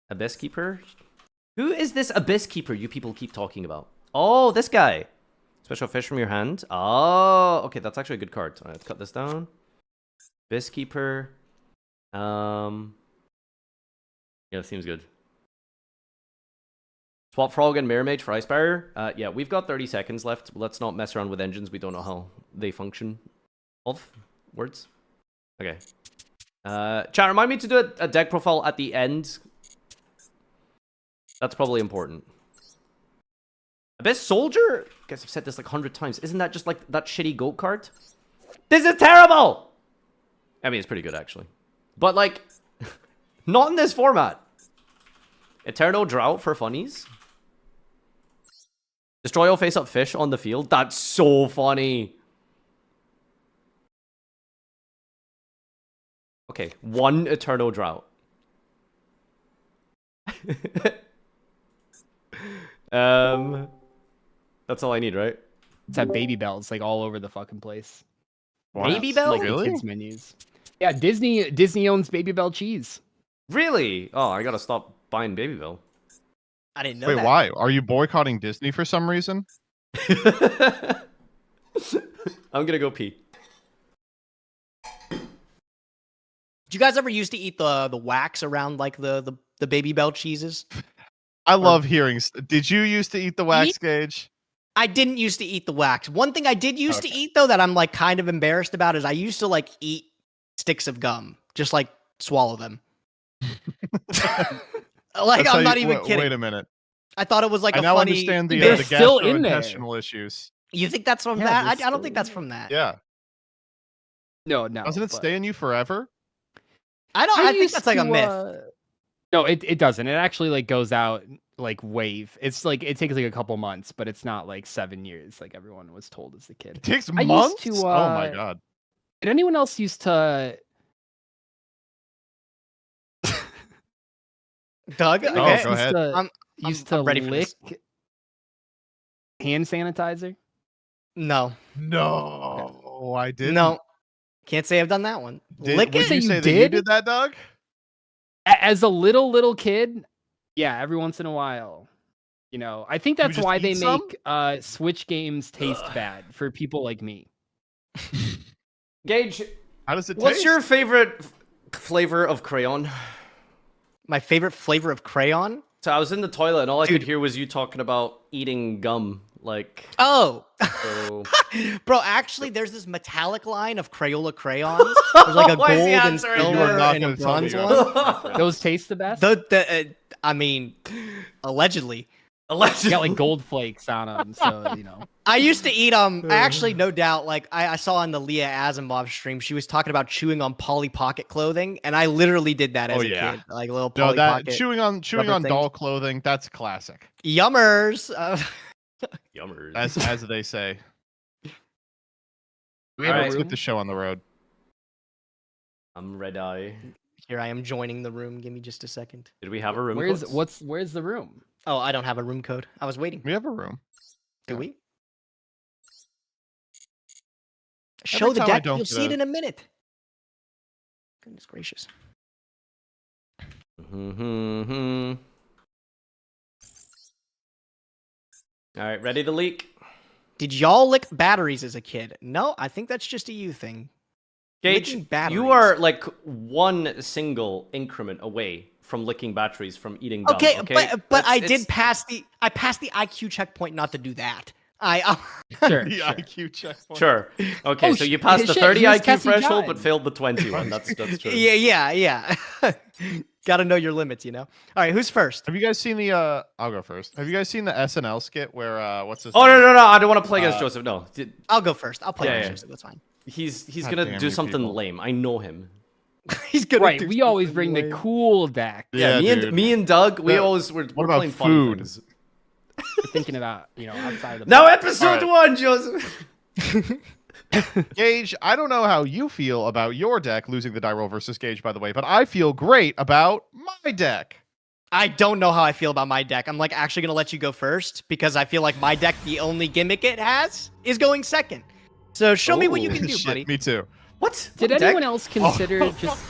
Abyss Keeper? Who is this Abyss Keeper you people keep talking about? Oh, this guy. Special fish from your hand. Oh, okay, that's actually a good card. Alright, let's cut this down. Abyss Keeper. Yeah, that seems good. Swap Frog and Mirror Mage for Ice Barrier. Yeah, we've got 30 seconds left. Let's not mess around with engines. We don't know how they function. Words? Okay. Chat, remind me to do a deck profile at the end. That's probably important. Abyss Soldier? I guess I've said this like 100 times. Isn't that just like that shitty goat card? This is terrible! I mean, it's pretty good, actually. But, like, not in this format. Eternal Drought for funnies. Destroy all face-up fish on the field. That's so funny. Okay, 1 Eternal Drought. That's all I need, right? It's have baby bells like all over the fucking place. What? Baby Bell? Like Really? kids menus. Yeah, Disney owns Baby Bell cheese. Really? Oh, I gotta stop buying Baby Bell. I didn't know Wait, that. why? Are you boycotting Disney for some reason? I'm gonna go pee. Do you guys ever used to eat the wax around like the Baby Bell cheeses? I love hearing. Did you used to eat the wax, Gage? I didn't used to eat the wax. One thing I did used to eat though that I'm like kind of embarrassed about is I used to like eat sticks of gum, just like swallow them. Like I'm not even kidding. Wait a minute. I thought it was like I a now funny. understand the They're still in there. gastrointestinal issues. You think that's from Yeah, that? they're I don't think that's from that. Yeah. No. Doesn't it but- stay in you forever? I think used that's like a to, myth. No, it doesn't. It actually like goes out like wave. It's like it takes like a couple months, but it's not like 7 years like everyone was told as a kid. It takes I months? used to, Oh my god. Did anyone else used to? Doug, Oh, okay. go ahead. Used to I'm ready for lick this. hand sanitizer. No, No, I didn't. no, can't say I've done that one. Would Lick it. you You say that you did? did that, Doug? As a little kid, yeah, every once in a while. You know, I think that's just why eat they some? make Switch games taste bad for people like me. Gage, How does it what's taste? your favorite flavor of crayon? My favorite flavor of crayon. So I was in the toilet and all I Dude. could hear was you talking about eating gum. Like, Oh, so... bro, actually, there's this metallic line of Crayola crayons. There's like a Why is gold he and answering You are silver not and a gonna tell me bronze you one. Those taste the best. I mean, allegedly. Allegedly. Got like gold flakes on them, so you know. I used to eat I actually, no doubt, like I saw on the Leah Asimov stream, she was talking about chewing on Polly Pocket clothing, and I literally did that as a kid, like a little Polly No, that Pocket. chewing on rubber things. doll clothing, that's classic. Yummers. Yummers. As they say. We have a Let's room? get the show on the road. I'm red eye. Here I am joining the room. Give me just a second. Did we have a room? Where's codes? where's the room? Oh, I don't have a room code. I was waiting. We have a room. Do we? Every Show the time I deck. don't You'll get see it a- in a minute. Goodness gracious. Mm-hmm. All right, ready to leak? Did y'all lick batteries as a kid? No, I think that's just a you thing. Gage, Licking batteries. you are like one single increment away from licking batteries from eating gum. Okay, Okay, but I It's- did pass the IQ checkpoint not to do that. Sure. The sure. IQ checkpoint. Sure. Okay, Oh, so you passed the shit, 30 he was IQ Cassie threshold, John. but failed the 20 one. That's true. yeah. Got to know your limits, you know. All right, who's first? Have you guys seen the I'll go first. Have you guys seen the SNL skit where what's his Oh name? no! I don't want to play against Joseph. No, I'll go first. I'll play Yeah, against yeah. Joseph. That's fine. he's God gonna damn do you something people. lame. I know him. He's gonna Right, do we always something bring the lame. cool deck. Yeah, dude. me and Doug, we Yeah. always we're What about playing funny food? things. We're thinking about outside of the Now box. episode All 1, Joseph. Gage, I don't know how you feel about your deck losing the die roll versus Gage, by the way, but I feel great about my deck. I don't know how I feel about my deck. I'm like actually gonna let you go first because I feel like my deck, the only gimmick it has, is going second. So show me what you can do, Shit, buddy. me too. What? Did What anyone deck? else consider just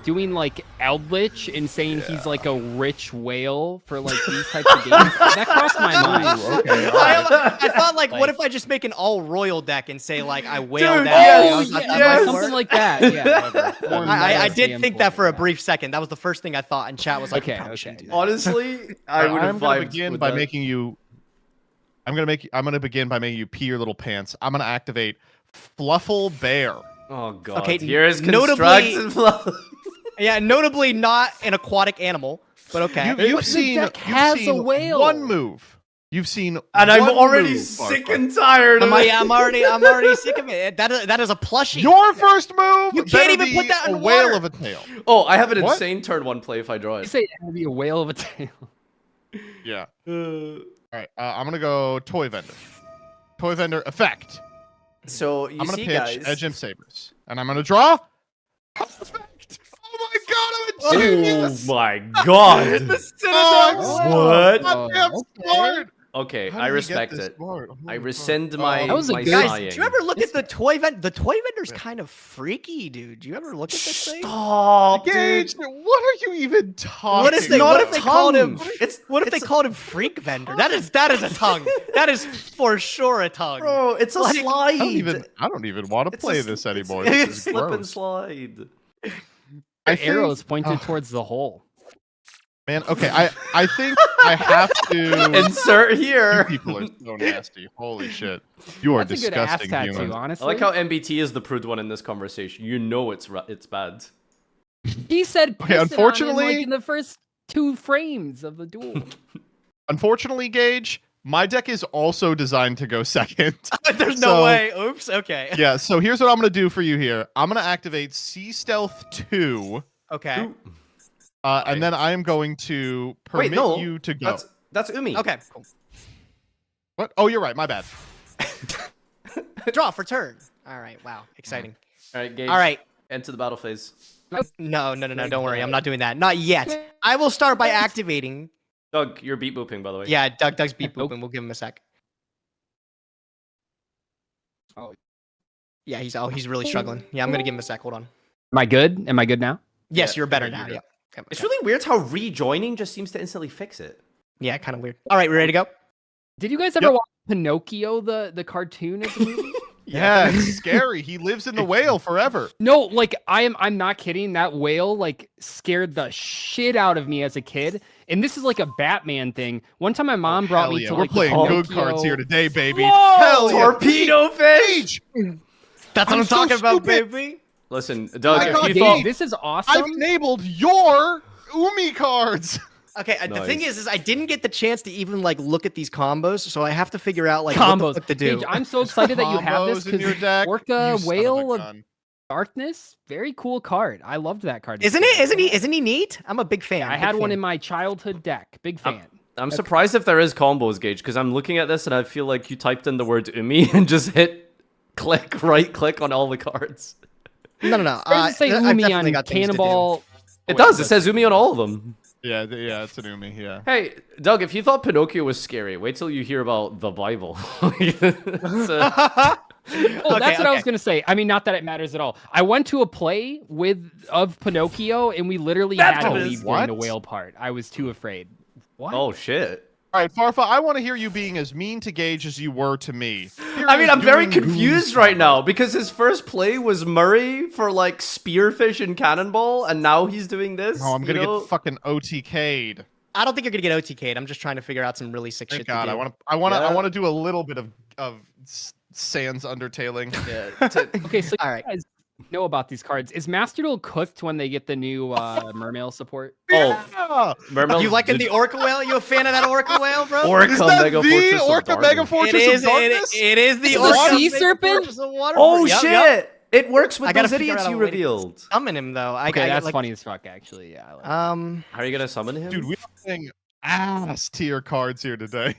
doing like Eldritch and saying he's like a rich whale for like these types of games? That crossed my mind. Okay. I thought like, what if I just make an all royal deck and say like I whale Dude, deck? yes, I thought that yes. might work. Something like that. Yeah. okay. Or I Meta did think that for a standpoint, brief second. That was the first thing I thought, and chat was like, Okay, "You probably okay. shouldn't do that." Honestly, I would have I'm gonna vibed begin with by that. making you. I'm gonna begin by making you pee your little pants. I'm gonna activate Fluffle Bear. Oh god. Okay, Here's notably- constructed fluff. Yeah, notably not an aquatic animal, but okay. You've seen, deck you've has a seen whale. one move. You've seen, And I'm one already move, sick Farfa. and tired of it. I'm already sick of it. That is a plushie. Your first move. You can't better even be put that in a whale water. of a tail. Oh, I have an What? insane turn 1 play if I draw You it. say it had to be a whale of a tail. Yeah. All right. I'm gonna go toy vendor. Toy vendor effect. So you I'm gonna see, pitch guys. Edge and Sabers, and I'm gonna draw. Effect. Oh my god! I'm a genius. Oh my god. What? I'm smart. Okay, How I did he respect get this it. smart? I Holy rescind fuck. my, That was a my good- Guys, sighing. do you ever look at the toy vendor? The toy vendor's kind of freaky, dude. Do you ever look at this thing? Stop, Gage, dude. what are you even talking? What if they, not what a if they called him? tongue. What if they called him freak vendor? That is a tongue. That is for sure a tongue. Bro, it's a Like, slide. I don't even want to It's play a this it's- anymore. It's This is slip and gross. slide. I The arrows think- pointed oh, towards the hole. Man, okay, I think I have to Insert here. You people are so nasty. Holy shit. You are That's a good ass disgusting tattoo, humans. honestly. I like how MBT is the prude one in this conversation. You know it's bad. He said Okay, piss it on him, unfortunately- like in the first 2 frames of the duel. Unfortunately, Gage, my deck is also designed to go second. There's no So- way. Oops. Okay. Yeah, so here's what I'm going to do for you here. I'm going to activate Sea Stealth 2. Okay. And then I am going to permit you to go. That's Umi. Okay. Cool. What? Oh, you're right. My bad. Draw for turn. All right. Wow. Exciting. All right, Gage. All right. Enter the battle phase. No. Don't worry. I'm not doing that. Not yet. I will start by activating. Doug, you're beat booping, by the way. Yeah, Doug's beat booping. We'll give him a sec. Oh. Yeah, he's really struggling. Yeah, I'm gonna give him a sec. Hold on. Am I good? Am I good now? Yes, you're better now. Yeah. It's really weird how rejoining just seems to instantly fix it. Yeah, kind of weird. All right, we ready to go? Did you guys ever watch Pinocchio, the cartoon as a movie? Yeah, it's scary. He lives in the whale forever. No, like I'm not kidding. That whale like scared the shit out of me as a kid. And this is like a Batman thing. One time my mom brought Hell me yeah, to we're like the playing good Pinocchio- cards here today, baby. Whoa! Hell yeah. Torpedo fish! That's what I'm so talking about, stupid. baby. Listen, Doug, My if God, you Dave, thought... This is I've awesome. enabled your Umi cards. Okay, the Nice. thing is I didn't get the chance to even like look at these combos, so I have to figure out like what Combos. the fuck to do. Paige, I'm so excited that you have this Combos in your because deck. Orca You son of a Whale of gun. Darkness, very cool card. I loved that card. Isn't it? Isn't he neat? I'm a big fan. I had one in my childhood deck. Big fan. I'm surprised if there is combos, Gage, because I'm looking at this and I feel like you typed in the word Umi and just hit right click on all the cards. No. Does it say I've Umi definitely on got things to do. Cannonball? It does. It says Umi on all of them. Yeah, it's an Umi, yeah. Hey, Doug, if you thought Pinocchio was scary, wait till you hear about the Bible. It's a- Well, that's what I was gonna say. I mean, not that it matters at all. I went to a play of Pinocchio, and we literally had to leave during the What? whale part. I was too afraid. What? Oh, shit. All right, Farfa, I want to hear you being as mean to Gage as you were to me. Here I he mean, is I'm very doing confused right now because his first play was Murray for like Spearfish and Cannonball, and now he's doing this. Oh, I'm you gonna know? get fucking OTK'd. I don't think you're gonna get OTK'd. I'm just trying to figure out some really sick Thank shit God, to do. I want Yeah. to do a little bit of Sans undertailing. Okay, so All you right. guys know about these cards. Is Master Duel cooked when they get the new Mermail support? Oh, Yeah. Mermail. You liking the Orca Whale? You a fan of that Orca Whale, bro? Orca Is that Mega the Fortress of Orca Darkness. Mega Fortress It is. of Darkness? It is the Is it Orca the sea Mega serpent? Fortress of Water. Oh Yep, shit! yep. It works with I gotta those figure idiots out you a way to revealed. Summon him though. Okay, that's like, funny as fuck, actually. Yeah. I like How are you gonna summon him? Dude, we are playing ass tier cards here today.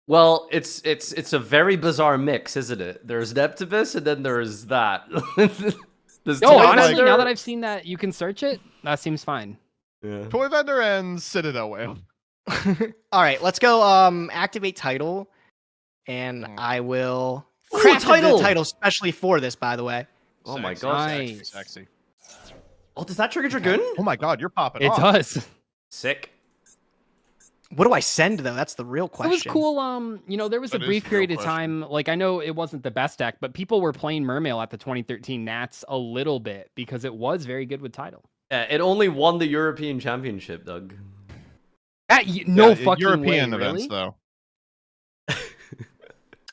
Well, it's a very bizarre mix, isn't it? There's Neptibus, and then there's that. There's No, Toy honestly, Vendor. now that I've seen that you can search it, that seems fine. Yeah. Toy Vendor and Citadel Whale. All right, let's go. Activate title, and I will Ooh, craft title! the title specially for this. By the way, Oh my Sexy, god. sexy, Nice. sexy. Oh, does that trigger Dragoon? Oh my God, you're popping It off. does. Sick. what do I send though? That's the real It question. was cool. There was a That is brief the real period of question. time. Like I know it wasn't the best deck, but people were playing Mermail at the 2013 Nats a little bit because it was very good with title. Yeah, it only won the European Championship, Doug. No Yeah, fucking European way, events really? though.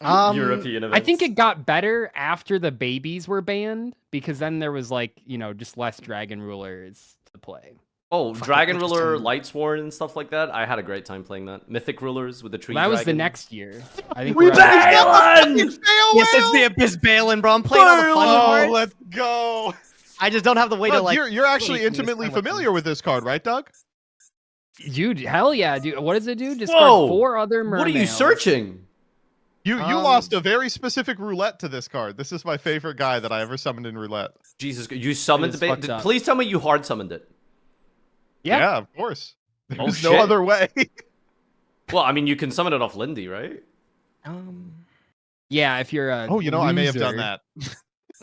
European events. I think it got better after the babies were banned because then there was like just less Dragon Rulers to play. Oh, Fuck, Dragon what was Ruler, some- Lightsworn, and stuff like that. I had a great time playing that. Mythic Rulers with the tree. That was the dragon. next year. I think We we're at- Balin! Yes, it's the Abyss Balin, bro. I'm playing all the fun Oh, parts. let's go. I just don't have the way to Doug, like. you're actually really understand intimately what familiar with this card, right, Doug? Dude, hell yeah, dude. What does it do? Discard Whoa! 4 other mermaids. What are you searching? You lost a very specific roulette to this card. This is my favorite guy that I ever summoned in roulette. Jesus, you summoned is the fucked up. Please tell me you hard summoned it. Yeah. of course. Oh, There's no shit. other way. Well, I mean, you can summon it off Lindy, right? Yeah, if you're a Oh, I may have done loser. that.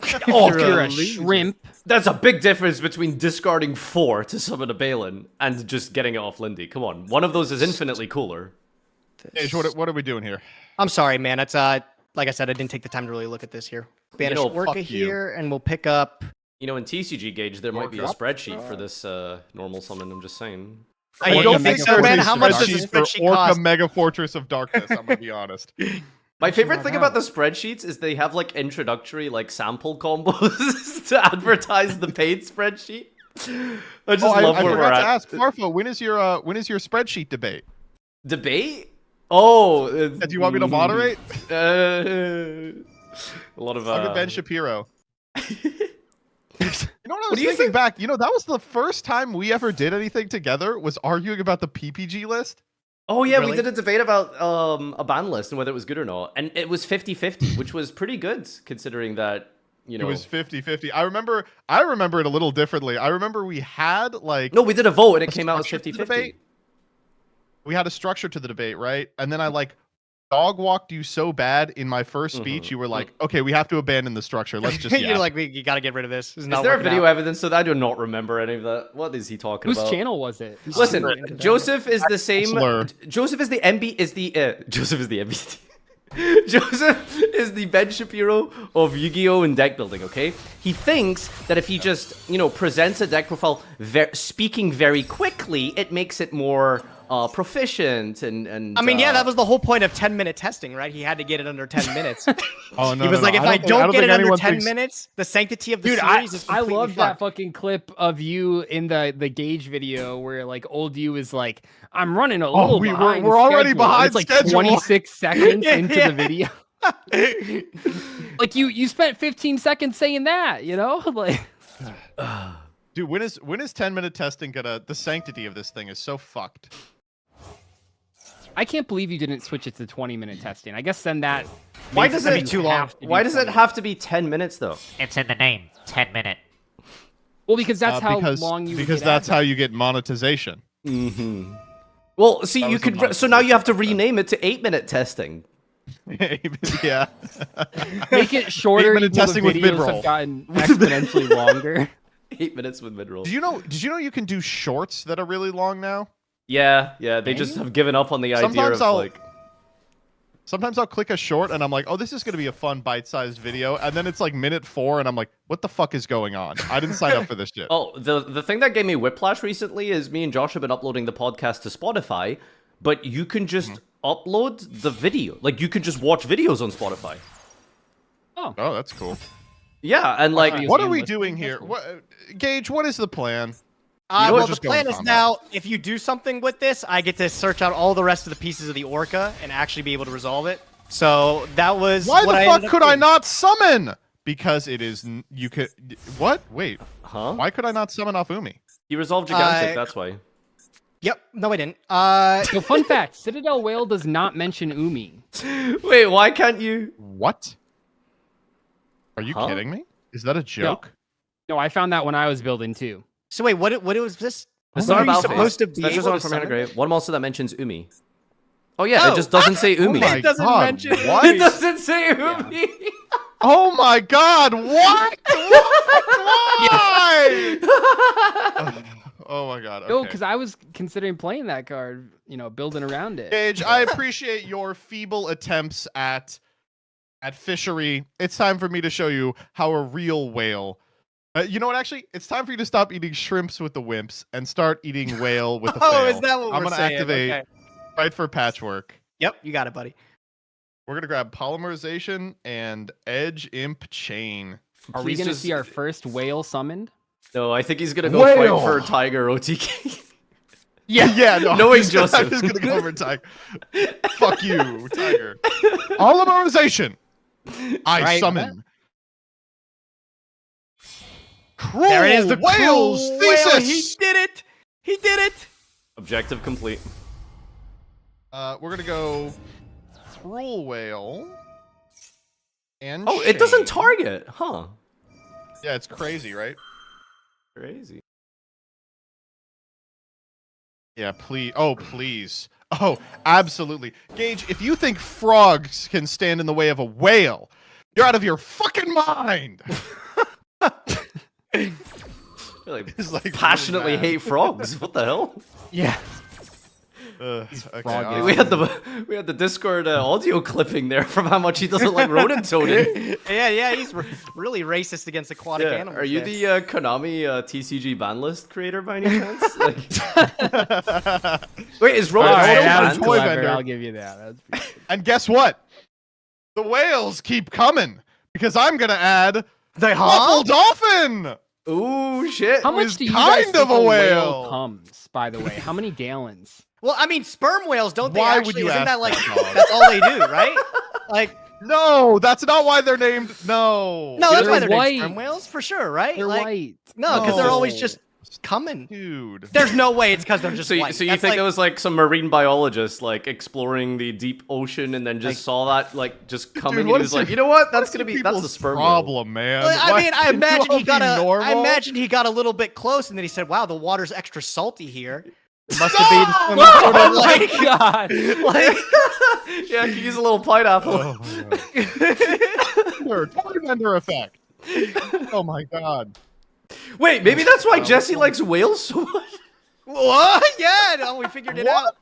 If you're a shrimp. That's a big difference between discarding 4 to summon a Balin and just getting it off Lindy. Come on, one of those is infinitely cooler. Age, what are we doing here? I'm sorry, man. It's like I said, I didn't take the time to really look at this here. Banish know, Orca fuck you. here, and we'll pick up You know, in TCG Gauge, there might be a spreadsheet for this normal summon. I'm just saying. I don't think so, man. How much does the spreadsheet Orca cost? Mega Fortress of Darkness, I'm gonna be honest. My favorite thing about the spreadsheets is they have like introductory like sample combos to advertise the paid spreadsheet. I just love I where we're forgot at. to ask Farfa, when is your spreadsheet debate? Debate? Oh, Do you want me to moderate? A lot of I'll get Ben Shapiro. You know what I was do you thinking think? back? You know, that was the first time we ever did anything together, was arguing about the PPG list. Oh yeah, Really? we did a debate about a ban list and whether it was good or not, and it was 50-50, which was pretty good considering that, you know. It was 50-50. I remember it a little differently. I remember we had like No, we did a vote and it came out as structure to the 50-50. debate. We had a structure to the debate, right? And then I like dog walked you so bad in my first speech. You were like, "Okay, we have to abandon the structure. Let's just." You're like, you got to get rid of this. It's Is not there a working video out. evidence? So I do not remember any of that. What is he talking Whose about? channel was it? Listen, Joseph is the same. Slur. Joseph is the Joseph is the MBT. Joseph is the Ben Shapiro of Yu-Gi-Oh! And deck building, okay? He thinks that if he just, you know, presents a deck profile speaking very quickly, it makes it more proficient and I mean, yeah, that was the whole point of 10-minute testing, right? He had to get it under 10 minutes. Oh no! He was no, like, no. if I don't get it under 10 thinks- minutes, the sanctity of the Dude, series is I completely love that fucked. fucking clip of you in the Gauge video where like old you is like, I'm running a little behind. we're already schedule." And behind It's like schedule. 26 seconds into Yeah. the video. Like you spent 15 seconds saying that, you know? Like, Dude, when is 10-minute testing gonna? The sanctity of this thing is so fucked. I can't believe you didn't switch it to 20-minute testing. I guess then that. Why makes does it it too long? Why does it have to be 10 minutes though? It's in the name. 10-minute. Well, because that's how because, long you. Because get that's ads. how you get monetization. Mm-hmm. Well, see, you was the could. So now you have to rename it to 8-minute testing. Yeah. Make it shorter. 8-minute even though testing the with videos mid-roll. have gotten exponentially longer. 8 minutes with mid-roll. Did you know you can do shorts that are really long now? Yeah, they just have given up on the idea of like. Sometimes I'll click a short and I'm like, oh, this is going to be a fun bite-sized video. And then it's like minute 4 and I'm like, what the fuck is going on? I didn't sign up for this shit. Oh, the thing that gave me whiplash recently is me and Josh have been uploading the podcast to Spotify, but you can just upload the video. Like, you can just watch videos on Spotify. Oh, that's cool. Yeah, and like... What are we doing here? What, Gage, what is the plan? Well, the plan is now, if you do something with this, I get to search out all the rest of the pieces of the Orca and actually be able to resolve it. So that was Why what the I fuck ended up could I doing. not summon? Because it is... You could... What? Wait. Huh? Why could I not summon off Umi? You resolved Gigantic, that's why. Yep. No, I didn't. So fun fact, Citadel Whale does not mention Umi. Wait, why can't you... What? Are you kidding me? Is that a joke? No, I found that when I was building too. So wait, what was this? It's What not are you about supposed to be Special able Zone to from summon? Anagrave. One monster that mentions Umi. Oh yeah, it just doesn't say Umi. my It doesn't God, mention what? It doesn't say Umi. Oh my god, what? Why? Oh my god. No, Okay. because I was considering playing that card, you know, building around it. Gage, I appreciate your feeble attempts at fishery. It's time for me to show you how a real whale. You know what? Actually, it's time for you to stop eating shrimps with the wimps and start eating whale with the Oh, fail. is that what I'm we're gonna saying? activate Okay. right for patchwork. Yep, you got it, buddy. We're gonna grab polymerization and edge imp chain. Are we Please going to just- see our first whale summoned? No, I think he's gonna go Whale. fight for Tiger OTK. Yeah, no, Knowing I'm Joseph. just gonna go over Tiger. Fuck you, Tiger. Polymerization. I Right. summon. Cruel There it is, the whale's cruel whale. thesis. He did it. He did it. Objective complete. We're gonna go cruel whale. And Oh, it doesn't chain. target, huh? Yeah, it's crazy, right? Crazy. Yeah, please. Oh, please. Oh, absolutely. Gage, if you think frogs can stand in the way of a whale, you're out of your fucking mind. I like, It's like passionately really mad. hate frogs. What the hell? Yeah. We had the Discord audio clipping there from how much he doesn't like rodent toading. Yeah, he's really racist against aquatic animals. Are you the Konami TCG ban list creator by any chance? Wait, is rodent That's toy clever, vendor? I'll give you that. That's pretty good. And guess what? The whales keep coming because I'm gonna add the Fluffle Dolphin. Ooh, shit! How Who much is do you guys kind think of a whale? comes? By the way, how many gallons? Well, I mean, sperm whales don't they Why would actually? you Isn't ask that like that, dog? that's all they do, right? Like, No, that's not why they're named. No. no, that's why They're they're white. named sperm whales for sure, right? They're like, white. No, because they're No. always just coming. Dude. There's no way it's because they're just So you white. think That's like, it was like some marine biologist like exploring the deep ocean and then just saw that like just coming and he what was is like, your- you know what? That's What's gonna be people's the sperm whale." problem, man. I Why mean, I can't you imagine all he be got I normal? imagine he got a little bit close, and then he said, "Wow, the water's extra salty here." It must have been some sort of like, God. like Yeah, you can use a little pineapple. Oh my god. Toy vendor effect. Oh my god. Wait, maybe that's why Jesse likes whales so much. what? Yeah, no, we figured it out.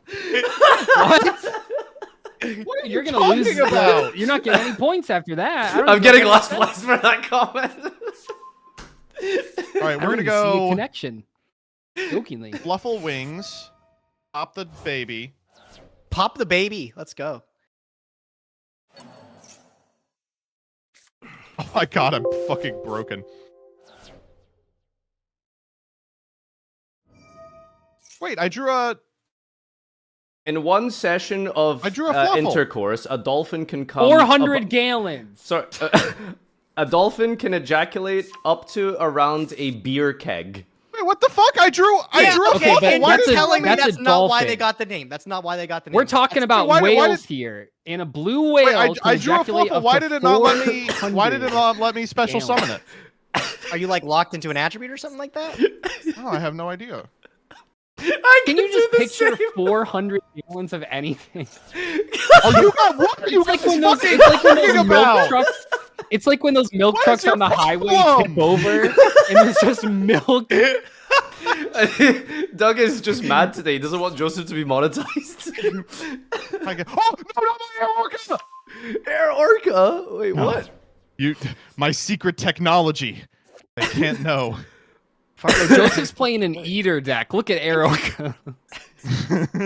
What? You're gonna talking lose. about? You're not getting any points after that. I don't I'm even getting know last what place for that comment. All right, I we're don't gonna even see a go connection. Jokingly. Fluffle wings. Pop the baby. Pop the baby. Let's go. Oh my god, I'm fucking broken. Wait, I drew a. In one session of I drew a Fluffle. intercourse, a dolphin can come 400 gallons. Sorry, a dolphin can ejaculate up to around a beer keg. Wait, what the fuck? I drew a okay, Fluffle. but Why that's did a- telling me that's that's a not why they dolphin. got the name. That's not why they got the name. We're talking about why whales did- here, and a blue whale. Wait, I can drew a ejaculate Fluffle. up Why to did it not let me? 400 Why did it not let me special gallons. summon it? Are you like locked into an attribute or something like that? Oh, I have no idea. Can you just picture 400 gallons of anything? Oh, you got what? Are you It's like guys when those, fucking it's like when talking those about? milk trucks. It's like when those milk What trucks is your on the highway problem? tip over, and there's just milk. Doug is just mad today. He doesn't want Joseph to be monetized. I get, oh no, not my Air Orca! Air Orca? Wait, No. what? My secret technology. I can't know. Farfa, Joseph's playing an eater deck. Look at Arrow.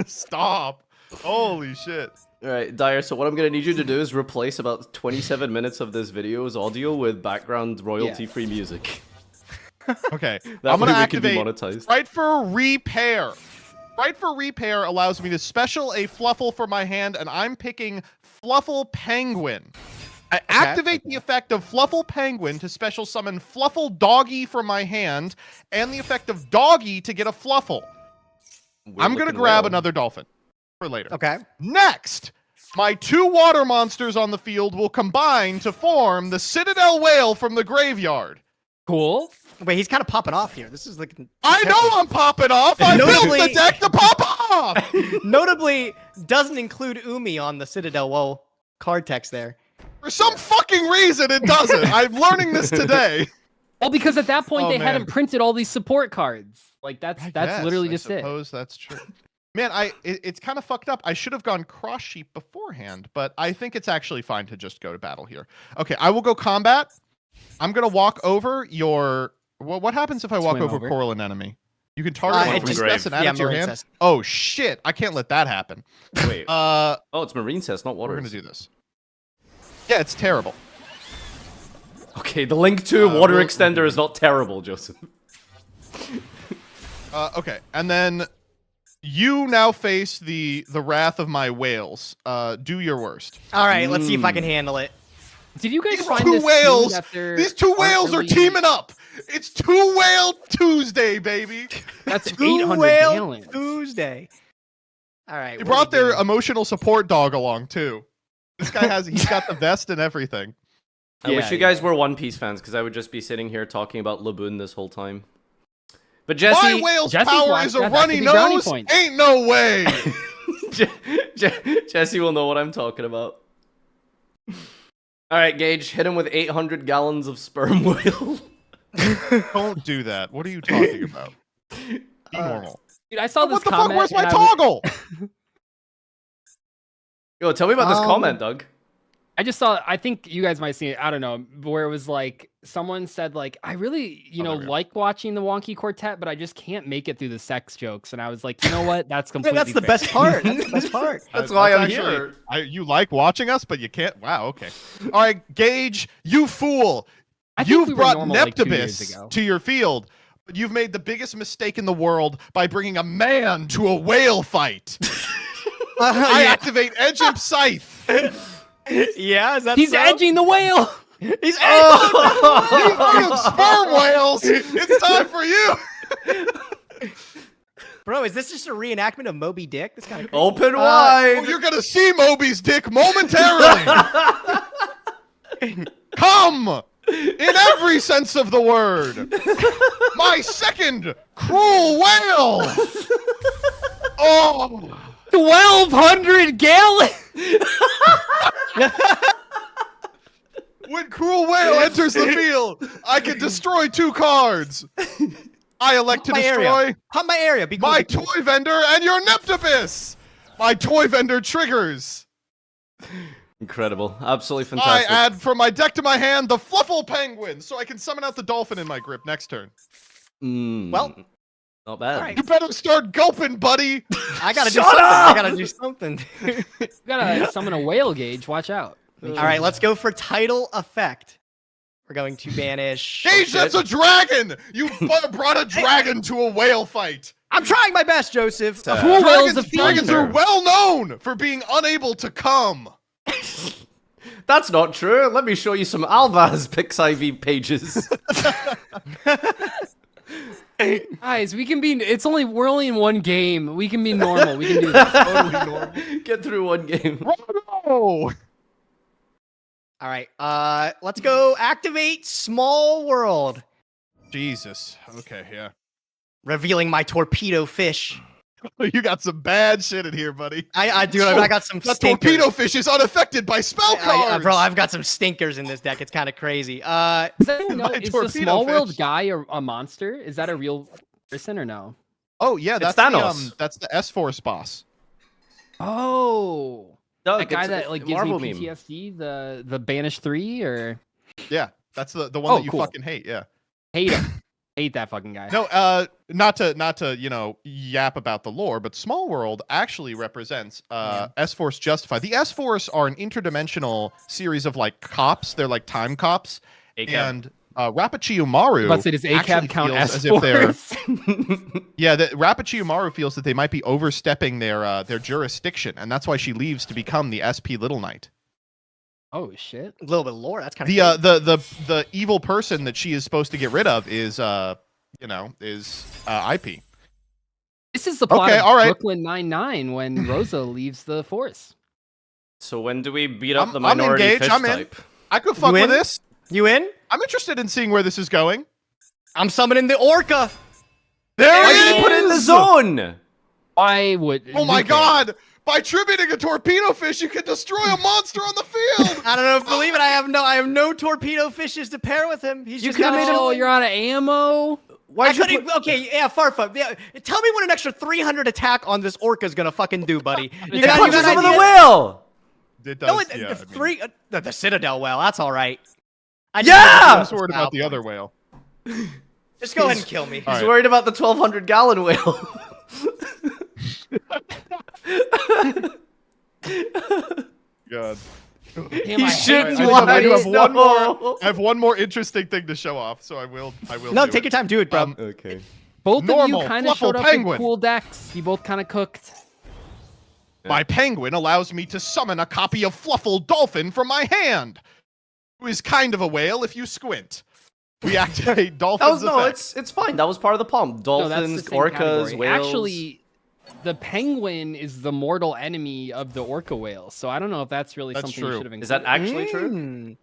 Stop. Holy shit. All right, Dyer, so what I'm going to need you to do is replace about 27 minutes of this video's audio with background royalty-free music. Okay, That I'm way gonna we can be activate monetized. Right for Repair. Right for Repair allows me to special a Fluffle for my hand, and I'm picking Fluffle Penguin. I activate the effect of Fluffle Penguin to special summon Fluffle Doggy from my hand, and the effect of Doggy to get a Fluffle. I'm gonna grab another dolphin for later. Okay. Next, my two water monsters on the field will combine to form the Citadel Whale from the graveyard. Cool. Wait, he's kind of popping off here. This is like. I know I'm popping off. I built Notably- the deck to pop off. Notably, doesn't include Umi on the Citadel Woe card text there. For some fucking reason, it doesn't. I'm learning this today. Well, because at that point Oh, they man. hadn't printed all these support cards. Like that's Yes, literally I just it. suppose that's true. Man, it's kind of fucked up. I should have gone cross sheep beforehand, but I think it's actually fine to just go to battle here. Okay, I will go combat. I'm gonna walk over your. What happens if I walk Swim over over. Coral and enemy? You can target it one from just- graves and add it to your Marine hand. Cess. Oh shit! I can't let that happen. Wait. Oh, it's Marine Cess, not water. we're gonna do this. Yeah, it's terrible. Okay, the link to water we'll- extender is not terrible, Joseph. Okay, and then you now face the wrath of my whales. Do your worst. All right, let's see if I can handle it. Did you guys These find two this whales. too, that there These two aren't whales are really- teaming up. It's Two Whale Tuesday, baby. That's Two 800 Whale gallons. Tuesday. All right. They what are brought we their doing? emotional support dog along too. This guy he's got the vest and everything. I wish you guys were One Piece fans, because I would just be sitting here talking about Laboon this whole time. But Jesse, My whale's Jesse's power watched is a that. That runny could be brownie nose. points. Ain't no way. Jesse will know what I'm talking about. All right, Gage, hit him with 800 gallons of sperm whale. Don't do that. What are you talking about? Be normal. Dude, I saw this What the fuck? comment. Where's my and I was- toggle? Yo, tell me about this comment, Doug. I just saw. I think you guys might see it. I don't know, where it was like someone said like, I really, like watching the Wonky Quartet, but I just can't make it through the sex jokes. And I was like, you know what? That's completely. That's the fair. best part. That's the best part. That's why I'm actually, here. You like watching us, but you can't. Wow. Okay. All right, Gage, you fool. I think You've we were brought normal, like, 2 years Neptibus ago. to your field, but you've made the biggest mistake in the world by bringing a man to a whale fight. I activate Edge of Scythe. Yeah, is that He's so? edging the whale. He's You sperm whales. It's time for you. Bro, is this just a reenactment of Moby Dick? That's kind of crazy. Open wide. Oh, you're gonna see Moby's dick momentarily. Come in every sense of the word. My second cruel whale. Oh. 1,200 gallons. When Cruel Whale enters the field, I can destroy 2 cards. I elect to destroy Pump my area. Be cool. my toy vendor and your Neptibus. My toy vendor triggers. Incredible. Absolutely I fantastic. add from my deck to my hand the Fluffle Penguin, so I can summon out the dolphin in my grip next turn. Well, not bad. right. You better start gulping, buddy. I gotta do something. I gotta do something. You gotta summon a whale, Gage. Watch out. All right, let's go for title effect. We're going to banish. Gage, that's a dragon. You brought a dragon to a whale fight. I'm trying my best, Joseph. Dragons are well known for being unable to come. That's not true. Let me show you some Alvaz PixIV pages. Guys, we can be. We're only in one game. We can be normal. We can do that. Totally normal. Get through one game. Oh. All right, let's go activate Small World. Jesus. Okay, yeah. Revealing my torpedo fish. You got some bad shit in here, buddy. I do. I got some The stinkers. torpedo fish is unaffected by spell cards. Bro, I've got some stinkers in this deck. It's kind of crazy. Is the torpedo Small World fish. guy a monster? Is that a real person or no? Oh yeah, It's that's Thanos. that's the S-Force boss. Oh, Doug, that guy it's that a like gives Marvel me meme. PTSD. The Banish 3 or Yeah, that's the one Oh, that you cool. fucking hate. Yeah. hate him. Hate that fucking guy. No, not to yap about the lore, but Small World actually represents S-Force Justified. The S-Force are an interdimensional series of like cops. They're like time cops, and Rapachi Let's say, does ACAB actually count feels as if they're force? yeah. Rapachi Umaru feels that they might be overstepping their jurisdiction, and that's why she leaves to become the SP Little Knight. Oh shit! A little bit lore. That's kind of The evil person that she is supposed to get rid of is IP. This is the plot Okay, of all right. Brooklyn Nine-Nine when Rosa leaves the force. So when do we beat up the I'm minority engaged. fish I'm in. type? I could fuck You with in? this. You in? I'm interested in seeing where this is going. I'm summoning the orca. There Why it did is. you put it in the zone? I would. Oh my god! By tributing a torpedo fish, you can destroy a monster on the field. I don't know if believe it. I have no torpedo fishes to pair with him. He's just could've got made it. You're out of ammo. Why I couldn't. Okay, yeah, Farfa. Yeah, tell me what an extra 300 attack on this orca is gonna fucking do, buddy. It punches over the whale. It does. No, yeah, three. The Citadel whale. That's all right. I'm just worried about the other whale. Just go ahead and kill me. He's worried about the 1,200 gallon whale. God. He shouldn't I do have one no. more. I have one more interesting thing to show off, so I will. No, do take it. your time. Do it, bro. Okay. Both Normal, of you kind of fluffle showed up penguin. in cool decks. You both kind of cooked. My penguin allows me to summon a copy of Fluffle Dolphin from my hand, who is kind of a whale if you squint. We activate Dolphin's effect. It's fine. That was part of the palm. No, that's the Dolphins, same orcas, category. whales. Actually, the penguin is the mortal enemy of the orca whale. So I don't know if that's really That's something true. you should have included. Is that actually true?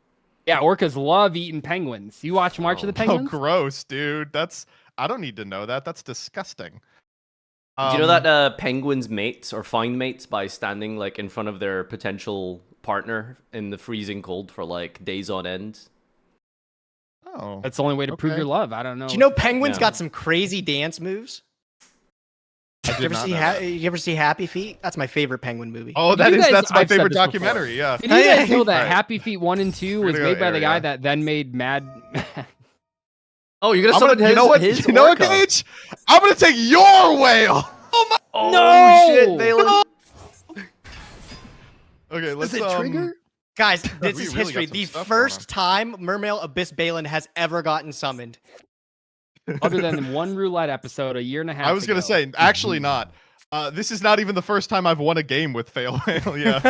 Yeah, orcas love eating penguins. You watch March of the Oh, Penguins? gross, dude. I don't need to know that. That's disgusting. Do you know that penguins mates or find mates by standing like in front of their potential partner in the freezing cold for like days on end? Oh, That's the only way to prove okay. your love. I don't know. Do you know penguins Yeah. got some crazy dance moves? did You ever not see know that. you ever see Happy Feet? That's my favorite Penguin movie. Oh, You guys- that's my I've said favorite this before. documentary. Yeah. Did you guys know that Alright. Happy Feet 1 and 2 We're was gonna go made by the guy area. that then made Mad? Oh, you're gonna I'm summon gonna, his, you know what? his You know what, orca. Gage? I'm gonna take your whale. Oh No! shit, Valen. Okay, let's Is it trigger? Guys, this we is really history. got some The stuff first time Mermail Abyss Balin has ever gotten summoned. Other than one roulette episode a year and a half. I was gonna say, actually not. This is not even the first time I've won a game with Fail Whale. Yeah.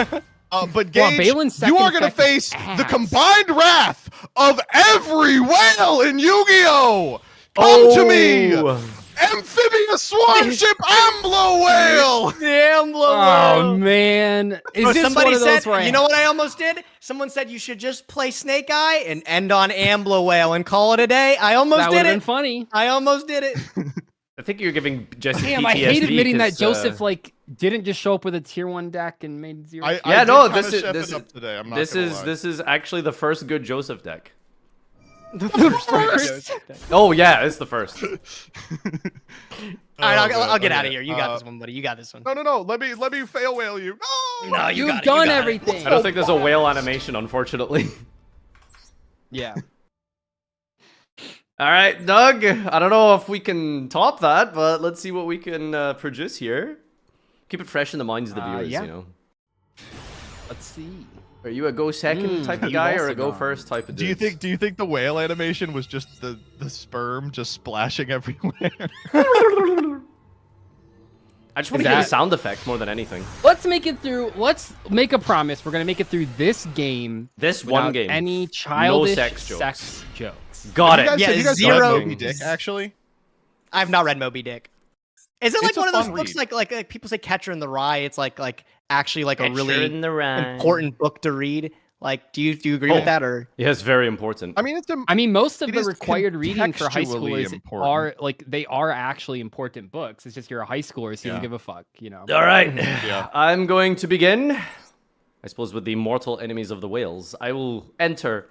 But Well, Gage, Balin's you are second gonna effect is face the ass. combined wrath of every whale in Yu-Gi-Oh! Come to me, amphibious swarm ship Amblo Whale. The Amblo Oh man, is Bro, this somebody one of those said, where you know what I almost did? Someone said you should just play Snake Eye and end on Amblo Whale and call it a day. I almost that did would have it. been funny? I almost did it. I think you're giving Jesse Damn, PTSD. I hate admitting that 'cause, Joseph like didn't just show up with a tier 1 deck and made 0. Yeah, did no, kinda this is chef this it is up today. I'm not this gonna is lie. this is actually the first good Joseph deck. The first. Oh yeah, it's the first. All right, I'll get Okay, out of here. You got this one, buddy. You got this one. No. Let me Fail Whale you. No. No, you You've got it. done You got it. everything. I don't think there's a whale animation, unfortunately. Yeah. All right, Doug. I don't know if we can top that, but let's see what we can produce here. Keep it fresh in the minds of the viewers, yeah. you know. Let's see. Are you a go second type of you've guy or also a go gone. first type of Do dude? you think the whale animation was just the sperm just splashing everywhere? I just want Is to hear the that- sound effect more than anything. Let's make it through. Let's make a promise. We're gonna make it through this game. This one without game. Any childish sex jokes. sex jokes. Got it. Have you guys read zero- Moby Dick, actually? I have not read Moby Dick. Is it like It's a one of those fun books read. like people say Catcher in the Rye? It's like actually like a Catcher really in the Rye. important book to read. Like, do you agree with that or? Yeah, it's very important. I mean, Most of it the is required reading for high contextually schoolers important. are like they are actually important books. It's just you're a high schooler, so you don't give a fuck, you know. All right. Yeah. I'm going to begin, I suppose, with the mortal enemies of the whales. I will enter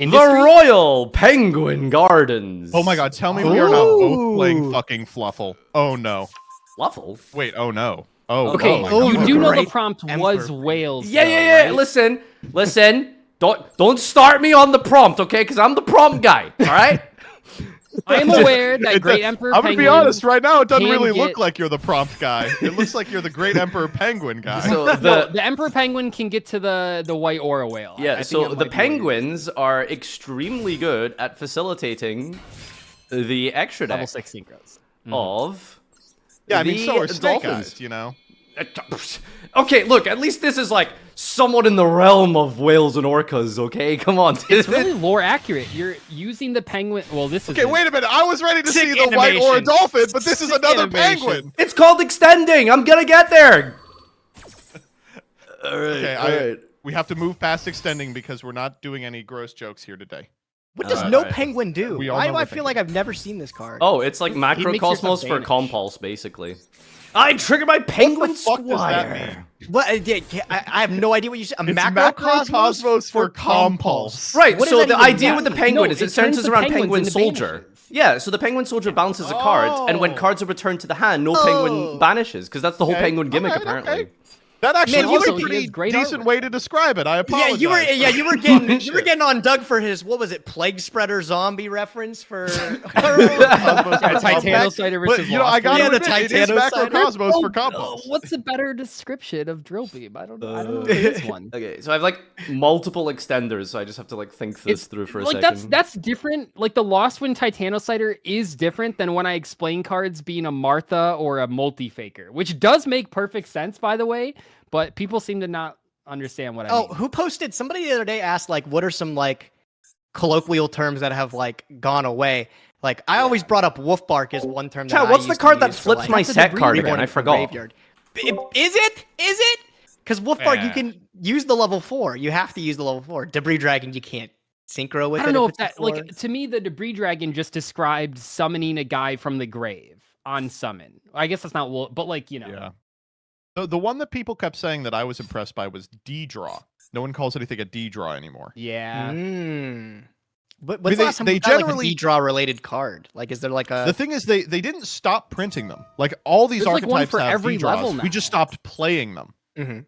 Industry? the Royal Penguin Gardens. Oh my god, tell me we are not both playing fucking Fluffle. Oh no. Fluffle? Wait, oh no. Oh, Okay, oh my you God. do know the Great prompt Emperor. was whales. Yeah, though, yeah. right? Listen. Don't start me on the prompt, okay? Because I'm the prompt guy. All right. I am aware that Great Emperor I'm gonna be Penguin honest, right now it doesn't can really look get- like you're the prompt guy. It looks like you're the Great Emperor Penguin guy. So the Emperor Penguin can get to the white aura whale. I yeah. think So that the might be what it is. penguins are extremely good at facilitating the extra level deck 6 synchros. of. Yeah, I mean, the so are Snake dolphins. Eyes, you know? Okay, look, at least this is like somewhat in the realm of whales and orcas, okay? Come on. It's really lore accurate. You're using the penguin. Well, this is Okay, wait a minute. I was ready to Sick see the white or a animation. dolphin, but this is Sick another animation. penguin. It's called extending. I'm gonna get there. All right. Okay, we have to move past extending because we're not doing any gross jokes here today. What does All no right. penguin do? We all Why know do I what feel like I've never seen this card? Oh, it's like makes yourself macrocosmos for vanish. compulse, basically. I triggered my penguin fuck does that squire. What? I have no idea what you said. A It's macrocosmos macrocosmos for compulse. Right, What does so that the even idea mean? with the penguin No, is it it turns centers the around penguins penguin into soldier. banishes. Yeah, so the penguin soldier bounces a card, and when Oh. cards are returned to the hand, no penguin banishes, because that's the whole Okay, penguin gimmick, alright, apparently. okay. That actually Man, was also, a he pretty has great decent artwork. way to describe it. I apologize. you were getting on Doug for his what was it, plague spreader zombie reference for Titanocyder But versus you know, I Lost gotta Yeah, the admit, it is Titanocyder. macrocosmos for Oh, compulse. what's a better description of drill beam? I don't know. I don't know if there is one. Okay, so I have like multiple extenders, so I just have to like think this through for a like second. that's different. Like the Lost Wind Titanocyder is different than when I explain cards being a Martha or a multi-faker, which does make perfect sense, by the way. But people seem to not understand what I mean. Oh, who posted? Somebody the other day asked like, what are some like colloquial terms that have like gone away? Like I always brought up wolf bark as one term. Chad, That what's I the used to card that use for, flips like, my that's a set debris card reporting again? I from forgot. graveyard. Is it? Because wolf bark you can use the level 4. You have to use the level 4. Debris dragon you can't synchro with. I don't know if it's a that 4. like to me the debris dragon just described summoning a guy from the grave on summon. I guess that's not but like you know. Yeah. The one that people kept saying that I was impressed by was D-Draw. No one calls anything a D-Draw anymore. Yeah. When's I mean, the last time they we got, like, generally- a V-Draw related card? Like, is there like a... The thing is, they didn't stop printing them. Like all these There's, like, one archetypes for have every V-draws. level now. We just stopped playing them. Mm-hmm.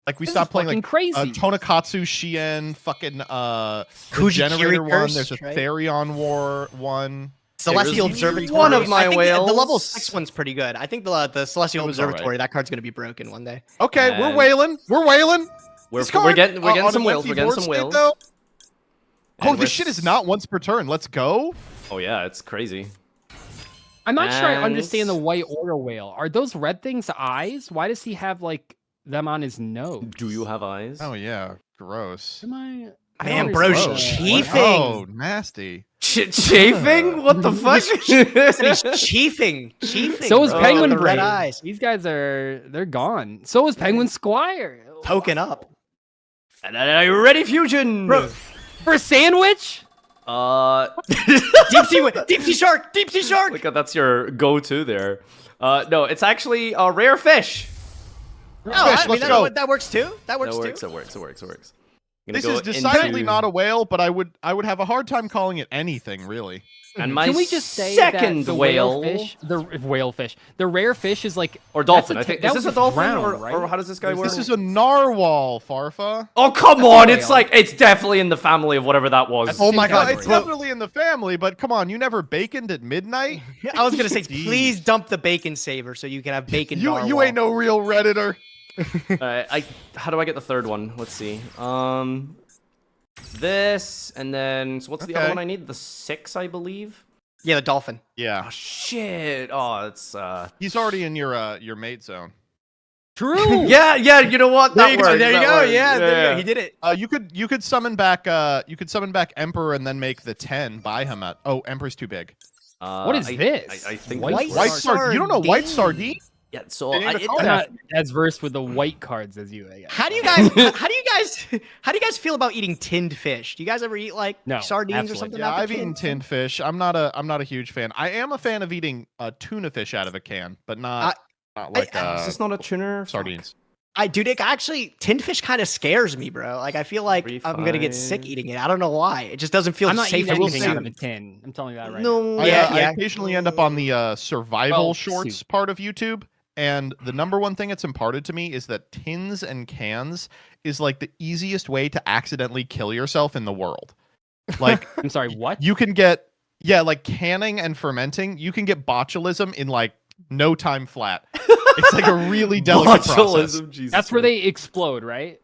Like we This stopped is playing fucking like crazy. Tonakatsu Shien, fucking the Kujikiri generator one. Curse, There's a right? Therion War one. Celestial There's Observatory. one of my I think whales. The level 6 one's pretty good. I think the Celestial That was all right. Observatory, that card's going to be broken one day. Okay, we're And- wailing. We're wailing. We're This card, getting on some an whales. empty We're getting board some state, whales. though. Oh, And this we're shit is not once per turn. Let's go. Oh yeah, it's crazy. I'm not sure I And- understand the white Aura whale. Are those red things eyes? Why does he have like them on his nose? Do you have eyes? Oh yeah, gross. Am I? Man, don't bro's understand. chiefing. Oh, nasty. Chafing? What the fuck? He's chiefing. So is bro, Penguin with the red Brain. eyes. These guys they're gone. So is Penguin Squire. Poking up. And are you ready, Fusion? Bro. For sandwich? Deep sea shark. Deep sea shark. Look at that's your go-to there. No, it's actually a rare fish. Oh, Fish, let's go. that works too. That works too. It works. This is decidedly not a whale, but I would have a hard time calling it anything really. And my Can we just say second that the whale, fish, the whale fish, the rare fish is like or dolphin? that's I think that is this was a dolphin drowned, or how does this guy work? This is a narwhal, Farfa. Oh come That's a on! whale. It's like it's definitely in the family of whatever that was. Oh my God, It's definitely in the family, but come on, you never baconed at midnight? I was gonna say, Jeez. please dump the bacon saver so you can have bacon. You narwhal. ain't no real Redditor. How do I get the third one? Let's see. This and then so what's the other Okay. one I need? The 6, I believe. Yeah, the dolphin. Yeah. Oh shit! Oh, it's He's already in your mate zone. True. yeah. You know what? There That you go. works, There you that go. works. Yeah, there you go. He did it. You could summon back Emperor and then make the 10 Bahamut. Oh, Emperor's too big. What is this? I think White this White works. sardine. You don't know white sardine? Yeah. So They named a card I'm after not as versed with the white cards as you. I guess. How do you guys feel about eating tinned fish? Do you guys ever eat like No, sardines or absolutely. something? Yeah, out the I've eaten tin? tinned fish. I'm not a huge fan. I am a fan of eating tuna fish out of a can, but not like Is this not a tuner? sardines. Actually, tinned fish kind of scares me, bro. Like I feel like I'm gonna get sick 3-5. eating it. I don't know why. It just doesn't feel I'm not safe. eating eating anything it. out of a tin. I'm telling you that right No. now. I Yeah. occasionally end up on the survival Well, shorts soup. part of YouTube, and the number one thing it's imparted to me is that tins and cans is like the easiest way to accidentally kill yourself in the world. Like I'm sorry. What? you can get like canning and fermenting, you can get botulism in like no time flat. It's like a really delicate process. Botulism, Jesus That's where Christ. they explode, right?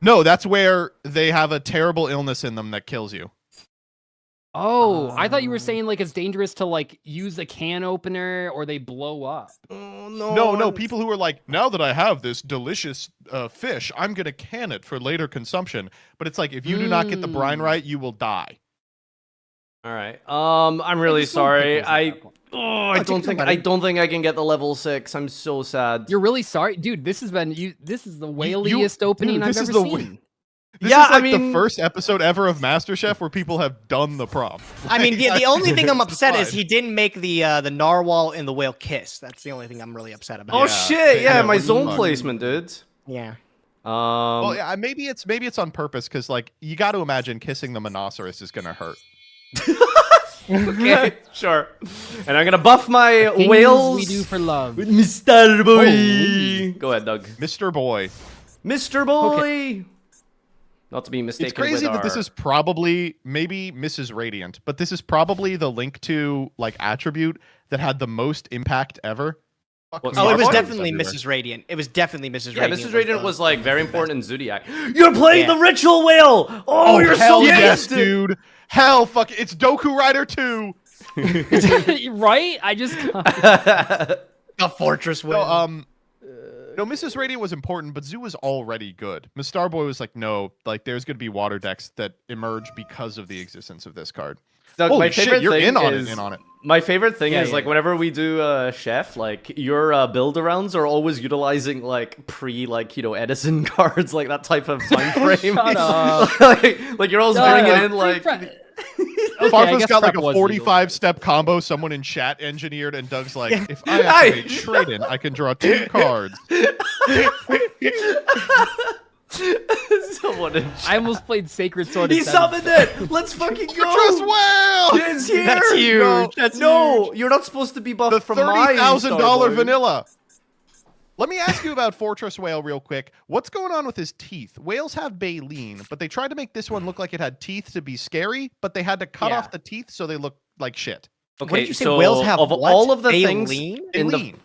No, that's where they have a terrible illness in them that kills you. Oh, I thought you were saying like it's dangerous to like use a can opener or they blow up. Oh, No, people who are like, now that I have this delicious fish, I'm going to can it for later consumption. But it's like, if you do not get the brine right, you will die. All right. I'm really just don't sorry. pickles at that point. I don't think I can get the level 6. I'm so sad. You're really sorry, dude. This has been This is the whaliest opening dude, I've this ever is the seen. This Yeah, is like I mean- the first episode ever of MasterChef where people have done the prompt. I mean, the only thing I'm upset is fine. he didn't make the narwhal and the whale kiss. That's the only thing I'm really upset about. Oh Yeah, shit! Yeah, my what the zone fuck? placement, dude. Yeah. Well, yeah, maybe it's on purpose because like you got to imagine kissing the rhinoceros is gonna hurt. Okay, sure. And I'm gonna buff my Things whales. we do for love. with Mr. Boy. Holy. Go ahead, Doug. Mr. Boy. Mr. Boy. Not to be mistaken. It's crazy with that this our- is probably maybe Mrs. Radiant, but this is probably the link to like attribute that had the most impact ever. What, Oh, it was Starboy? definitely Everywhere. Mrs. Radiant. It was definitely Mrs. Yeah, Radiant. Mrs. Radiant the- was like very important in Zodiac. You're playing Yeah. the ritual whale. Oh, you're hell so yes, gangsta. dude. Hell, fuck, it's Doku Rider 2. Right? I just a fortress whale. No, Mrs. Radiant was important, but Zoo was already good. Miss Starboy was like, no, like there's gonna be water decks that emerge because of the existence of this card. Doug, Holy my shit, favorite you're thing in on is, it, in on it. My favorite thing Yeah, is yeah, like yeah. whenever we do Chef, like your build arounds are always utilizing like Edison cards, like that type of time frame. Shut up. like you're always Shut bringing up. in like. Okay, I Farfa's guess got like prep a was 45-step combo someone in chat engineered, and Doug's like, if I activate Trade-in, I can draw 2 cards. Someone in I almost played Sacred Sword. He instead. summoned it! Let's fucking go! Fortress Whale! It's here! That's huge. No, That's No, you're not supposed to be buffed the from my $30,000 Starboy. vanilla. Let me ask you about Fortress Whale real quick. What's going on with his teeth? Whales have baleen, but they tried to make this one look like it had teeth to be scary, but they had to cut off the teeth so they look like shit. Okay, What did you say? so Whales have of what? all of the things Baleen? in the Baleen.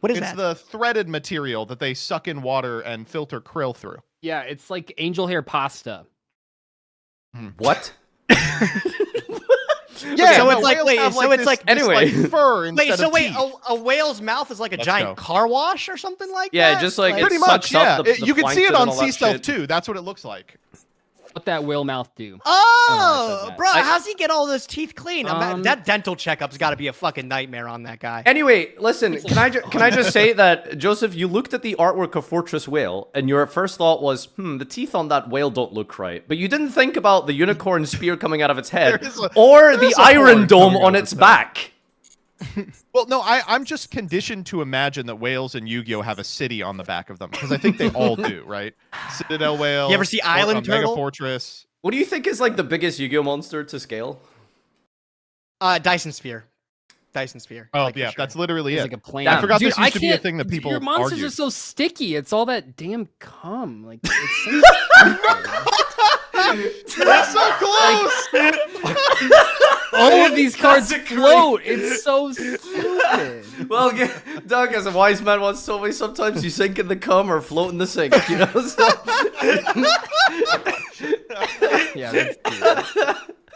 What is It's that? the threaded material that they suck in water and filter krill through. Yeah, it's like angel hair pasta. what? Yeah, so no, it's like whales wait, have, so it's this- like this, anyway. fur instead wait, so of wait, teeth. a whale's mouth is like a Let's giant go. car wash or something like Yeah, that? just like it Pretty much, sucks up yeah. the You can see it plankton on and all that Sea Stealth shit. too. That's what it looks like. What that whale mouth do? Oh, that. bro, how's he get all those teeth clean? That dental checkup's got to be a fucking nightmare on that guy. Anyway, listen, can I just say that, Joseph, you looked at the artwork of Fortress Whale, and your first thought was, the teeth on that whale don't look right. But you didn't think about the unicorn spear coming out of its head, or the iron dome on its back. Well, no, I'm just conditioned to imagine that whales in Yu-Gi-Oh have a city on the back of them because I think they all do, right? Citadel whale. You ever see Island Mega Turtle? Fortress. What do you think is like the biggest Yu-Gi-Oh monster to scale? Dyson Sphere. Dyson Sphere. Oh like, for yeah, sure. that's literally It's it. like a plane. I forgot Dude, this used to be a thing that people Your monsters argued. are so sticky. It's all that damn cum. Like it's so That's so close. all of these cards float. It's so stupid. Well, Doug, as a wise man once told me, sometimes you sink in the cum or float in the sink, you know? So... Yeah, that's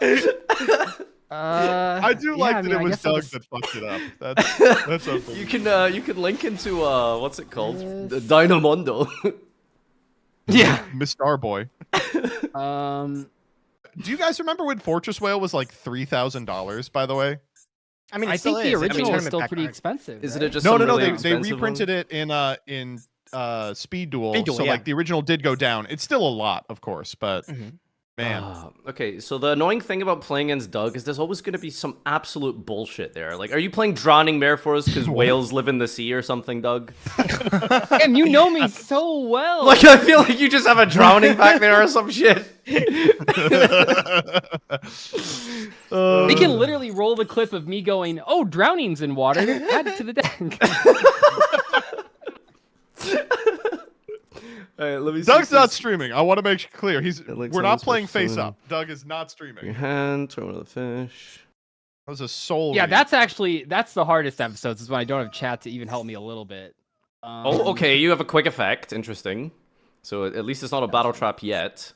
cute. I do like that I it was guess I'll Doug just- that fucked it up. That's something. You can link into what's it called? The Dynamondo. Yeah, Miss Starboy. Do you guys remember when Fortress Whale was like $3,000? By the way. I mean, I think the original is still pretty expensive. Isn't right? it just No, some no, no. really They expensive reprinted one? it in Speed Duel. Speed Duel, so yeah. like the original did go down. It's still a lot, of course, but man. Okay, so the annoying thing about playing against Doug is there's always going to be some absolute bullshit there. Like, are you playing Drowning Mare for us because whales live in the sea or something, Doug? And you know me so well. Like, I feel like you just have a drowning back there or some shit. They can literally roll the clip of me going, "Oh, drowning's in water. Add it to the deck." All right, let me see Doug's if not this- streaming. I want to make clear. links We're on not this playing person. face up. Doug is not streaming. Your hand, throw in the fish. That was a soul. Yeah, read. that's the hardest episodes. Is when I don't have chat to even help me a little bit. Oh, okay, you have a quick effect. Interesting. So at least it's not a battle trap yet.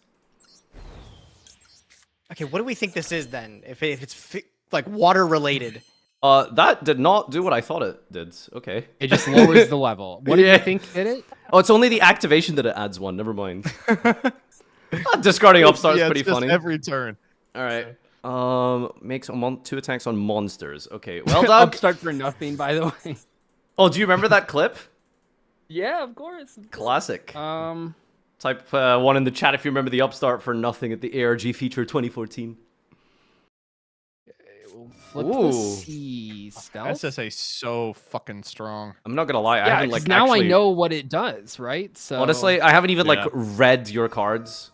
Okay, what do we think this is then? If it's like water related. That did not do what I thought it did. Okay. It just lowers the level. What do you think did it? Oh, it's only the activation that it adds one. Never mind. Discarding upstart is Yeah, pretty it's just funny. every turn. All right. Makes two attacks on monsters. Okay. Well, Doug. Upstart for nothing, by the way. Oh, do you remember that clip? Yeah, of course. Classic. Type one in the chat if you remember the upstart for nothing at the ARG feature 2014. Flip Ooh. the C stealth. SSA so fucking strong. I'm not gonna lie, I Yeah, haven't 'cause like now actually... I know what it does, right? So Honestly, I haven't even Yeah. like read your cards.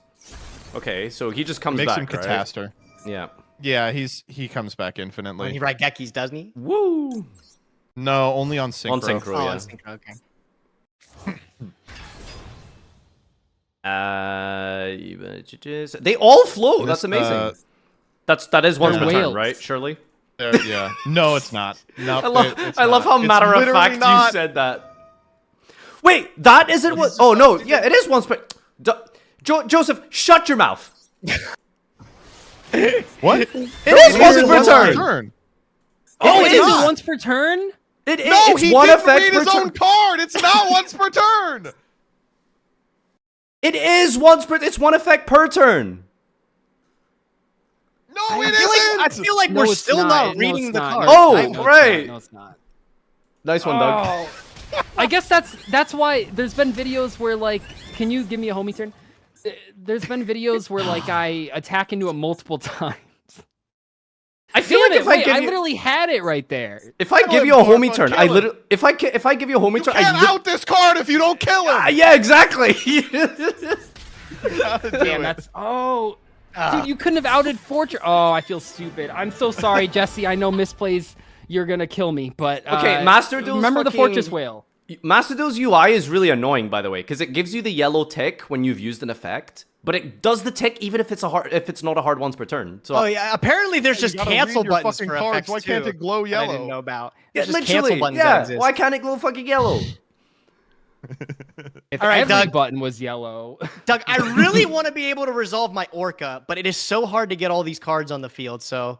Okay, so he just comes Makes back, him right? Cataster. Yeah. Yeah, he comes back infinitely. When he Raigekis, doesn't he? Woo! No, only on synchro. On synchro, Oh, yeah. on synchro, okay. They all float. That's This, amazing. That is once they're per turn, whales. right? Surely. Yeah. No, it's not. No, I love how matter of fact you said that. Wait, that isn't what? Oh no, yeah, it is once per. Joseph, shut your mouth. What? It is once per turn. Oh, it is not. once per turn? No, No, it's he one didn't effect read per his own turn. card. It's not once per turn. It is once per. It's one effect per turn. No, I feel like No, we're it's still not. not No, reading it's the not. card. Oh, No, it's not. right. No, it's not. Nice one, Doug. Oh. I guess that's why there's been videos where like, can you give me a homie turn? There's been videos where like I attack into it multiple times. I feel like if Wait, I I give you, literally had it right there. if I give you a homie turn, I literally, if I give you a homie turn, Can't out this card if you don't kill him. Yeah, exactly. how to do Damn, it. that's dude, you couldn't have outed Fortress. Oh, I feel stupid. I'm so sorry, Jesse. I know misplays. You're gonna kill me, but Okay, Master Duel's remember the fucking- Fortress Whale. Master Duel's UI is really annoying, by the way, because it gives you the yellow tick when you've used an effect, but it does the tick even if it's not a hard once per turn. So Oh yeah, apparently there's You just gotta cancel read your buttons fucking for cards. effects Why can't too, it glow that I yellow? didn't know about. yeah, There's just literally, cancel buttons that exist. why can't it glow fucking yellow? If All right, every Doug. button was yellow. Doug, I really want to be able to resolve my Orca, but it is so hard to get all these cards on the field. So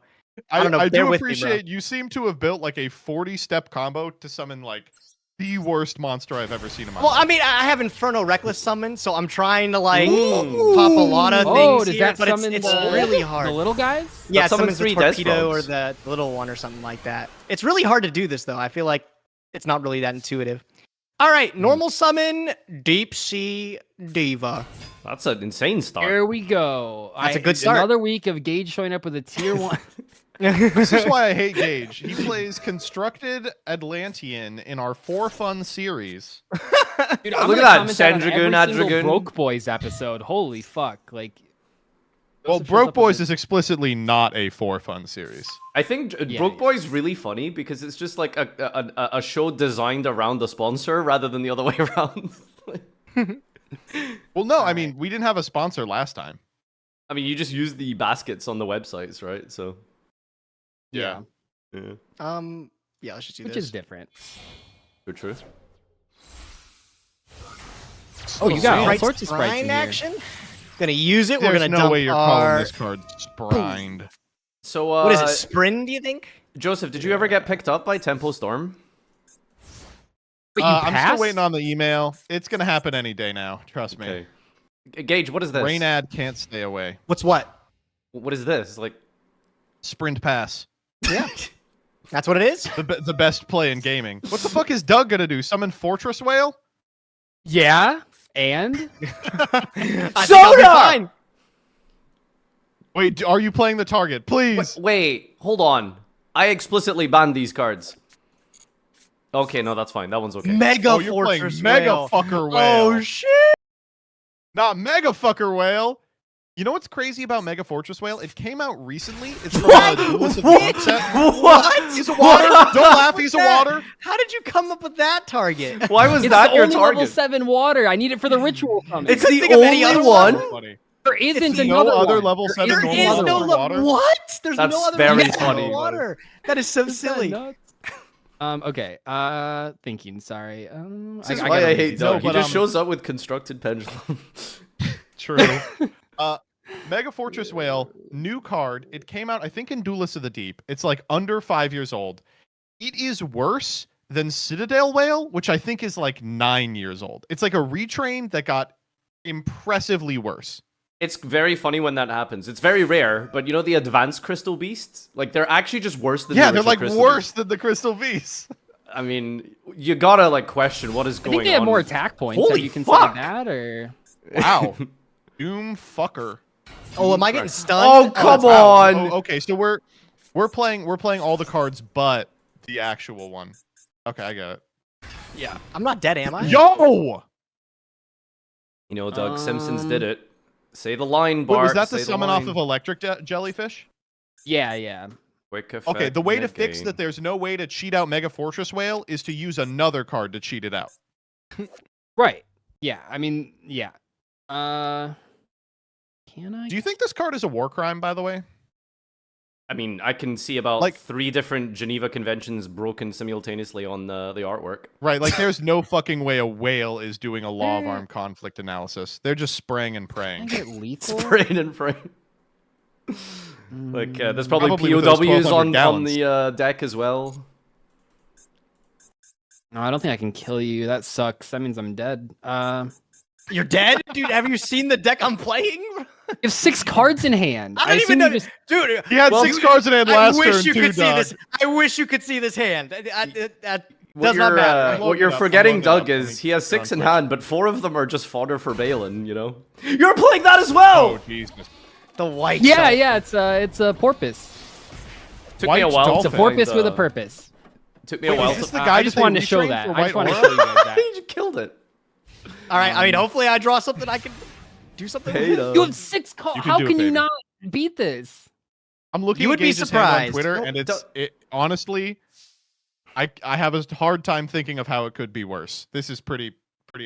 I don't know. I bear do with me, bro. appreciate you seem to have built like a 40-step combo to summon like the worst monster I've ever seen in my Well, life. I mean, I have Inferno Reckless summon, so I'm trying to like pop a lot of Oh, things does here, that but summon it's the- really hard. The little guys? Yeah, That it summons summons the 3 Death torpedo or Frogs. the little one or something like that. It's really hard to do this though. I feel like it's not really that intuitive. All right, normal summon Deep Sea Diva. That's an insane start. Here we go. That's a good start. Another week of Gage showing up with a tier 1. This is why I hate Gage. He plays Constructed Atlantean in our For Fun series. Dude, Oh, I'm look gonna at that, comment that on Sandragoon, every single Adragoon. Broke Boys episode. Holy fuck! Like, Well, Joseph shows Broke up Boys with is explicitly not a For Fun series. I think Yeah, Broke yeah. Boy's really funny because it's just like a show designed around the sponsor rather than the other way around. Well, no, I mean, we didn't have a sponsor last time. I mean, you just use the baskets on the websites, right? So yeah, yeah, Yeah, let's just do which this. is different. true. Oh, you got all Sprite sorts of sprites in Sprine here. action. Gonna use it. We're There's gonna no dump way you're our... calling this card Sprined. So What is it? Sprin? Do you think? Joseph, did you ever get picked up by Tempo Storm? But you I'm passed? still waiting on the email. It's gonna happen any day now. Trust me. Okay. Gage, what is this? Rainad can't stay away. What's what? What is this? Like, Sprint pass. Yeah, that's what it is. The best play in gaming. What the fuck is Doug gonna do? Summon Fortress Whale? Yeah, and I think I'll be fine. Wait, are you playing the target? Please. wait, hold on. I explicitly banned these cards. Okay, no, that's fine. That one's okay. Mega Oh, you're playing Fortress Mega Whale. Fucker Whale. Oh shit! Not Mega Fucker Whale. You know what's crazy about Mega Fortress Whale? It came out recently. It's from What? Duelist of What? Set. What? He's a water. Don't laugh. He's a water. How did you come up with that target? Why was it's that the your only target? level 7 water. I need it for the ritual summon. It's couldn't the think of any only other one. Funny. There isn't no another other one. level There 7 is normal There is water no with lo- water? What? There's That's no other very level funny. water. That is so silly. Okay. Thinking. Sorry. This is I why gotta I read hate these. Doug. No, He but, just shows up with constructed pendulum. True. Mega Fortress Whale, new card. It came out, I think, in Duelist of the Deep. It's like under 5 years old. It is worse than Citadel Whale, which I think is like 9 years old. It's like a retrain that got impressively worse. It's very funny when that happens. It's very rare, but you know the advanced crystal beasts? Like, they're actually just worse than Yeah, the they're original like crystal worse beasts. than the Crystal Beasts. I mean, you gotta like question what is I going on. think they have more attack points. Holy Have you considered fuck! that, or Wow. Doom fucker. Oh, am I getting stunned? Oh, come that's out. on! Oh, okay, so we're playing all the cards but the actual one. Okay, I got it. Yeah, I'm not dead, am I? Yo! You know, Doug Simpsons did it. Say the line, Wait, Bart. was that say the summon off line. of Electric Jellyfish? yeah. Quick effect, Okay, the way to fix negate. that there's no way to cheat out Mega Fortress Whale is to use another card to cheat it out. Right. Yeah. I mean, yeah. Can I? Do you think this card is a war crime, by the way? I mean, I can see about Like- 3 different Geneva Conventions broken simultaneously on the artwork. Right, like there's no fucking way a whale is doing a law of armed conflict analysis. They're just spraying and Can I praying. get lethal? Spraying and praying. Like, there's probably, Probably with those POWs 1,200 on gallons. the deck as well. No, I don't think I can kill you. That sucks. That means I'm dead. You're dead, dude. Have you seen the deck I'm playing? You have 6 cards in hand. I don't even assume know, you just- dude. He had 6 cards in hand I last wish turn, you too, could see Doug. this. I wish you could see this hand. That What does not you're, matter. what you're I'm forgetting, loading it Doug, up. is Let me he has 6 in quick. hand, but 4 of them are just fodder for Balin, you know? You're playing that as well! Oh, Jesus. The white. Yeah, side. it's a porpoise. Took me a White while dolphin. to It's a porpoise find, with a purpose. Took me a Wait, while is this to the I guy just that they wanted to show retrained that. for I just White wanted to Aura? show you guys that. You just killed it. All right. I mean, hopefully, I draw something I can. Do something. You have 6 cards. How do it, can you baby. not beat this? I'm looking You at would be Gage's hand on surprised. Twitter, No, and it honestly, I have a hard time thinking of how it could be worse. This is pretty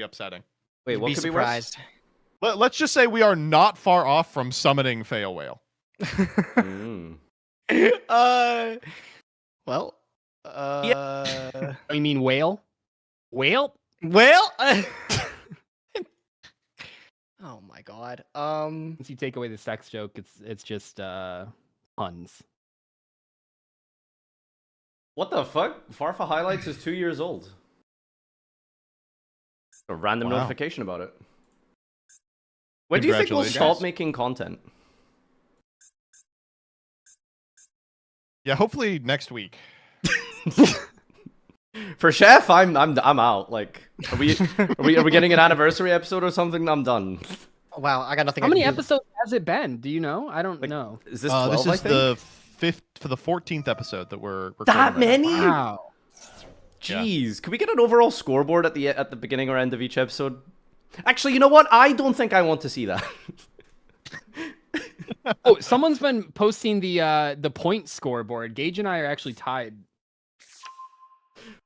upsetting. Wait, You'd what be could surprised. be worse? Let's just say we are not far off from summoning Fail Whale. Well, You mean whale? Whale? well. Oh my god. Once you take away the sex joke, it's just puns. What the fuck? Farfa Highlights is 2 years old. A random Wow. notification about it. When do you think we'll stop making content? Yeah, hopefully next week. For Chef, I'm out. Like, are we getting an anniversary episode or something? I'm done. Wow, I got nothing. How many episodes has it been? Do you know? I don't know. Is this 12? This I is think? the 5th for the 14th episode that we're recording. That right many? now. Wow. Jeez, Could we get an overall scoreboard at the beginning or end of each episode? Actually, you know what? I don't think I want to see that. Oh, someone's been posting the point scoreboard. Gage and I are actually tied.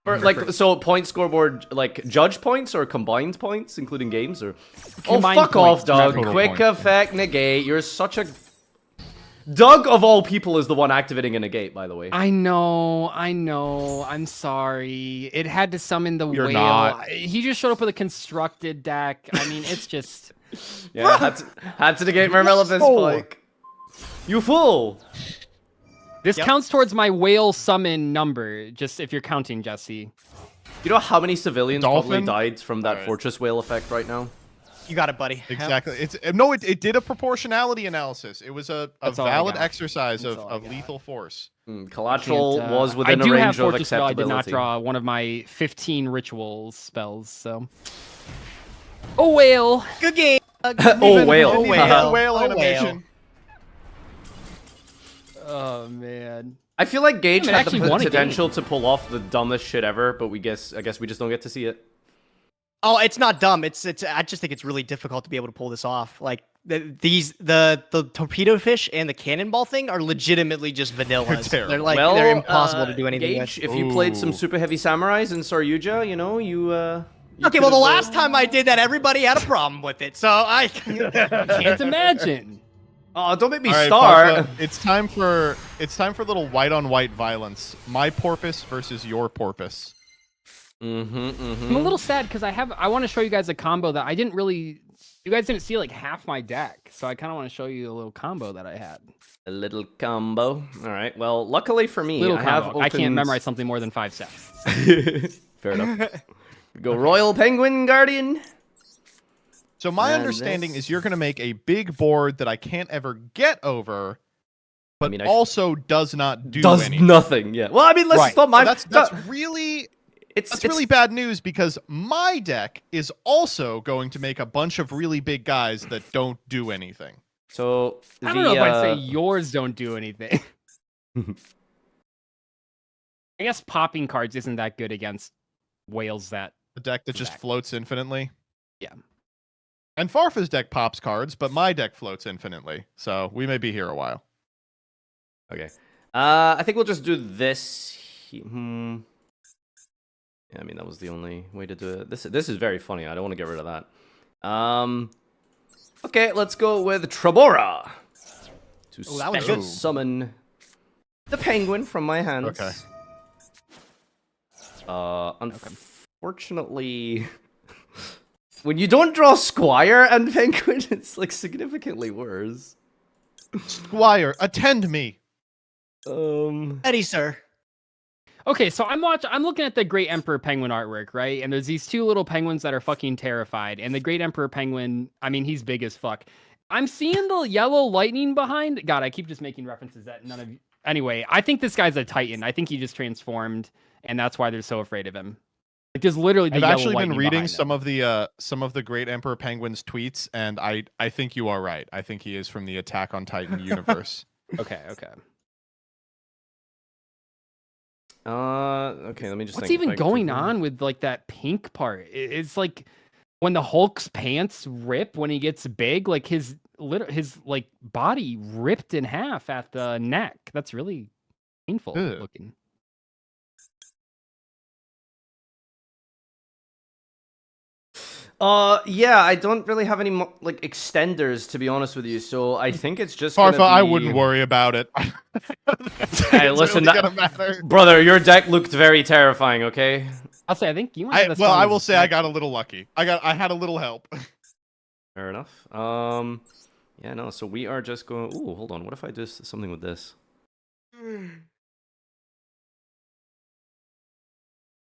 Or, like, so point scoreboard, like judge points or combined points, including games, or Combined fuck points, off, Doug. total Quick points, effect negate. You're such a Doug of all people is the one activating a negate, by the way. I know. I'm sorry. It had to summon the You're whale. not. He just showed up with a constructed deck. I mean, it's just. Yeah, had to negate Mermelephant's Spike. You fool! This counts towards my whale summon number, just if you're counting, Jesse. You know how many civilians probably Dolphin? died from that Fortress Whale effect right now? You got it, buddy. Exactly. It did a proportionality analysis. It was a That's all I valid got. exercise That's all I of got. lethal force. Collateral Can't, was within I a do range have of Fortress Spell. I did not acceptability. draw one of my 15 ritual spells, so. Oh, whale! Good game. Oh, whale. Oh, whale. Whale Oh, animation. Oh, man. I feel like Gage I had the actually won a potential to pull off the dumbest shit ever, but I guess we just don't get to see it. Oh, it's not dumb. It's. I just think it's really difficult to be able to pull this off. Like the torpedo fish and the cannonball thing are legitimately just vanillas. terrible. They're impossible to do anything Gage, with. if you played some super heavy samurais in Saryuja, you know, you Okay, well, the last time I did that, everybody had a problem with it, so I can't imagine. Oh, don't make me All right, start. Farfa, it's time for a little white on white violence. My porpoise versus your porpoise. I'm a little sad because I want to show you guys a combo that I didn't really. You guys didn't see like half my deck, so I kind of want to show you a little combo that I had. A little combo. All right. Well, luckily for me, Little I combo. have I can't opened- memorize something more than 5 steps. Fair enough. We go Royal Penguin Guardian. So my And understanding this- is you're going to make a big board that I can't ever get over, but mean, I- also does not do Does anything. nothing. Yeah. Well, I mean, let's Right. stop my. So that's really it's really bad news because my deck is also going to make a bunch of really big guys that don't do anything. So I don't know if I'd say yours don't do anything. I guess popping cards isn't that good against whales that. A deck that just floats infinitely. Yeah. And Farfa's deck pops cards, but my deck floats infinitely. So we may be here a while. Okay. I think we'll just do this. Yeah, I mean that was the only way to do it. This is very funny. I don't want to get rid of that. Okay, let's go with Trabora to Oh, that was special good. summon the penguin from my hands. Okay. Unfortunately, when you don't draw Squire and Penguin, it's like significantly worse. Squire, attend me. Eddie, sir. Okay, so I'm looking at the Great Emperor Penguin artwork, right? And there's these two little penguins that are fucking terrified. And the Great Emperor Penguin, I mean, he's big as fuck. I'm seeing the yellow lightning behind. God, I keep just making references that none of you. Anyway, I think this guy's a Titan. I think he just transformed, and that's why they're so afraid of him. Like, there's literally the I've yellow actually been lightning reading behind some of the Great Emperor Penguin's tweets, and I think you are right. I think he is from the Attack on Titan universe. him. Okay. Okay, let me just What's think if even I can going figure- on with like that pink part? It's like when the Hulk's pants rip when he gets big, like his like body ripped in half at the neck. That's really painful looking. Yeah, I don't really have any like extenders, to be honest with you. So I think it's just Farfa, gonna be... I wouldn't worry about it. Hey, listen, brother, your deck looked very terrifying. Okay. I'll say I think you might. Well, I will say I got a little lucky. I had a little help. Fair enough. Yeah, no. So we are just going. Ooh, hold on. What if I do something with this?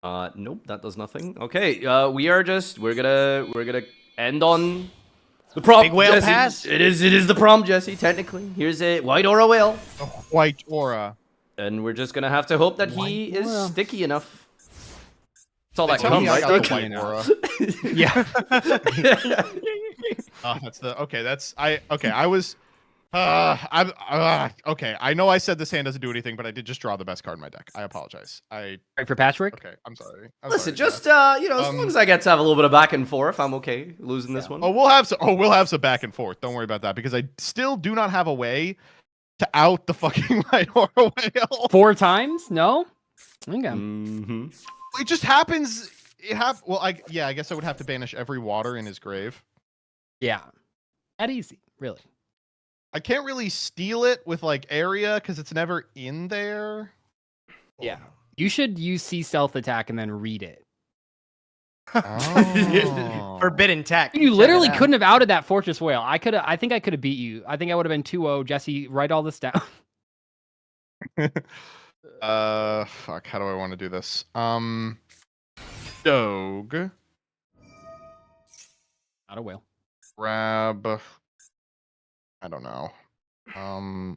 Nope, that does nothing. Okay, we're gonna end on the prompt. Big whale Jesse. pass. It is the prompt, Jesse. Technically, here's a white aura whale. White aura. And we're just gonna have to hope that he is sticky enough. That's all that Tell me comes, I right? got the white aura. Yeah. Oh, that's the okay. That's okay. I was. Okay. I know I said this hand doesn't do anything, but I did just draw the best card in my deck. I apologize. Right for Patrick. Okay, I'm sorry. Listen, just you know, as long as I get to have a little bit of back and forth, I'm okay losing this one. Oh, we'll have some back and forth. Don't worry about that because I still do not have a way to out the fucking white aura whale. 4 times? No. Okay. It just happens. Well, I guess I would have to banish every water in his grave. Yeah. That easy, really. I can't really steal it with like area because it's never in there. Yeah. You should use C stealth attack and then read it. Oh. Forbidden tech. You literally couldn't have outed that Fortress Whale. I think I could have beat you. I think I would have been 2-0. Jesse, write all this down. Fuck. How do I want to do this? Dog. Not a whale. Grab. I don't know.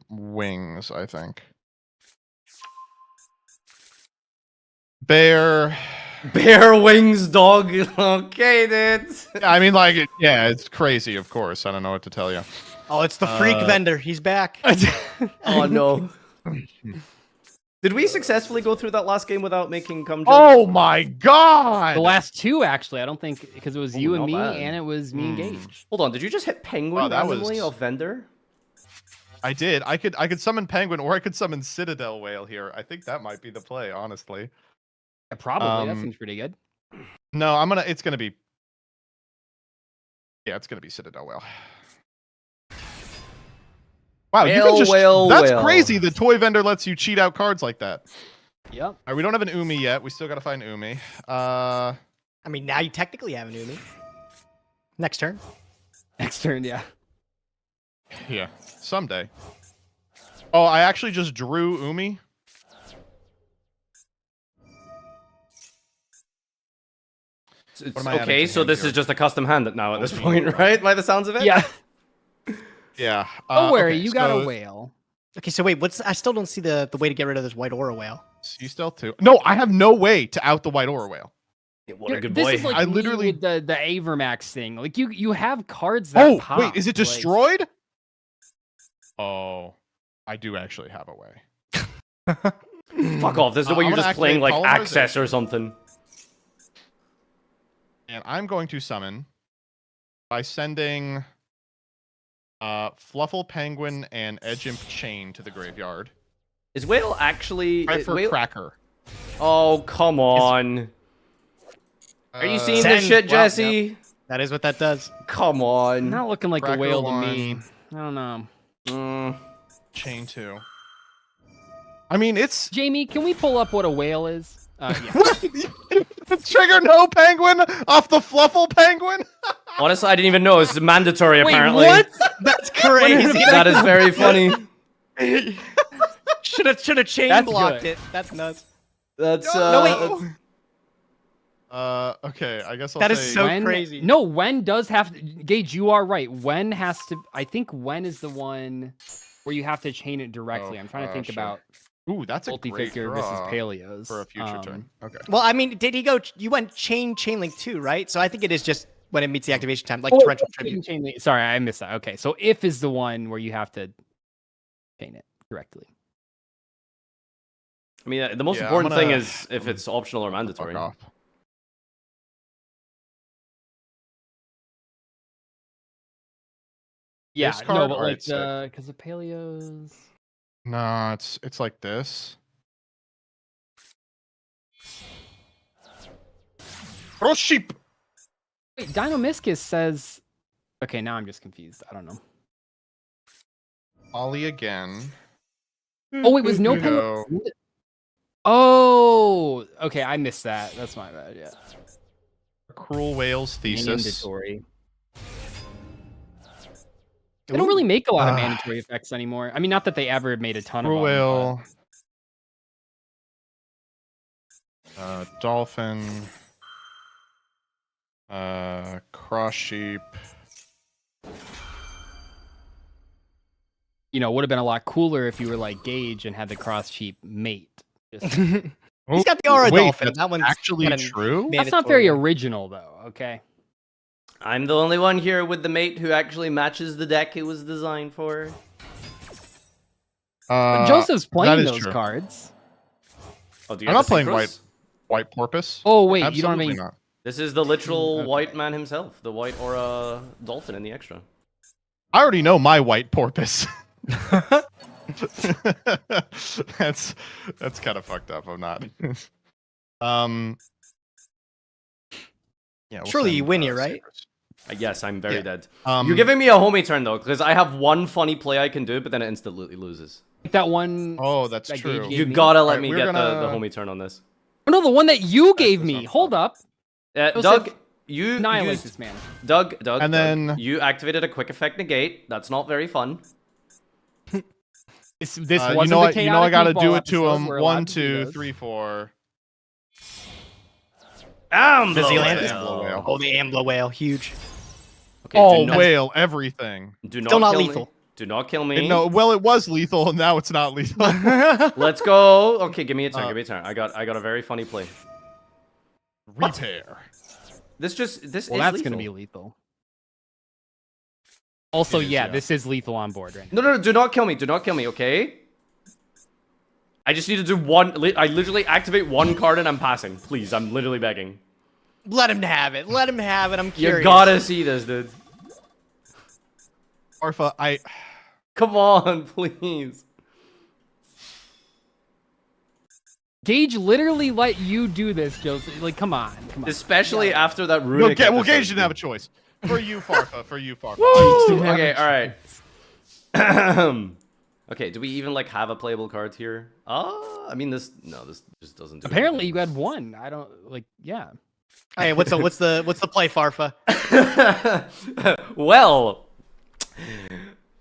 Wings, I think. Bear. Bear wings, dog. Okay, dude. Yeah, I mean, like, it's crazy, of course. I don't know what to tell you. Oh, it's the freak vendor. He's back. Oh, no. Did we successfully go through that last game without making cum jokes? Oh, my God. The last 2, actually. I don't think, because it was you and me, bad. and it was me and Gage. Hold on, did you just hit Penguin randomly off Vendor? I did. I could summon Penguin, or I could summon Citadel Whale here. I think that might be the play, honestly. Yeah, probably. That seems pretty good. No, it's gonna be Citadel Whale. Wow, you can just that's crazy. The toy vendor lets you cheat out cards like that. Yep. All right, we don't have an Umi yet. We still gotta find Umi. I mean, now you technically have an Umi. Next turn. Next turn, yeah. Yeah, someday. Oh, I actually just drew Umi. It's okay, so this is just a custom hand now at this point, right? By the sounds of it? Yeah. Yeah. Don't worry, you got a whale. Okay, so wait, I still don't see the way to get rid of this white aura whale. You still too? No, I have no way to out the white aura whale. Yeah, what a good boy. This is like I literally with the Avermax thing. Like you have cards that pop. Wait, is it destroyed? Oh, I do actually have a way. Fuck off. There's no way you're just playing like Access or something. And I'm going to summon by sending Fluffle Penguin and Edge Imp Chain to the graveyard. Is Whale actually... Right for Cracker. Oh, come on. Are you seeing this shit, Jesse? Yep. That is what that does. Come on. Not looking like Cracker a whale one. to me. I don't know. Chain 2. I mean, it's... Jamie, can we pull up what a whale is? Yeah. Trigger no penguin off the Fluffle Penguin? Honestly, I didn't even know. It's mandatory, apparently. What? That's crazy. That is very funny. Should have chain blocked it. That's nuts. That's no, wait. Okay, I guess I'll That is say... so crazy. No, Wen does have to... Gage, you are right. Wen has to... I think Wen is the one where you have to chain it directly. I'm trying to think about... Ooh, that's a great Multi-figure draw versus Paleos. for a future turn. Okay. Well, I mean, did he go... You went chain link 2, right? So I think it is just when it meets the activation time, like Torrential Tribute. Sorry, I missed that. Okay, so if is the one where you have to chain it directly. I mean, the most important thing is if it's optional or mandatory. Yeah, This no, card? but like Alright, sick. because the paleos. No, it's like this. Oh sheep. Wait, Dinomiscus says. Okay, now I'm just confused. I don't know. Ollie again. Oh, wait, was no Yugioh. penalty? Oh, okay, I missed that. That's my bad. Yeah. Cruel Whale's Thesis. Mandatory. They don't really make a lot of mandatory effects anymore. I mean, not that they ever made a ton Cruel of them. Whale. Dolphin. Cross Sheep. You know, it would have been a lot cooler if you were like Gage and had the cross sheep mate. Just... He's got the aura Wait, dolphin. that's That one's actually kinda true? That's not very original, though. Okay. I'm the only one here with the mate who actually matches the deck it was designed for. But Joseph's playing that is those true. cards. Oh, do you I'm have not the playing synchros? white porpoise. Oh wait, Absolutely you don't have any. not. This is the literal white man himself, the white aura dolphin in the extra. I already know my white porpoise. that's kind of fucked up. I'm not. Yeah. we'll Surely you send, win here, right? Yes, I'm very dead. Um, You're giving me a homie turn though, because I have one funny play I can do, but then it instantly loses. That one. Oh, that's that true. Gage gave You me? gotta let Alright, me we're get the gonna- homie turn on this. Oh, no, the one that you gave me. Hold up. Joseph, Doug, you annihilate used, this man. Doug, And Doug, then- you activated a quick effect negate. That's not very fun. This you wasn't know, the I gotta chaotic do meatball it to episode. him. We're allowed 1, to do 2, those. 3, 4. Does he land? Whale. Oh, the Ambler whale, huge. Okay, Oh, do not, whale, everything. do not Still not kill lethal. me. Do not kill me. No, well, it was lethal, and now it's not lethal. Let's go. Okay, give me a turn. Give me a turn. I got a very funny play. Repair. This Well, is that's lethal. gonna be lethal. Also, It is, yeah, yeah. this is lethal on board right now. No, do not kill me. Do not kill me, okay? I just need to do one. I literally activate one card and I'm passing. Please, I'm literally begging. Let him have it. Let him have it. I'm curious. You gotta see this, dude. Farfa, Come on, please. Gage literally let you do this, Joseph. Like, come on. Especially after that runic. Well, episode, Gage didn't have a dude. choice. For you, Farfa. For you, Farfa. Woo! Okay, all right. Okay, do we even like have a playable card here? I mean this just doesn't do Apparently, you had one. I don't like. Yeah. Hey, what's the play, Farfa? Well,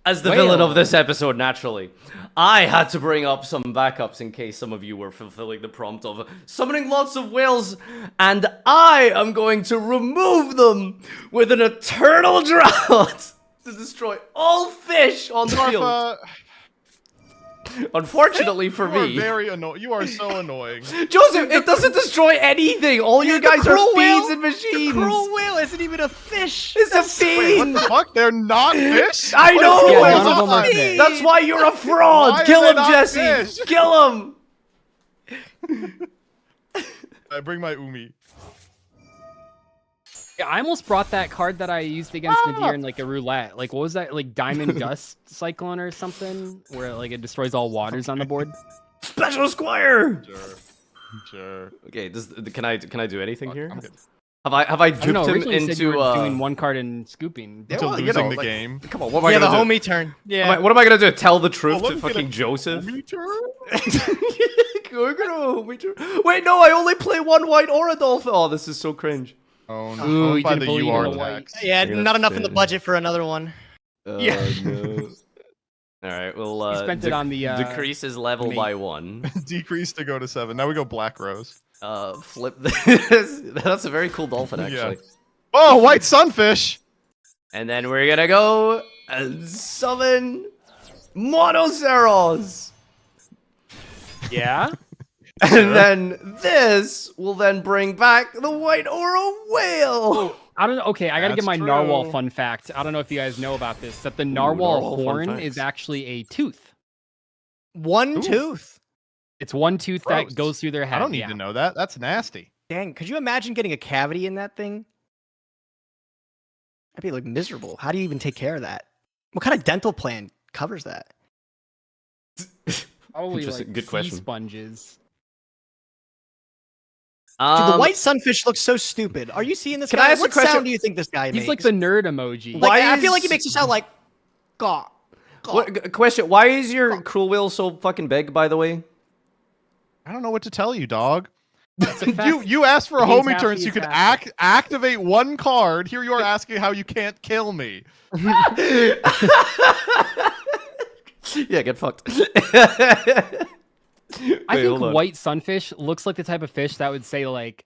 as the villain of this episode, naturally, I had to bring up some backups in case some of you were fulfilling the prompt of summoning lots of whales, and I am going to remove them with an eternal drought to destroy all fish on the field. Farfa, Unfortunately for you are me. very annoying. You are so annoying. Joseph, it doesn't destroy anything. All you guys are fiends and machines. The cruel whale isn't even a fish. It's a Wait, fiend. what the fuck? They're not fish? I know. Yeah, whales none of are them are fish. fish. That's why you're a fraud. Why Kill are him, they not Jesse. fish? Kill him. I bring my Umi. Yeah, I almost brought that card that I used against Nadir in like a roulette. Like, what was that? Like Diamond Dust Cyclone or something, where like it destroys all waters on the board. Special Squire. Sure. Okay. Can I do anything here? I'm good. Have I I don't duped know. him Originally you said you into were doing one card and scooping. Yeah, To well, you losing know, the like, game. Come on. What am I Yeah, the gonna do? homie turn. Yeah. What am I gonna do? Tell the truth let to me get fucking a Joseph? Umi turn? We're gonna wait. No, I only play one white aura dolphin. Oh, this is so cringe. Oh no. Ooh, he by did the believe in UR the white. tax. Yeah, Yeah, not enough in the shit. budget for another one. Yeah. No. All right. Well, He spent it on the decrease his level mate. by 1. Decrease to go to 7. Now we go Black Rose. Flip this. That's a very cool dolphin, actually. Yeah. Oh, white sunfish! And then we're gonna go and summon Monoceros. Yeah. And then this will then bring back the white aura whale. I don't know. Okay, I gotta give That's my narwhal true. fun fact. I don't know if you guys know about this. That the narwhal narwhal fun horn facts. is actually a tooth. One tooth. It's one tooth Gross. that goes through their head. I don't need yeah. to know that. That's nasty. Dang, could you imagine getting a cavity in that thing? That'd be like miserable. How do you even take care of that? What kind of dental plan covers that? Probably Interesting. like Good sea question. sponges. Dude, the white sunfish looks so stupid. Are you seeing this Can guy? I ask a What question? sound do you think this guy makes? He's like the nerd emoji. Like, I feel like he makes it sound like, "Gaw." Question: why is your cruel wheel so fucking big? By the way, I don't know what to tell you, dog. That's a fact. You asked for a He's homie turn so happy you could he's activate one card. Here you are asking how you can't kill me. yeah, get fucked. I Wait, think hold on. white sunfish looks like the type of fish that would say like,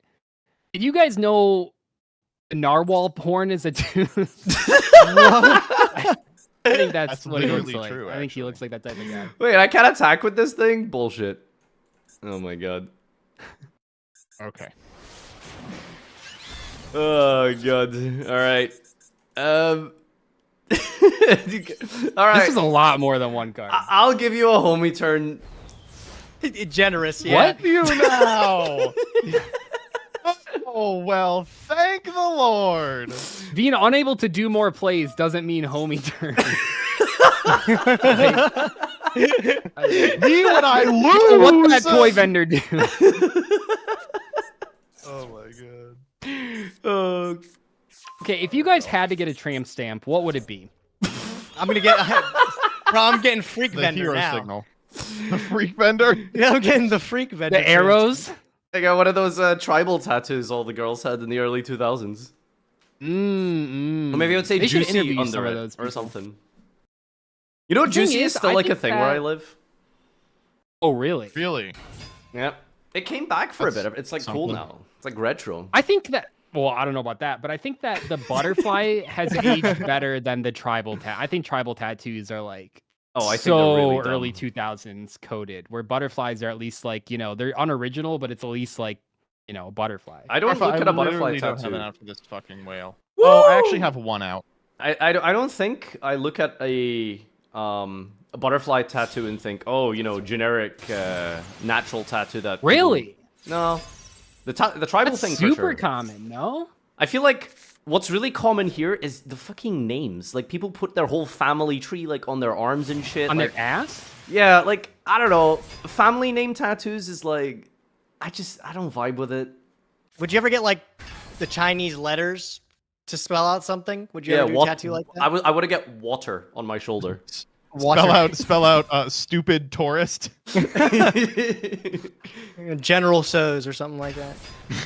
did you guys know a narwhal porn is a tooth? I think that's what he looks literally like. true, I think he looks like that type of guy. Wait, I can't attack with this thing? Bullshit. Oh my god. Okay. Oh god. All right. All right. This is a lot more than one card. I'll give you a homie turn. Generous, yeah. What? You now. Oh well, thank the Lord. Being unable to do more plays doesn't mean homie turn. Me when I lose. What did that toy vendor do? Oh my god. Okay, if you guys had to get a tramp stamp, what would it be? I'm gonna get. Bro, I'm getting freak The vendor hero now. signal. The freak vendor. Yeah, I'm getting the freak vendor. The arrows? I got one of those tribal tattoos all the girls had in the early 2000s. Or maybe I would say They should juicy interview some under of it those or people. something. You know, The thing juicy is is, still I like a think thing where I that- live. Oh, really? Really? Yeah. It came back for a That's bit. It's like cool something. now. It's like retro. I think that. Well, I don't know about that, but I think that the butterfly has aged better than the tribal tat. I think tribal tattoos are like Oh, I think so they're really dumb. early 2000s coded, where butterflies are at least like, you know, they're unoriginal, but it's at least like, you know, a butterfly. I don't Farfa, look at I a butterfly literally don't have tattoo. an out for this fucking whale. Oh, I actually have one out. I don't think I look at a butterfly tattoo and think, oh, you know, generic natural tattoo that. people- Really? No. The tribal That's thing for super sure. common, no? I feel like what's really common here is the fucking names. Like people put their whole family tree like on their arms and shit. On like, their ass? Yeah, like I don't know. Family name tattoos is like, I don't vibe with it. Would you ever get like the Chinese letters to spell out something? Would you Yeah, ever do a tattoo like that? I would get water on my shoulder. Spell out stupid tourist. General So's or something like that.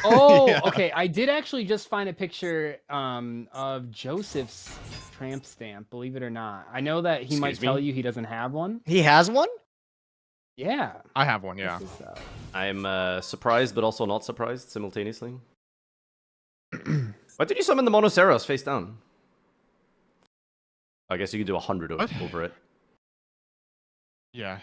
Oh, Yeah. okay. I did actually just find a picture of Joseph's tramp stamp, believe it or not. I know that he might Excuse me? tell you he doesn't have one. He has one? Yeah. I have one, yeah. I'm surprised, but also not surprised simultaneously. Why did you summon the Monoceros face down? I guess you could do 100 over it. Yeah.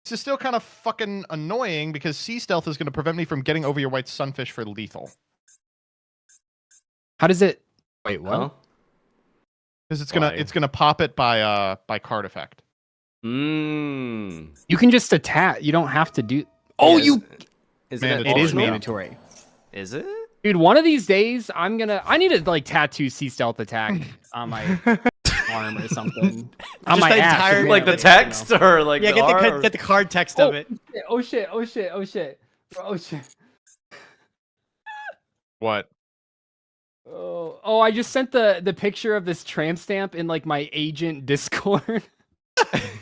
This is still kind of fucking annoying because sea stealth is going to prevent me from getting over your white sunfish for lethal. How does it? Wait, what? Huh? Because Why? it's gonna pop it by card effect. Mmm. You can just attack. You don't have to do. Oh, Is it Mandatory. It is optional? mandatory. Is it? Dude, one of these days, I need to like tattoo sea stealth attack on my arm or something. On Just my the ass. entire- yeah, Like the you know. text or like Yeah, the R? get the card text of it. Oh shit! Oh shit! Oh shit! Oh shit! What? Oh! I just sent the picture of this tramp stamp in like my agent Discord.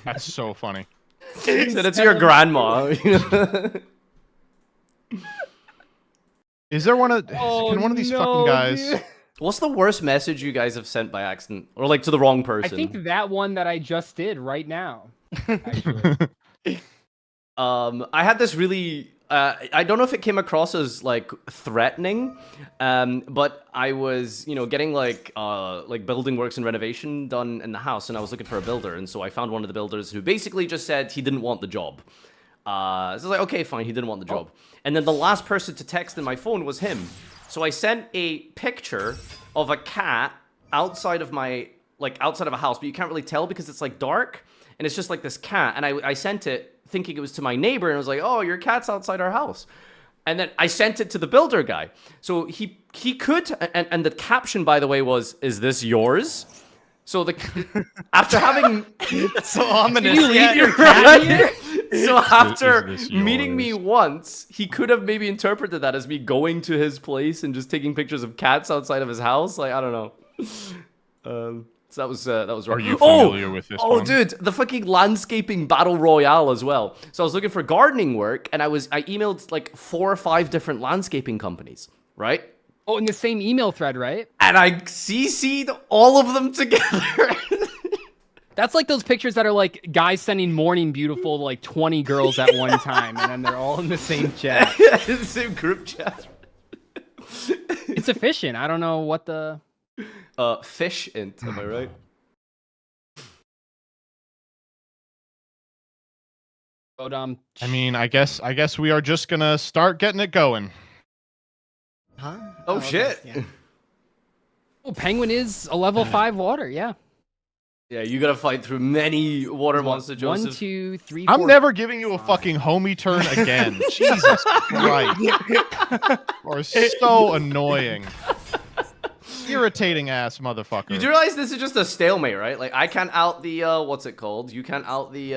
That's so funny. Send it to your grandma. Is there one of Oh, can one of these no, fucking guys? dude. What's the worst message you guys have sent by accident, or like to the wrong I person? think that one that I just did right now. Actually. I had this really. I don't know if it came across as like threatening, but I was, getting like building works and renovation done in the house, and I was looking for a builder, and so I found one of the builders who basically just said he didn't want the job. So I was like, okay, fine, he didn't want the job. And then the last person to text in my phone was him. So I sent a picture of a cat outside of outside of a house, but you can't really tell because it's like dark, and it's just like this cat. And I sent it thinking it was to my neighbor, and I was like, oh, your cat's outside our house. And then I sent it to the builder guy. So he could, and the caption, by the way, was, is this yours? So after having That's so ominous. You leave Yeah, your cat here? so after Is this meeting me yours? once, he could have maybe interpreted that as me going to his place and just taking pictures of cats outside of his house. Like I don't know. So that was Are right. you familiar with this Oh, one? dude, the fucking landscaping battle royale as well. So I was looking for gardening work, and I emailed like 4 or 5 different landscaping companies, right? Oh, in the same email thread, right? And I CC'd all of them together. That's like those pictures that are like guys sending morning beautiful to like 20 girls at one time, and then they're all in the same chat. The same group chat. It's efficient. I don't know what the... Fish int, am I right? But, I mean, I guess we are just gonna start getting it going. Huh? Oh, okay. shit. Yeah. Oh, Penguin is a level 5 water, yeah. Yeah, you gotta fight through many water monster, Joseph. 1, 2, 3, I'm 4. never giving you a fucking homie turn again. Jesus Christ. You are so annoying. Irritating ass motherfucker. You do realize this is just a stalemate, right? Like, I can't out the, what's it called? You can't out the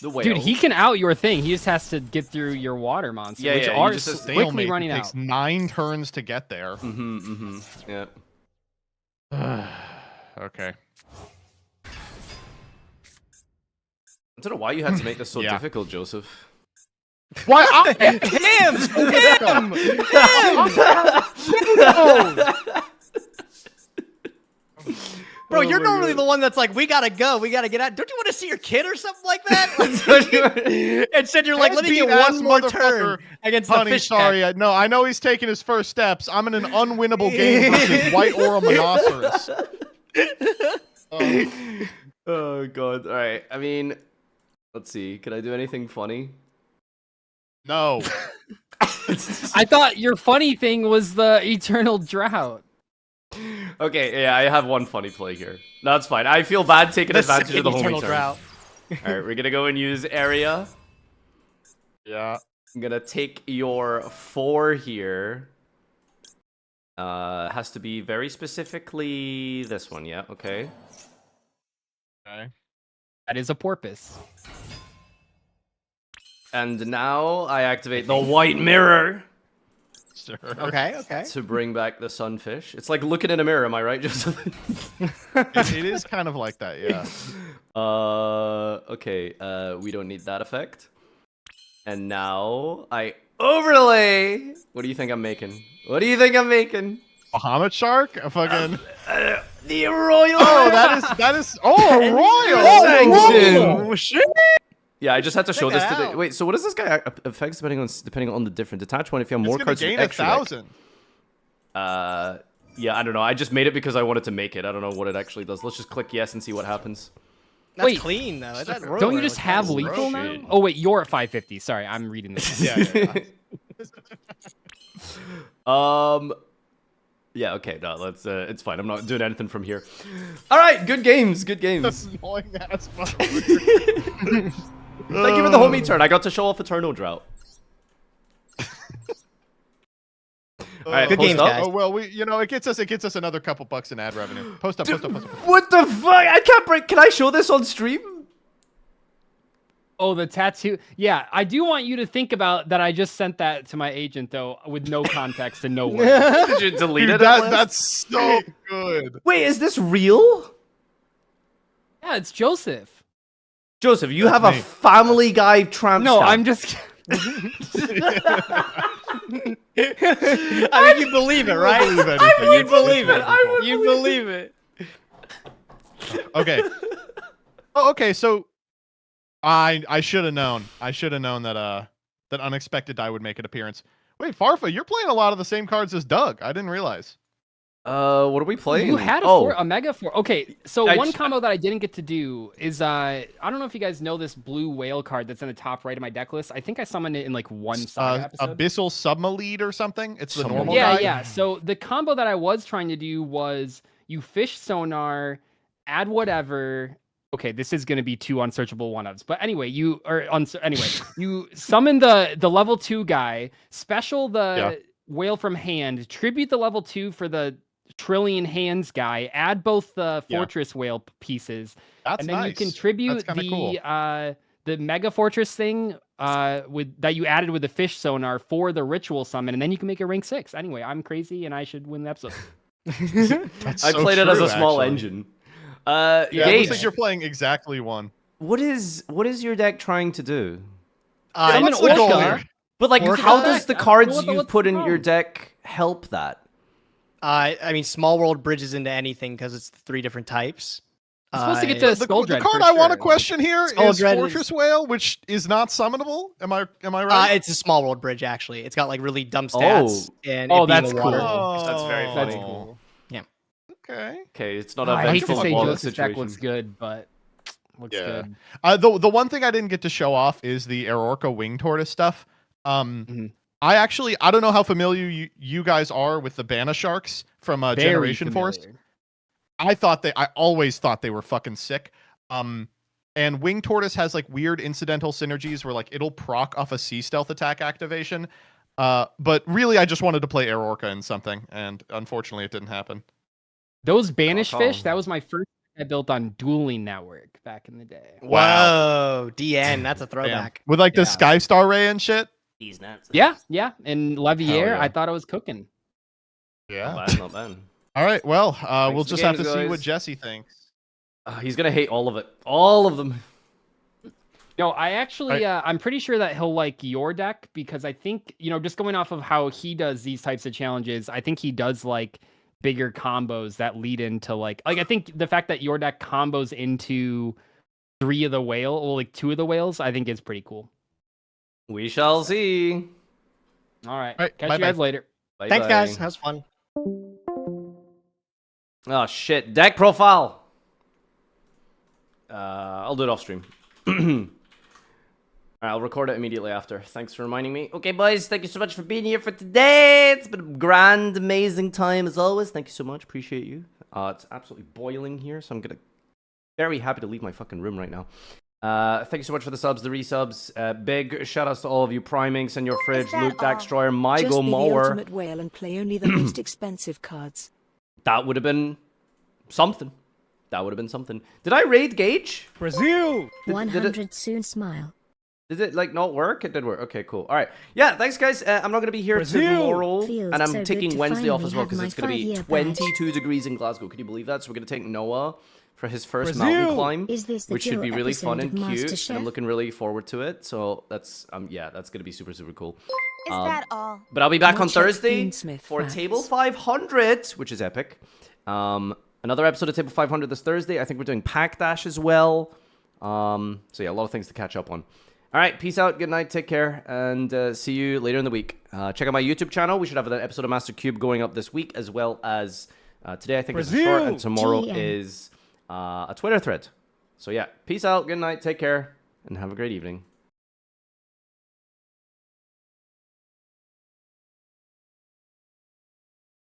whale. Dude, he can out your thing. He just has to get through your water monster, Yeah, which yeah, are you just quickly Stalemate. running It out. takes 9 turns to get there. Yeah. Okay. I don't know why you had to make this so Yeah. difficult, Joseph. Why? Bro, Oh you're my normally God. the one that's like, we gotta go, we gotta get out. Don't you want to see your kid or something like that? Instead, you're like, let me get Deadbeat-ass one more motherfucker. turn against the Honey, fish sorry. cat. No, I know he's taking his first steps. I'm in an unwinnable game versus White Aura Monoceros. Oh god. All right. I mean, let's see. Can I do anything funny? No. I thought your funny thing was the eternal drought. Okay, yeah, I have one funny play here. No, that's fine. I feel bad taking The advantage of the second homie eternal turn. drought. All right, we're gonna go and use area. Yeah. I'm gonna take your 4 here. Has to be very specifically this one. Yeah. Okay. Okay. That is a porpoise. And now I activate the white mirror. Sure. Okay, okay. To bring back the sunfish. It's like looking in a mirror, am I right, Joseph? It is kind of like that, yeah. Okay, we don't need that effect. And now I overlay. What do you think I'm making? What do you think I'm making? Bahamut shark? A fucking The royal. Oh, that is oh, a royal. Sanction. Oh, shit. Yeah, I just had to show Check this it to the. out. Wait, so what does this guy affects depending on the different detachment? If you have It's more gonna cards, gain extra deck? 1,000. Yeah, I don't know. I just made it because I wanted to make it. I don't know what it actually does. Let's just click yes and see what happens. That's Wait, clean, though. That roller Don't you just looks have kinda lethal gross. now? Oh wait, you're at 550. Sorry, I'm reading this. Yeah. Yeah, okay, no, let's it's fine. I'm not doing anything from here. All right, good games, good games. Annoying ass motherfucker. Thank you for the homie turn. I got to show off Eternal Drought. All right, Good post games, up. guys. Oh well, it gets us another couple bucks in ad revenue. Post up. What the fuck? I can't break. Can I show this on stream? Oh, the tattoo. Yeah, I do want you to think about that. I just sent that to my agent though, with no context and no words. Did you delete Dude, it? at last? that's so good. Wait, is this real? Yeah, it's Joseph. Joseph, you That's have a me. Family Guy tramp No, stamp. I'm just. I mean, you believe it, right? Believe anything. You believe it. I would You believe it. Okay. Oh, okay. So I should have known. I should have known that that Unexpected Die would make an appearance. Wait, Farfa, you're playing a lot of the same cards as Doug. I didn't realize. What are we playing? You had a mega four. Okay, so I one just- combo that I didn't get to do is I don't know if you guys know this blue whale card that's in the top right of my deck list. I think I summoned it in like one saga episode. Abyssal Submalede or something. It's the Submalede. normal Yeah, guy. yeah. So the combo that I was trying to do was you fish sonar, add whatever. Okay, this is going to be 2 unsearchable 1-ofs. But anyway, you summon the level 2 guy, special the whale from hand, tribute the level 2 for the Trillion Hands guy, add both the Yeah. Fortress Whale pieces, That's and then nice. you contribute That's kinda cool. the Mega Fortress thing with that you added with the fish sonar for the ritual summon, and then you can make a rank 6. Anyway, I'm crazy and I should win the episode. That's I so played it as a true, small actually. engine. Yeah, it Gage, looks like you're playing exactly one. what is your deck trying to do? I'm what's an the goal Orca. here? But like, Orca how deck? does the I don't cards know what you've what's put the in your problem? deck help that? I mean, Small World bridges into anything because it's 3 different types. You're supposed to get Uh, to Skull The Dread card for I want to sure. question here Skull is Dread Fortress Whale, which is not summonable. Am I right? It's a Small World bridge, actually. It's got like really dumb stats. And Oh, it being that's a water. cool. That's very That's funny. cool. Yeah. Okay. Okay, it's not a I hate to vengeful say flawless Joseph's deck situation. looks good, but looks Yeah. good. The one thing I didn't get to show off is the Aerorca Wing Tortoise stuff. I don't know how familiar you guys are with the Bana Sharks from Very Generation Force. familiar. I always thought they were fucking sick. And Wing Tortoise has like weird incidental synergies where like it'll proc off a sea stealth attack activation. But really I just wanted to play Aerorca in something, and unfortunately it didn't happen. Those Banish Oh. fish, that was my first I built on Dueling Network back in the day. Whoa, DN, that's a Damn. throwback. With like the Yeah. Sky Star Ray and shit. These nuts. Yeah, and Levier, yeah. I thought I was cooking. Yeah. Not bad, not bad. All right, well, we'll for just the have to games, see guys. what Jesse thinks. He's gonna hate all of it. All of them. No, I actually, I'm pretty sure that he'll like your deck because I think, just going off of how he does these types of challenges, I think he does like bigger combos that lead into like I think the fact that your deck combos into 3 of the whale, or like 2 of the whales, I think is pretty cool. We shall see. All right. Right, Catch bye-bye. you guys later. Bye Thanks, bye. guys. That was fun. Oh shit, deck profile. I'll do it off stream. Alright, I'll record it immediately after. Thanks for reminding me. Okay, boys, thank you so much for being here for today. It's been a grand, amazing time as always. Thank you so much. Appreciate you. It's absolutely boiling here, so I'm very happy to leave my fucking room right now. Thank you so much for the subs, the resubs. Big shout outs to all of you: Priming, Senor Fridge, Luke Daxtroyer, Just Mygo be the Mower. ultimate whale and play only the most expensive cards. That would have been something. That would have been something. Did I raid Gage? Brazil! 100 soon smile. Did it like not work? It did work. Okay, cool. All right. Yeah, thanks guys. I'm not gonna be here Brazil! tomorrow, Feels and I'm so good taking to Wednesday off finally as well have because my it's gonna be 5-year badge. 22 degrees in Glasgow. Can you believe that? So we're gonna take Noah for his first Brazil! mountain climb, Is this the which should be Duel really fun episode and of cute. MasterChef? And I'm looking really forward to it. So that's that's gonna be super cool. Is that all? But I'll be back on Much like Thursday Beansmith for facts. Table 500, which is epic. Another episode of Table 500 this Thursday. I think we're doing Pack Dash as well. So yeah, a lot of things to catch up on. All right, peace out, good night, take care, and see you later in the week. Check out my YouTube channel. We should have an episode of Master Cube going up this week, as well as today I think it's a short, and tomorrow GM. is a Twitter thread. So yeah, peace out, good night, take care, and have a great evening.